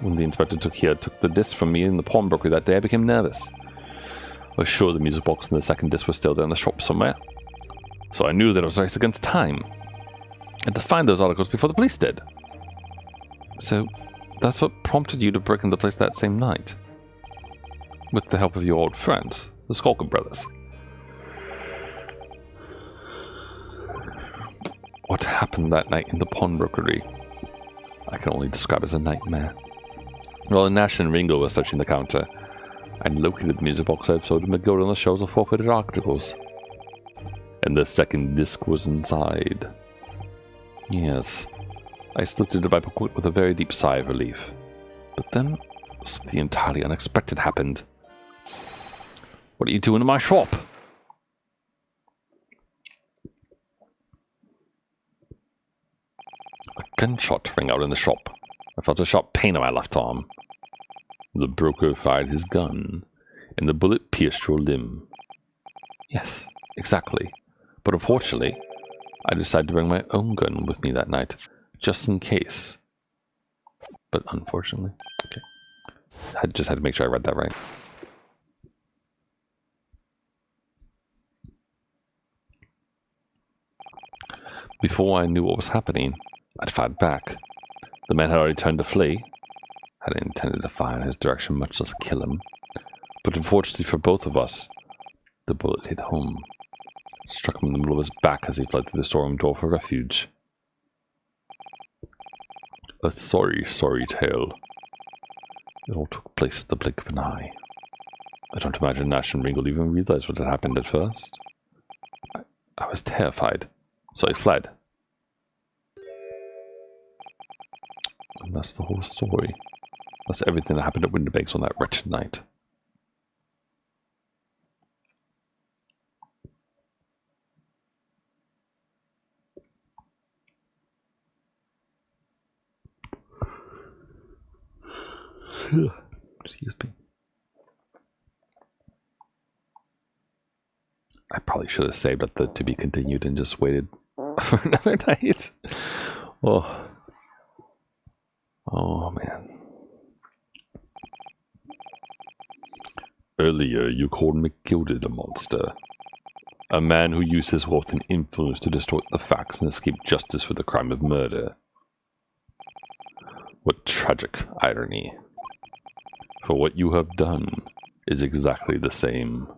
when the inspector took the disc from me in the pawnbroker that day, I became nervous. I was sure the music box and the second disc were still there in the shop somewhere. So I knew that it was a race against time. And to find those articles before the police did. So, that's what prompted you to break into the place that same night? with the help of your old friends, the Skulker brothers. What happened that night in the pawnbrokery? I can only describe as a nightmare. While Nash and Ringo were searching the counter, I located the music box episode of McGill on the shelves of forfeited articles. And the second disc was inside. Yes, I slipped into my pocket with a very deep sigh of relief. But then, something entirely unexpected happened. What are you doing in my shop? A gunshot rang out in the shop. I felt a sharp pain in my left arm. The broker fired his gun, and the bullet pierced your limb. Yes, exactly. But unfortunately, I decided to bring my own gun with me that night, just in case. But unfortunately, okay. I just had to make sure I read that right. Before I knew what was happening, I'd fired back. The man had already turned to flee. I hadn't intended to fire in his direction, much less kill him. But unfortunately for both of us, the bullet hit home. It struck him in the middle of his back as he fled through the storeroom door for refuge. A sorry, sorry tale. It all took place at the blink of an eye. I don't imagine Nash and Ringo even realized what had happened at first. I was terrified, so I fled. And that's the whole story. That's everything that happened at Winterbanks on that wretched night. Excuse me. I probably should have saved up the to be continued and just waited for another night. Oh man. Earlier, you called McGilded a monster. A man who used his wealth and influence to distort the facts and escape justice for the crime of murder. What tragic irony. For what you have done is exactly the same.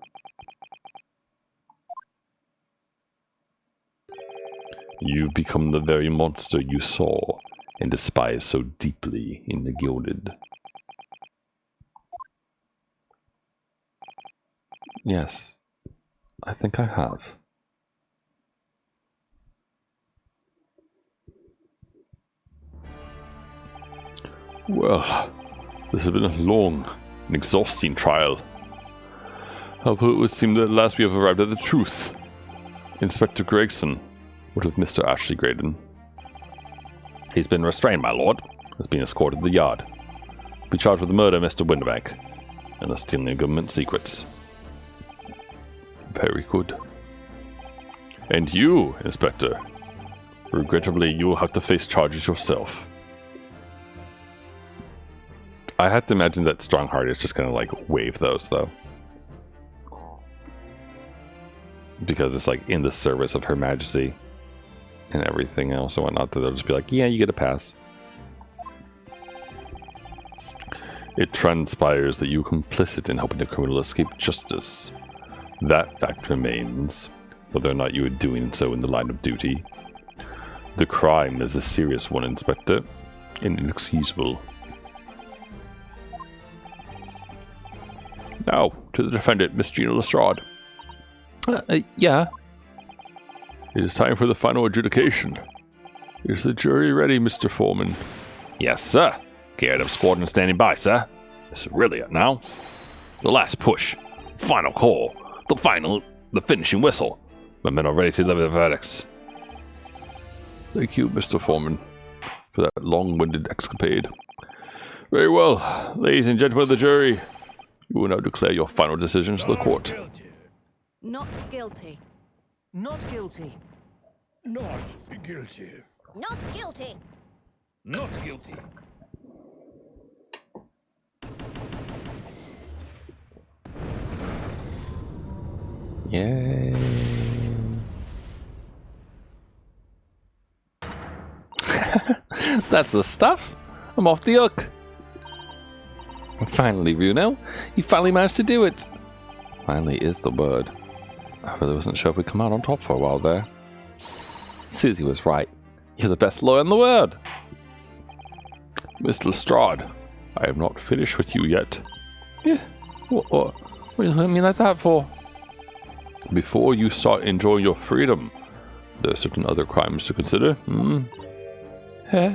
You've become the very monster you saw and despised so deeply in the Gilded. Yes, I think I have. Well, this has been a long and exhausting trial. However, it would seem that at last we have arrived at the truth. Inspector Gregson, what of Mr. Ashley Graydon? He's been restrained, my lord. Has been escorted to the yard. Be charged with the murder of Mr. Winterbank and the stealing of government secrets. Very good. And you, Inspector, regrettably, you will have to face charges yourself. I had to imagine that Strongheart is just gonna like waive those though, because it's like in the service of Her Majesty and everything else and whatnot. That they'll just be like, yeah, you get a pass. It transpires that you were complicit in helping the criminal escape justice. That fact remains, whether or not you were doing so in the line of duty. The crime is a serious one, Inspector, and inexcusable. Now, to the defendant, Miss Gina Lestrade. Yeah. It is time for the final adjudication. Is the jury ready, Mr. Foreman? Yes, sir. Geared up squadron standing by, sir. It's really it now. The last push. Final call. The finishing whistle. My men are ready to deliver the verdicts. Thank you, Mr. Foreman, for that long-winded escapade. Very well, ladies and gentlemen of the jury, you will now declare your final decisions to the court. Not guilty. Not guilty. Not guilty. Not guilty. Not guilty. Yay. That's the stuff. I'm off the hook. Finally, Runo. You finally managed to do it. Finally is the word. I really wasn't sure if we'd come out on top for a while there. Susie was right. You're the best lawyer in the world. Miss Lestrade, I am not finished with you yet. Yeah. What do you mean like that for? Before you start enjoying your freedom, there are certain other crimes to consider. Huh?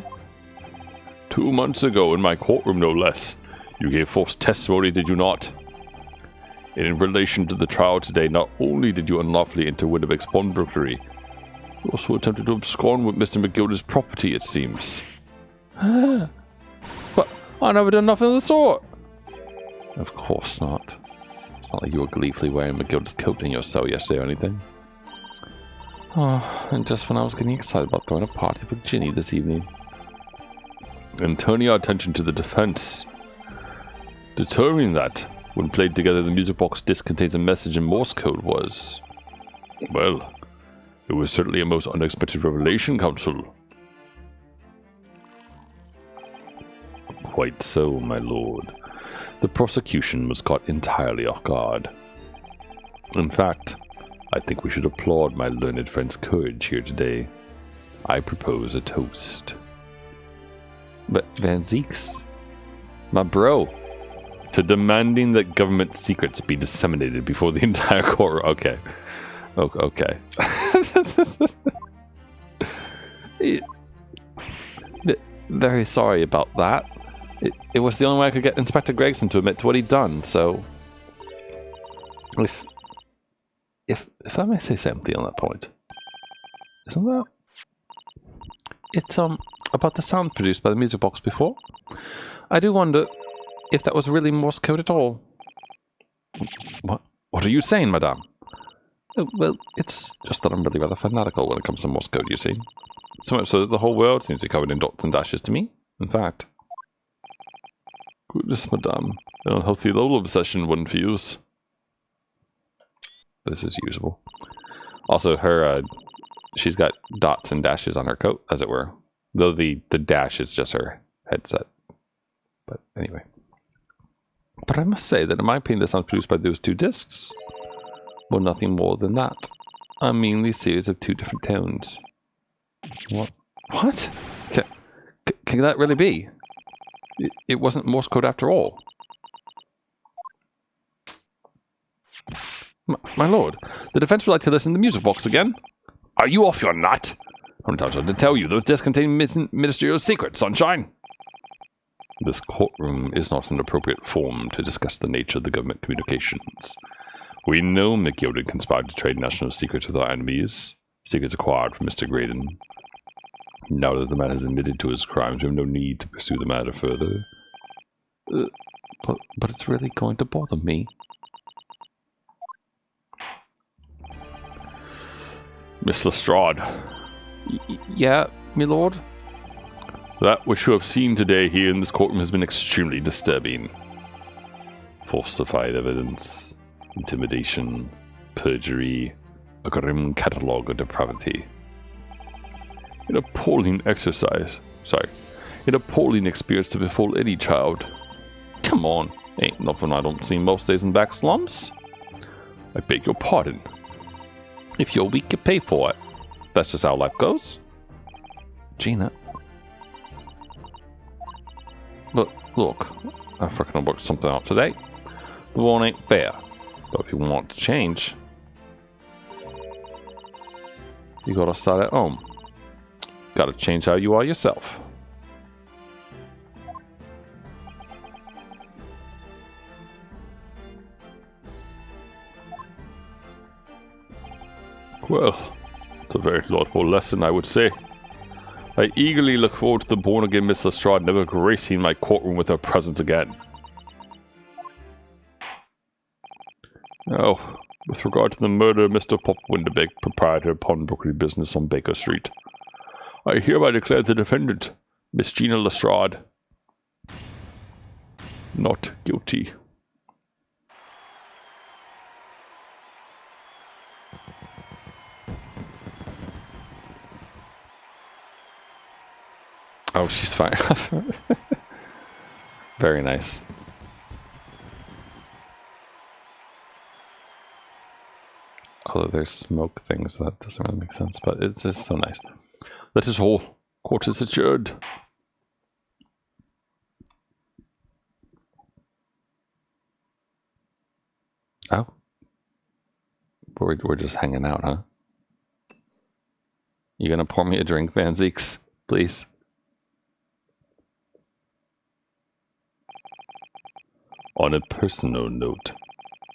2 months ago, in my courtroom no less, you gave false testimony, did you not? And in relation to the trial today, not only did you unlawfully enter Winnebago's pawnbrokery, you also attempted to abscond with Mr. McGilda's property, it seems. But I never done nothing of the sort. Of course not. It's not like you were gleefully wearing McGilda's coat in your cell yesterday or anything. Oh, and just when I was getting excited about throwing a party for Ginny this evening. And turning our attention to the defense, determining that, when played together, the music box disc contains a message in Morse code was... well, it was certainly a most unexpected revelation, counsel. Quite so, my lord. The prosecution was caught entirely off guard. In fact, I think we should applaud my learned friend's courage here today. I propose a toast. But Van Zeeks, my bro, to demanding that government secrets be disseminated before the entire court. Okay. Okay. Very sorry about that. It was the only way I could get Inspector Gregson to admit to what he'd done, so... If I may say something on that point. Isn't that... It's, about the sound produced by the music box before. I do wonder if that was really Morse code at all. What are you saying, madame? Well, it's just that I'm really rather fanatical when it comes to Morse code, you see. So much so that the whole world seems to be covered in dots and dashes to me, in fact. Goodness, madame. An unhealthy level of obsession wouldn't fuse. This is usable. Also, her, she's got dots and dashes on her coat, as it were. Though the dash is just her headset. But anyway. But I must say that in my opinion, the sound produced by those two discs were nothing more than that. A meanly series of two different tones. What? Can that really be? It wasn't Morse code after all. My lord, the defense would like to listen to the music box again. Are you off your nut? How many times do I have to tell you? Those discs contain ministerial secrets, sunshine. This courtroom is not an appropriate forum to discuss the nature of the government communications. We know McGilden conspired to trade national secrets with our enemies, secrets acquired from Mr. Graydon. Now that the man has admitted to his crimes, we have no need to pursue the matter further. But it's really going to bother me. Miss Lestrade. Yeah, my lord? That which you have seen today here in this courtroom has been extremely disturbing. Falsified evidence, intimidation, perjury, a grim catalogue of depravity. An appalling experience to befall any child. Come on, ain't nothing I don't see most days in back slums. I beg your pardon. If you're weak, you pay for it. That's just how life goes. Gina. But look, I reckon I'll work something out today. The one ain't fair. But if you want to change, you gotta start at home. Gotta change how you are yourself. Well, it's a very laudable lesson, I would say. I eagerly look forward to the born-again Miss Lestrade never gracing my courtroom with her presence again. Now, with regard to the murder of Mr. Pop Windebeck, proprietor of pawnbrokery business on Baker Street, I hereby declare the defendant, Miss Gina Lestrade, not guilty. Oh, she's fine. Very nice. color their smoke thing, so that doesn't really make sense, but it's just so nice. That is all. Court is adjourned. Oh. We're just hanging out, huh? You gonna pour me a drink, Van Zeeks? Please. On a personal note,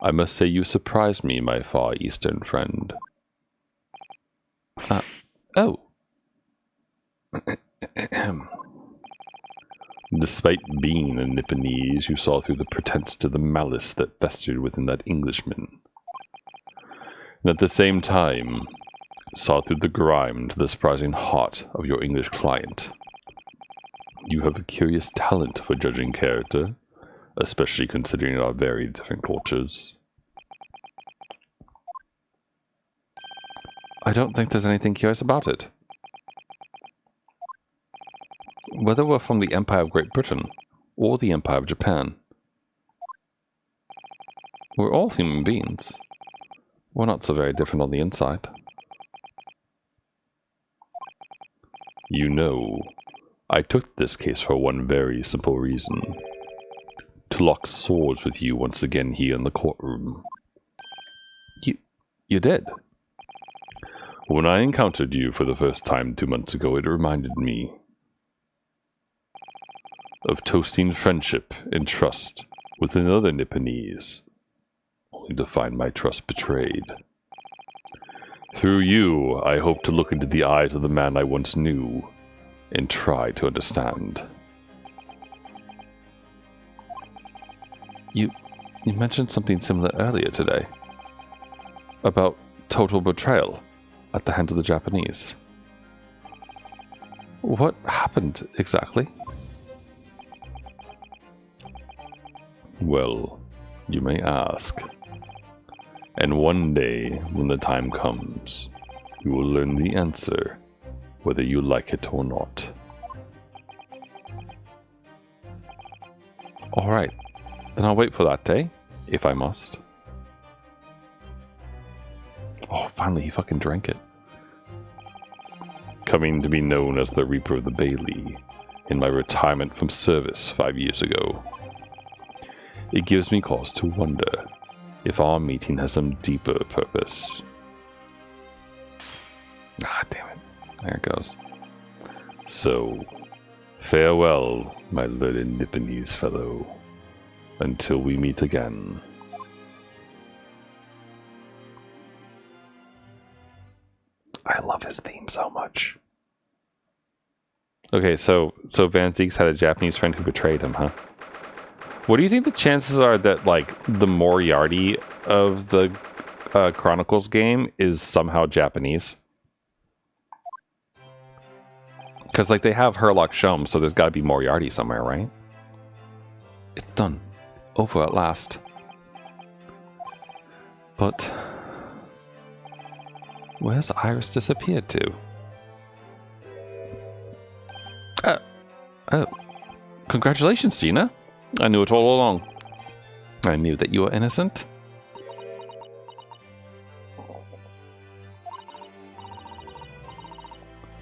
I must say you surprised me, my Far Eastern friend. Oh. Despite being a Nipponese, you saw through the pretense to the malice that festered within that Englishman. And at the same time, saw through the grime to the surprising heart of your English client. You have a curious talent for judging character, especially considering our very different cultures. I don't think there's anything curious about it. Whether we're from the Empire of Great Britain or the Empire of Japan, we're all human beings. We're not so very different on the inside. You know, I took this case for one very simple reason. To lock swords with you once again here in the courtroom. You did? When I encountered you for the first time 2 months ago, it reminded me of toasting friendship and trust with another Nipponese, only to find my trust betrayed. Through you, I hope to look into the eyes of the man I once knew and try to understand. You mentioned something similar earlier today. About total betrayal at the hands of the Japanese. What happened exactly? Well, you may ask. And one day, when the time comes, you will learn the answer, whether you like it or not. Alright, then I'll wait for that day, if I must. Oh, finally, he fucking drank it. Coming to be known as the Reaper of the Bailey, in my retirement from service 5 years ago, it gives me cause to wonder if our meeting has some deeper purpose. Ah, damn it. There it goes. So, farewell, my learned Nipponese fellow, until we meet again. I love his theme so much. Okay, so Van Zeeks had a Japanese friend who betrayed him, huh? What do you think the chances are that, like, the Moriarty of the Chronicles game is somehow Japanese? Because, like, they have Herlock Sholmes, so there's got to be Moriarty somewhere, right? It's done. Over at last. But where's Iris disappeared to? Oh. Congratulations, Gina. I knew it all along. I knew that you were innocent.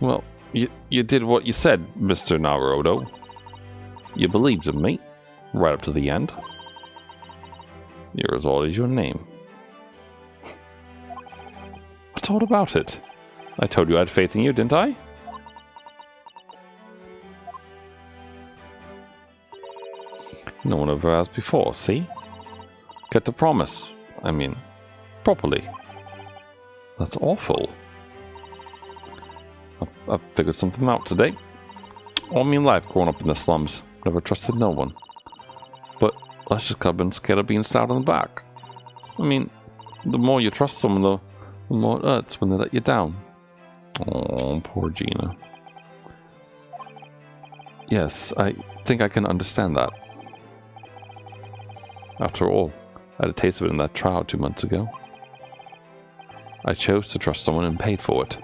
Well, you did what you said, Mr. Naruto. You believed in me, right up to the end. You're as old as your name. What's all about it? I told you I had faith in you, didn't I? No one ever has before, see? Get to promise. I mean, properly. That's awful. I figured something out today. All me life growing up in the slums. Never trusted no one. But that's just 'cause I've been scared of being stabbed in the back. I mean, the more you trust someone, the more it hurts when they let you down. Oh, poor Gina. Yes, I think I can understand that. After all, I had a taste of it in that trial 2 months ago. I chose to trust someone and paid for it.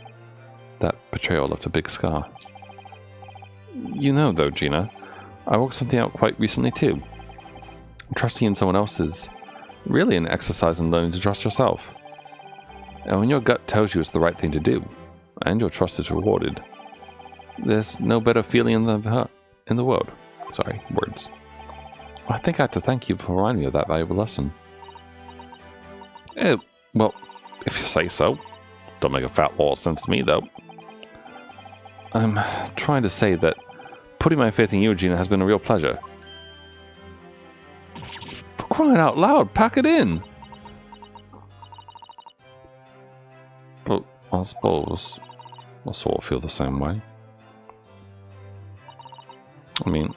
That betrayal left a big scar. You know, though, Gina, I worked something out quite recently, too. Trusting in someone else is really an exercise in learning to trust yourself. And when your gut tells you it's the right thing to do, and your trust is rewarded, there's no better feeling in the world. Sorry, words. I think I have to thank you for reminding me of that valuable lesson. Well, if you say so. Don't make a fat lot of sense to me, though. I'm trying to say that putting my faith in you, Gina, has been a real pleasure. For crying out loud, pack it in! But I suppose I sort of feel the same way. I mean,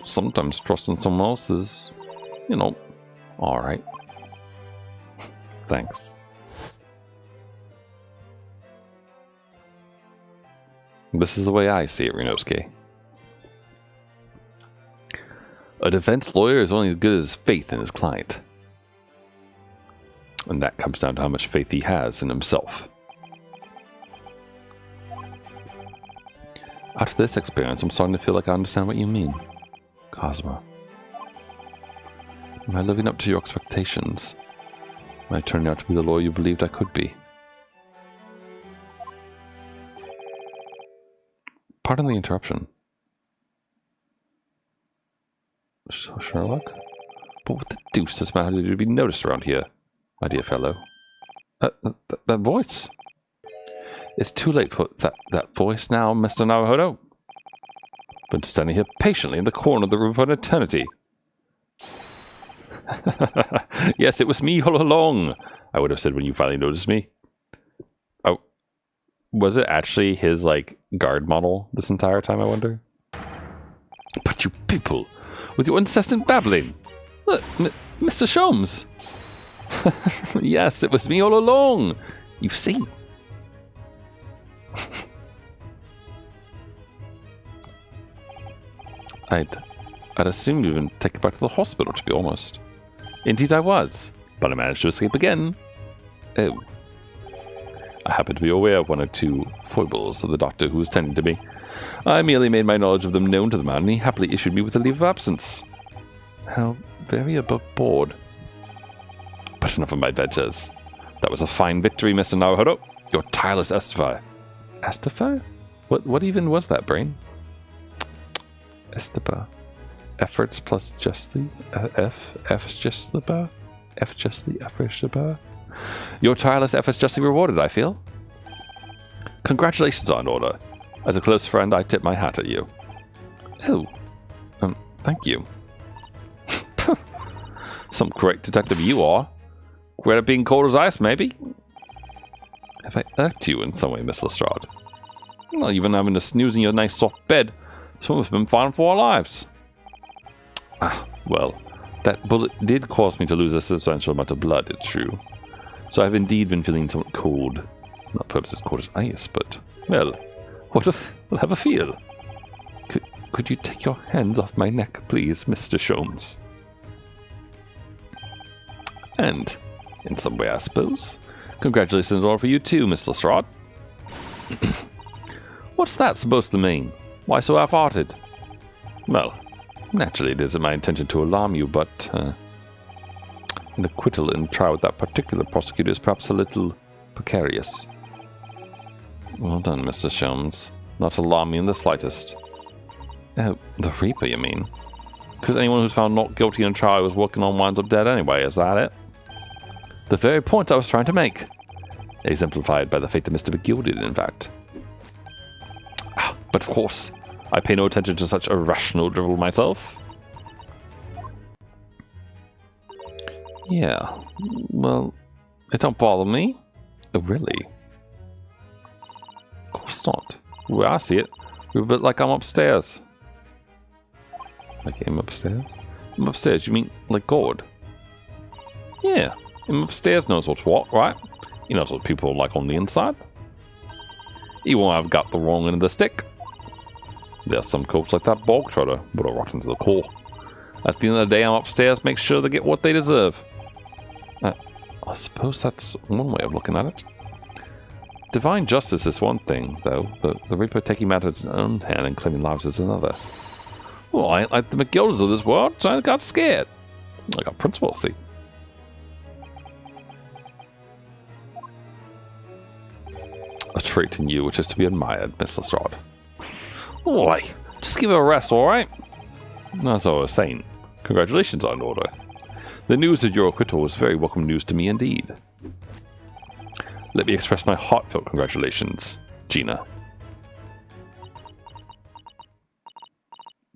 sometimes trusting someone else is, alright. Thanks. This is the way I see it, Renosuke. A defense lawyer is only as good as faith in his client. And that comes down to how much faith he has in himself. After this experience, I'm starting to feel like I understand what you mean, Cosmo. Am I living up to your expectations? Am I turning out to be the lawyer you believed I could be? Pardon the interruption. Sherlock? But what the deuce does matter to be noticed around here, my dear fellow? That voice! It's too late for that voice now, Mr. Naruhodo. Been standing here patiently in the corner of the room for an eternity. Yes, it was me all along, I would have said when you finally noticed me. Oh, was it actually his, guard model this entire time, I wonder? But you people, with your incessant babbling. Look, Mr. Sholmes. Yes, it was me all along. You see. I'd assumed you'd been taken back to the hospital, to be honest. Indeed I was, but I managed to escape again. Oh. I happened to be aware of one or two foibles of the doctor who was tending to me. I merely made my knowledge of them known to the man, and he happily issued me with a leave of absence. How very above board. But enough of my adventures. That was a fine victory, Mr. Naruhodo. Your tireless Estefar. Estefar? What even was that, Brain? Estefar. Efforts plus justly? F justly bar? F justly, F justly bar? Your tireless efforts justly rewarded, I feel. Congratulations are in order. As a close friend, I tip my hat at you. Oh. Thank you. Some great detective you are. Great at being cold as ice, maybe? Have I irked you in some way, Miss Lestrade? Well, even having to snooze in your nice soft bed, some of us have been fighting for our lives. Ah, well, that bullet did cause me to lose a substantial amount of blood, it's true. So I've indeed been feeling somewhat cold. Not perhaps as cold as ice, but, well, what if we'll have a feel? Could you take your hands off my neck, please, Mr. Sholmes? And, in some way, I suppose, congratulations all for you too, Miss Lestrade. What's that supposed to mean? Why so half-hearted? Well, naturally it isn't my intention to alarm you, but an acquittal in trial with that particular prosecutor is perhaps a little precarious. Well done, Mr. Sholmes. Not alarm me in the slightest. Oh, the Reaper, you mean? Because anyone who's found not guilty in a trial was working on winds up dead anyway, is that it? The very point I was trying to make. Exemplified by the fate of Mr. McGilded, in fact. But of course, I pay no attention to such irrational drivel myself. Yeah, well, it don't bother me. Oh, really? Of course not. The way I see it, you're a bit like I'm upstairs. Like I'm upstairs? I'm upstairs, you mean like God? Yeah, him upstairs knows what's what, right? He knows what people are like on the inside. He won't have got the wrong end of the stick. There's some copes like that bog trotter, but are rotten to the core. At the end of the day, I'm upstairs, make sure they get what they deserve. I suppose that's one way of looking at it. Divine justice is one thing, though. The Reaper taking matters in his own hand and claiming lives is another. Well, I ain't like the McGilders of this world, so I got scared. I got principles, see. a trait in you which is to be admired, Miss Lestrade. Why, just give it a rest, alright? That's all I was saying. Congratulations on order. The news of your acquittal was very welcome news to me indeed. Let me express my heartfelt congratulations, Gina.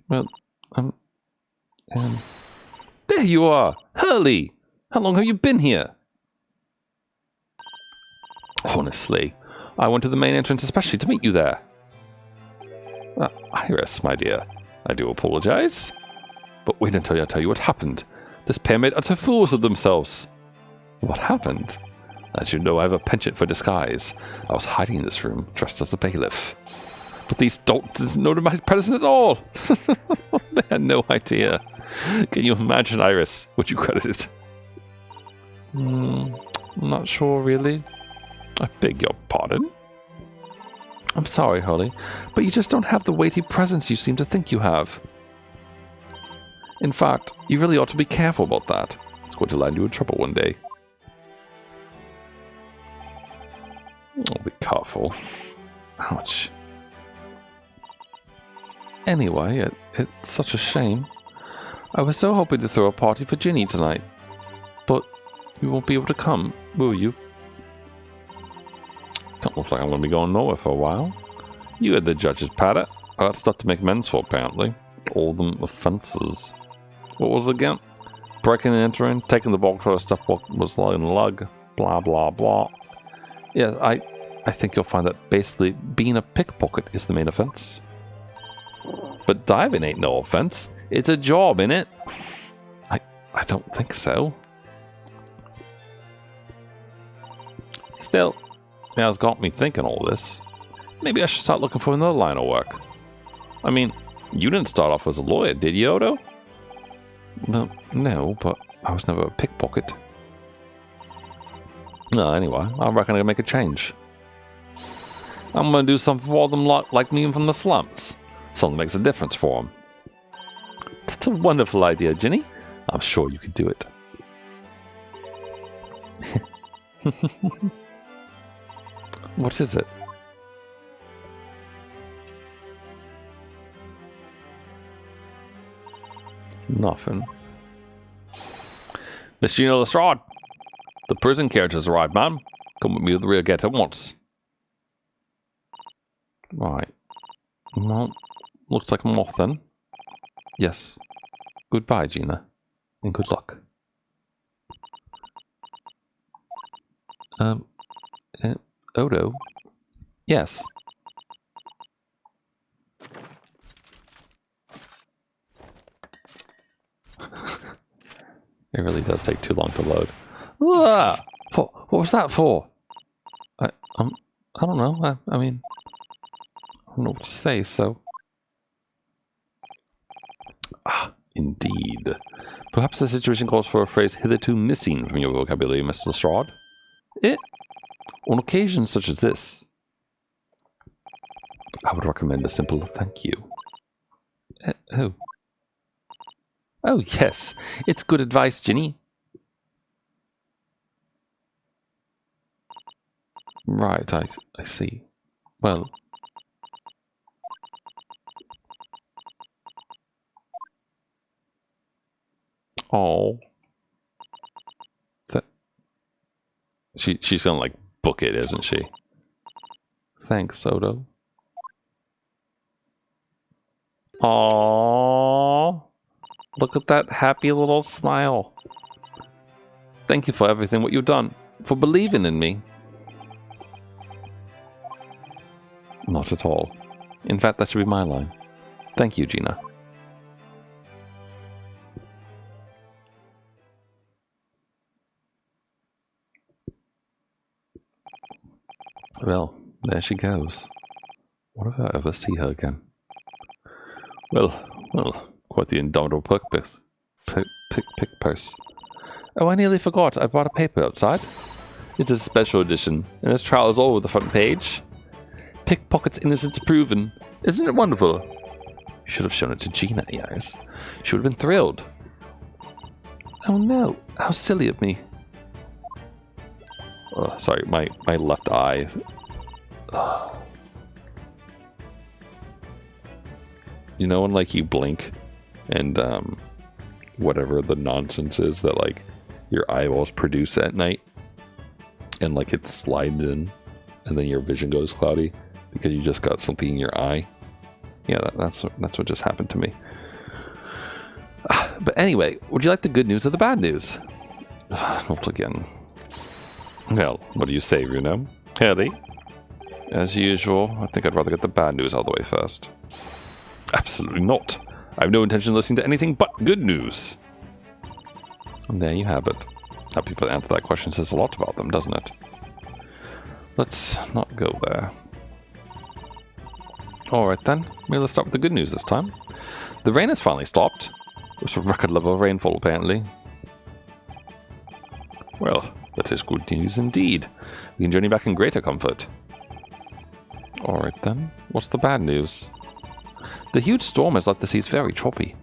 Well, there you are! Hurley! How long have you been here? Honestly, I went to the main entrance especially to meet you there. Iris, my dear, I do apologize. But wait until I tell you what happened. This pair made utter fools of themselves. What happened? As you know, I have a penchant for disguise. I was hiding in this room, dressed as a bailiff. But these dolts didn't know my presence at all. They had no idea. Can you imagine, Iris, what you credited? I'm not sure, really. I beg your pardon? I'm sorry, Holly, but you just don't have the weighty presence you seem to think you have. In fact, you really ought to be careful about that. It's going to land you in trouble one day. Oh, be careful. Ouch. Anyway, it's such a shame. I was so hoping to throw a party for Ginny tonight. But you won't be able to come, will you? Don't look like I'm going to be going nowhere for a while. You had the judge's paddock. I got stuff to make amends for, apparently. All them offences. What was it again? Breaking and entering, taking the bulk of stuff what was lying lug, blah blah blah. Yeah, I think you'll find that basically being a pickpocket is the main offense. But diving ain't no offense. It's a job, innit? I don't think so. Still, now it's got me thinking all this. Maybe I should start looking for another line of work. I mean, you didn't start off as a lawyer, did you, Odo? No, but I was never a pickpocket. No, anyway, I reckon I can make a change. I'm going to do something for them like me from the slums. Something that makes a difference for them. That's a wonderful idea, Ginny. I'm sure you could do it. What is it? Nothing. Miss Gina Lestrade, the prison carriage has arrived, ma'am. Come with me to the rear gate at once. Right. Well, looks like I'm off then. Yes. Goodbye, Gina. And good luck. Odo? Yes. It really does take too long to load. Ah! What was that for? I don't know. I mean, I don't know what to say, so... Ah, indeed. Perhaps the situation calls for a phrase hitherto missing from your vocabulary, Miss Lestrade. On occasions such as this, I would recommend a simple thank you. Oh, yes. It's good advice, Ginny. Right, I see. Well... Oh. She's gonna, like, book it, isn't she? Thanks, Odo. Aww. Look at that happy little smile. Thank you for everything what you've done. For believing in me. Not at all. In fact, that should be my line. Thank you, Gina. Well, there she goes. What if I ever see her again? Well, quite the indomitable Pick purse. Oh, I nearly forgot. I brought a paper outside. It's a special edition, and there's trials all over the front page. Pickpocket's innocence proven. Isn't it wonderful? You should have shown it to Gina, Iris. She would have been thrilled. Oh no, how silly of me. Oh, sorry, my left eye. You know when like you blink and whatever the nonsense is that like your eyeballs produce at night and like it slides in and then your vision goes cloudy because you just got something in your eye? Yeah, that's what just happened to me. But anyway, would you like the good news or the bad news? Not again. Well, what do you say, Bruno? Harry? As usual, I think I'd rather get the bad news out of the way first. Absolutely not. I have no intention of listening to anything but good news. And there you have it. How people answer that question says a lot about them, doesn't it? Let's not go there. Alright then, let's start with the good news this time. The rain has finally stopped. It was a record level of rainfall, apparently. Well, that is good news indeed. We can journey back in greater comfort. Alright then, what's the bad news? The huge storm has left the seas very choppy.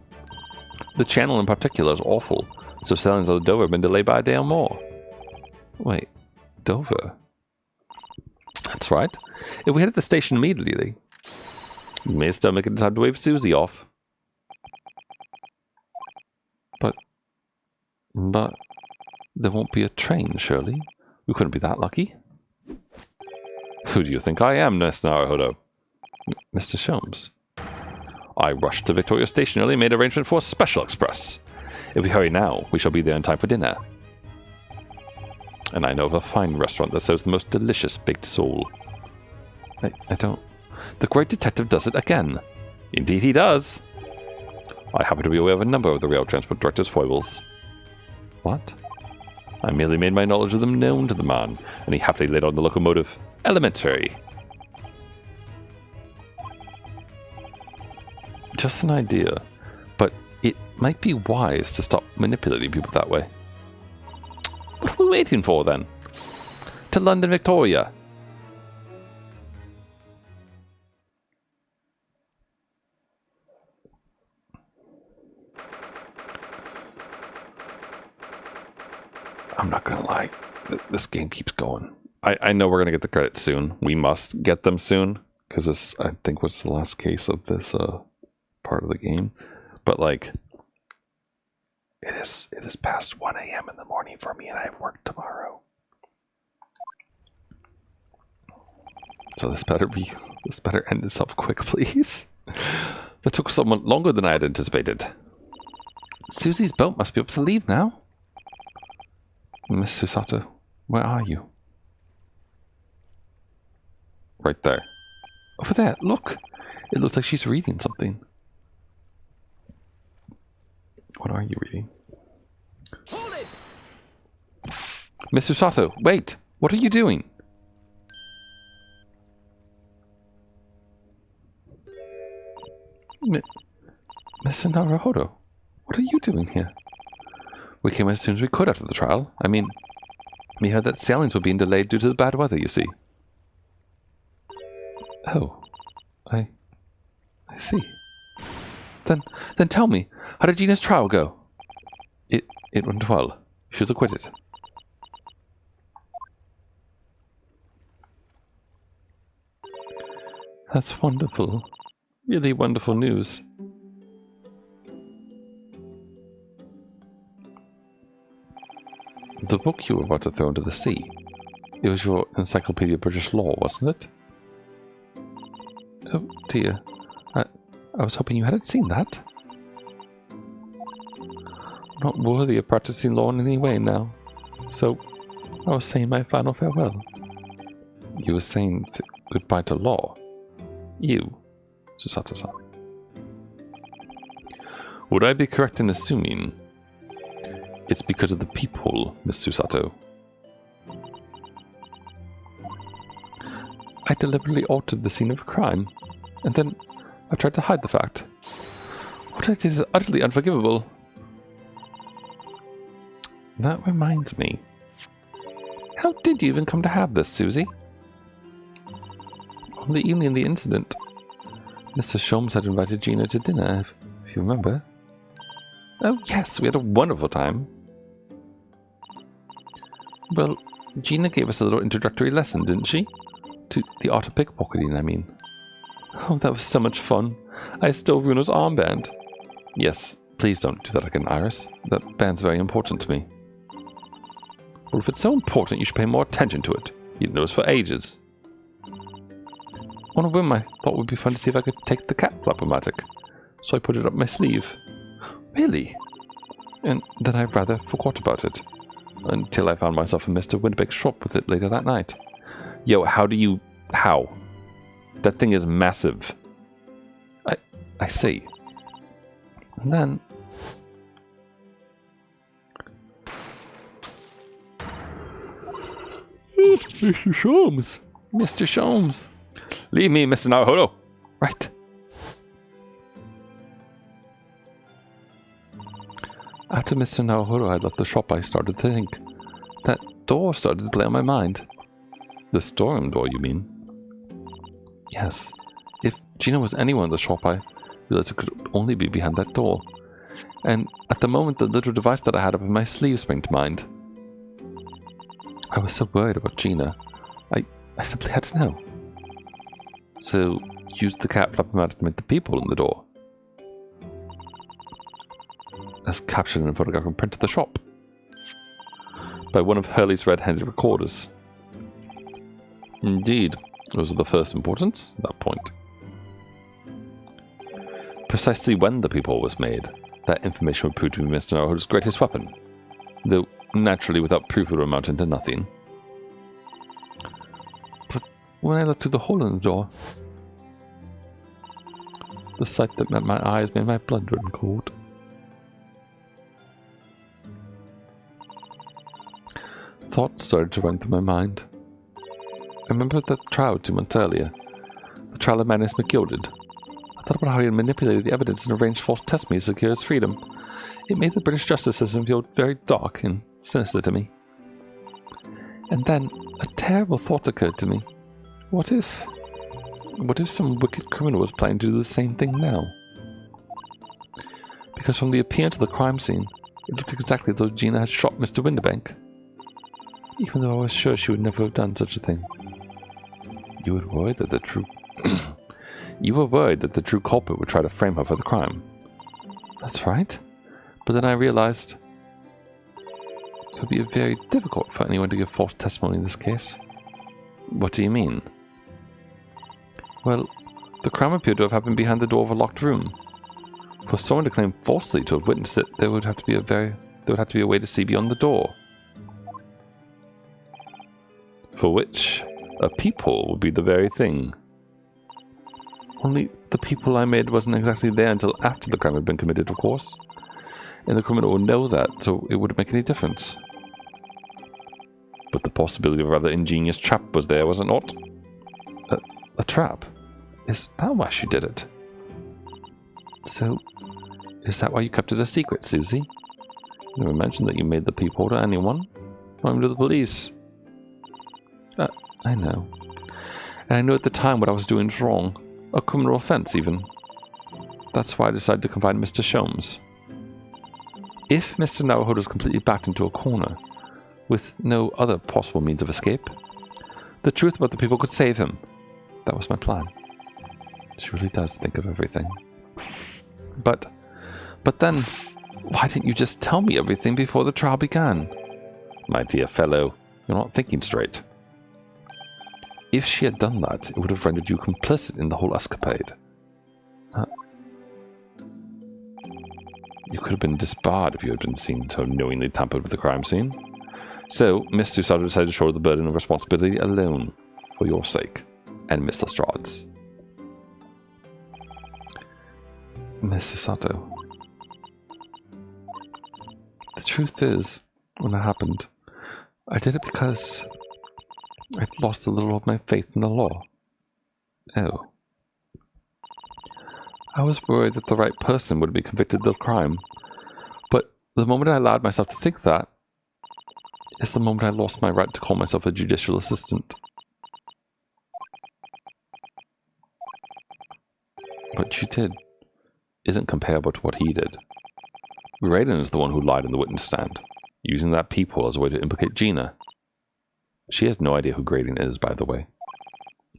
The channel in particular is awful, so sailings out of Dover have been delayed by a day or more. Wait, Dover? That's right. If we head to the station immediately, we may still make it in time to wave Susie off. But there won't be a train, surely? We couldn't be that lucky. Who do you think I am, Nurse Naruhodo? Mr. Sholmes. I rushed to Victoria Station early and made arrangement for a special express. If we hurry now, we shall be there in time for dinner. And I know of a fine restaurant that serves the most delicious baked sole. I don't... The great detective does it again. Indeed he does. I happen to be aware of a number of the rail transport director's foibles. What? I merely made my knowledge of them known to the man, and he happily laid on the locomotive. Elementary. Just an idea, but it might be wise to stop manipulating people that way. What are we waiting for, then? To London, Victoria. I'm not gonna lie, this game keeps going. I know we're gonna get the credits soon. We must get them soon, because this, I think, was the last case of this part of the game. But like, it is past 1 a.m. in the morning for me, and I have work tomorrow. So this better end itself quick, please. That took somewhat longer than I had anticipated. Susie's boat must be up to leave now. Miss Susato, where are you? Right there. Over there, look. It looks like she's reading something. What are you reading? Hold it! Miss Susato, wait! What are you doing? Miss Naruhodo, what are you doing here? We came as soon as we could after the trial. I mean, we heard that sailings were being delayed due to the bad weather, you see. Oh, I see. Then tell me, how did Gina's trial go? It went well. She was acquitted. That's wonderful. Really wonderful news. The book you were about to throw into the sea. It was your Encyclopedia of British Law, wasn't it? Oh dear. I was hoping you hadn't seen that. I'm not worthy of practicing law in any way now. So, I was saying my final farewell. You were saying goodbye to law? You, Susato-san. Would I be correct in assuming it's because of the peephole, Miss Susato? I deliberately altered the scene of a crime, and then I tried to hide the fact. What I did is utterly unforgivable. That reminds me. How did you even come to have this, Susie? On the evening of the incident, Mr. Sholmes had invited Gina to dinner, if you remember. Oh yes, we had a wonderful time. Well, Gina gave us a little introductory lesson, didn't she? To the art of pickpocketing, I mean. Oh, that was so much fun. I stole Runo's armband. Yes, please don't do that again, Iris. That band's very important to me. Well, if it's so important, you should pay more attention to it. You'd notice for ages. On a whim, I thought it would be fun to see if I could take the cat flap-o-matic. So I put it up my sleeve. Really? And then I rather forgot about it. Until I found myself in Mr. Winterbeck's shop with it later that night. Yo, how? That thing is massive. I see. And then... Mr. Sholmes! Mr. Sholmes! Leave me, Mr. Naruhodo. Right. After Mr. Naruhodo had left the shop, I started to think. That door started to play on my mind. The storeroom door, you mean? Yes. If Gina was anywhere in the shop, I realized it could only be behind that door. And at the moment, the little device that I had up in my sleeve sprang to mind. I was so worried about Gina. I simply had to know. So, used the cat flap-o-matic to make the people in the door. As captured in a photograph and printed at the shop. By one of Hurley's red-handed recorders. Indeed, those are the first importance at that point. Precisely when the people was made, that information would prove to be Mr. Naruhodo's greatest weapon. Though, naturally, without proof it would amount into nothing. But when I looked through the hole in the door, the sight that met my eyes made my blood run cold. Thoughts started to run through my mind. I remembered that trial 2 months earlier, the trial of Magnus McGilded. I thought about how he had manipulated the evidence and arranged false testimony to secure his freedom. It made the British justice system feel very dark and sinister to me. And then a terrible thought occurred to me. What if some wicked criminal was planning to do the same thing now? Because from the appearance of the crime scene, it looked exactly as though Gina had shot Mr. Winterbank. Even though I was sure she would never have done such a thing. You were worried that the true culprit would try to frame her for the crime. That's right. But then I realized it would be very difficult for anyone to give false testimony in this case. What do you mean? Well, the crime appeared to have happened behind the door of a locked room. For someone to claim falsely to have witnessed it, there would have to be a way to see beyond the door. For which a peephole would be the very thing. Only the peephole I made wasn't exactly there until after the crime had been committed, of course. And the criminal would know that, so it wouldn't make any difference. But the possibility of a rather ingenious trap was there, was it not? A trap? Is that why she did it? So, is that why you kept it a secret, Susie? You never mentioned that you made the peephole to anyone? Not even to the police. I know. And I knew at the time what I was doing was wrong. A criminal offense, even. That's why I decided to confide in Mr. Sholmes. If Mr. Naruhodo was completely backed into a corner, with no other possible means of escape, the truth about the people could save him. That was my plan. She really does think of everything. But then, why didn't you just tell me everything before the trial began? My dear fellow, you're not thinking straight. If she had done that, it would have rendered you complicit in the whole escapade. You could have been disbarred if you had been seen to have knowingly tampered with the crime scene. So, Miss Susato decided to shoulder the burden of responsibility alone, for your sake, and Miss Lestrade's. Miss Susato. The truth is, when it happened, I did it because I'd lost a little of my faith in the law. Oh. I was worried that the right person would be convicted of the crime, but the moment I allowed myself to think that is the moment I lost my right to call myself a judicial assistant. What you did isn't comparable to what he did. Graydon is the one who lied in the witness stand, using that peephole as a way to implicate Gina. She has no idea who Graydon is, by the way.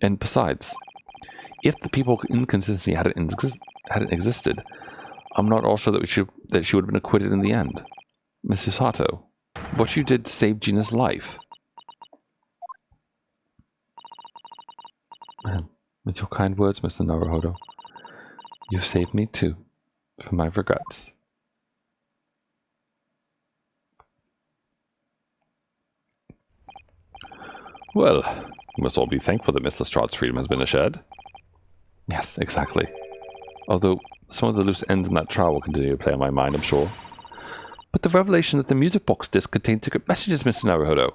And besides, if the people inconsistency hadn't existed, I'm not all sure that she would have been acquitted in the end. Mrs. Sato, what you did saved Gina's life. And with your kind words, Mr. Naruhodo, you've saved me too, from my regrets. Well, we must all be thankful that Miss Lestrade's freedom has been assured. Yes, exactly. Although some of the loose ends in that trial will continue to play on my mind, I'm sure. But the revelation that the music box disc contained secret messages, Mr. Naruhodo.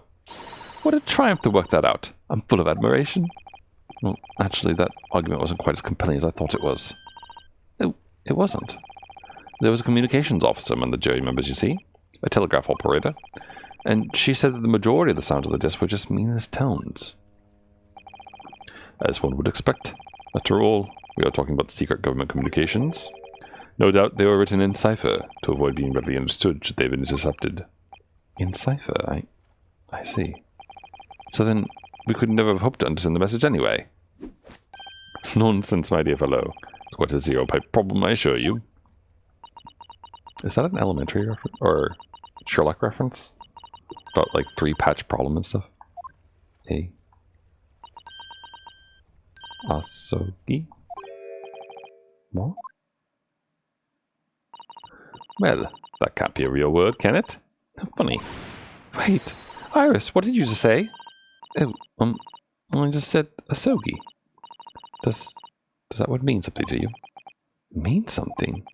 What a triumph to work that out. I'm full of admiration. Well, actually, that argument wasn't quite as compelling as I thought it was. It wasn't. There was a communications officer among the jury members, you see. A telegraph operator. And she said that the majority of the sounds of the disc were just meaningless tones. As one would expect. After all, we are talking about secret government communications. No doubt they were written in cipher to avoid being readily understood should they have been intercepted. In cipher, I see. So then, we could never have hoped to understand the message anyway. Nonsense, my dear fellow. It's quite a zero-pipe problem, I assure you. Is that an elementary reference? Or Sherlock reference? About, like, 3-patch problem and stuff? A. Asogi? What? Well, that can't be a real word, can it? Funny. Wait, Iris, what did you just say? Oh, I just said Asogi. Does that word mean something to you? Mean something?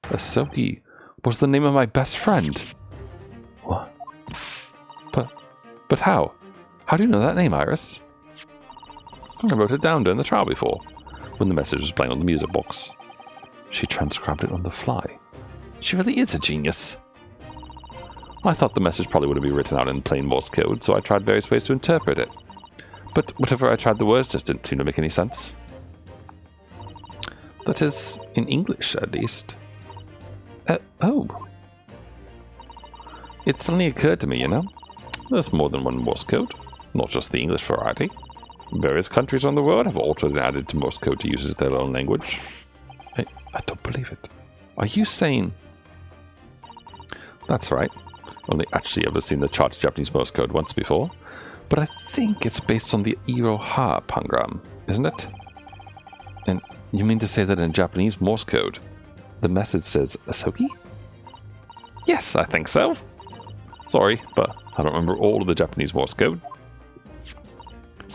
Asogi was the name of my best friend. What? But how? How do you know that name, Iris? I wrote it down during the trial before, when the message was playing on the music box. She transcribed it on the fly. She really is a genius. I thought the message probably would have been written out in plain Morse code, so I tried various ways to interpret it. But whatever I tried, the words just didn't seem to make any sense. That is, in English, at least. Oh. It suddenly occurred to me, you know. There's more than one Morse code, not just the English variety. Various countries on the world have altered and added to Morse code to use as their own language. I don't believe it. Are you saying... That's right. Only actually ever seen the charted Japanese Morse code once before. But I think it's based on the Iroha pangram, isn't it? And you mean to say that in Japanese Morse code, the message says Asogi? Yes, I think so. Sorry, but I don't remember all of the Japanese Morse code.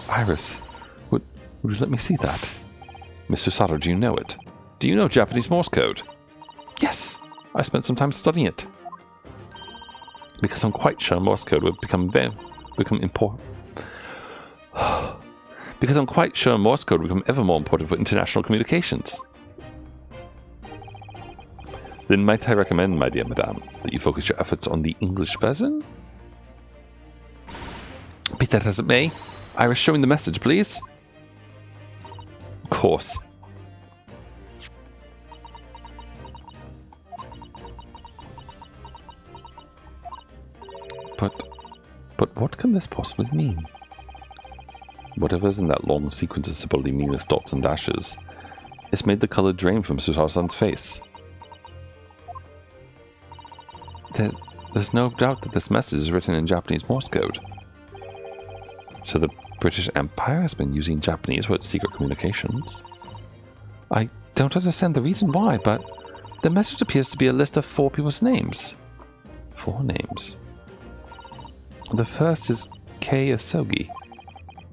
Iris, would you let me see that? Mr. Sato, do you know it? Do you know Japanese Morse code? Yes, I spent some time studying it. Because I'm quite sure Morse code would become important. Because I'm quite sure Morse code would become ever more important for international communications. Then might I recommend, my dear madame, that you focus your efforts on the English version? Be that as it may, Iris, show me the message, please. Of course. But what can this possibly mean? Whatever's in that long sequence of supposedly meaningless dots and dashes, it's made the color drain from Susaru-san's face. There's no doubt that this message is written in Japanese Morse code. So the British Empire has been using Japanese for its secret communications. I don't understand the reason why, but the message appears to be a list of 4 people's names. 4 names. The first is Kei Asogi.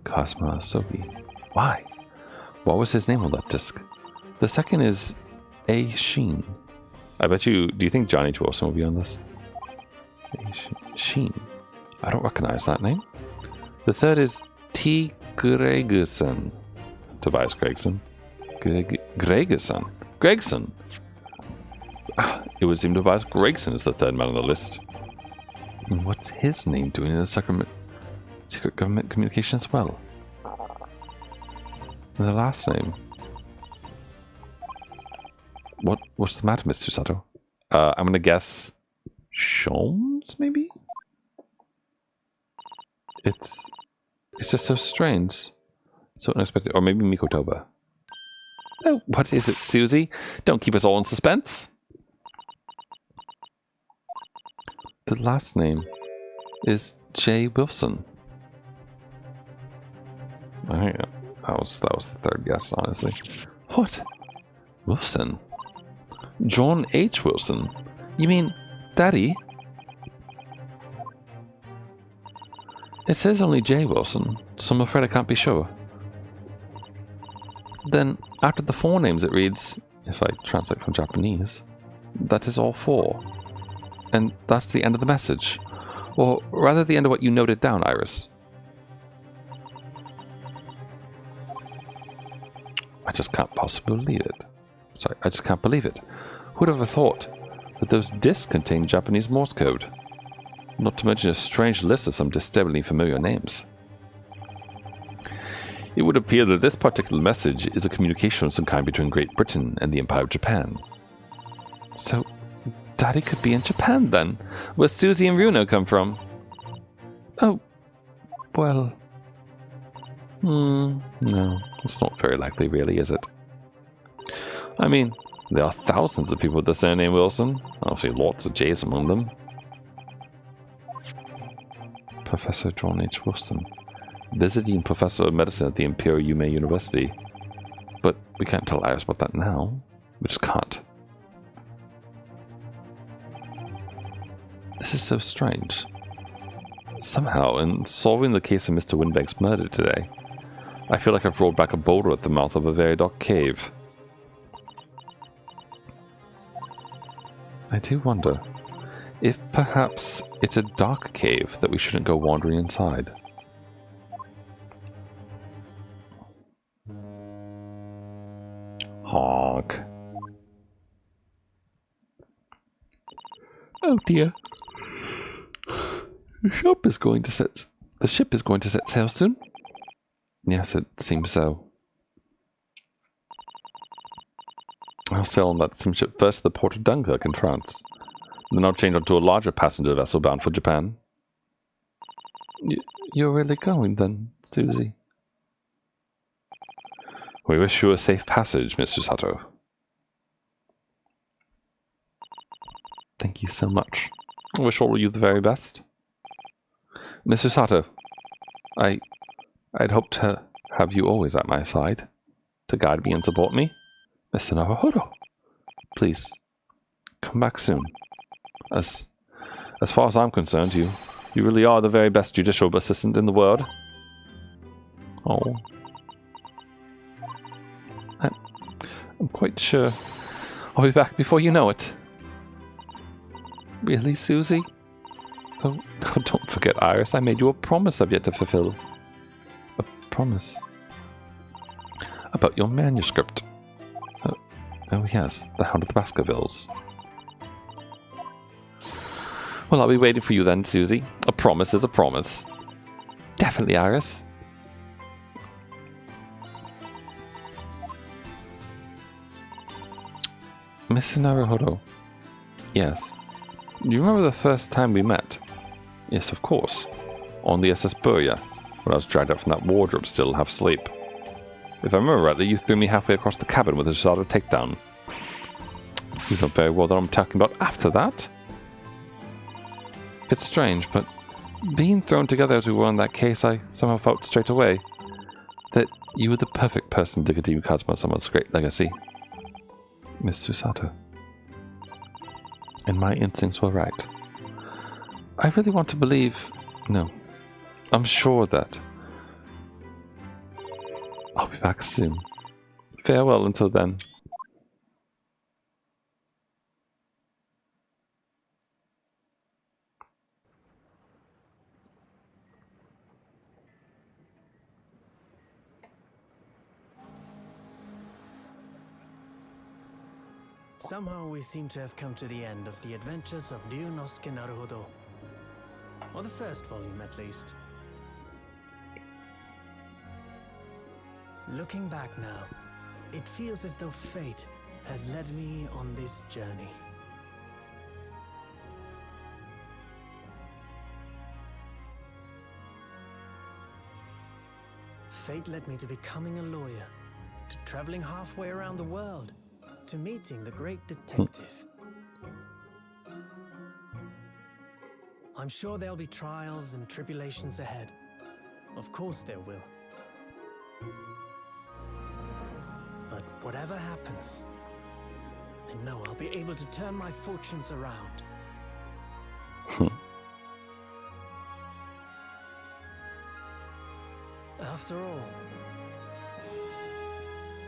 Kazuma Asogi. Why? What was his name on that disc? The second is A. Sheen. I bet you... Do you think Johnny Wilson will be on this? Sheen. I don't recognize that name. The third is T. Gregerson. Tobias Gregson. Gregerson. Gregson. It would seem Tobias Gregson is the third man on the list. And what's his name doing in the secret government communication as well? And the last name. What's the matter, Mr. Sato? I'm gonna guess Sholmes, maybe? It's just so strange. So unexpected. Or maybe Mikotoba. Oh, what is it, Susie? Don't keep us all in suspense. The last name is J. Wilson. Oh, yeah. That was the third guess, honestly. What? Wilson? John H. Wilson? You mean Daddy? It says only J. Wilson, so I'm afraid I can't be sure. Then, after the four names it reads, if I translate from Japanese, that is all four. And that's the end of the message. Or rather the end of what you noted down, Iris. I just can't possibly believe it. Sorry, I just can't believe it. Who'd ever thought that those discs contained Japanese Morse code? Not to mention a strange list of some disturbingly familiar names. It would appear that this particular message is a communication of some kind between Great Britain and the Empire of Japan. So, Daddy could be in Japan then, where Susie and Runo come from. Oh, well... no, it's not very likely really, is it? I mean, there are thousands of people with the surname Wilson. Obviously lots of J's among them. Professor John H. Wilson, visiting professor of medicine at the Imperial Yume University. But we can't tell Iris about that now. We just can't. This is so strange. Somehow, in solving the case of Mr. Winbank's murder today, I feel like I've rolled back a boulder at the mouth of a very dark cave. I do wonder if perhaps it's a dark cave that we shouldn't go wandering inside. Honk. Oh dear. The ship is going to set sail soon. Yes, it seems so. I'll sail on that steamship first to the port of Dunkirk in France. Then I'll change onto a larger passenger vessel bound for Japan. You're really going then, Susie? We wish you a safe passage, Mr. Sato. Thank you so much. I wish all of you the very best. Mr. Sato, I'd hoped to have you always at my side, to guide me and support me. Mr. Naruhodo, please, come back soon. As far as I'm concerned, you really are the very best judicial assistant in the world. Oh. I'm quite sure I'll be back before you know it. Really, Susie? Oh, don't forget, Iris, I made you a promise I've yet to fulfill. A promise? About your manuscript. Oh yes, the Hound of the Baskervilles. Well, I'll be waiting for you then, Susie. A promise is a promise. Definitely, Iris. Mr. Naruhodo. Yes. Do you remember the first time we met? Yes, of course. On the SS Burya, when I was dragged out from that wardrobe still half asleep. If I remember rightly, you threw me halfway across the cabin with a Shisato takedown. You know very well that I'm talking about after that. It's strange, but being thrown together as we were in that case, I somehow felt straight away that you were the perfect person to continue Kazuma-sama's great legacy. Miss Susato. And my instincts were right. I really want to believe... No. I'm sure that... I'll be back soon. Farewell until then. Somehow we seem to have come to the end of the adventures of Ryunosuke Naruhodo. Or the first volume, at least. Looking back now, it feels as though fate has led me on this journey. Fate led me to becoming a lawyer, to traveling halfway around the world, to meeting the great detective. I'm sure there'll be trials and tribulations ahead. Of course there will. But whatever happens, I know I'll be able to turn my fortunes around. After all,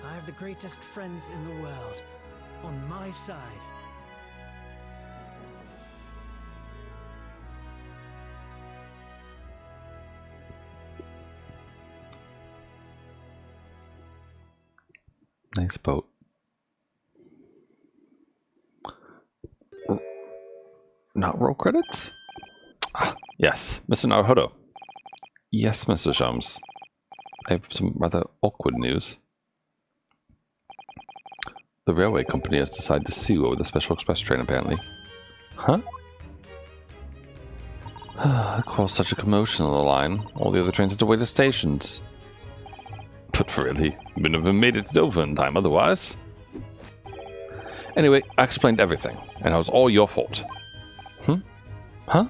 I have the greatest friends in the world on my side. Nice boat. Not roll credits? Ah, yes, Mr. Naruhodo. Yes, Mr. Shums. I have some rather awkward news. The railway company has decided to sue over the Special Express train, apparently. Huh? It caused such a commotion on the line. All the other trains had to wait at stations. But really, you wouldn't have made it to Dover in time otherwise. Anyway, I explained everything, and it was all your fault. Huh?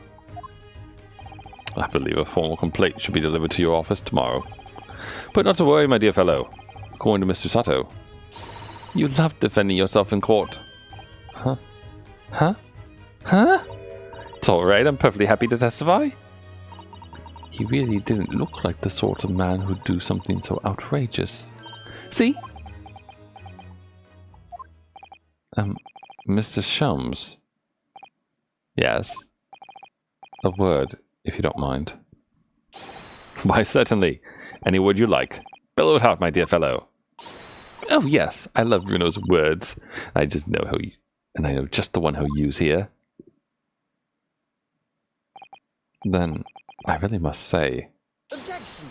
I believe a formal complaint should be delivered to your office tomorrow. But not to worry, my dear fellow. According to Mr. Sato, you love defending yourself in court. Huh? It's alright, I'm perfectly happy to testify. He really didn't look like the sort of man who'd do something so outrageous. See? Mr. Shums? Yes? A word, if you don't mind. Why, certainly. Any word you like. Bellow it out, my dear fellow. Oh, yes, I love Bruno's words. I just know how you... And I know just the one he'll use here. Then, I really must say... Objection!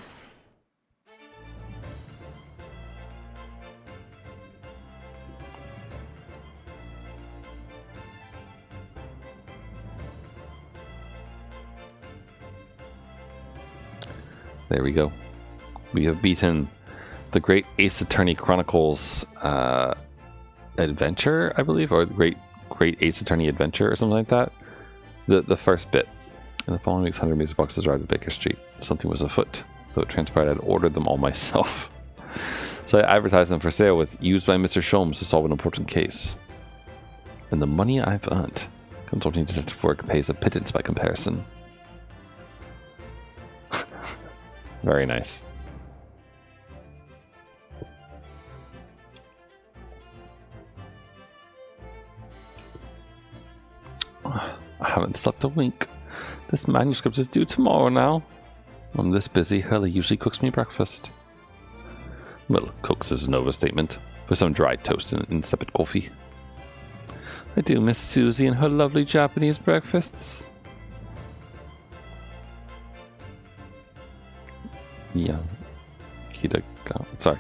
There we go. We have beaten the Great Ace Attorney Chronicles adventure, I believe, or the Great Ace Attorney Adventure, or something like that. The first bit. In the following week's 100 music boxes arrived at Baker Street. Something was afoot, though it transpired I'd ordered them all myself. So I advertised them for sale with "used by Mr. Sholmes to solve an important case." And the money I've earned, consulting detective work pays a pittance by comparison. Very nice. I haven't slept a wink. This manuscript is due tomorrow now. I'm this busy, Hurley usually cooks me breakfast. Well, cooks is an overstatement. For some dry toast and insipid coffee. I do miss Susie and her lovely Japanese breakfasts. Yeah. Kitasawa?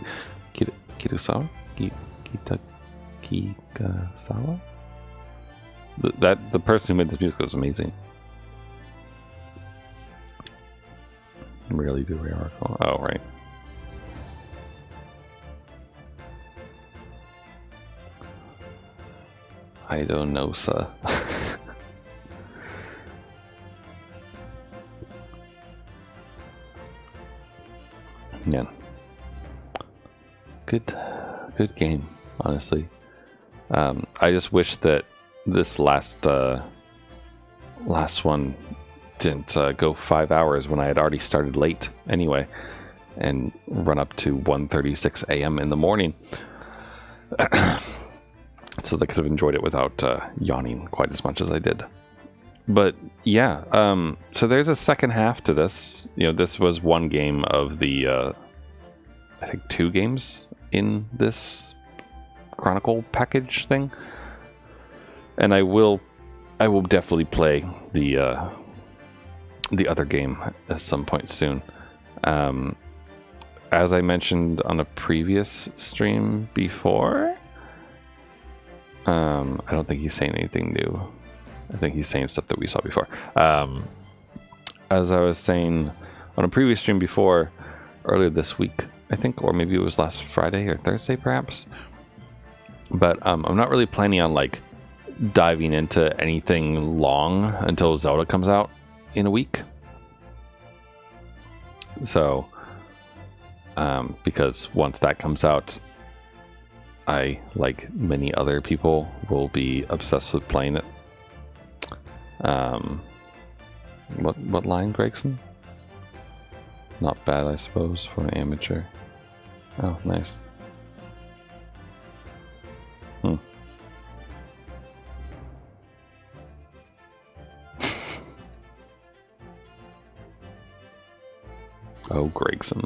Kitasawa? The person who made this music was amazing. Really do re-article. Oh, right. I don't know, sir. Yeah. Good game, honestly. I just wish that this last one didn't go 5 hours when I had already started late anyway, and run up to 1:36 a.m. in the morning. So I could have enjoyed it without yawning quite as much as I did. But yeah, so there's a second half to this. You know, this was one game of the, I think 2 games in this Chronicle package thing. And I will definitely play the other game at some point soon. As I mentioned on a previous stream before, I don't think he's saying anything new. I think he's saying stuff that we saw before. As I was saying on a previous stream before, earlier this week, I think, or maybe it was last Friday or Thursday, perhaps. But I'm not really planning on like diving into anything long until Zelda comes out in a week. So, because once that comes out, I, like many other people, will be obsessed with playing it. What line, Gregson? Not bad, I suppose, for an amateur. Oh, nice. Oh, Gregson.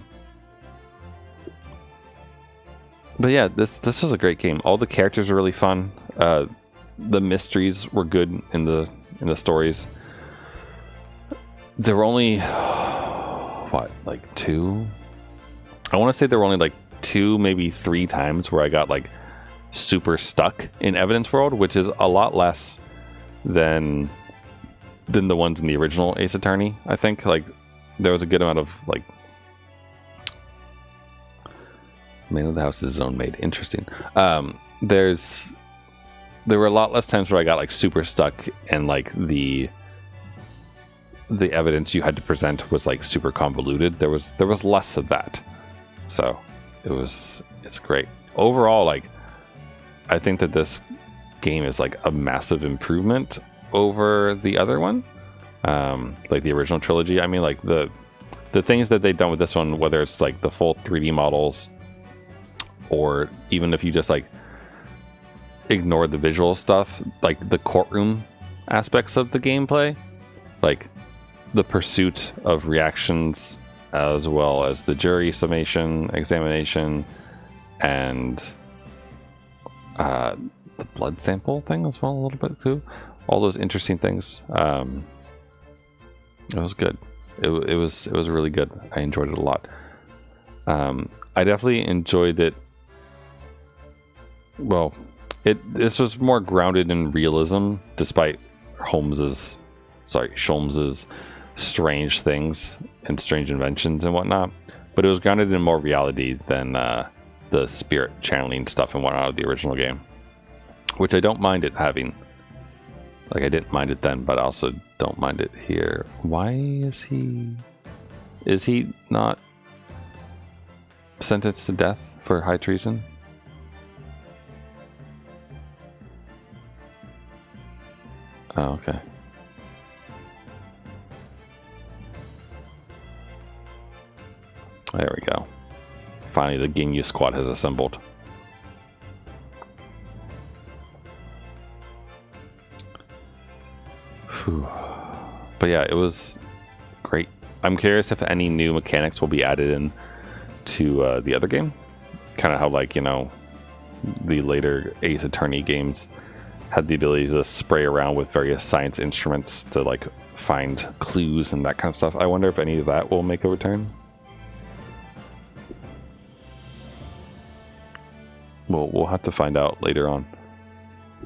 But yeah, this was a great game. All the characters are really fun. The mysteries were good in the stories. There were only like 2. I want to say there were only like 2, maybe 3 times where I got like super stuck in Evidence World, which is a lot less than the ones in the original Ace Attorney. I think like there was a good amount of like Man of the House is his own made. Interesting. There were a lot less times where I got like super stuck and like the evidence you had to present was like super convoluted. There was less of that. So it's great. Overall, like I think that this game is like a massive improvement over the other one. Like the original trilogy. I mean, like the things that they've done with this one, whether it's like the full 3D models, or even if you just like ignore the visual stuff, like the courtroom aspects of the gameplay, like the pursuit of reactions, as well as the jury summation, examination, and the blood sample thing as well, a little bit too. All those interesting things. It was good. It was really good. I enjoyed it a lot. I definitely enjoyed it. Well, this was more grounded in realism, despite Sholmes's strange things and strange inventions and whatnot. But it was grounded in more reality than the spirit channeling stuff and whatnot of the original game, which I don't mind it having. Like, I didn't mind it then, but I also don't mind it here. Why is he not sentenced to death for high treason? Oh, okay. There we go. Finally, the Ginyu squad has assembled. Whew. But yeah, it was great. I'm curious if any new mechanics will be added in to the other game. Kind of how, like, you know, the later Ace Attorney games had the ability to spray around with various science instruments to like find clues and that kind of stuff. I wonder if any of that will make a return. We'll have to find out later on.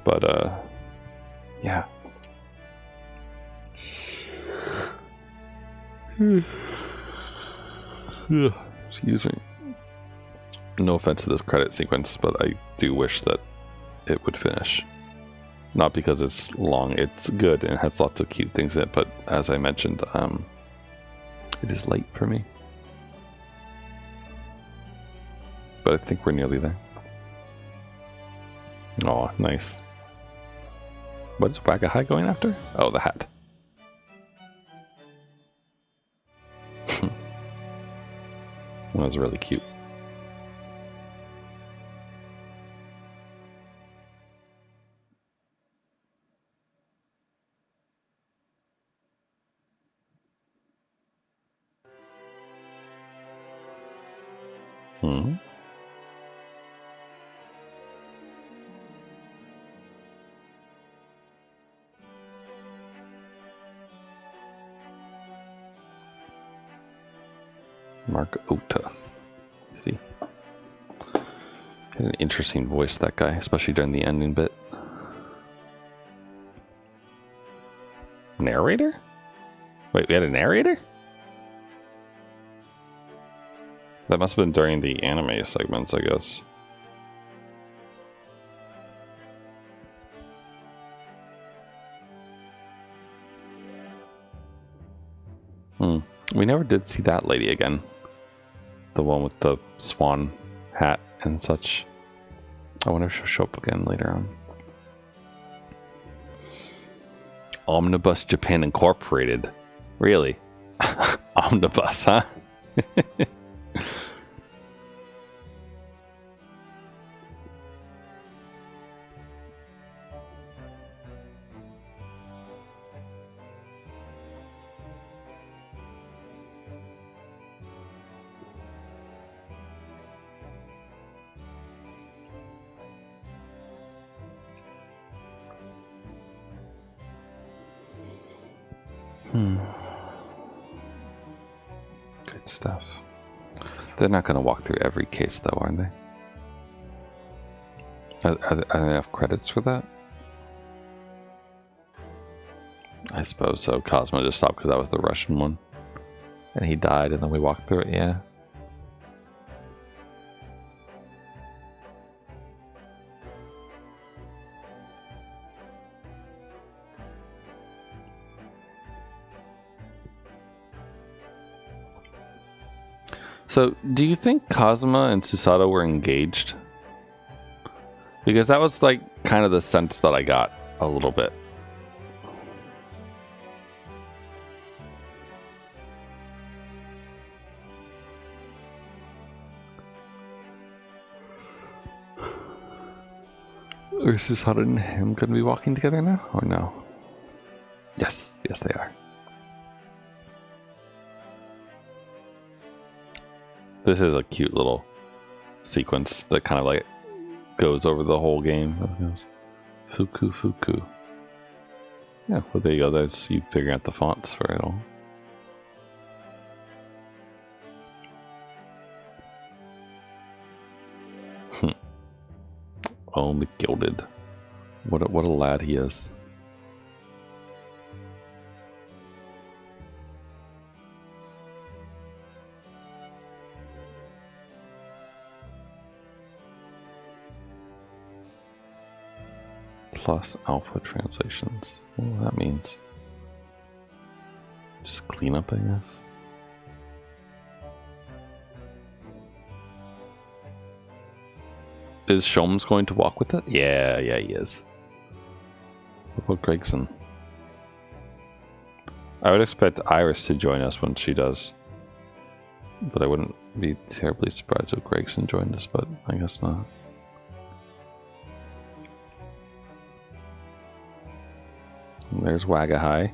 But yeah. Excuse me. No offense to this credit sequence, but I do wish that it would finish. Not because it's long, it's good and has lots of cute things in it, but as I mentioned, it is late for me. But I think we're nearly there. Oh, nice. What is Wagahai going after? Oh, the hat. That was really cute. Hmm. Mark Ota. See? Had an interesting voice, that guy, especially during the ending bit. Narrator? Wait, we had a narrator? That must have been during the anime segments, I guess. We never did see that lady again. The one with the swan hat and such. I wonder if she'll show up again later on. Omnibus Japan Incorporated. Really? Omnibus, huh? Good stuff. They're not going to walk through every case, though, are they? Are there enough credits for that? I suppose so. Cosmo just stopped because that was the Russian one. And he died, and then we walked through it, yeah. So, do you think Kazuma and Susato were engaged? Because that was like kind of the sense that I got a little bit. Are Susato and him going to be walking together now, or no? Yes, yes they are. This is a cute little sequence that kind of like goes over the whole game. Fuku Fuku. Yeah, well there you go. That's you figuring out the fonts for it all. Oh, the gilded. What a lad he is. Plus alpha translations. What that means. Just clean up, I guess. Is Shom's going to walk with it? Yeah, he is. What about Gregson? I would expect Iris to join us when she does. But I wouldn't be terribly surprised if Gregson joined us, but I guess not. And there's Wagahai.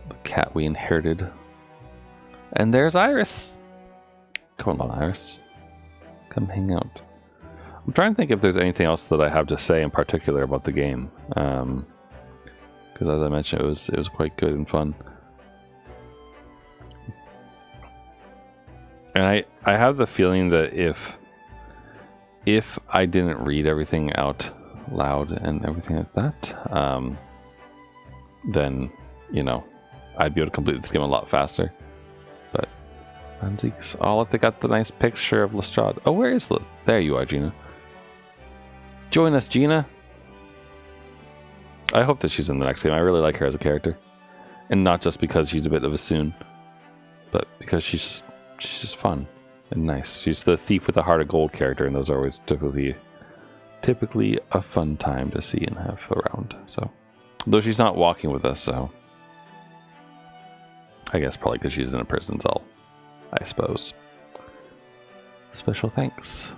The cat we inherited. And there's Iris. Come on, Iris. Come hang out. I'm trying to think if there's anything else that I have to say in particular about the game. Because as I mentioned, it was quite good and fun. And I have the feeling that if I didn't read everything out loud and everything like that, then, you know, I'd be able to complete this game a lot faster. But oh, they got the nice picture of Lestrade. Oh, where is there you are, Gina. Join us, Gina. I hope that she's in the next game. I really like her as a character. And not just because she's a bit of a soon, but because she's just fun and nice. She's the thief with the heart of gold character, and those are always typically a fun time to see and have around. So, though she's not walking with us, so I guess probably because she's in a prison cell, I suppose. Special thanks.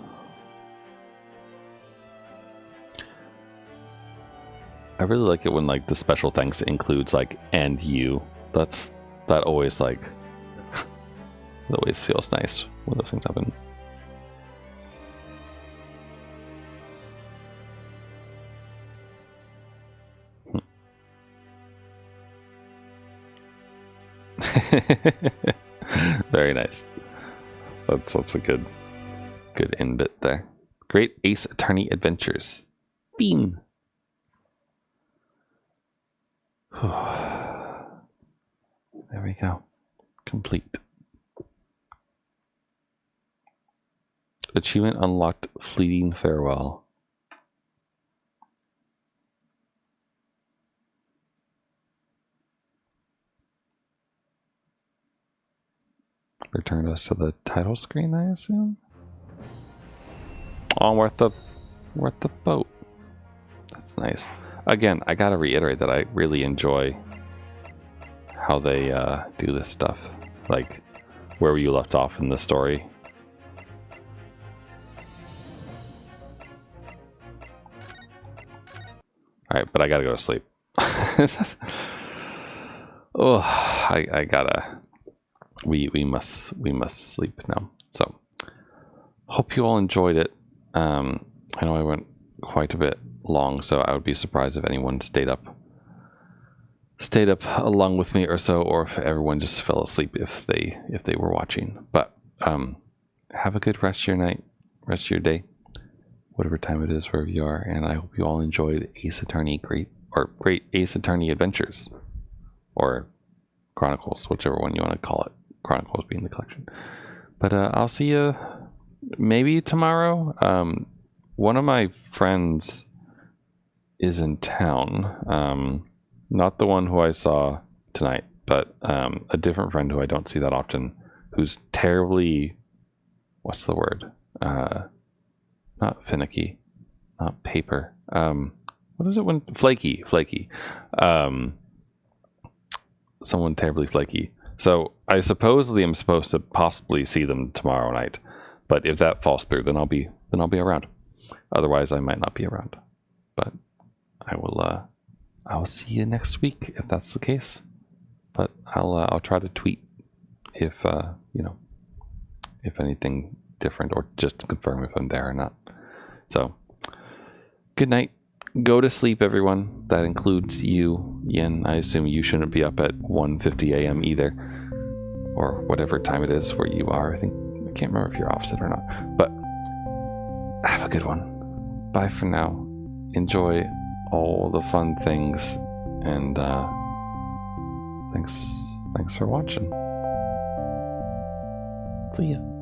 I really like it when like the special thanks includes like and you. That always like it always feels nice when those things happen. Very nice. That's a good in bit there. Great Ace Attorney Adventures. Bean. There we go. Complete. Achievement unlocked. Fleeting farewell. Returned us to the title screen, I assume. Oh, we're at the boat. That's nice. Again, I gotta reiterate that I really enjoy how they do this stuff. Like, where you left off in the story. Alright, but I gotta go to sleep. Oh, I gotta... We must sleep now. So, hope you all enjoyed it. I know I went quite a bit long, so I would be surprised if anyone stayed up along with me or so, or if everyone just fell asleep if they were watching. But have a good rest of your night, rest of your day, whatever time it is wherever you are, and I hope you all enjoyed Ace Attorney Great Ace Attorney Adventures, or Chronicles, whichever one you want to call it. Chronicles being the collection. But I'll see you maybe tomorrow. One of my friends is in town. Not the one who I saw tonight, but a different friend who I don't see that often, who's terribly, what's the word? Not finicky, not paper. What is it when flaky? Someone terribly flaky. So I supposedly am supposed to possibly see them tomorrow night, but if that falls through, then I'll be around. Otherwise, I might not be around. But I will see you next week if that's the case. But I'll try to tweet if if anything different, or just to confirm if I'm there or not. So good night. Go to sleep, everyone. That includes you, Yin. I assume you shouldn't be up at 1:50 a.m. either, or whatever time it is where you are. I can't remember if you're offset or not. But have a good one. Bye for now. Enjoy all the fun things, and thanks for watching. See ya.